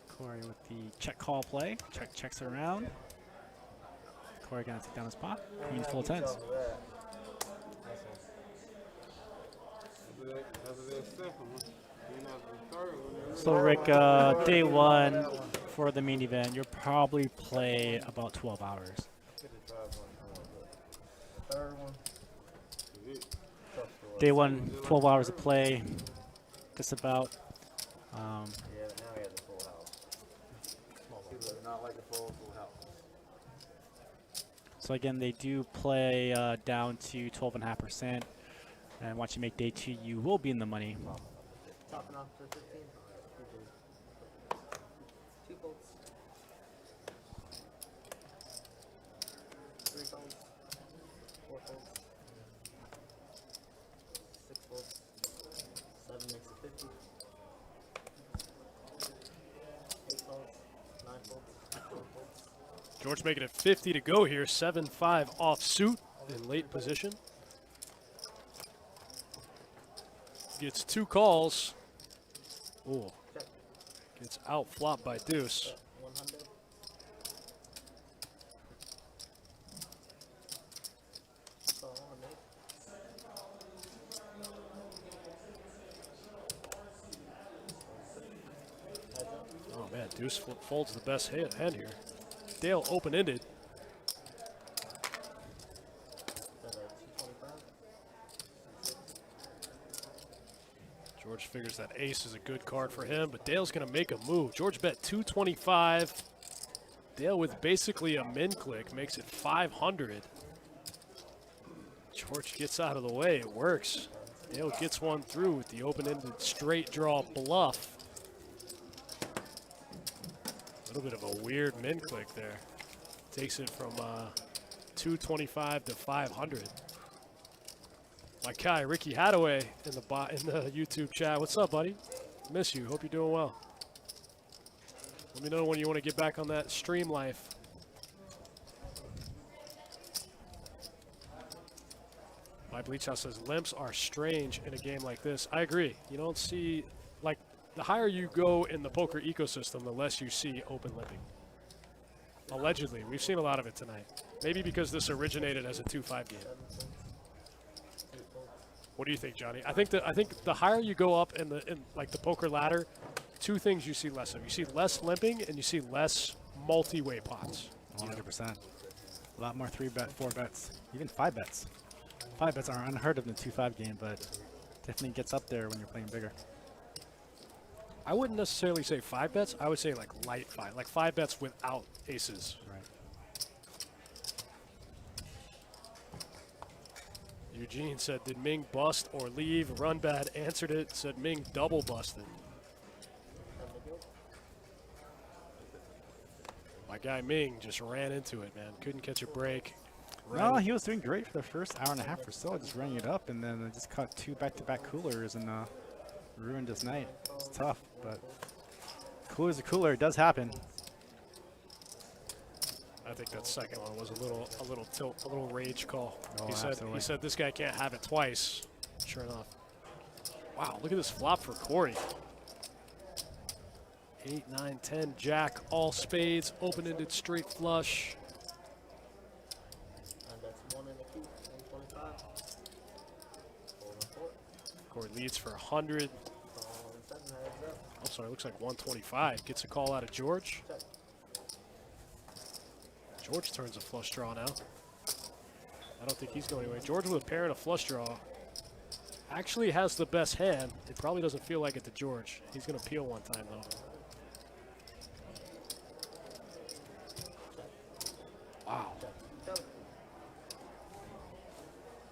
Corey with the check call play. Check checks around. Corey gonna take down his pot. Queen full 10s. So Rick, day 1 for the main event, you'll probably play about 12 hours. Day 1, 12 hours of play, just about. Yeah, but now we have the full house. People are not like the full house. So again, they do play down to 12.5%. And once you make day 2, you will be in the money. Topping off to 15. 2 bolts. 3 folds. 4 folds. 6 folds. 7 makes it 50. 8 folds. 9 folds. 4 folds. George making it 50 to go here. 7-5 off suit. in late position. Gets 2 calls. Ooh. Gets out flopped by deuce. 100. So, on the Oh man, deuce folds the best hand here. Dale open-ended. George figures that ace is a good card for him, but Dale's going to make a move. George bet 225. Dale with basically a min click makes it 500. George gets out of the way. It works. Dale gets one through with the open-ended straight draw bluff. A little bit of a weird min click there. Takes it from 225 to 500. My guy Ricky Hadaway in the YouTube chat. What's up, buddy? Miss you. Hope you're doing well. Let me know when you want to get back on that stream life. My Bleach House says limps are strange in a game like this. I agree. You don't see, like, the higher you go in the poker ecosystem, the less you see open limping. Allegedly, we've seen a lot of it tonight. Maybe because this originated as a 2-5 game. What do you think, Johnny? I think the higher you go up in the poker ladder, 2 things you see less of. You see less limping and you see less multi-way pots. 100%. A lot more 3-bet, 4-bets, even 5-bets. 5-bets are unheard of in the 2-5 game, but definitely gets up there when you're playing bigger. I wouldn't necessarily say 5-bets. I would say like light 5, like 5-bets without aces. Right. Eugene said, did Ming bust or leave? Run bad answered it, said Ming double busted. My guy Ming just ran into it, man. Couldn't catch a break. No, he was doing great for the first hour and a half or so, just running it up, and then I just caught 2 back-to-back coolers and ruined his night. It's tough, but cooler's a cooler. It does happen. I think that second one was a little tilt, a little rage call. Oh, He said this guy can't have it twice. Sure enough. Wow, look at this flop for Corey. 8, 9, 10, jack, all spades, open-ended straight flush. And that's 1 in the key, 125. 4 and 4. Corey leads for 100. Call and 7 heads up. I'm sorry, looks like 125. Gets a call out of George. Check. George turns a flush draw now. I don't think he's going anywhere. George with a pair and a flush draw actually has the best hand. It probably doesn't feel like it to George. He's going to peel one time, though. Wow.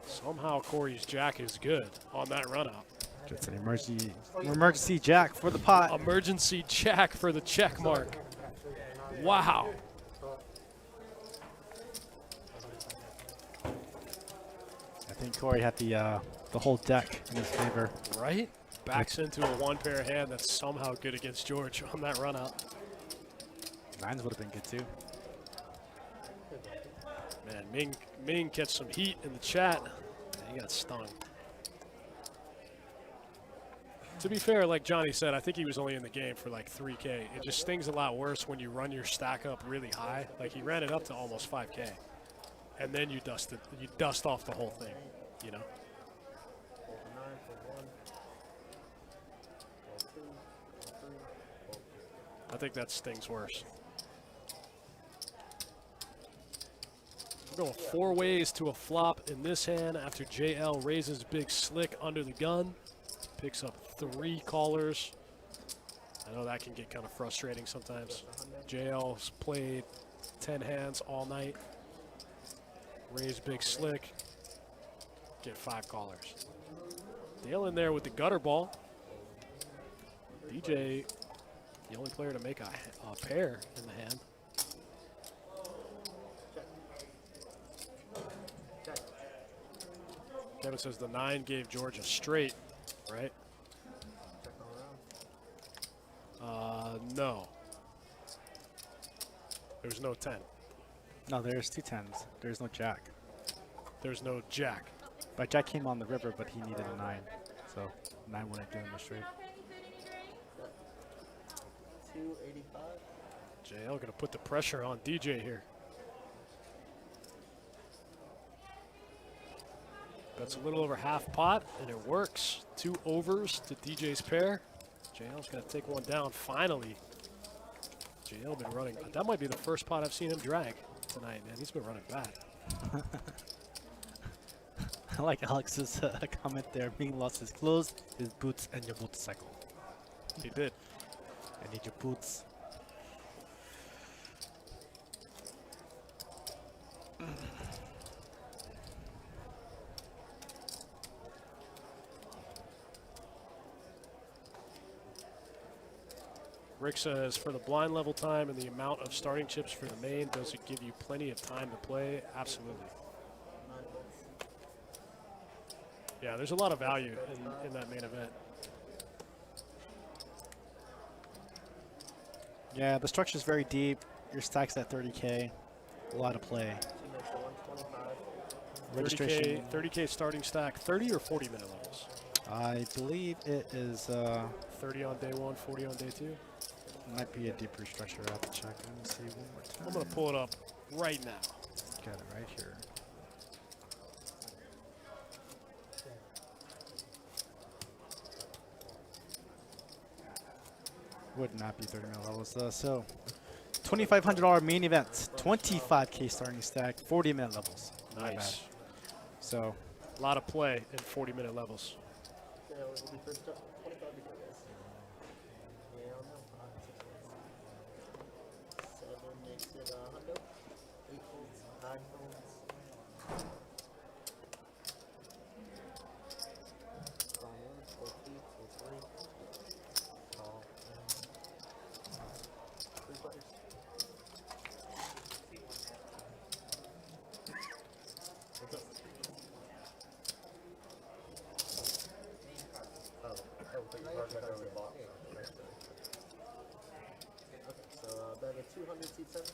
Somehow Corey's jack is good on that run out. Gets an emergency jack for the pot. Emergency jack for the check mark. Wow. I think Corey had the whole deck in his favor. Right? Backs into a 1-pair hand that's somehow good against George on that run out. 9s would have been good too. Man, Ming catch some heat in the chat. He got stung. To be fair, like Johnny said, I think he was only in the game for like 3K. It just stings a lot worse when you run your stack up really high. Like he ran it up to almost 5K. And then you dust off the whole thing, you know? 4 for 9, 4 1. 4 2, 4 3, 4 4. I think that stings worse. We're going 4 ways to a flop in this hand after JL raises big slick under the gun. Picks up 3 callers. I know that can get kind of frustrating sometimes. JL's played 10 hands all night. Raise big slick. Get 5 callers. Dale in there with the gutter ball. DJ, the only player to make a pair in the hand. Kevin says the 9 gave George a straight, right? Check all around. No. There's no 10. No, there's 2 10s. There's no jack. there's no jack. But Jack came on the river, but he needed a 9. So 9 wouldn't do him a straight. 285. JL going to put the pressure on DJ here. That's a little over half pot, and it works. 2 overs to DJ's pair. JL's going to take one down finally. JL been running. That might be the first pot I've seen him drag tonight, man. He's been running bad. I like Alex's comment there. Being lost his clothes, his boots, and your motorcycle. He did. I need your boots. Rick says, for the blind level time and the amount of starting chips for the main, does it give you plenty of time to play? Absolutely. 9 volts. Yeah, there's a lot of value in that main event. Yeah, the structure's very deep. Your stack's at 30K. A lot of play. She makes it 125. 30K, Registration. 30K starting stack, 30 or 40 minute levels? I believe it is 30 on day 1, 40 on day 2. might be a deeper structure. I have to check. Let me see one more time. I'm going to pull it up right now. Got it right here. Would not be 30 minute levels. So $2,500 main event, 25K starting stack, 40 minute levels. My bad. Nice. So A lot of play in 40 minute levels. Yeah, we'll be first up 25 before this. Yeah, I don't know. 7 makes it hundo. 8 folds, 9 folds. 4 1, 4 2, 4 3. Call. 3 players. What's up? Oh, we'll put your card back over the box. Okay, so bag of 200, seat 7.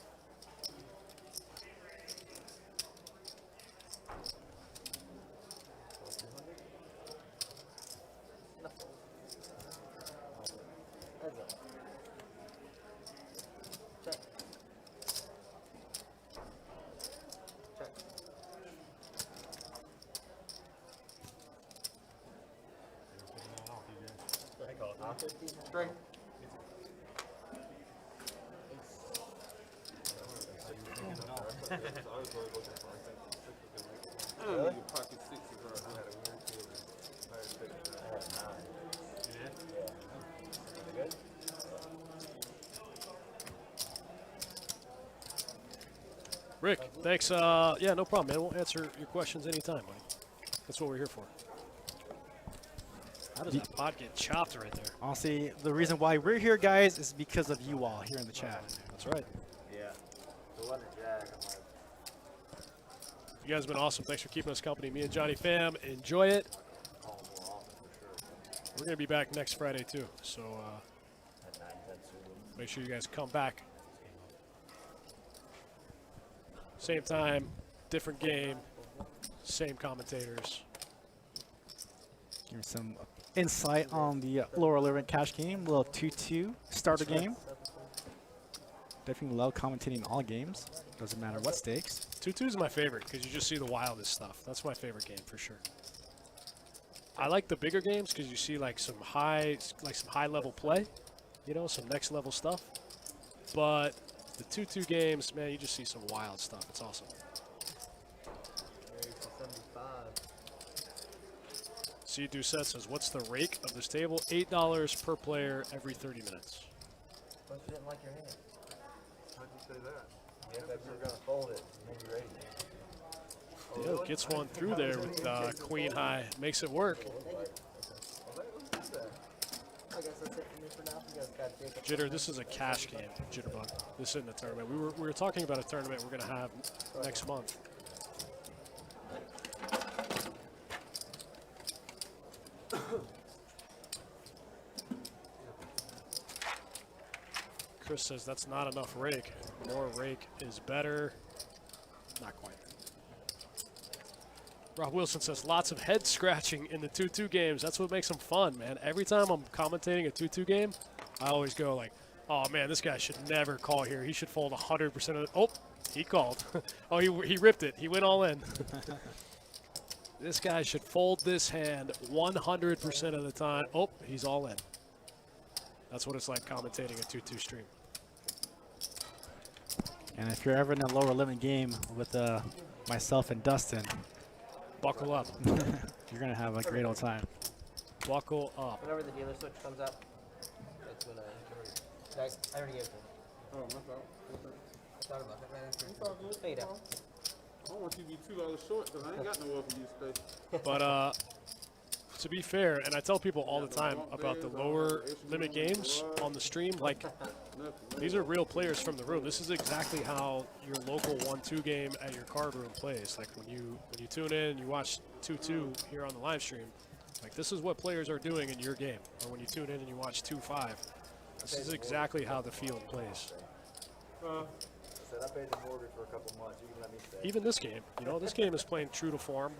Roll 200. Enough fold. Heads up. Check. Check. I call it. 50. Straight. Really? Pocket 6 is right. Good? Rick, thanks. Yeah, no problem, man. We'll answer your questions anytime, buddy. That's what we're here for. How does that pot get chopped right there? honestly, the reason why we're here, guys, is because of you all here in the chat. That's right. Yeah. The one that jag, I'm like, You guys have been awesome. Thanks for keeping us company. Me and Johnny Fam, enjoy it. call more often for sure. We're going to be back next Friday, too. So At 9, 10 soon. make sure you guys come back. Same time, different game, same commentators. Give me some insight on the lower limit cash game. Little 2-2 starter game. Definitely love commentating all games. Doesn't matter what stakes. 2-2 is my favorite because you just see the wildest stuff. That's my favorite game for sure. I like the bigger games because you see like some high level play, you know, some next level stuff. But the 2-2 games, man, you just see some wild stuff. It's awesome. Raise to 75. C. Doucette says, what's the rake of this table? $8 per player every 30 minutes. But you didn't like your hand. How'd you say that? Yeah, if we're gonna fold it, maybe ready. Dale gets one through there with queen high. Makes it work. I guess that's it for me for now. You guys got Jacob. Jitter, this is a cash game, Jitterbug. This isn't a tournament. We were talking about a tournament we're going to have next month. Chris says that's not enough rake. More rake is better. Not quite. Rob Wilson says lots of head scratching in the 2-2 games. That's what makes them fun, man. Every time I'm commentating a 2-2 game, I always go like, oh, man, this guy should never call here. He should fold 100% of the – oh, he called. Oh, he ripped it. He went all in. This guy should fold this hand 100% of the time. Oh, he's all in. That's what it's like commentating a 2-2 stream. And if you're ever in a lower limit game with myself and Dustin, buckle up. you're going to have a great old time. Buckle up. Whenever the dealer switch comes up, that's when I already gave it to him. Oh, my fault. I thought about that right after. It's all good. Hey, down. I don't want you to be $2 short because I ain't got no other use space. But to be fair, and I tell people all the time about the lower limit games on the stream, like these are real players from the room. This is exactly how your local 1-2 game at your card room plays. Like when you tune in and you watch 2-2 here on the live stream, like this is what players are doing in your game. Or when you tune in and you watch 2-5, this is exactly how the field plays. I said I paid the mortgage for a couple months. You can let me stay. Even this game, you know, this game is playing true to form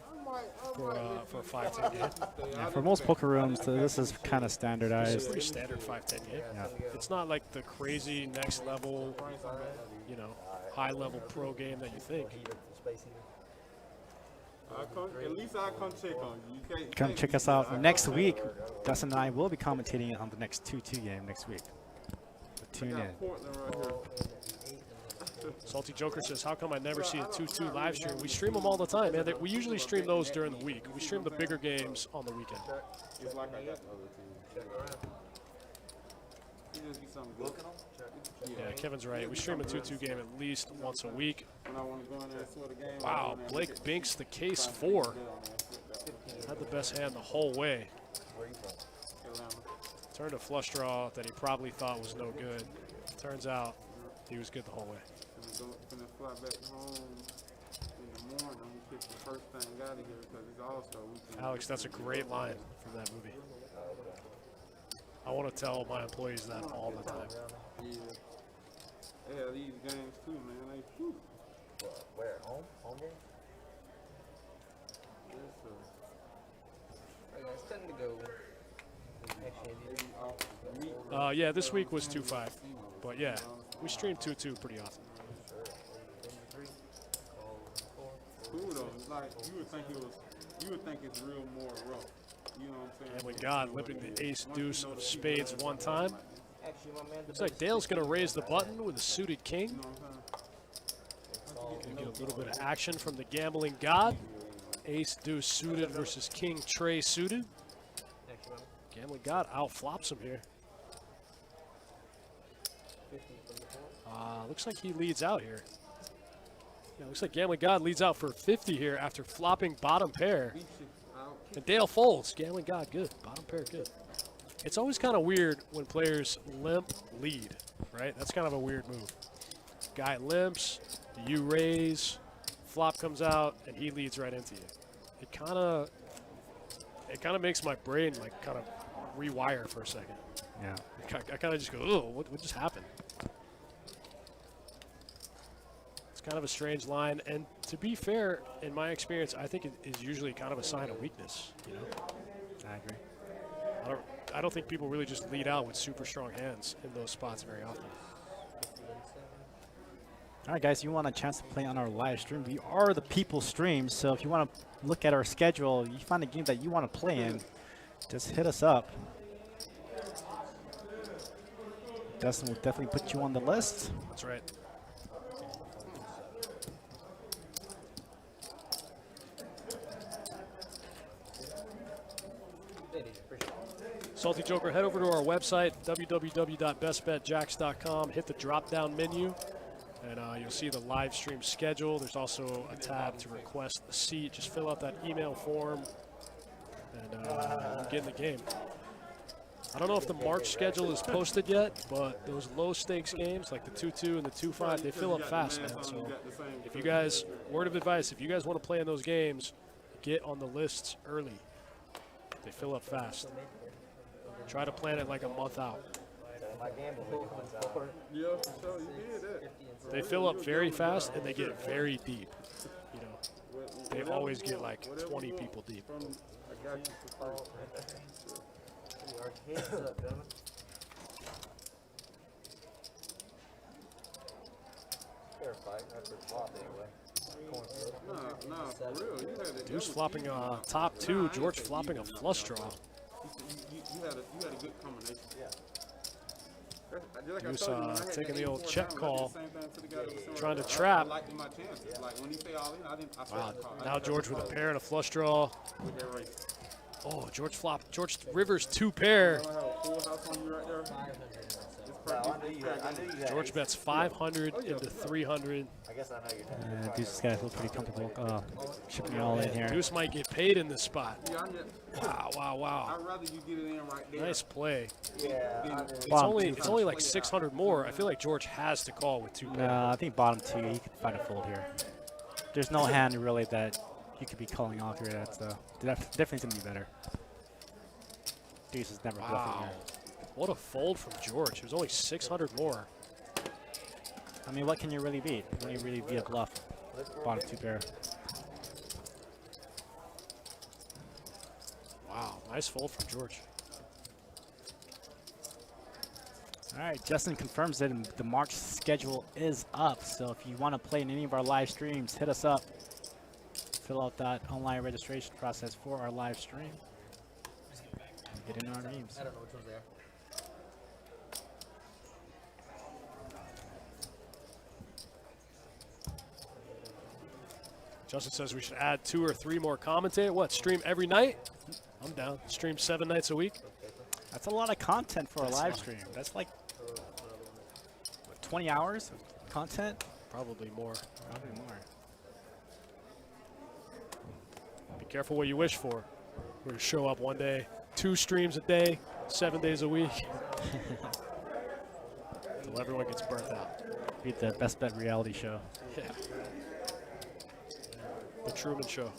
for a 5-10 game. Yeah, for most poker rooms, this is kind of It's a standardized. pretty standard 5-10 game. Yeah. It's not like the crazy next level, you know, high level pro game that you think. At least I'll come check on you. You can't Come check us out next week. Dustin and I will be commentating on the next 2-2 game next week. So tune in. Portland right here. Salty Joker says, how come I never see a 2-2 live stream? We stream them all the time, man. We usually stream those during the week. We stream the bigger games on the weekend. It's like I got the other two. You just get something good. Yeah, Kevin's right. We stream a 2-2 game at least once a week. When I want to go in there and sort the game. Wow, Blake Binks the case 4. Had the best hand the whole way. Turned a flush draw that he probably thought was no good. Turns out he was good the whole way. Gonna fly back home in the morning. We pick the first thing out of here because it's also weekend. Alex, that's a great line from that movie. I want to tell my employees that all the time. Yeah. They have these games too, man. They, whew. Where? Home? Home game? Okay, it's 10 to go. Yeah, this week was 2-5. But yeah, we stream 2-2 pretty often. Cool though. It's like you would think it's real more rough. You know what I'm saying? And when God limping the ace deuce of spades one time. Actually, my man, Looks like Dale's going to raise the button with a suited king. You know what I'm saying? Gonna get a little bit of action from the gambling god. Ace deuce suited versus king tray suited. Gambling god outflops him here. Looks like he leads out here. Yeah, looks like Gambling God leads out for 50 here after flopping bottom pair. And Dale folds. Gambling God good. Bottom pair good. It's always kind of weird when players limp lead, right? That's kind of a weird move. Guy limps, you raise, flop comes out, and he leads right into you. It kind of makes my brain like kind of rewire for a second. Yeah. I kind of just go, oh, what just happened? It's kind of a strange line, and to be fair, in my experience, I think it is usually kind of a sign of weakness. You know, I agree. I don't think people really just lead out with super strong hands in those spots very often. All right, guys, you want a chance to play on our live stream? We are the people stream, so if you want to look at our schedule, you find a game that you want to play in, just hit us up. Dustin will definitely put you on the list. That's right. Salty Joker, head over to our website, www.bestbetjacks.com. Hit the drop-down menu, and you'll see the live stream schedule. There's also a tab to request a seat. Just fill out that email form, and you get in the game. I don't know if the March schedule is posted yet, but those low-stakes games, like the 2-2 and the 2-5, they fill up fast, man. So if you guys, word of advice, if you guys want to play in those games, get on the lists early. They fill up fast. Try to plan it like a month out. Yeah, for sure. You did that. They fill up very fast and they get very deep. You know, they always get like 20 people deep. I got you for free. Heads up, gentlemen. Fair fight. That's a flop anyway. Nah, for real. You had it. Deuce flopping a top two, George flopping a flush draw. You had a good combination. Yeah. Deuce taking the old check call, trying to trap. Wow, now George with a pair and a flush draw. Oh, George flopped. George Rivers 2 pair. George bets 500 into 300. I guess I know you're done. Deuce's guys feel pretty comfortable shipping it all in here. Deuce might get paid in this spot. Wow. I'd rather you get it in right there. Nice play. Yeah. It's only like 600 more. I feel like George has to call with 2 pair. No, I think bottom 2, you can find a fold here. There's no hand really that you could be calling off here. That's definitely going to be better. Deuce is never bluffing here. What a fold from George. It was only 600 more. I mean, what can you really beat? When you really beat a bluff? Bottom 2 pair. Wow, nice fold from George. All right, Justin confirms that the March schedule is up. So if you want to play in any of our live streams, hit us up. Fill out that online registration process for our live stream. Get into our games. I don't know which one's there. Justin says we should add 2 or 3 more commentators. What, stream every night? I'm down. Stream 7 nights a week. That's a lot of content for a live stream. That's like what, 20 hours of content? Probably more. Probably more. Be careful what you wish for. We're going to show up one day, 2 streams a day, 7 days a week. Until everyone gets burnt out. Beat the Best Bet reality show. Yeah. The Truman Show.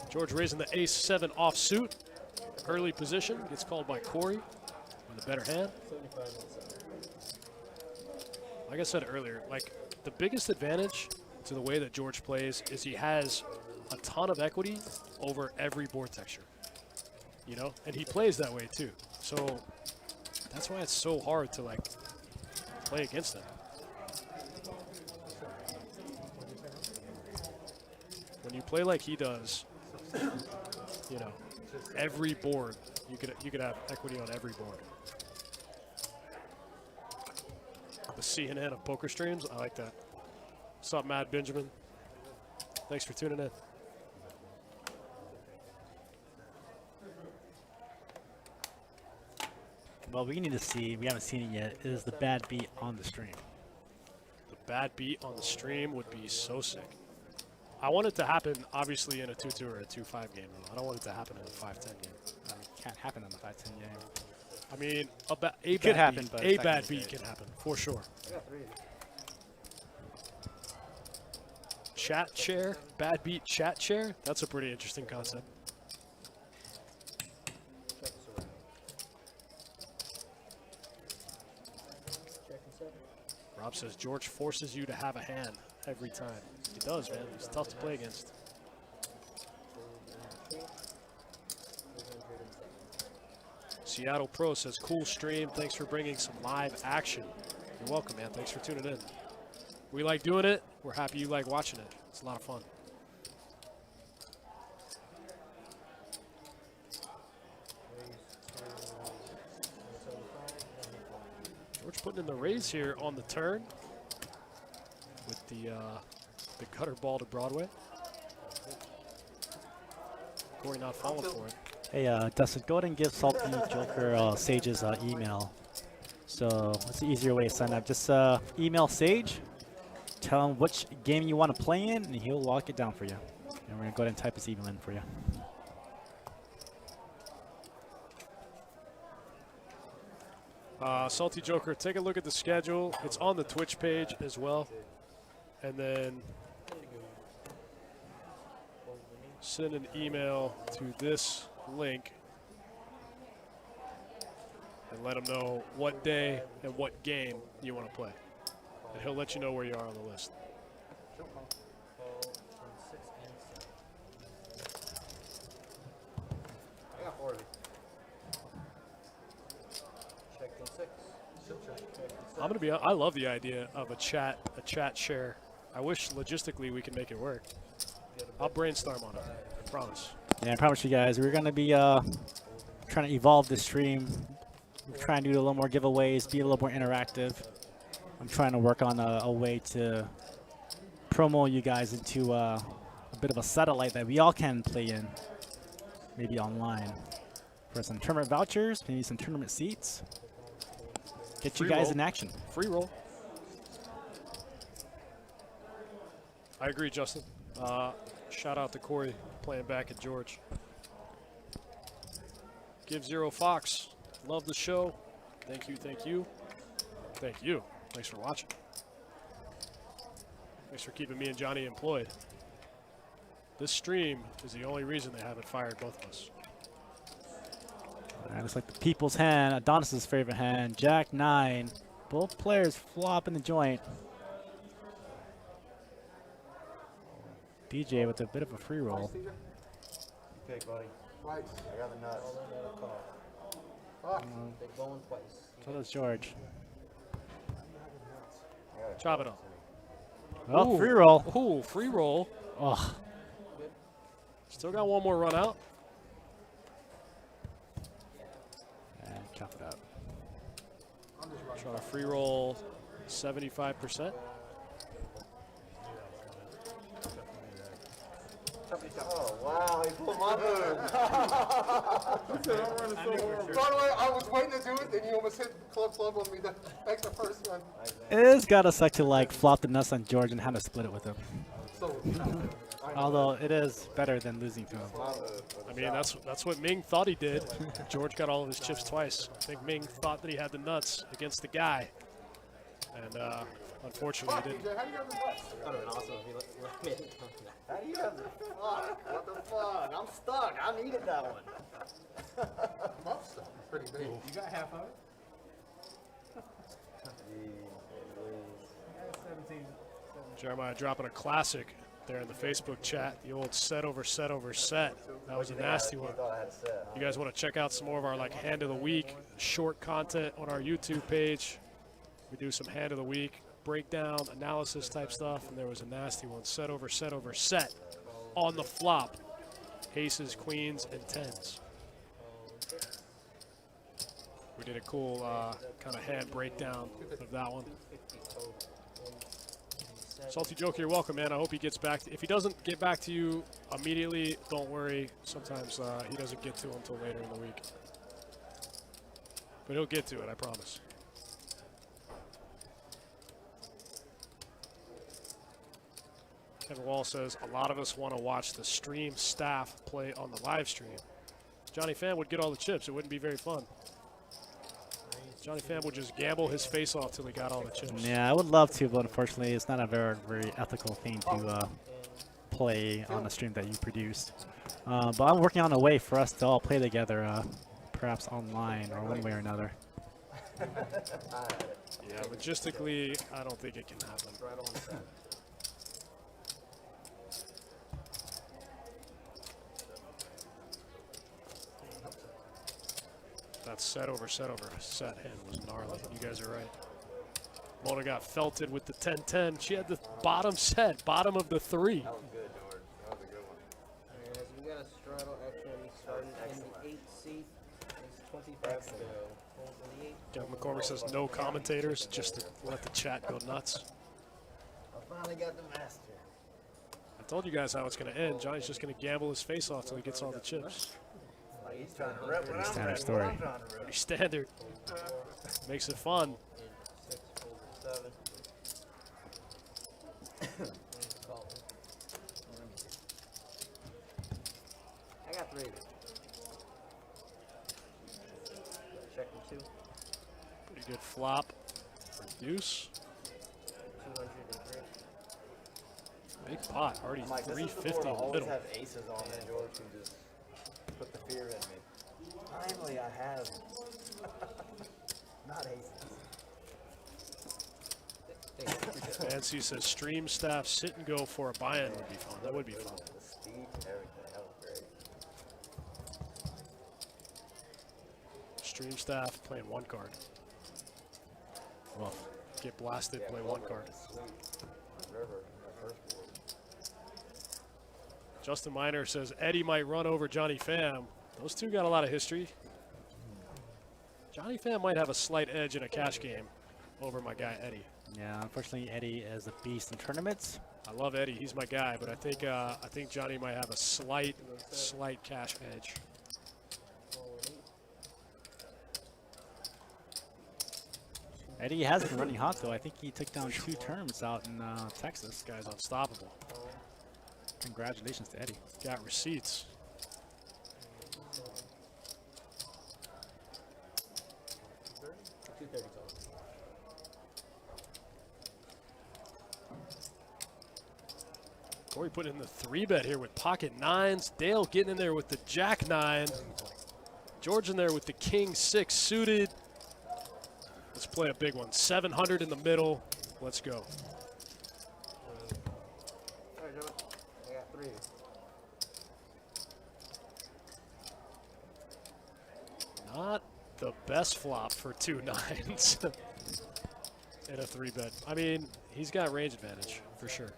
George raising the ace-7 offsuit. Early position. Gets called by Corey with a better hand. Like I said earlier, like the biggest advantage to the way that George plays is he has a ton of equity over every board texture. You know? And he plays that way too. So that's why it's so hard to like play against him. When you play like he does, you know, every board, you could have equity on every board. The CNN of poker streams, I like that. What's up, Matt Benjamin? Thanks for tuning in. Well, we need to see, we haven't seen it yet, is the bad beat on the stream. The bad beat on the stream would be so sick. I want it to happen, obviously, in a 2-2 or a 2-5 game. I don't want it to happen in a 5-10 game. I mean, it can't happen in the 5-10 game. I mean, a It bad could happen, beat, but a it's not bad gonna beat be. can happen, for sure. I got 3. Chat chair, bad beat chat chair. That's a pretty interesting concept. Rob says George forces you to have a hand every time. He does, man. He's tough to play against. Seattle Pro says, cool stream. Thanks for bringing some live action. You're welcome, man. Thanks for tuning in. We like doing it. We're happy you like watching it. It's a lot of fun. George putting in the raise here on the turn with the gutter ball to Broadway. Corey not falling for it. Hey, Dustin, go ahead and give Salty Joker Sage's email. So what's the easier way to sign up? Just email Sage, tell him which game you want to play in, and he'll lock it down for you. And we're going to go ahead and type his email in for you. Salty Joker, take a look at the schedule. It's on the Twitch page as well. And then send an email to this link and let him know what day and what game you want to play. And he'll let you know where you are on the list. I'm gonna be. I love the idea of a chat share. I wish logistically we could make it work. I'll brainstorm on it. I promise. Yeah, I promise you guys, we're gonna be trying to evolve the stream. We're trying to do a little more giveaways, be a little more interactive. I'm trying to work on a way to promo you guys into a bit of a satellite that we all can play in, maybe online, for some tournament vouchers, maybe some tournament seats. Get you Free guys roll. in action. Free roll. I agree, Justin. Shout out to Corey playing back at George. Give Zero Fox. Love the show. Thank you, thank you. Thank you. Thanks for watching. Thanks for keeping me and Johnny employed. This stream is the only reason they haven't fired both of us. All right, looks like the people's hand, Adonis's favorite hand, Jack 9. Both players flop in the joint. DJ with a bit of a free roll. You pick, buddy. Twice. I got the nuts. Fuck. Big bone twice. So does George. Chop it up. Oh, Ooh. free roll. Ooh, free roll. Oh, Still got one more run out. and chop it up. Trying to free roll 75%. Oh, wow, he pulled my move. By the way, I was waiting to do it, then you almost hit club on me. That's the first one. It is gotta suck to like flop the nuts on George and have to split it with him. So, Although it is better than losing to him. I mean, that's what Ming thought he did. George got all of his chips twice. I think Ming thought that he had the nuts against the guy. And unfortunately, he didn't. DJ, how do you have the nuts? That would have been awesome if he let me come to that. How do you have the fuck? What the fuck? I'm stuck. I needed that one. Muff stuff. Pretty big. You got half of it? Jeremiah dropping a classic there in the Facebook chat. The old set over set over set. That was a nasty one. Thought I had set. You guys want to check out some more of our like hand of the week short content on our YouTube page. We do some hand of the week breakdown analysis type stuff, and there was a nasty one, set over set over set on the flop, aces, queens, and tens. We did a cool kind of hand breakdown of that one. Salty Joker, you're welcome, man. I hope he gets back. If he doesn't get back to you immediately, don't worry. Sometimes he doesn't get to it until later in the week. But he'll get to it, I promise. Kevin Wall says, a lot of us want to watch the stream staff play on the live stream. Johnny Pham would get all the chips. It wouldn't be very fun. Johnny Pham would just gamble his face off till he got all the chips. Yeah, I would love to, but unfortunately, it's not a very, very ethical thing to play on a stream that you produced. But I'm working on a way for us to all play together, perhaps online or one way or another. Yeah, logistically, I don't think it can happen. That set over set hand was gnarly. You guys are right. Mona got felted with the 10-10. She had the bottom set, bottom of the three. That was good, George. That was a good one. Alright, as we got a straddle action starting in the 8th seat. There's 25 to go. Hold for the 8. Kevin McCormick says no commentators, just to let the chat go nuts. I finally got the master. I told you guys how it's going to end. Johnny's just going to gamble his face off till he gets all the chips. Like, he's trying to rep what I'm standard repping, story. what I'm trying to rep. Pretty standard. Makes it fun. 6, hold for 7. Call. I got 3. Check the 2. Pretty good flop for deuce. 203. Big pot, already I'm like, this is the 350 board in I'll the always middle. have aces on there, George, who just put the fear in me. Finally, I have not aces. Nancy says stream staff sit and go for a buy-in would be fun. That would be fun. The speed and everything, that was great. Stream staff playing one card. Well, get blasted, play one card. Justin Miner says Eddie might run over Johnny Pham. Those two got a lot of history. Johnny Pham might have a slight edge in a cash game over my guy Eddie. Yeah, unfortunately, Eddie is a beast in tournaments. I love Eddie. He's my guy, but I think Johnny might have a slight cash edge. Eddie has been running hot, though. I think he took down 2 terms out in Texas. This guy's unstoppable. Congratulations to Eddie. Got receipts. Corey putting in the 3-bet here with pocket 9s. Dale getting in there with the Jack 9. George in there with the King 6 suited. Let's play a big one. 700 in the middle. Let's go. All right, Joe. I got 3. Not the best flop for 2 9s in a 3-bet. I mean, he's got range advantage for sure.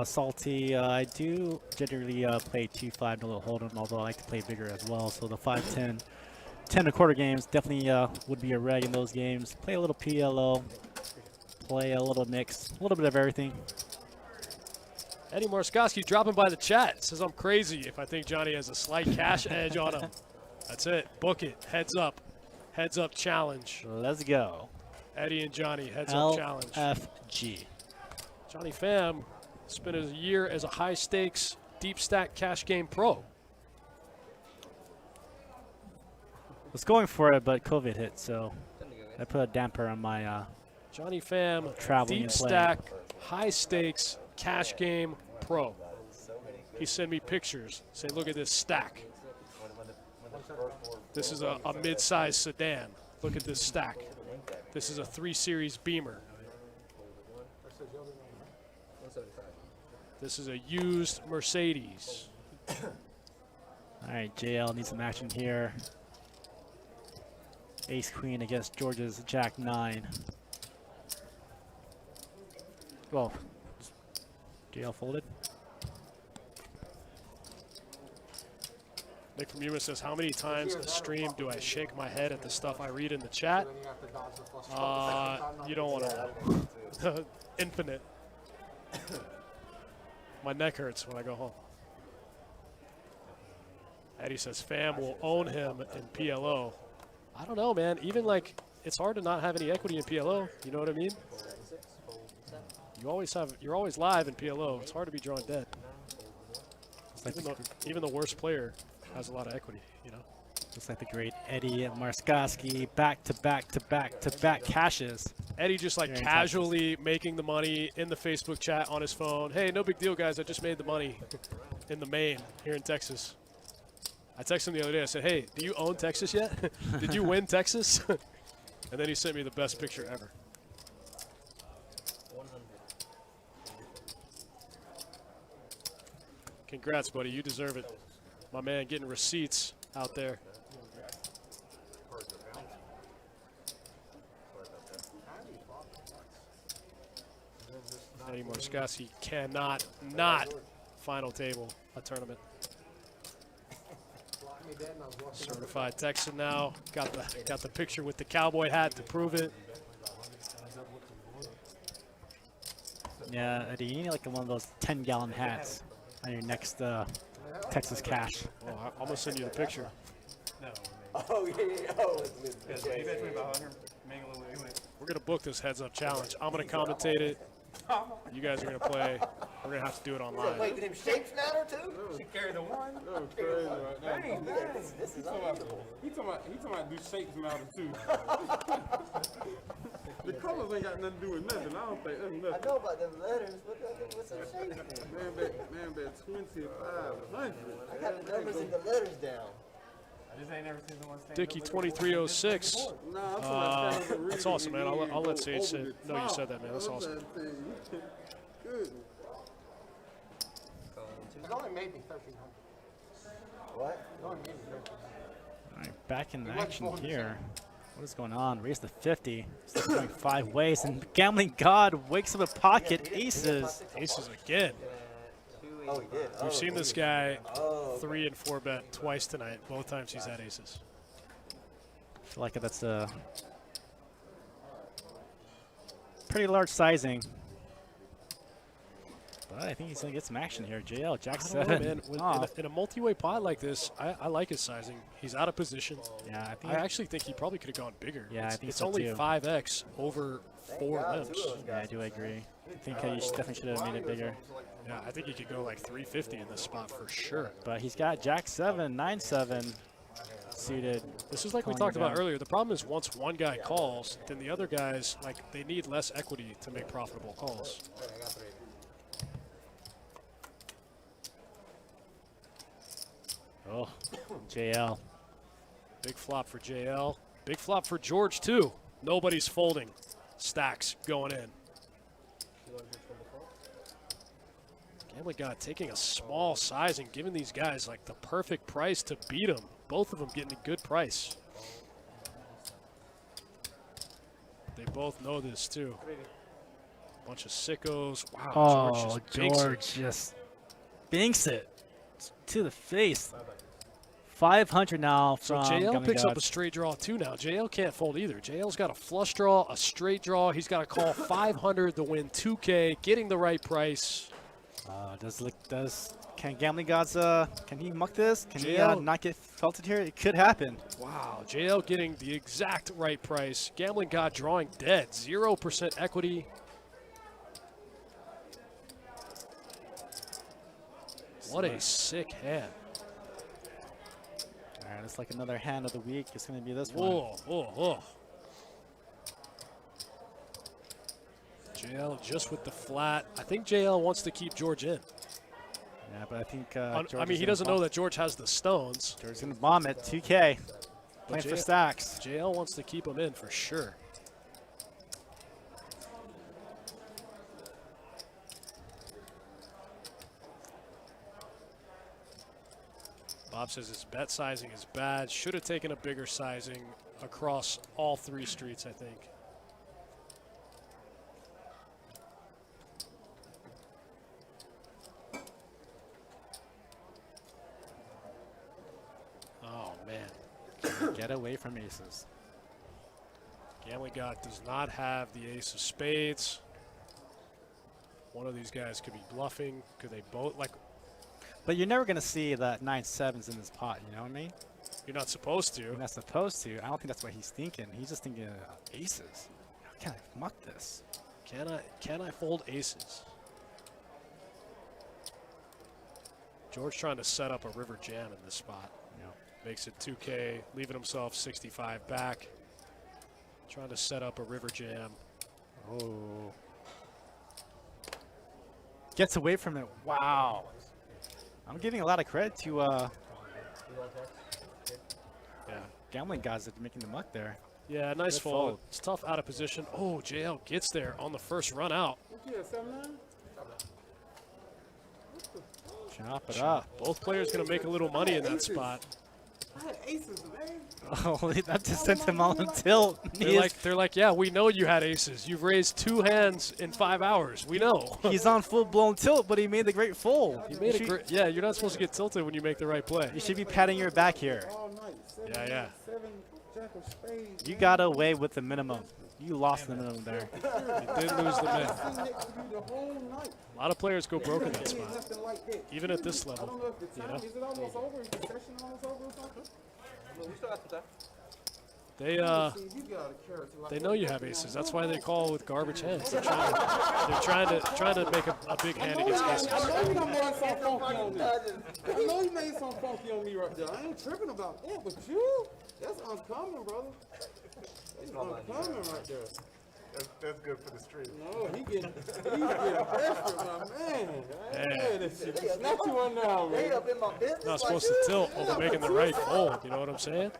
Salty, I do generally play 2-5 no little hold'em, although I like to play bigger as well. So the 5-10, 10 1/4 games definitely would be a reg in those games. Play a little PLO, play a little mix, a little bit of everything. Eddie Morskowski dropping by the chat. Says I'm crazy if I think Johnny has a slight cash edge on him. That's it. Book it. Heads up. Heads up challenge. Let's go. Eddie and Johnny, heads up challenge. LFG. Johnny Pham spent a year as a high stakes deep stack cash game pro. Was going for it, but COVID hit, so I put a damper on my Johnny Pham, traveling deep and playing. stack, high stakes cash game pro. He sent me pictures. Say, look at this stack. This is a mid-size sedan. Look at this stack. This is a 3 Series Beamer. This is a used Mercedes. All right, JL needs some action here. Ace Queen against George's Jack 9. Well, JL folded. Nick from Yuma says, how many times a stream do I shake my head at the stuff I read in the chat? You don't want to know. Infinite. My neck hurts when I go home. Eddie says, Pham will own him in PLO. I don't know, man. Even like, it's hard to not have any equity in PLO. You know what I mean? You're always live in PLO. It's hard to be drawn dead. Even the worst player has a lot of equity, you know? Just like the great Eddie Marskoski, back-to-back cashes. Eddie just like casually making the money in the Facebook chat on his phone. Hey, no big deal, guys. I just made the money in the main here in Texas. I texted him the other day. I said, hey, do you own Texas yet? Did you win Texas? And then he sent me the best picture ever. 100. Congrats, buddy. You deserve it. My man getting receipts out there. Eddie Morskowski cannot not final table a tournament. Certified Texan now. Got the picture with the cowboy hat to prove it. Yeah, Eddie, you need like one of those 10-gallon hats on your next Texas cash. Oh, I'm gonna send you the picture. Oh, yeah. Oh, it's We're gonna book this heads-up challenge. I'm gonna commentate it. You guys are gonna play. We're gonna have to do it online. Wait, did him shapes matter too? She carried the one. That was crazy right there. This is unbelievable. He talking about do shapes matter too. The colors ain't got nothing to do with nothing. I don't think that's I nothing. know about them letters. What's some shapes mean? Man bet 2,500. I got the numbers and the letters down. I just ain't never seen someone stand Dicky 2306. That's awesome, man. I'll let Sage say. No, you said that, man. That's awesome. Good. It only made me 1,300. What? It only made me 1,300. All right, back in action here. What is going on? Raise to 50. Still going 5 ways, and Gambling God wakes up a pocket aces. Aces again. Oh, he did. We've Oh, seen this okay. guy Oh, 3 and 4 bet twice tonight. Both times he's had aces. I feel like that's a pretty large sizing. But I think he's going to get some action here. JL, Jack I don't know, 7. man. In a multi-way pot like this, I like his sizing. He's out of position. Yeah, I think I actually think he probably could have gone bigger. Yeah, I think it's so only too. 5x over 4 limps. yeah, I do agree. I think he definitely should have made it bigger. Yeah, I think he could go like 350 in this spot for sure. But he's got Jack 7, 9-7 suited. This is like we Calling talked it about down. earlier. The problem is once one guy calls, then the other guys, like, they need less equity to make profitable calls. Oh, JL. Big flop for JL. Big flop for George, too. Nobody's folding. Stacks going in. Gambling God taking a small size and giving these guys like the perfect price to beat them. Both of them getting a good price. They both know this too. Bunch of sickos. Wow, Oh, George just binks it. George just binks it to the face. 500 now So from JL Gambling picks God. up a straight draw too now. JL can't fold either. JL's got a flush draw, a straight draw. He's got to call 500 to win 2K, getting the right price. Can Gambling Gods, can he muck this? Can he JL not get felted here? It could happen. Wow, JL getting the exact right price. Gambling God drawing dead. 0% equity. What a sick hand. All right, it's like another hand of the week. It's going to be this one. Whoa, whoa, whoa. JL just with the flat. I think JL wants to keep George in. Yeah, but I think I George mean, is he gonna doesn't know bomb- that George has the stones. George's going to bomb it. 2K. Playing for JL stacks. JL wants to keep him in for sure. Bob says his bet sizing is bad. Should have taken a bigger sizing across all 3 streets, I think. Oh, man. Get away from aces. Gambling God does not have the ace of spades. One of these guys could be bluffing. Could they both? Like, But you're never going to see that 9-7s in this pot, you know what I mean? you're not supposed to. You're not supposed to. I don't think that's what he's thinking. He's just thinking aces. How can I muck this? Can I fold aces? George trying to set up a river jam in this spot. No. Makes it 2K, leaving himself 65 back. Trying to set up a river jam. Oh. Gets away from it. Wow. I'm giving a lot of credit to Yeah. Gambling Gods that are making the muck there. Yeah, nice Good fold. fold. It's tough out of position. Oh, JL gets there on the first run out. What you at, 7-9? Chop it up. Both players going to make a little money in that spot. I had aces, man. Oh, that just sent him all in tilt. They're like, yeah, we know you had aces. You've raised 2 hands in 5 hours. We know. He's on full-blown tilt, but he made the great fold. You made a great. Yeah, you're not supposed to get tilted when you make the right play. You should be patting your back here. All night. Yeah. 7 jack of spades. You got away with the minimum. You lost the minimum there. You did lose the man. Sitting next to you the whole night. A lot of players go broke in that spot, Nothing like that. even at this I don't level. know if the You time know? is it almost over? Is the session almost over or something? we still got some time. They See, you got a character like they know you have aces. That's why they call with garbage hands. They're trying to make a big hand against aces. I know you done made some funky on me. I know you made some funky on me right there. I ain't tripping about that, but you, that's uncommon, brother. That's uncommon right there. That's good for the street. No, he's getting desperate, my man. Yeah. That shit. Snatch you one now, They man. up in my business. Not supposed to tilt over making the right fold. You know what I'm saying?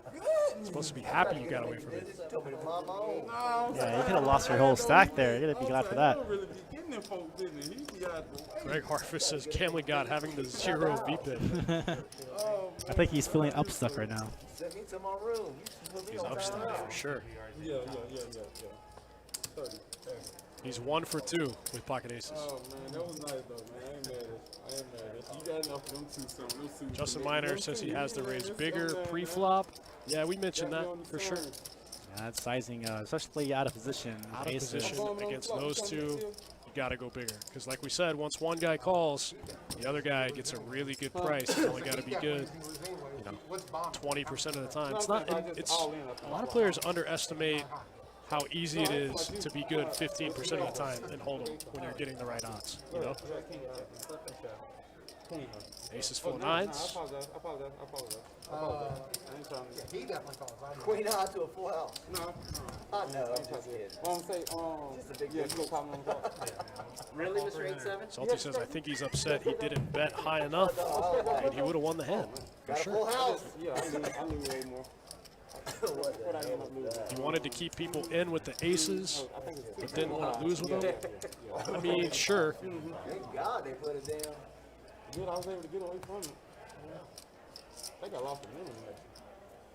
Supposed to be happy you got away from it. Told me to mind my own. No, Yeah, you could have lost your whole stack there. You're going to be glad for that. I don't really be getting in them folk business. He be out the way. Greg Harfus says Gambling God having the 0 VPIP. Oh, I think he's feeling upstuck right now. Send me to my room. You should put me He's on up time out. for sure. yeah. 30. He's 1 for 2 with pocket aces. Oh, man, that was nice, though, man. I ain't mad at you. You got enough of them two, something. Them two. Justin Miner says he has to raise bigger pre-flop. Yeah, we mentioned that for sure. Yeah, that sizing, especially out of position. Out of aces. position against those two, you got to go bigger. Because like we said, once one guy calls, the other guy gets a really good price. It's only got to be good, you know, 20% of the time. It's not. It's a lot of players underestimate how easy it is to be good 15% of the time and hold them when you're getting the right odds. You know, aces full of nines. I apologize. I ain't trying to. He definitely calls. Queen high to a full house. No. I know, I'm just kidding. Say, Just a big yeah, difference. you gonna call me on the call. Really, Mr. 87? Salty says I think he's upset he didn't bet high enough, and he would have won the hand for Got a sure. full house. Yeah, I knew way more. What I end up losing? He wanted to keep people in with the aces, but didn't want to lose with them. I mean, sure. Thank God they put it down. Good, I was able to get away from it. I think I lost the minimum.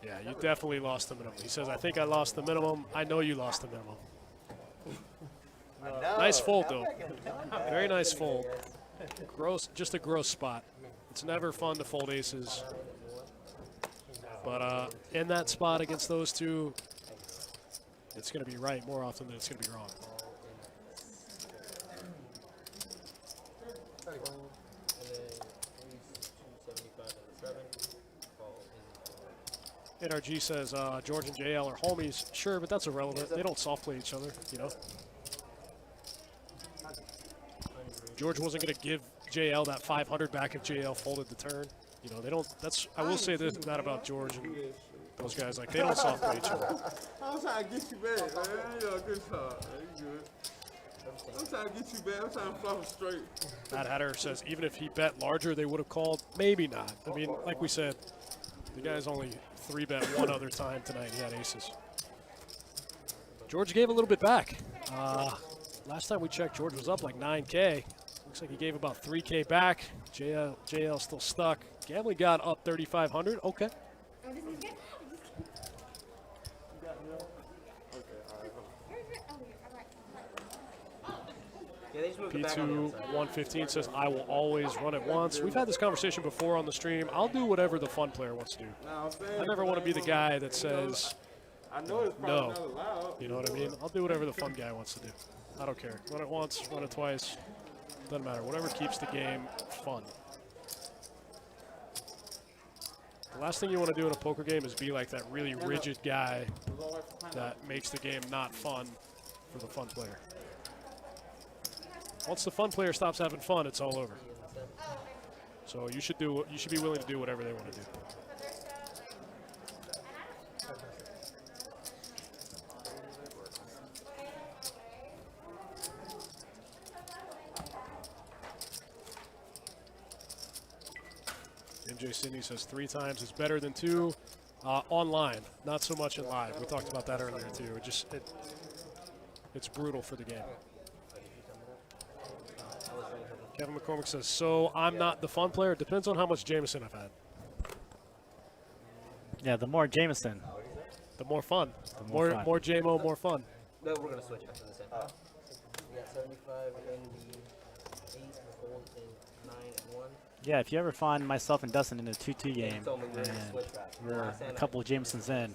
Yeah, you definitely lost the minimum. He says, I think I lost the minimum. I know you lost the minimum. No, Nice fold, though. I'm not gonna do that. Very nice fold. Gross, just a gross spot. It's never fun to fold aces. But in that spot against those two, it's going to be right more often than it's going to be wrong. NRG says George and JL are homies. Sure, but that's irrelevant. They don't soft play each other, you know. George wasn't going to give JL that 500 back if JL folded the turn. You know, they don't. That's. I will say this that about George and those guys. Like, they don't soft play each other. I was trying to get you back, man. Yeah, good shot. You good. I'm trying to get you back. I'm trying to flop him straight. Matt Hatter says even if he bet larger, they would have called. Maybe not. I mean, like we said, the guy's only 3-bet one other time tonight. He had aces. George gave a little bit back. Last time we checked, George was up like 9K. Looks like he gave about 3K back. JL still stuck. Gambling got up 3,500. Okay. Oh, this is good. Yeah, they just moved it back on the P2 outside. 115 says I will always run it once. We've had this conversation before on the stream. I'll do whatever the fun player wants to do. Now, I'm saying, I never want to be the guy that says I know it's probably no. not allowed. You know what I mean? I'll do whatever the fun guy wants to do. I don't care. Run it once, run it twice. Doesn't matter. Whatever keeps the game fun. The last thing you want to do in a poker game is be like that really rigid guy that makes the game not fun for the fun player. Once the fun player stops having fun, it's all over. So you should be willing to do whatever they want to do. MJ Sydney says 3 times is better than 2 online, not so much in live. We talked about that earlier too. It's brutal for the game. Kevin McCormick says, so I'm not the fun player. It depends on how much Jameson I've had. Yeah, the more Jameson. The more fun. The more fun. More JMO, more fun. No, we're gonna switch after this end. We got 75 in the 8, fold in 9 and 1. Yeah, if you ever find myself and Dustin in a 2-2 game, told me we're gonna and switch back. we're a couple of Jamesons in,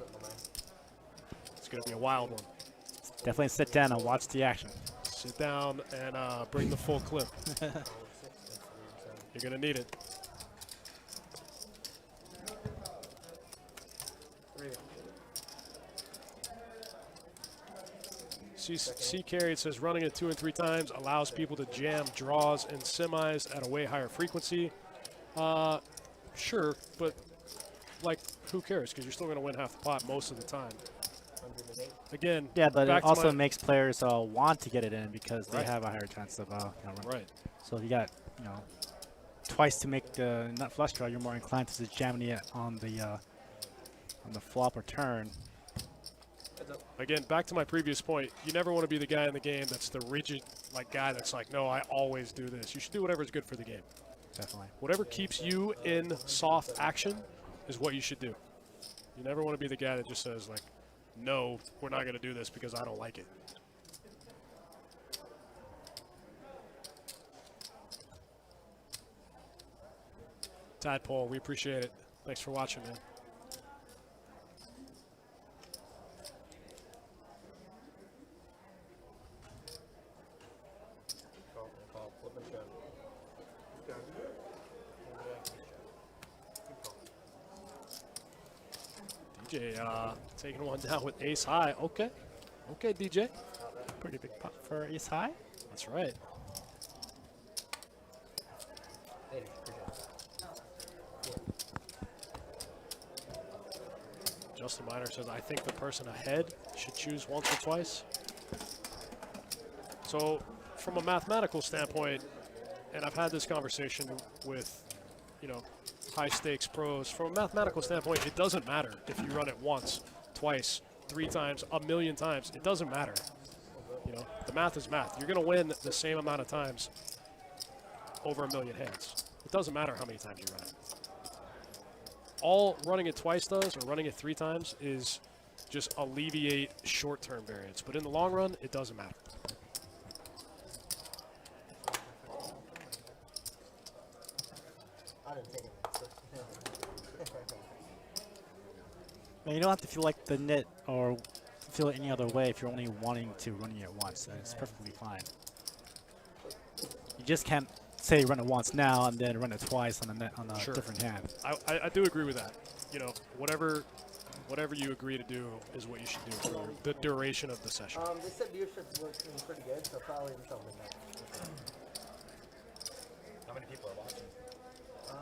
It's going to be a wild one. definitely sit down and watch the action. Sit down and bring the full clip. You're going to need it. C carried says running it 2 and 3 times allows people to jam draws and semis at a way higher frequency. Sure, but like who cares? Because you're still going to win half the pot most of the time. Again, Yeah, but back it to also my- makes players want to get it in because they Right. have a higher chance of run. right. So if you got twice to make the nut flush draw, you're more inclined to just jamming it on the flop or turn. Again, back to my previous point, you never want to be the guy in the game that's the rigid, like guy that's like, no, I always do this. You should do whatever's good for the game. Definitely. Whatever keeps you in soft action is what you should do. You never want to be the guy that just says like, no, we're not going to do this because I don't like it. Tadpole, we appreciate it. Thanks for watching, man. DJ taking one down with ace high. Okay. Okay, DJ. Pretty big pot for ace high. That's right. Justin Miner says, I think the person ahead should choose once or twice. So from a mathematical standpoint, and I've had this conversation with, you know, high stakes pros, from a mathematical standpoint, it doesn't matter if you run it once, twice, 3 times, a million times. It doesn't matter. You know, the math is math. You're going to win the same amount of times over a million hands. It doesn't matter how many times you run it. All running it twice does, or running it 3 times, is just alleviate short-term variance. But in the long run, it doesn't matter. And you don't have to feel like the nit or feel it any other way if you're only wanting to running it once. It's perfectly fine. You just can't say run it once now and then run it twice on a Sure. different hand. I do agree with that. You know, whatever you agree to do is what you should do for the duration of the session. They said viewership's looking pretty good, so probably something like that. How many people are watching?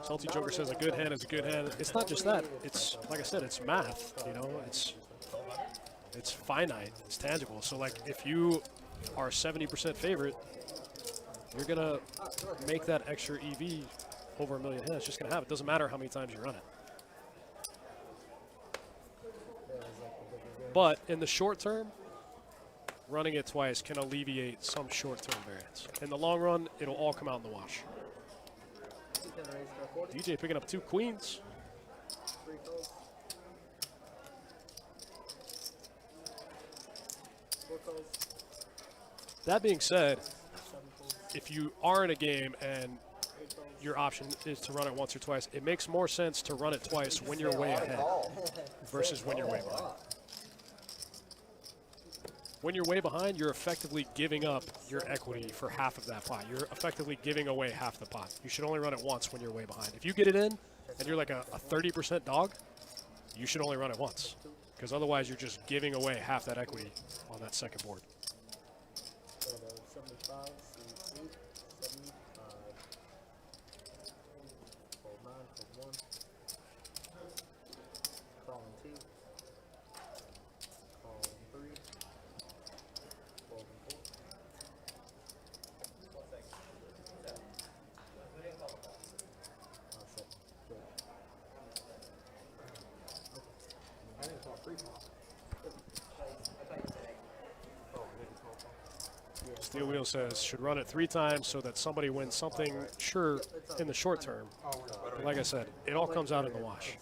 Salty Joker says a good hand is a good hand. It's not just that. It's, like I said, it's math. You know, it's finite. It's tangible. So, like, if you are 70% favorite, you're going to make that extra EV over a million hands. It's just going to happen. It doesn't matter how many times you run it. But in the short term, running it twice can alleviate some short-term variance. In the long run, it'll all come out in the wash. DJ picking up 2 queens. That being said, if you are in a game and your option is to run it once or twice, it makes more sense to run it twice when you're way ahead versus when you're way behind. When you're way behind, you're effectively giving up your equity for half of that pot. You're effectively giving away half the pot. You should only run it once when you're way behind. If you get it in and you're like a 30% dog, you should only run it once, because otherwise you're just giving away half that equity on that second board. 75, 78, 75. Fold 9, fold 1. Calling 2. Calling 3. Folding 4. I didn't call free call. Steel Wheel says should run it 3 times so that somebody wins something sure in the short term. But like I said, it all comes out in the wash.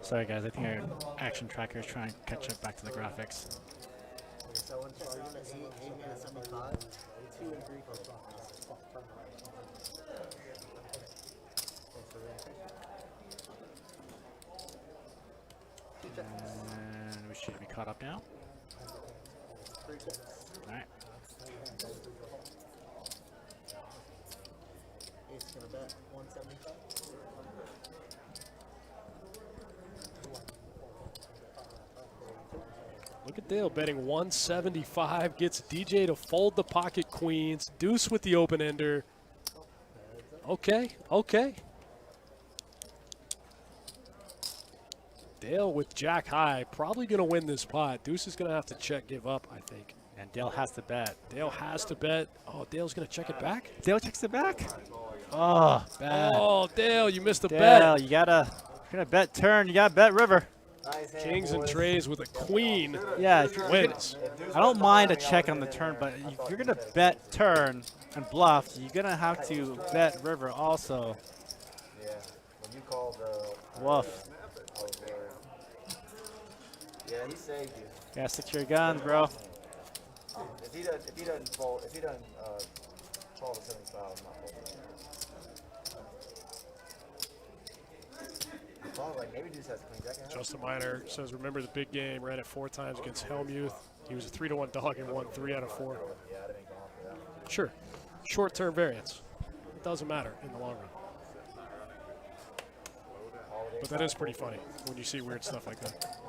Sorry guys, I think our action tracker is trying to catch up back to the graphics. So one check on the 8, 8 mana 75, 2 and 3 for And we should be caught up now. 3 checks. Alright. Ace gonna bet 175. Look at Dale betting 175, gets DJ to fold the pocket queens, deuce with the open ender. Okay, okay. Dale with jack high, probably going to win this pot. Deuce is going to have to check, give up, I think. And Dale has to bet. Dale has to bet. Oh, Dale's going to check it back? Dale checks it back. Oh, bad. Oh, Dale, you missed the Dale, bet. you're gonna bet turn. You gotta bet river. Nice hand, Kings and boys. trays with a queen Yeah, if you're wins. I don't mind a check on the turn, but if you're gonna bet turn and bluff, you're gonna have to bet river also. Yeah, when you called Woof. I was worried. Yeah, he saved you. Gotta stick to your guns, bro. If he doesn't call the 75, I'm not folding. Oh, like maybe he just has queen jack. Justin Miner says, remember the big game, ran it 4 times against Helmuth. He was a 3-1 dog and won 3 out of 4. Yeah, I didn't go on for that. Sure. Short-term variance. It doesn't matter in the long run. But that is pretty funny when you see weird stuff like that.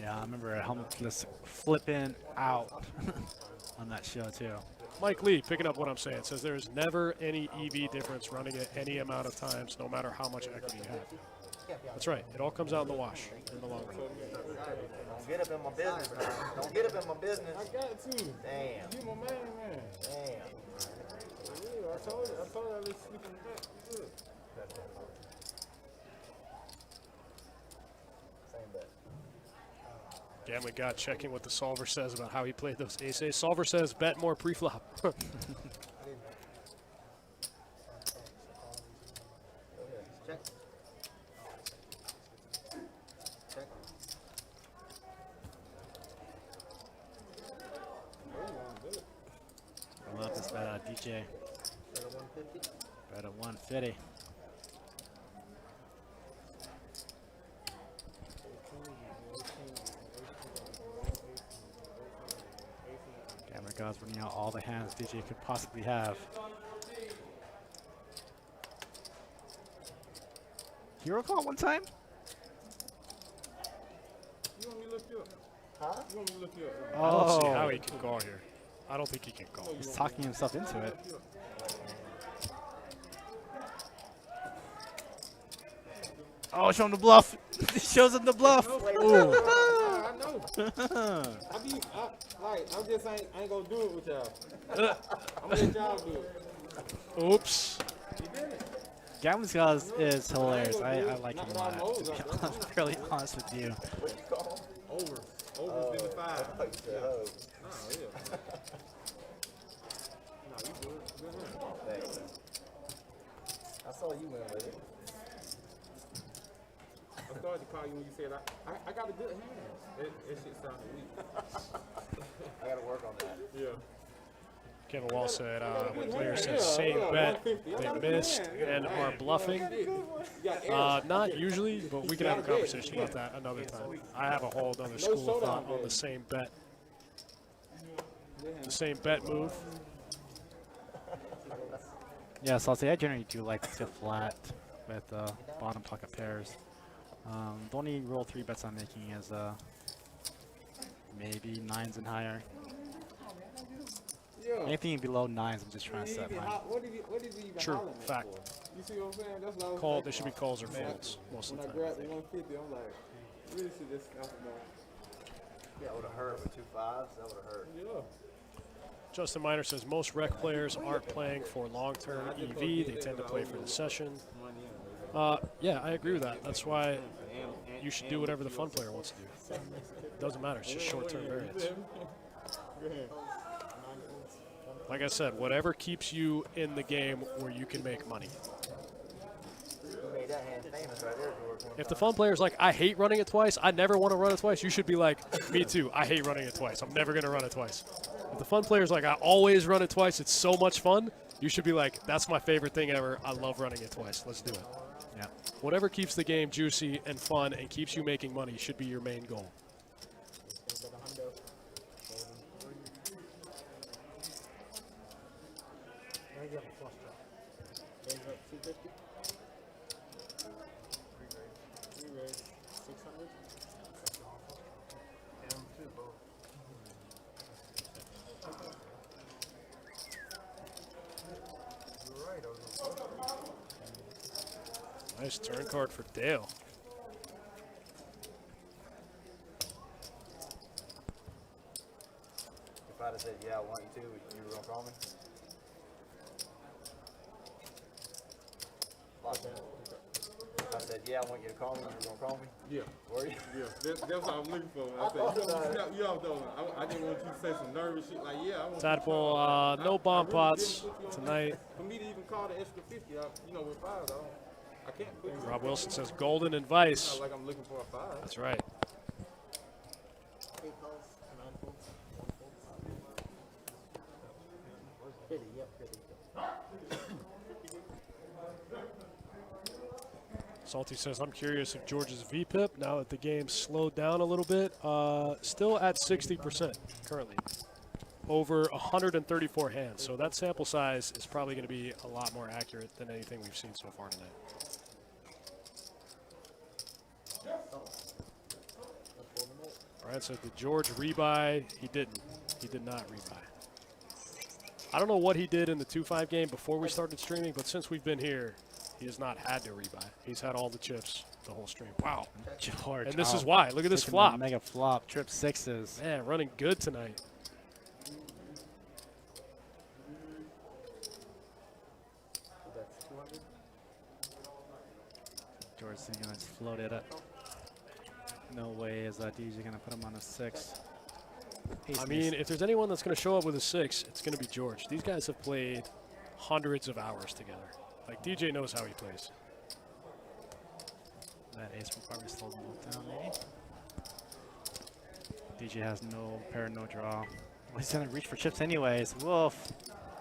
Yeah, I remember Helmut just flipping out on that show too. Mike Lee, picking up what I'm saying, says there is never any EV difference running it any amount of times, no matter how much equity you have. That's right. It all comes out in the wash in the long run. Don't get up in my business, man. Don't get up in my business. I got to. Damn. You my man. Damn. Yeah, I told you I let you sleep in the back. Good. Same bet. Gambling God checking what the solver says about how he played those aces. Solver says bet more pre-flop. Check. Check. I love this bet DJ. Bet a 150. Bet at 150. Gambler God's running out all the hands DJ could possibly have. Hero call one time? You want me to look you up? Huh? You want me to look you up? I don't see how he can call here. I don't think he can call. He's talking himself into it. Oh, show him the bluff. He shows him the bluff. Ooh. I know. I just ain't gonna do it with y'all. I'm gonna let y'all do it. Oops. Gambling Scars is hilarious. I like him a lot. To be fairly honest with you. Over's been the 5. Oh, yeah. Oh, yeah. No, you good. Good hand. Thanks. I saw you win with it. I started to call you when you said I got a good hand. That shit sounded weak. I gotta work on that. Yeah. Kevin Wall said, player says same bet, they missed and are bluffing. Not usually, but we can have a conversation about that another time. I have a whole other school of thought on the same bet. The same bet move. Yeah, so I'll say I generally do like to sit flat with bottom pocket pairs. The only roll 3 bets I'm making is maybe 9s and higher. Yeah. Anything below 9s, I'm just trying to set mine. What did he even True, holler at fact. for? You see what I'm saying? That's what I was Call, like, they should be calls or folds most of when the I time. grabbed the 150, I'm like, really should just snap him off. Yeah, would have hurt with 2 5s. That would have hurt. Yeah. Justin Miner says most rec players aren't playing for long-term EV. They tend to play for the session. Yeah, I agree with that. That's why you should do whatever the fun player wants to do. It doesn't matter. It's just short-term variance. Like I said, whatever keeps you in the game where you can make money. You made that hand famous right there, George. If the fun player's like, I hate running it twice, I never want to run it twice, you should be like, me too, I hate running it twice. I'm never going to run it twice. If the fun player's like, I always run it twice, it's so much fun, you should be like, that's my favorite thing ever. I love running it twice. Let's do it. Yeah. Whatever keeps the game juicy and fun and keeps you making money should be your main goal. Now you have a flush draw. Raise up 250. We raised 600. Nice turn card for Dale. If I'd have said, yeah, I want you to, you were going to call me? If I said, yeah, I want you to call me. You were gonna call me. Yeah. Were you? Yeah, that's what I'm looking for. I said, you know, snap you off though. I just want you to say some nervous shit like, yeah, I want you to Tadpole, call. no bomb really pots didn't put you on tonight. that. For me to even call the extra 50, you know, with fives, I can't put you Rob on Wilson that. says golden and It's vice. not like I'm looking for a five. That's right. 8 calls, 9 folds, 1 folds. Pretty, yep, pretty. Salty says, I'm curious if George's VPIP, now that the game's slowed down a little bit, still at 60% currently. Over 134 hands. So that sample size is probably going to be a lot more accurate than anything we've seen so far tonight. All right, so did George rebuy? He didn't. He did not rebuy. I don't know what he did in the 2-5 game before we started streaming, but since we've been here, he has not had to rebuy. He's had all the chips the whole stream. Wow. George. And this is why. Look at this taking flop. the mega flop. Trip sixes. Man, running good tonight. That's 200. George is going to float it up. No way is DJ going to put him on a 6. I mean, if there's anyone that's going to show up with a 6, it's going to be George. These guys have played hundreds of hours together. Like, DJ knows how he plays. That ace will probably slow them both down, maybe. DJ has no pair, no draw. Well, he's going to reach for chips anyways. Woof.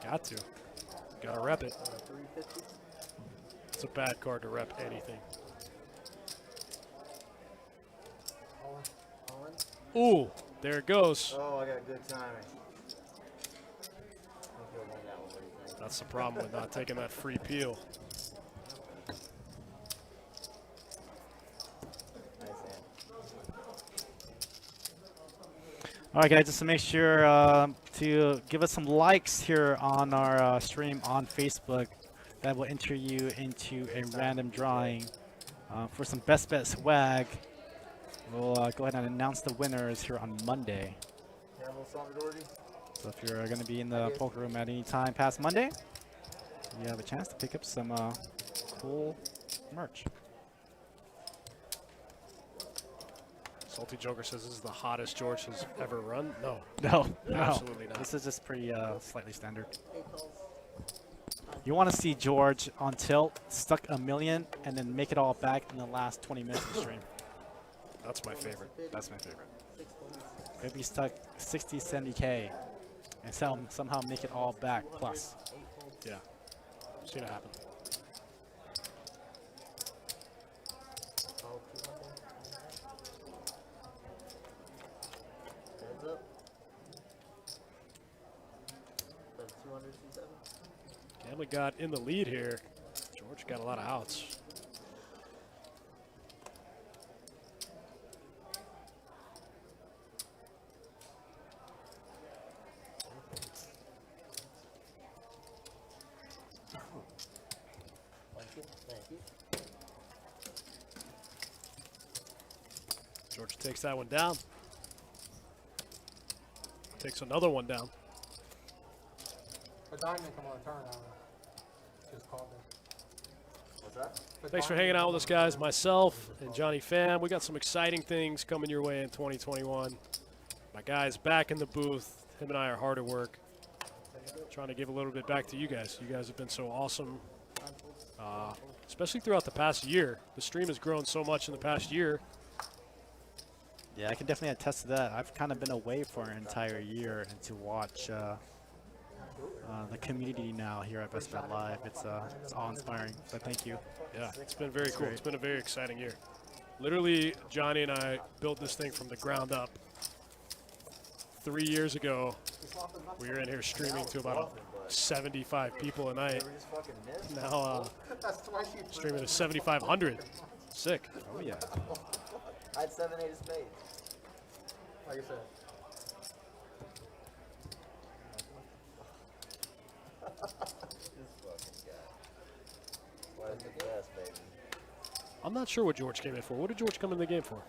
Got to. Got to rep it. 350. It's a bad card to rep anything. All in. Ooh, there it goes. Oh, I got good timing. I'll go on that one, what do you think? That's the problem with not taking that free peel. Nice hand. All right, guys, just to make sure to give us some likes here on our stream on Facebook. That will enter you into a random drawing for some best bet swag. We'll go ahead and announce the winners here on Monday. Campbell, something, Doherty? So if you're going to be in the poker room at any time past Monday, you have a chance to pick up some cool merch. Salty Joker says this is the hottest George has ever run. No, No, absolutely not. This is just pretty slightly standard. 8 calls. You want to see George on tilt, stuck a million, and then make it all back in the last 20 minutes of the stream. That's my favorite. That's my favorite. 6 folds. Maybe stuck 60, 70K, and somehow make it all back plus. 8 folds. Yeah, seen it happen. Call 200. Heads up. That's 200, 27. Gambling got in the lead here. George got a lot of outs. Thank you. Thank you. George takes that one down. Takes another one down. The diamond come on the turn, just called it. What's that? The Thanks for diamond hanging out come with us, on- guys. Myself and Johnny Pham. We got some exciting things coming your way in 2021. My guy's back in the booth. Him and I are hard at work. Trying to give a little bit back to you guys. You guys have been so awesome, especially throughout the past year. The stream has grown so much in the past year. Yeah, I can definitely attest to that. I've kind of been away for an entire year and to watch the community now here at Best Bet Live. It's awe-inspiring, but thank you. Yeah, it's been very cool. It's been a very exciting year. Literally, Johnny and I built this thing from the ground up. 3 years ago, we were in here streaming to about 75 people a night. We just fucking missed. Now, That's twice you streaming to 7,500. Sick. Oh, yeah. I had 7, 8 of spades. like I said. This fucking guy. Why is the best, baby? I'm not sure what George came in for. What did George come in the game for?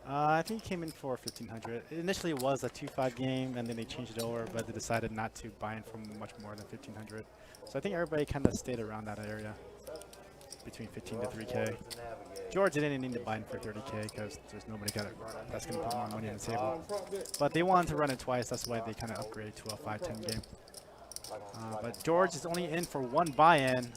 I think he came in for 1,500. Initially, it was a 2-5 game, and then they changed it over, but they decided not to buy in for much more than 1,500. So I think everybody kind of stayed around that area. between 15 to 3K. George didn't need to bind for 30K because there's nobody that's going to put more money on the table. But they wanted to run it twice. That's why they kind of upgraded to a 5-10 game. But George is only in for one buy-in.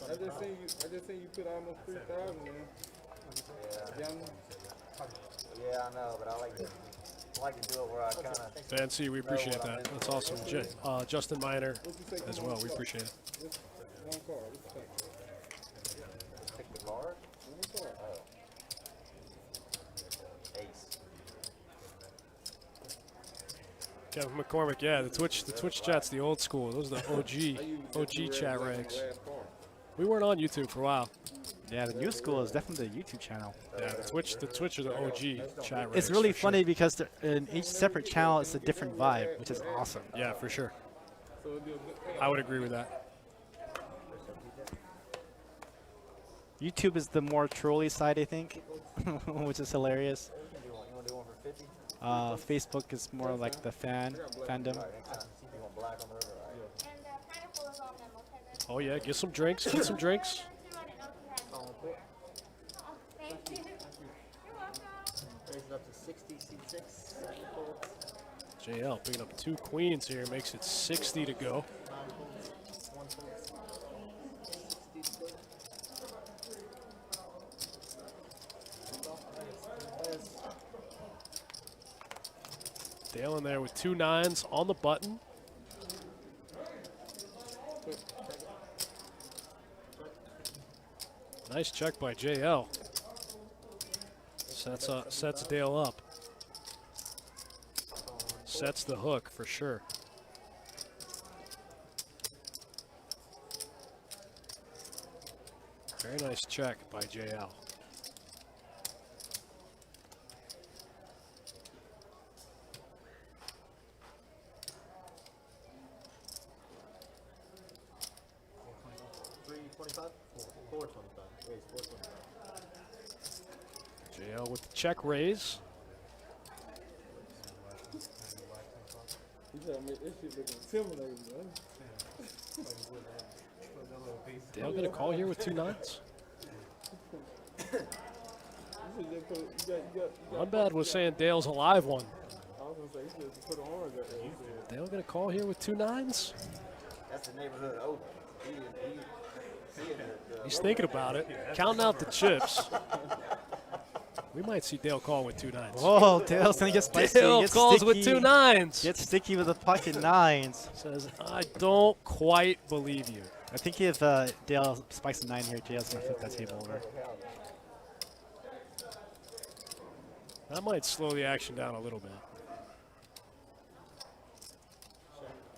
I just seen you put almost 3,000 in. Yeah, I know, but I like to do it where I kind of. Fancy, we appreciate that. That's awesome. Justin Miner as well. We appreciate it. One card. What's the Pick the card. One card. Oh. Ace. Kevin McCormick, yeah, the Twitch chat's the old school. Those are the OG chat ranks. We weren't on YouTube for a while. Yeah, the new school is definitely the YouTube channel. Yeah, the Twitch are the OG chat ranks. It's really for funny sure. because in each separate channel, it's a different vibe, which is awesome. Yeah, for sure. I would agree with that. YouTube is the more trolly side, I think, which is hilarious. You want to do one for 50? Facebook is more like the fandom. You want black on the river, right? And pineapple is on them, okay? Then. Oh yeah, get some drinks. Get some drinks. Thank you. You're welcome. Raise it up to 60, C6, 7 folds, JL picking up 2 queens here, makes it 60 to go. 9 folds, 1 folds, 60 to go. Dale in there with 2 9s on the button. Nice check by JL. Sets Dale up. Sets the hook for sure. Very nice check by JL. JL with the check raise. You gotta make this shit look intimidating, man. Dale gonna call here with 2 9s. Unbad was saying Dale's a live one. I was gonna say, you should put an orange at that. Dale gonna call here with 2 9s. That's the neighborhood open. He's thinking about it, counting out the chips. We might see Dale call with 2 9s. Whoa, Dale's gonna get spicy. Dale Get calls sticky. with 2 9s. Get sticky with the pocket 9s. Says, I don't quite believe you. I think if Dale spikes a 9 here, JL's gonna flip that table over. That might slow the action down a little bit.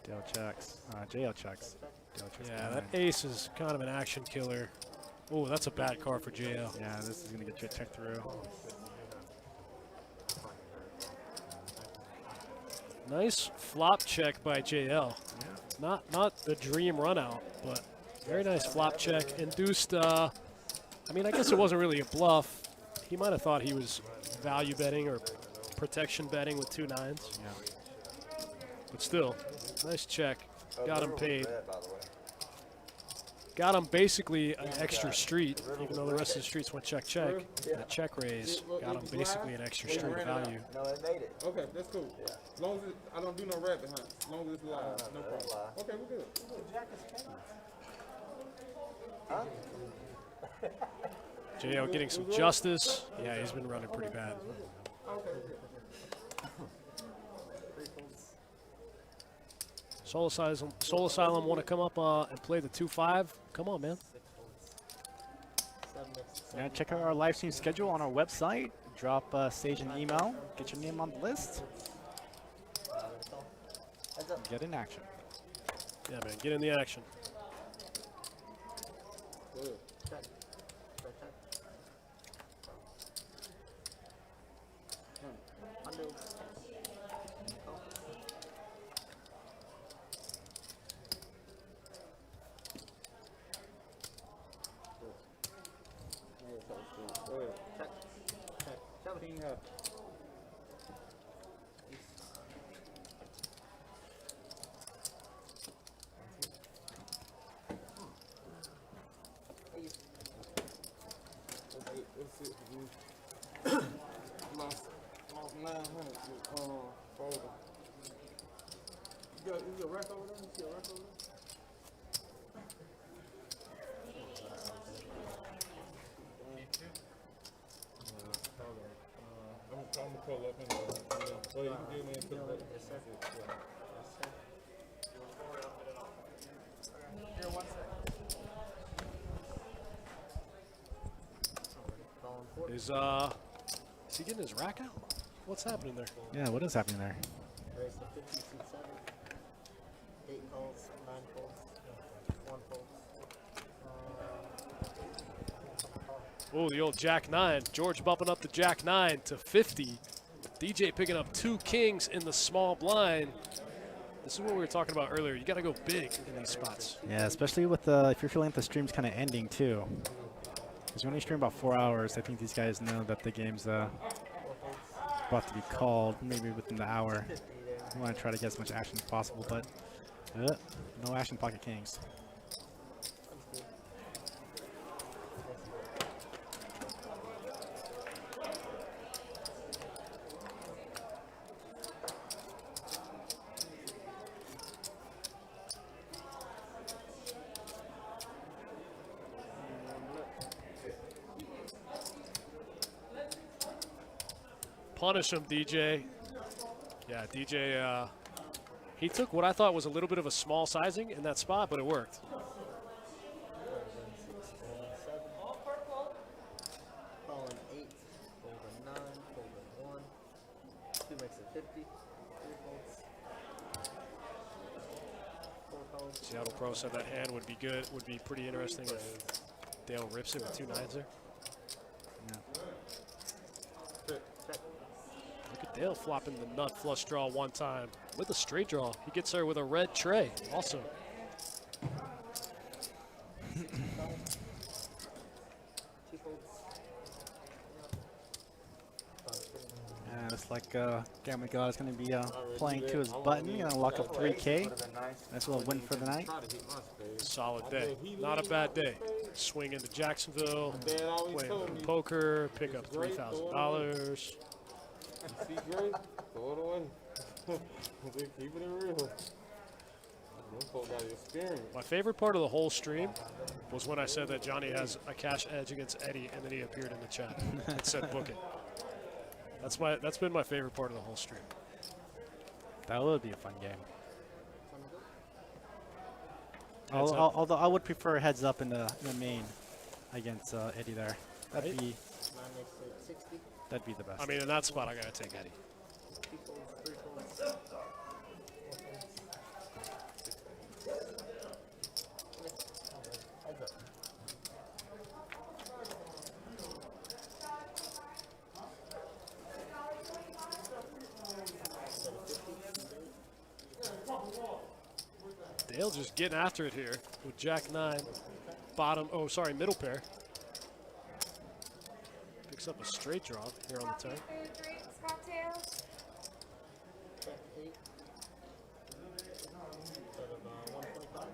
Dale checks. JL checks. Dale checks Yeah, the that 9. ace is kind of an action killer. Oh, that's a bad card for JL. Yeah, this is gonna get checked through. Nice flop check by JL. Not the dream run out, but very nice flop check. Induced, I mean, I guess it wasn't really a bluff. He might have thought he was value betting or protection betting with 2 9s. Yeah. But still, nice check. Got him paid. By the way. Got him basically an extra street, even though the rest of the streets went check, check. The check raise got him basically an extra street value. No, it made it. Okay, that's cool. As long as I don't do no rabbit hunts. As long as it's live, no that's problem. live. Okay, we're good. Huh? JL getting some justice. Yeah, he's been running pretty bad. Soul Asylum want to come up and play the 2-5. Come on, man. Yeah, check out our live stream schedule on our website. Drop Sage an email. Get your name on the list. Get in action. Yeah, man, get in the action. King up. That's it for me. Lost 900 folder. You got a rack over there? You see a rack over there? I'm gonna pull up and well, you can give me into the Yes, sir. Here, 1 second. Calling four. Is he getting his rack out? What's happening there? Yeah, what is happening there? Raise to 50, seat 7. 8 calls, 9 folds, 1 folds. Oh, the old Jack 9. George bumping up the Jack 9 to 50. DJ picking up 2 kings in the small blind. This is what we were talking about earlier. You got to go big in these spots. Yeah, especially with if you're feeling like the stream's kind of ending too. Because when you stream about 4 hours, I think these guys know that the game's about to be called, maybe within the hour. You want to try to get as much action as possible, but no action pocket kings. Punish him, DJ. Yeah, DJ, he took what I thought was a little bit of a small sizing in that spot, but it worked. Calling 8, folding 9, folding 1. 2 makes it 50. 3 folds. 4 calls. Seattle Pro said that hand would be good, would be pretty interesting if Dale rips it with 2 9s there. Look at Dale flopping the nut flush draw one time with a straight draw. He gets there with a red tray also. 2 folds. And it's like Gambling God is going to be playing to his button. Going to lock up 3K. Nice little win for the night. Solid day. Not a bad day. Swing into Jacksonville, play poker, pick up $3,000. see Gray, throw it away. Keep it real. Them folk got experience. My favorite part of the whole stream was when I said that Johnny has a cash edge against Eddie, and then he appeared in the chat and said book it. That's been my favorite part of the whole stream. That would be a fun game. Although I would prefer heads up in the main against Eddie there. That'd be 9 makes it 60. that'd be the best. I mean, in that spot, I gotta take Eddie. 2 folds, 3 folds. 4 folds. Heads up. Dale just getting after it here with Jack 9. Middle pair. Picks up a straight draw here on the turn. Food, drinks, cocktails. Check 8. Instead of 125.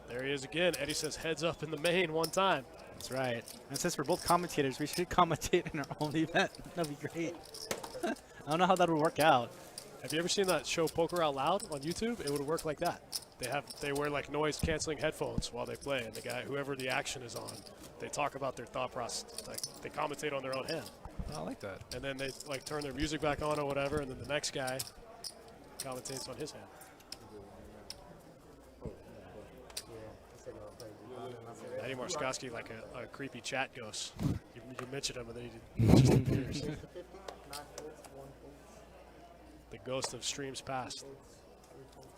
There he is again. Eddie says heads up in the main one time. That's right. And since we're both commentators, we should commentate in our own event. That'd be great. I don't know how that would work out. Have you ever seen that show Poker Out Loud on YouTube? It would work like that. They wear like noise canceling headphones while they play, and the guy, whoever the action is on, they talk about their thought process. Like they commentate on their own hand, I like that. and then they like turn their music back on or whatever, and then the next guy commentates on his hand. Eddie Marskoski like a creepy chat ghost. You mentioned him, and then he just appears. 50, 9 folds, 1 folds. The ghost of streams past. 3 folds.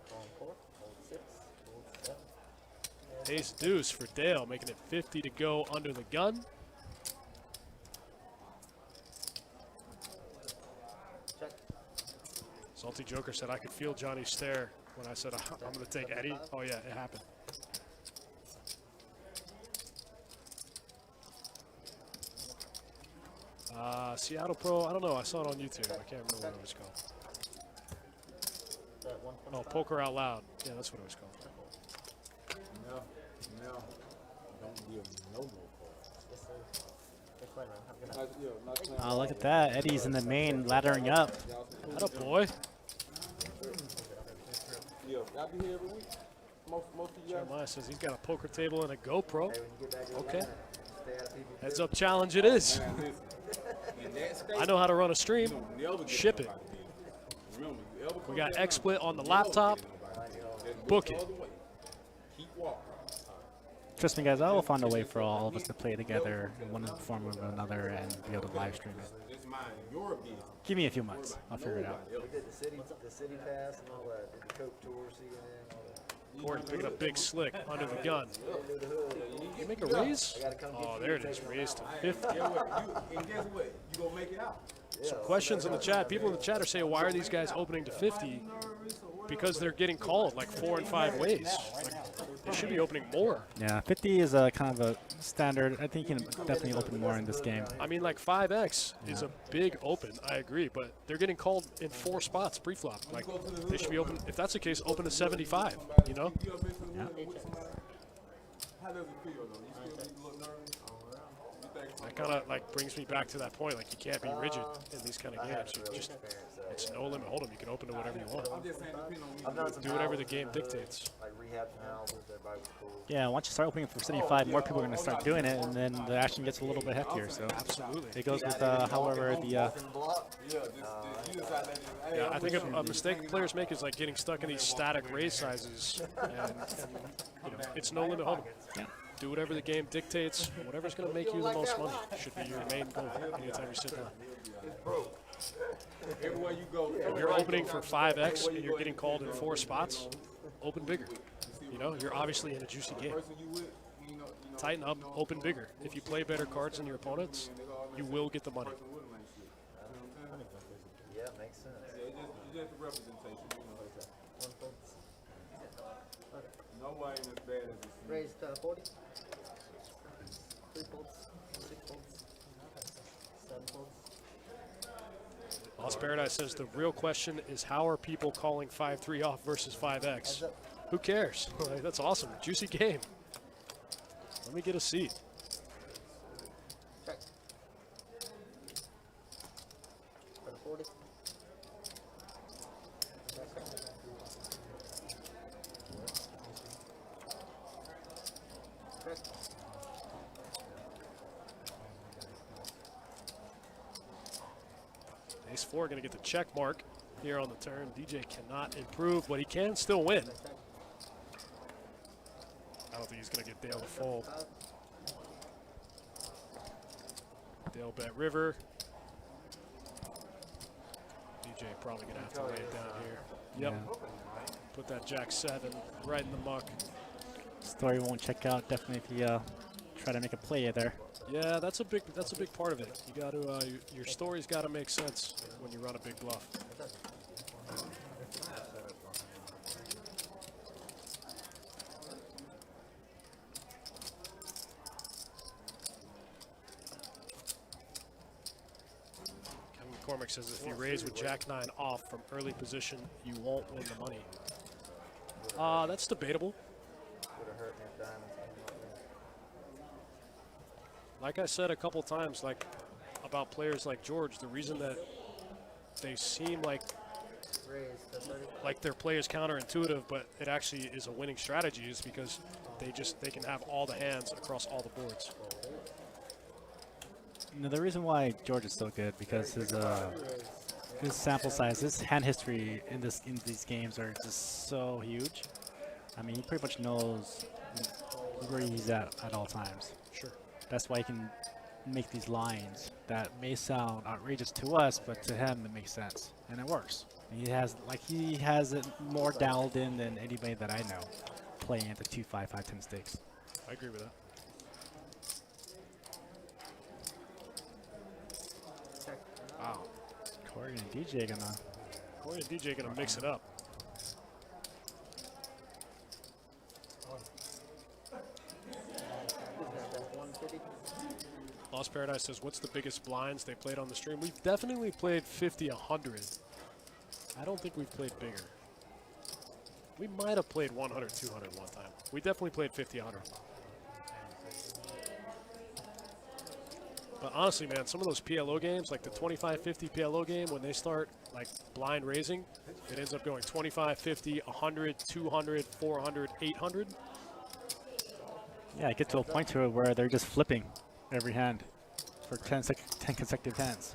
Calling 4, fold 6, fold 7. Ace deuce for Dale, making it 50 to go under the gun. Check. Salty Joker said I could feel Johnny's stare when I said I'm going to take Eddie. Oh, yeah, it happened. Seattle Pro, I don't know. I saw it on YouTube. I can't remember what it was called. Oh, Poker Out Loud. Yeah, that's what it was called. No. Don't give no more cards. Oh, look at that. Eddie's in the main, laddering up. Atta boy. Yeah, y'all be here every week. Most of you guys. Jeremiah says he's got a poker table and a GoPro. Hey, when you get back to Okay. Atlanta, stay out of people's Heads up challenge it is. Man, listen. In that state, I know how to run a stream. you don't never get Ship it. nobody business. Remember, you ever We come got down, XSplit on the you never laptop. get nobody business. Just Book the it. other way. Keep walking. Trust me, guys, I will find a way for all of us to play together in one form or another and be able to live stream it. Just mind your business. Give me a few months. I'll figure it out. We did the city pass and all that. Did the Coke tour, CNN, all that. Gordon picking up big slick under the gun. Under the hood. You make a raise? I gotta come get Oh, you there it to is. take Raise to my 50. And guess what? You gonna make it out. Some questions in the chat. People in the chat are saying, why are these guys opening to 50? Because they're getting called like 4 and 5 ways. Like, they should be opening more. Yeah, 50 is a kind of a standard. I think you can definitely open more in this game. I mean, like 5X is a big open. I agree, but they're getting called in 4 spots pre-flop. Like, they should be open. If that's the case, open to 75. You know? You ever been to the Yeah. hood with somebody? How does it feel though? You still be a little nervous? You think That kind of like brings me back to that point. Like, you can't be rigid in these kind of games. You just, it's no limit hold'em. You can open to whatever you want. I'm just saying depending on I've done some Do whatever the houses game in the hood, dictates. Like rehab some houses, everybody was cool. Yeah, once you start opening for 75, more people are going to start doing it, and then the action gets a little bit heftier. So Absolutely. it goes with however the Walking the block. you just out there just, hey, Yeah, I'm I think with you. a mistake players make is like getting stuck in these static raise sizes, and you know, it's no limit hold'em. Yeah. Do whatever the game dictates. Whatever's going to make you the most money should be your main goal anytime you sit down. Everywhere you go. If you're opening for 5X and you're getting called in 4 spots, open bigger. You know, you're obviously in a juicy game. Person you with, you know, Tighten up, open bigger. If you play better cards than your opponents, you will get the money. Yeah, makes sense. It's just a representation, you know. Nobody ain't as bad as this. Raised 40. 3 folds, 6 folds, 7 folds. Lost Paradise says the real question is how are people calling 5-3 off versus 5X? Who cares? Like, that's awesome. Juicy game. Let me get a seat. Check. For the 40. Check. Ace 4 going to get the check mark here on the turn. DJ cannot improve, but he can still win. I don't think he's going to get Dale to fold. Dale bet river. DJ probably going to have to lay it down here. Yep. Yeah. Put that Jack 7 right in the muck. story won't check out. Definitely if you try to make a play there. Yeah, that's a big part of it. You got to your story's got to make sense when you run a big bluff. Kevin McCormick says if you raise with Jack 9 off from early position, you won't win the money. That's debatable. Would have hurt me if diamonds came up there. Like I said a couple times, like about players like George, the reason that they seem like Raised to 30. their play is counterintuitive, but it actually is a winning strategy, is because they can have all the hands across all the boards. You know, the reason why George is so good because his sample size, his hand history in these games are just so huge. I mean, he pretty much knows where he's at all times. Sure. That's why he can make these lines that may sound outrageous to us, but to him it makes sense and it works. He has it more dialed in than anybody that I know playing at the 2, 5, 5, 10 stakes. I agree with that. Check. Wow. Corey and DJ gonna Corey and DJ gonna mix it up. That's 150. Lost Paradise says, what's the biggest blinds they played on the stream? We've definitely played 50, 100. I don't think we've played bigger. We might have played 100, 200 one time. We definitely played 50, 100. But honestly, man, some of those PLO games, like the 25-50 PLO game, when they start like blind raising, it ends up going 25, 50, 100, 200, 400, 800. Yeah, I get to a point to it where they're just flipping every hand for 10 consecutive hands.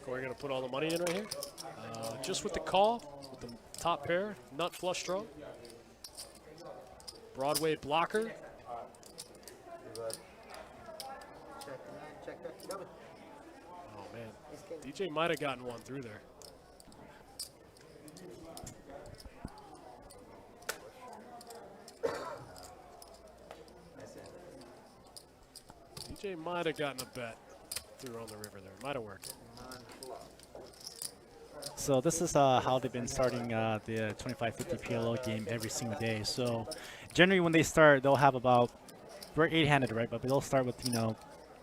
Corey gonna put all the money in right here. Just with the call, with the top pair, nut flush draw. Broadway blocker. Check that. Coming. Oh man, He's getting DJ might have gotten one through there. DJ might have gotten a bet through on the river there. Might have worked. So this is how they've been starting the 25-50 PLO game every single day. So generally when they start, they'll have about, we're 8-handed, right? But they'll start with,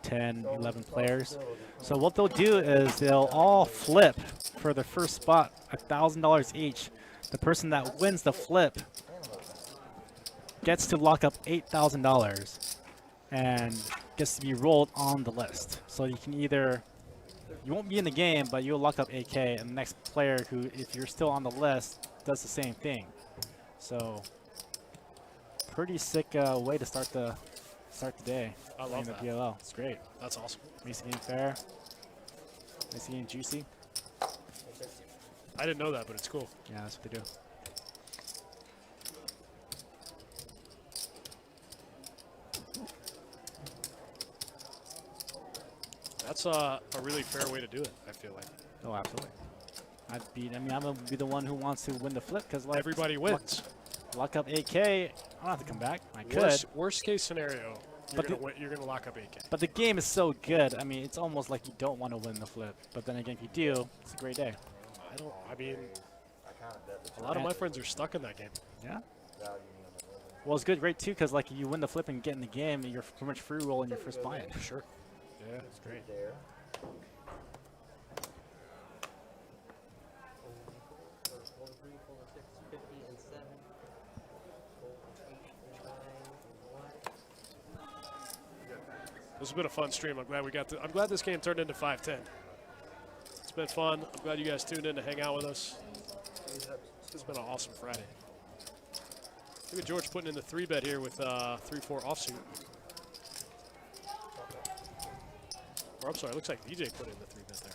10, 11 players. So what they'll do is they'll all flip for the first spot, $1,000 each. The person that wins the flip gets to lock up $8,000 and gets to be rolled on the list. So you can either, you won't be in the game, but you'll lock up AK, and the next player who, if you're still on the list, does the same thing. So pretty sick way to start the day. I love that. The PLL. It's great. That's awesome. Makes the game fair. Makes the game juicy. I didn't know that, but it's cool. Yeah, that's what they do. That's a really fair way to do it, I feel like. Oh, absolutely. I'm gonna be the one who wants to win the flip because like Everybody wins. Lock up AK. I don't have to come back. I could. Worst case scenario, But you're gonna lock up AK. But the game is so good. I mean, it's almost like you don't want to win the flip. But then again, if you do, it's a great day. I mean, a lot of my friends are stuck in that game. Yeah. Well, it's good, great too, because like you win the flip and get in the game, you're pretty much free rolling your first buy-in. Sure. Yeah, it's great. there. Fold 3, fold 6, 50 and 7. Fold 8 and 9 and 1. This has been a fun stream. I'm glad this game turned into 5-10. It's been fun. I'm glad you guys tuned in to hang out with us. It's been an awesome Friday. Look at George putting in the 3-bet here with 3-4 offsuit. Or I'm sorry, it looks like DJ put in the 3-bet there.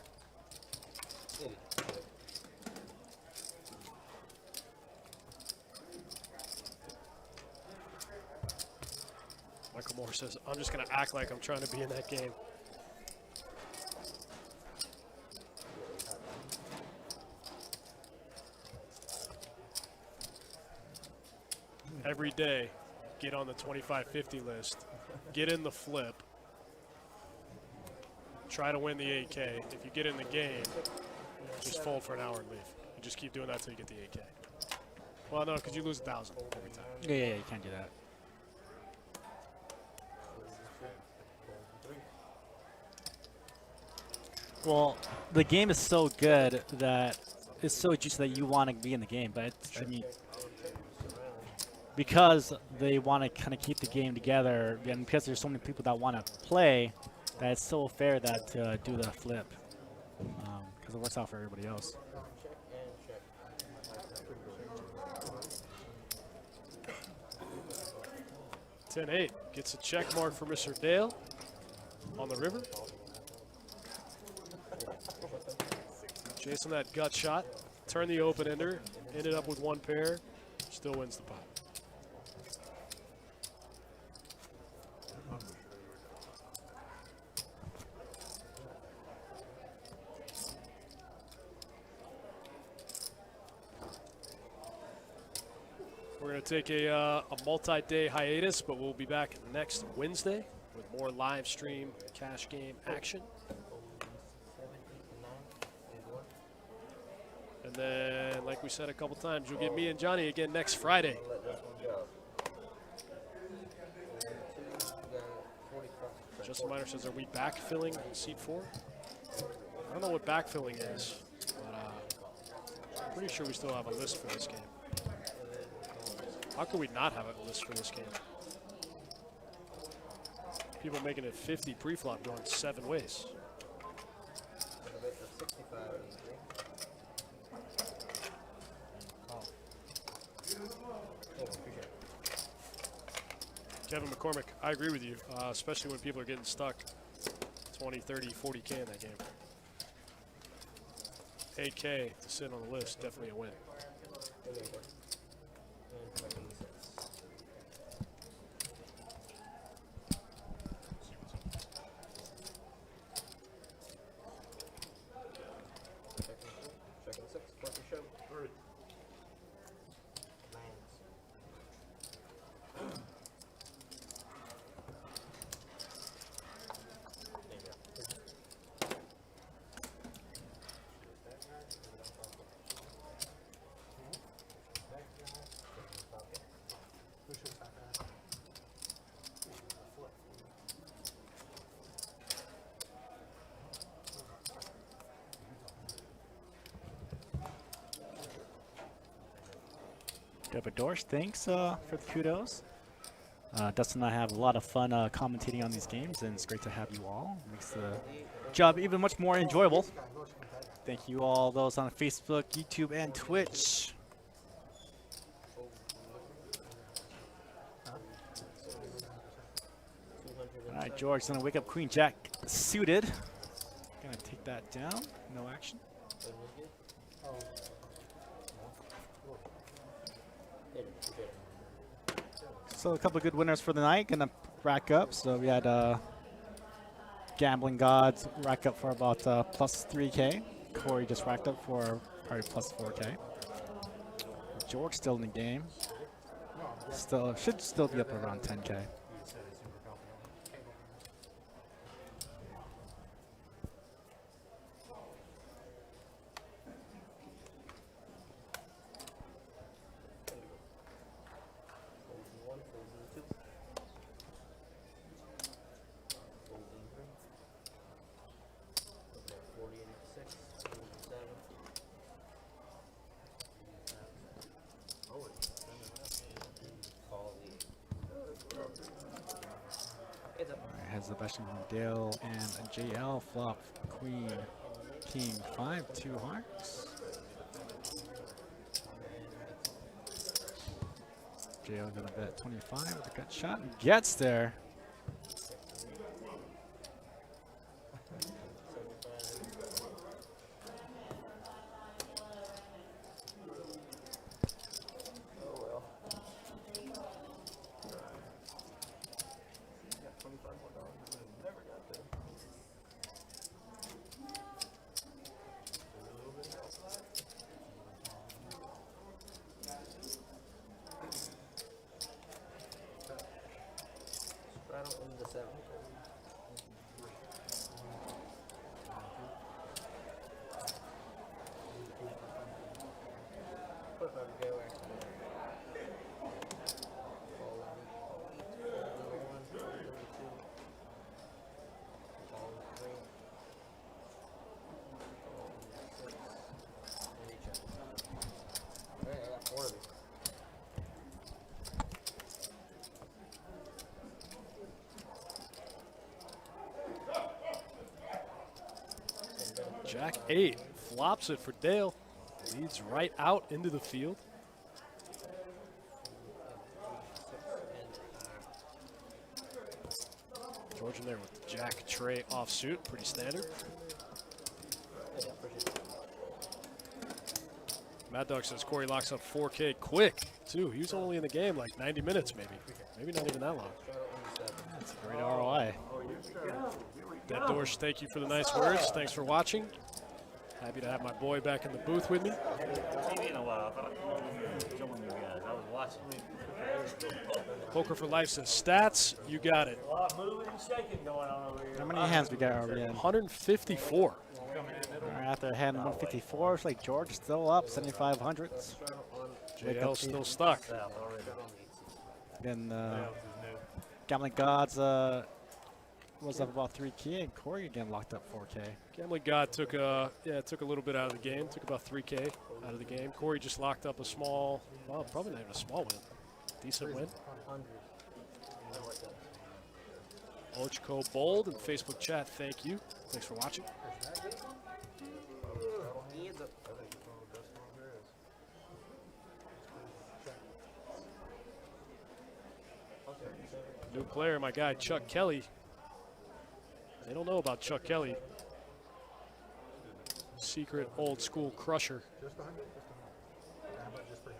Michael Moore says, I'm just going to act like I'm trying to be in that game. Every day, get on the 25-50 list, get in the flip, try to win the 8K. If you get in the game, just fold for an hour and leave. You just keep doing that until you get the 8K. Well, no, because you lose 1,000 every time. Yeah, you can't do that. Well, the game is so good that it's so juicy that you want to be in the game. But I mean, because they want to kind of keep the game together, and because there's so many people that want to play, that it's so fair that to do the flip, because it works out for everybody else. Check and check. 10-8 gets a check mark for Mr. Dale on the river. Chasing that gut shot, turn the open ender, ended up with one pair, still wins the pot. going to take a multi-day hiatus, but we'll be back next Wednesday with more live stream cash game action. 7, 8, and 9. And then, like we said a couple times, you'll get me and Johnny again next Friday. Let this one go. 2, you got 45. Justin Miner says, are we backfilling seat 4? I don't know what backfilling is, but I'm pretty sure we still have a list for this game. How could we not have a list for this game? People making it 50 pre-flop going 7 ways. And a bit of 65 easily. Oh, appreciate it. Kevin McCormick, I agree with you, especially when people are getting stuck 20, 30, 40K in that game. 8K to sit on the list, definitely a win. And 26. Checking 6, fucking show. 3. Deborah Dorsch, thanks for the kudos. Dustin and I have a lot of fun commentating on these games, and it's great to have you all. It makes the job even much more enjoyable. Thank you all those on Facebook, YouTube, and Twitch. All right, George's gonna wake up Queen Jack suited. Gonna take that down. No action. So a couple of good winners for the night. Gonna rack up. So we had Gambling Gods rack up for about plus 3K. Corey just racked up for probably plus 4K. George still in the game. Should still be up around 10K. Sebastian Dale and JL flop Queen King 5 2 hearts. JL gonna bet 25 with a gut shot and gets there. Jack 8 flops it for Dale. Leads right out into the field. George in there with the Jack tray offsuit, pretty standard. Mad Dog says Corey locks up 4K quick, too. He was only in the game like 90 minutes, maybe. Maybe not even that long. That's a great ROI. Deb Dorsch, thank you for the nice words. Thanks for watching. Happy to have my boy back in the booth with me. TV in a while. I thought showing you guys. I was watching. Poker for Life says stats. You got it. A lot of moving and shaking going on over here. How many hands we got already in? 154. Right after hand 154, it's like George still up, 7,500s. JL still stuck. Then Gambling Gods was up about 3K, and Corey again locked up 4K. Gambling God took a little bit out of the game. Took about 3K out of the game. Corey just locked up a small, well, probably not even a small win. Decent win. Ochco Bold in Facebook chat, thank you. Thanks for watching. New player, my guy Chuck Kelly. They don't know about Chuck Kelly. Secret old school crusher. Just 100? Just 100. How about just for you?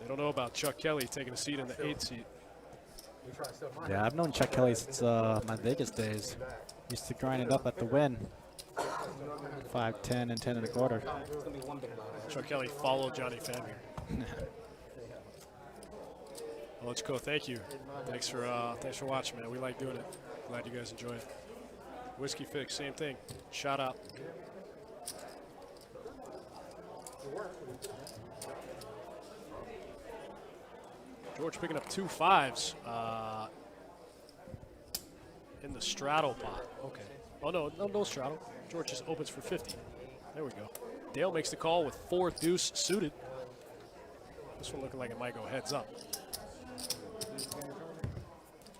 They don't know about Chuck Kelly taking a seat in the 8th seat. We try to sell mine. Yeah, I've known Chuck Kelly since my Vegas days. Used to grind it up at the win. 5, 10, and 10 and a quarter. Chuck Kelly followed Johnny Fan here. Well, let's go. Thank you. Thanks for watching, man. We like doing it. Glad you guys enjoy it. Whiskey Fix, same thing. Shout out. George picking up 2 5s in the straddle pot. Okay. Oh, no straddle. George just opens for 50. There we go. Dale makes the call with 4 deuce suited. This one looking like it might go heads up.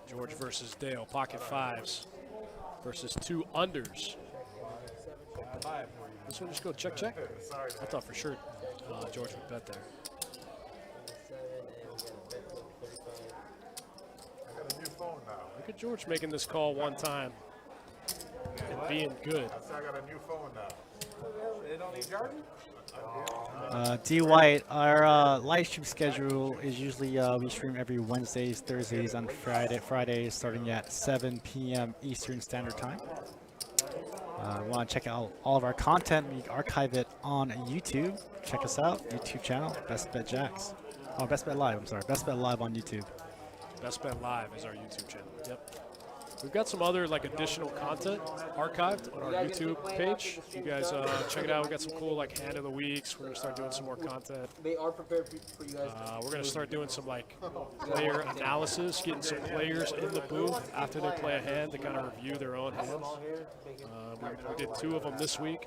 George versus Dale, pocket 5s versus 2 unders. This one just go check, check. I thought for sure George would bet there. I got a new phone now. Look at George making this call one time and being good. I said I got a new phone now. They don't need charging? D White, our live stream schedule is usually we stream every Wednesdays, Thursdays, and Fridays starting at 7 p.m. Eastern Standard Time. You want to check out all of our content, we archive it on YouTube. Check us out, YouTube channel, Best Bet Jacks. Oh, Best Bet Live, I'm sorry, Best Bet Live on YouTube. Best Bet Live is our YouTube channel. Yep. We've got some other additional content archived on our YouTube page. You guys check it out. We got some cool hand of the weeks. We're gonna start doing some more content. They are prepared for you guys. We're gonna start doing some player analysis, getting some players in the booth after they play a hand to kind of review their own hands. We did 2 of them this week.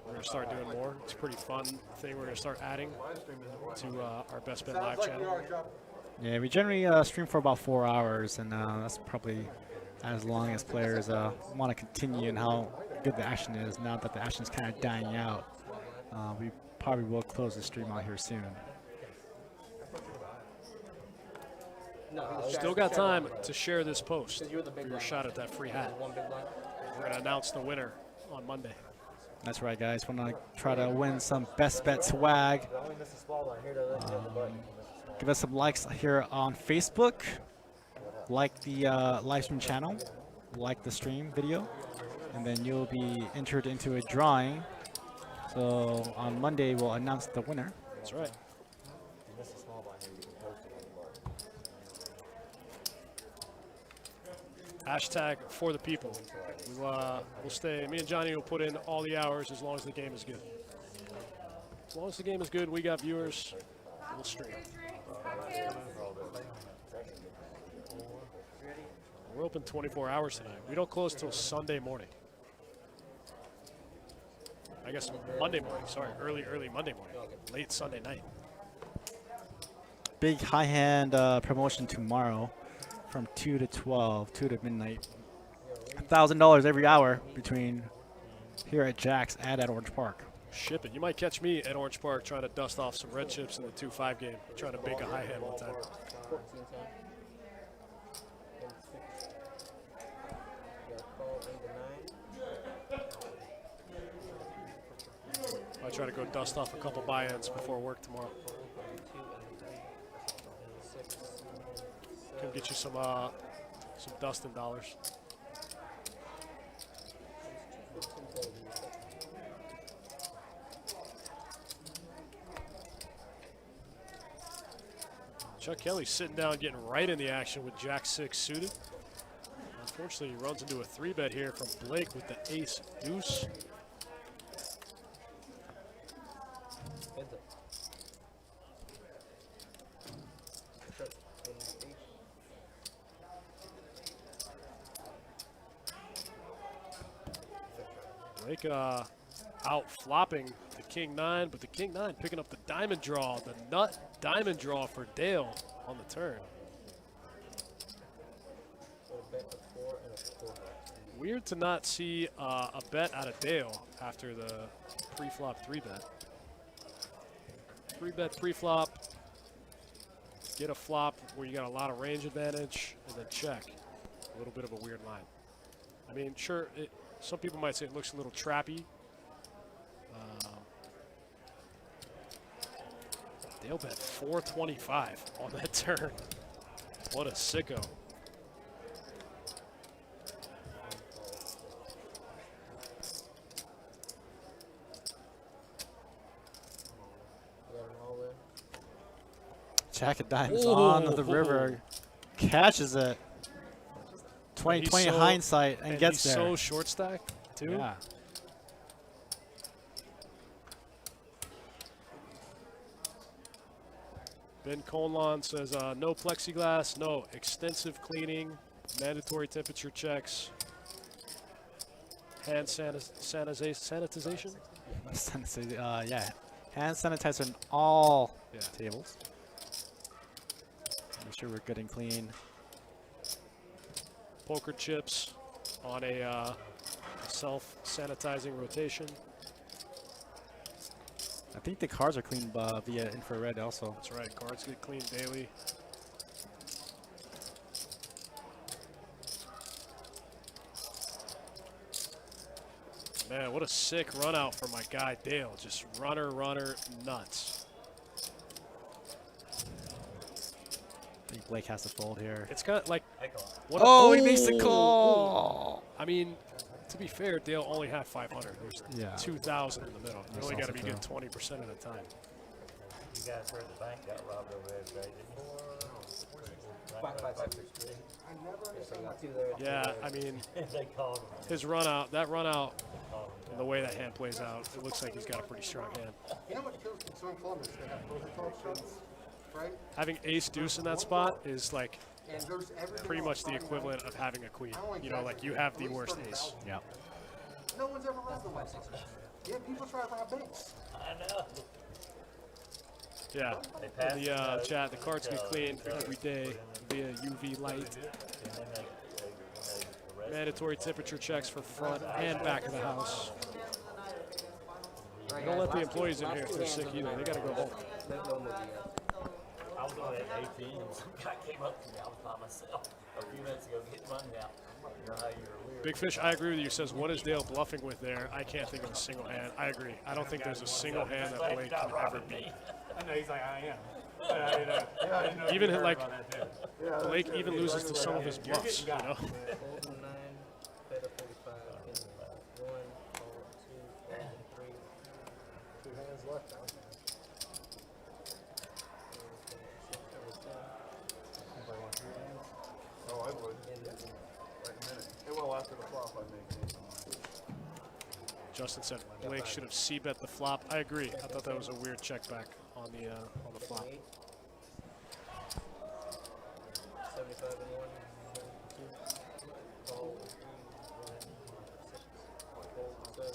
We're gonna start doing more. It's a pretty fun thing. We're gonna start adding to our Best Bet Live channel. Yeah, we generally stream for about 4 hours, and that's probably as long as players want to continue and how good the action is. Now that the action is kind of dying out, we probably will close the stream out here soon. Still got time to share this post for your shot at that free hat. We're going to announce the winner on Monday. That's right, guys. Want to try to win some Best Bet swag. Give us some likes here on Facebook. Like the live stream channel, like the stream video, and then you'll be entered into a drawing. So on Monday, we'll announce the winner. That's right. Hashtag for the people. We'll stay. Me and Johnny will put in all the hours as long as the game is good. As long as the game is good, we got viewers. We'll stream. We're open 24 hours tonight. We don't close till Sunday morning. I guess Monday morning, sorry. Early Monday morning. Late Sunday night. Big high hand promotion tomorrow from 2 to 12, 2 to midnight. $1,000 every hour between here at Jack's and at Orange Park. Ship it. You might catch me at Orange Park trying to dust off some red chips in the 2-5 game. Trying to bake a high hand one time. I try to go dust off a couple buy-ins before work tomorrow. 2 and 3 and 6. Can get you some Dustin dollars. Chuck Kelly sitting down, getting right in the action with Jack 6 suited. Unfortunately, he runs into a 3-bet here from Blake with the ace deuce. Heads up. Check. Blake out flopping the king 9, but the king 9 picking up the diamond draw, the nut diamond draw for Dale on the turn. Weird to not see a bet out of Dale after the pre-flop 3-bet. 3-bet pre-flop, get a flop where you got a lot of range advantage, and then check. A little bit of a weird line. I mean, sure, some people might say it looks a little trappy. Dale bet 425 on that turn. What a sicko. Jack of diamonds Ooh. on the river. Catches it. 2020 so- hindsight and gets he's there. so short stack, too. Yeah. Ben Conlon says no plexiglass, no extensive cleaning, mandatory temperature checks, hand sanitization. Yeah. Hand sanitizer on all Yeah. tables. Make sure we're good and clean. Poker chips on a self-sanitizing rotation. I think the cards are cleaned via infrared also. That's right, cards get cleaned daily. Man, what a sick run out for my guy Dale. Just runner, nuts. I think Blake has to fold here. It's kind of like, what Oh, he makes the call. I mean, to be fair, Dale only had 500. There's Yeah. 2,000 in the middle. You That's only got to also be true. getting 20% at a time. You guys heard the bank got robbed over there today, didn't you? 563. I never understand. Got 2 there. 2 Yeah, there. I mean, They called him. his run out, that run out, They called him and the way that hand plays out, it looks like he's got a pretty strong hand. You know what kills me? So in Columbus, they have protocol shots, right? Having ace deuce in that spot is like And there's everything pretty on much the Friday equivalent night. of having a queen. You know, like you have the worst ace. Yeah. No one's ever robbed them like this. Yeah, people try to rob banks. I know. Yeah. They In passed the chat, the cards get cleaned every day via UV light. And then they arrested Mandatory temperature checks for front and back of the house. Don't let the employees in here if they're sick either. They got to go home. There's no movie yet. I was on at 18 and some guy came up to me. I was by myself a few minutes ago getting money out. You know how you're weird. Big Fish, I agree with you. Says, what is Dale bluffing with there? I can't think of a single hand. I agree. I don't think there's a single hand that Blake can ever beat. I know he's like, I am. Even like Blake even loses to some of his bluffs, you know? Fold 9, bet a 45, in 1, fold 2, fold 3. 2 hands left. Oh, I would. Wait a minute. Hey, well, after the flop, I make it. Justin said Blake should have c-bet the flop. I agree. I thought that was a weird check back on the flop. 75 and 1, 2, fold 3, 1, 6, fold 7,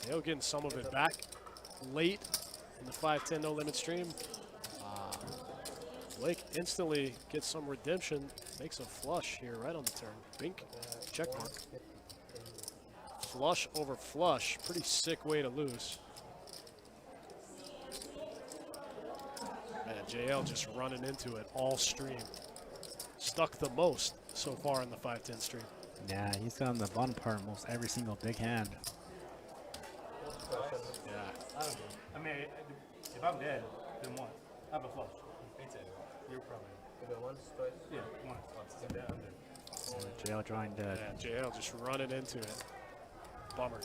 8. Dale getting some of it back late in the 5-10 no limit stream. Blake instantly gets some redemption, makes a flush here right on the turn. Bink, check mark. Flush over flush, pretty sick way to lose. Man, JL just running into it all stream. Stuck the most so far in the 5-10 stream. Yeah, he's on the bottom part almost every single big hand. Yeah. I don't know. I mean, if I'm dead, then what? I have a flush. Me too. You're probably. You got once, twice? Yeah, once. I'm dead. I'm dead. JL drawing dead. Yeah, JL just running into it. Bummer.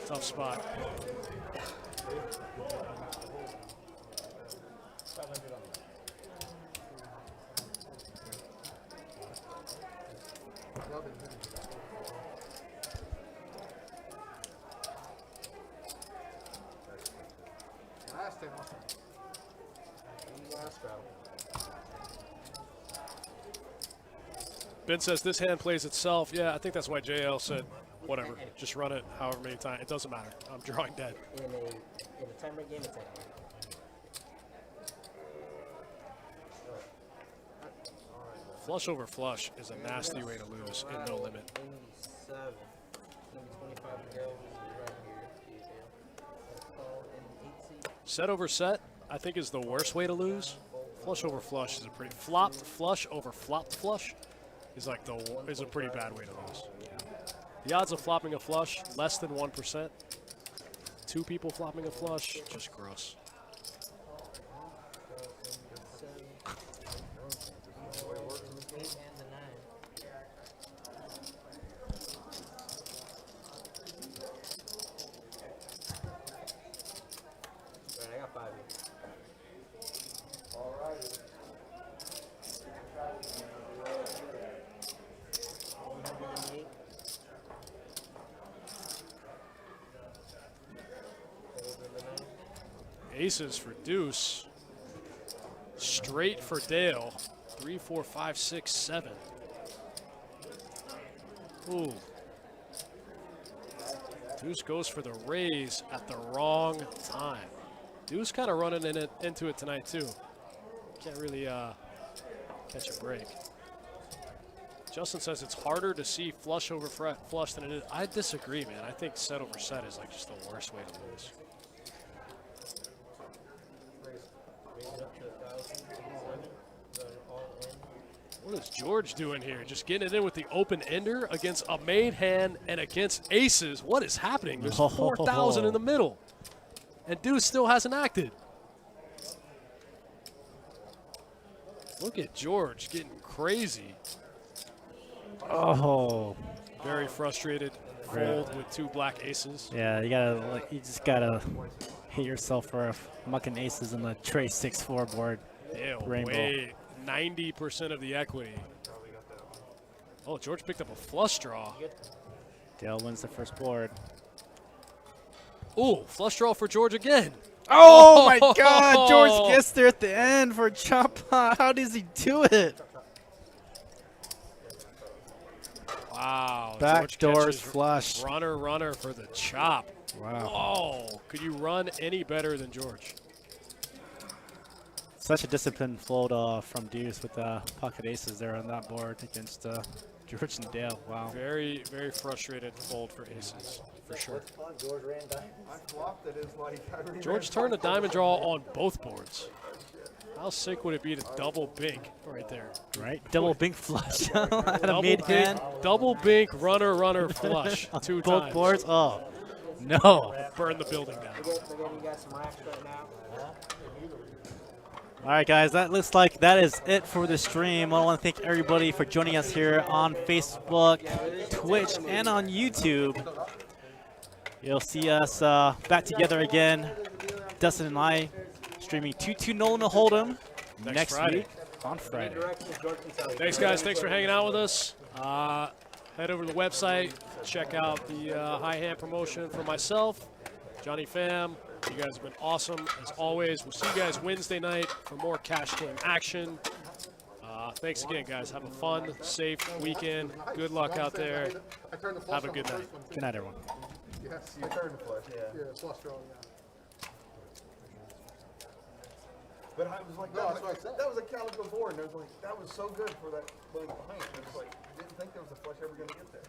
Tough spot. 500 on Last 10 also. Last round. Ben says this hand plays itself. Yeah, I think that's why JL said, whatever, just run it however many times. It doesn't matter. I'm drawing dead. In a timer game, it's a hand. Flush over flush is a nasty way to lose in no limit. 87. Maybe 25 to go. Right here. Call in 8 seed. Set over set, I think, is the worst way to lose. Flush over flush is a pretty flopped flush over flopped flush is like is a pretty bad way to lose. The odds of flopping a flush less than 1%. 2 people flopping a flush, just gross. I got 5 here. Aces for deuce. Straight for Dale. 3, 4, 5, 6, 7. Ooh. Deuce goes for the raise at the wrong time. Deuce kind of running into it tonight too. Can't really catch a break. Justin says it's harder to see flush over flush than it is. I disagree, man. I think set over set is like just the worst way to lose. What is George doing here? Just getting it in with the open ender against a made hand and against aces. What is happening? There's 4,000 in the middle. And Deuce still hasn't acted. Look at George getting crazy. Oh. Very frustrated. Fold with 2 black aces. Yeah, you just gotta hit yourself for mucking aces in the tray 6-4 board. Ew, Rainbow. wait. 90% of the equity. Oh, George picked up a flush draw. Dale wins the first board. Ooh, flush draw for George again. Oh my God! George gets there at the end for a chop. How does he do it? Wow. Backdoors catches flush. Runner for the chop. Wow. Oh, could you run any better than George? Such a disciplined fold from Deuce with pocket aces there on that board against George and Dale. Wow. Very, very frustrated fold for aces, for sure. George ran diamond. I flopped it as like I George turned a diamond draw on both boards. How sick would it be to double bink right there? Right? Double bink flush at a Double mid bink, hand. double bink, runner flush. 2 Both times. boards? Oh, no. Burn the building down. You got some racks right now. All right, guys, that looks like that is it for the stream. I want to thank everybody for joining us here on Facebook, Twitch, and on YouTube. You'll see us back together again, Dustin and I, streaming 2-2 Nolan and Hold'em next Friday. week on Friday. Thanks, guys. Thanks for hanging out with us. Head over to the website. Check out the high hand promotion for myself, Johnny Pham. You guys have been awesome, as always. We'll see you guys Wednesday night for more cash game action. Thanks again, guys. Have a fun, safe weekend. Good luck out there. Have a good night. Good night, everyone. Yes, I turned the flush, yeah. yeah, flush draw, yeah. But I was like, No, that, that's what I said. that was a calico board, and I was like, that was so good for that like behind. I was like, didn't think there was a flush ever going to get there.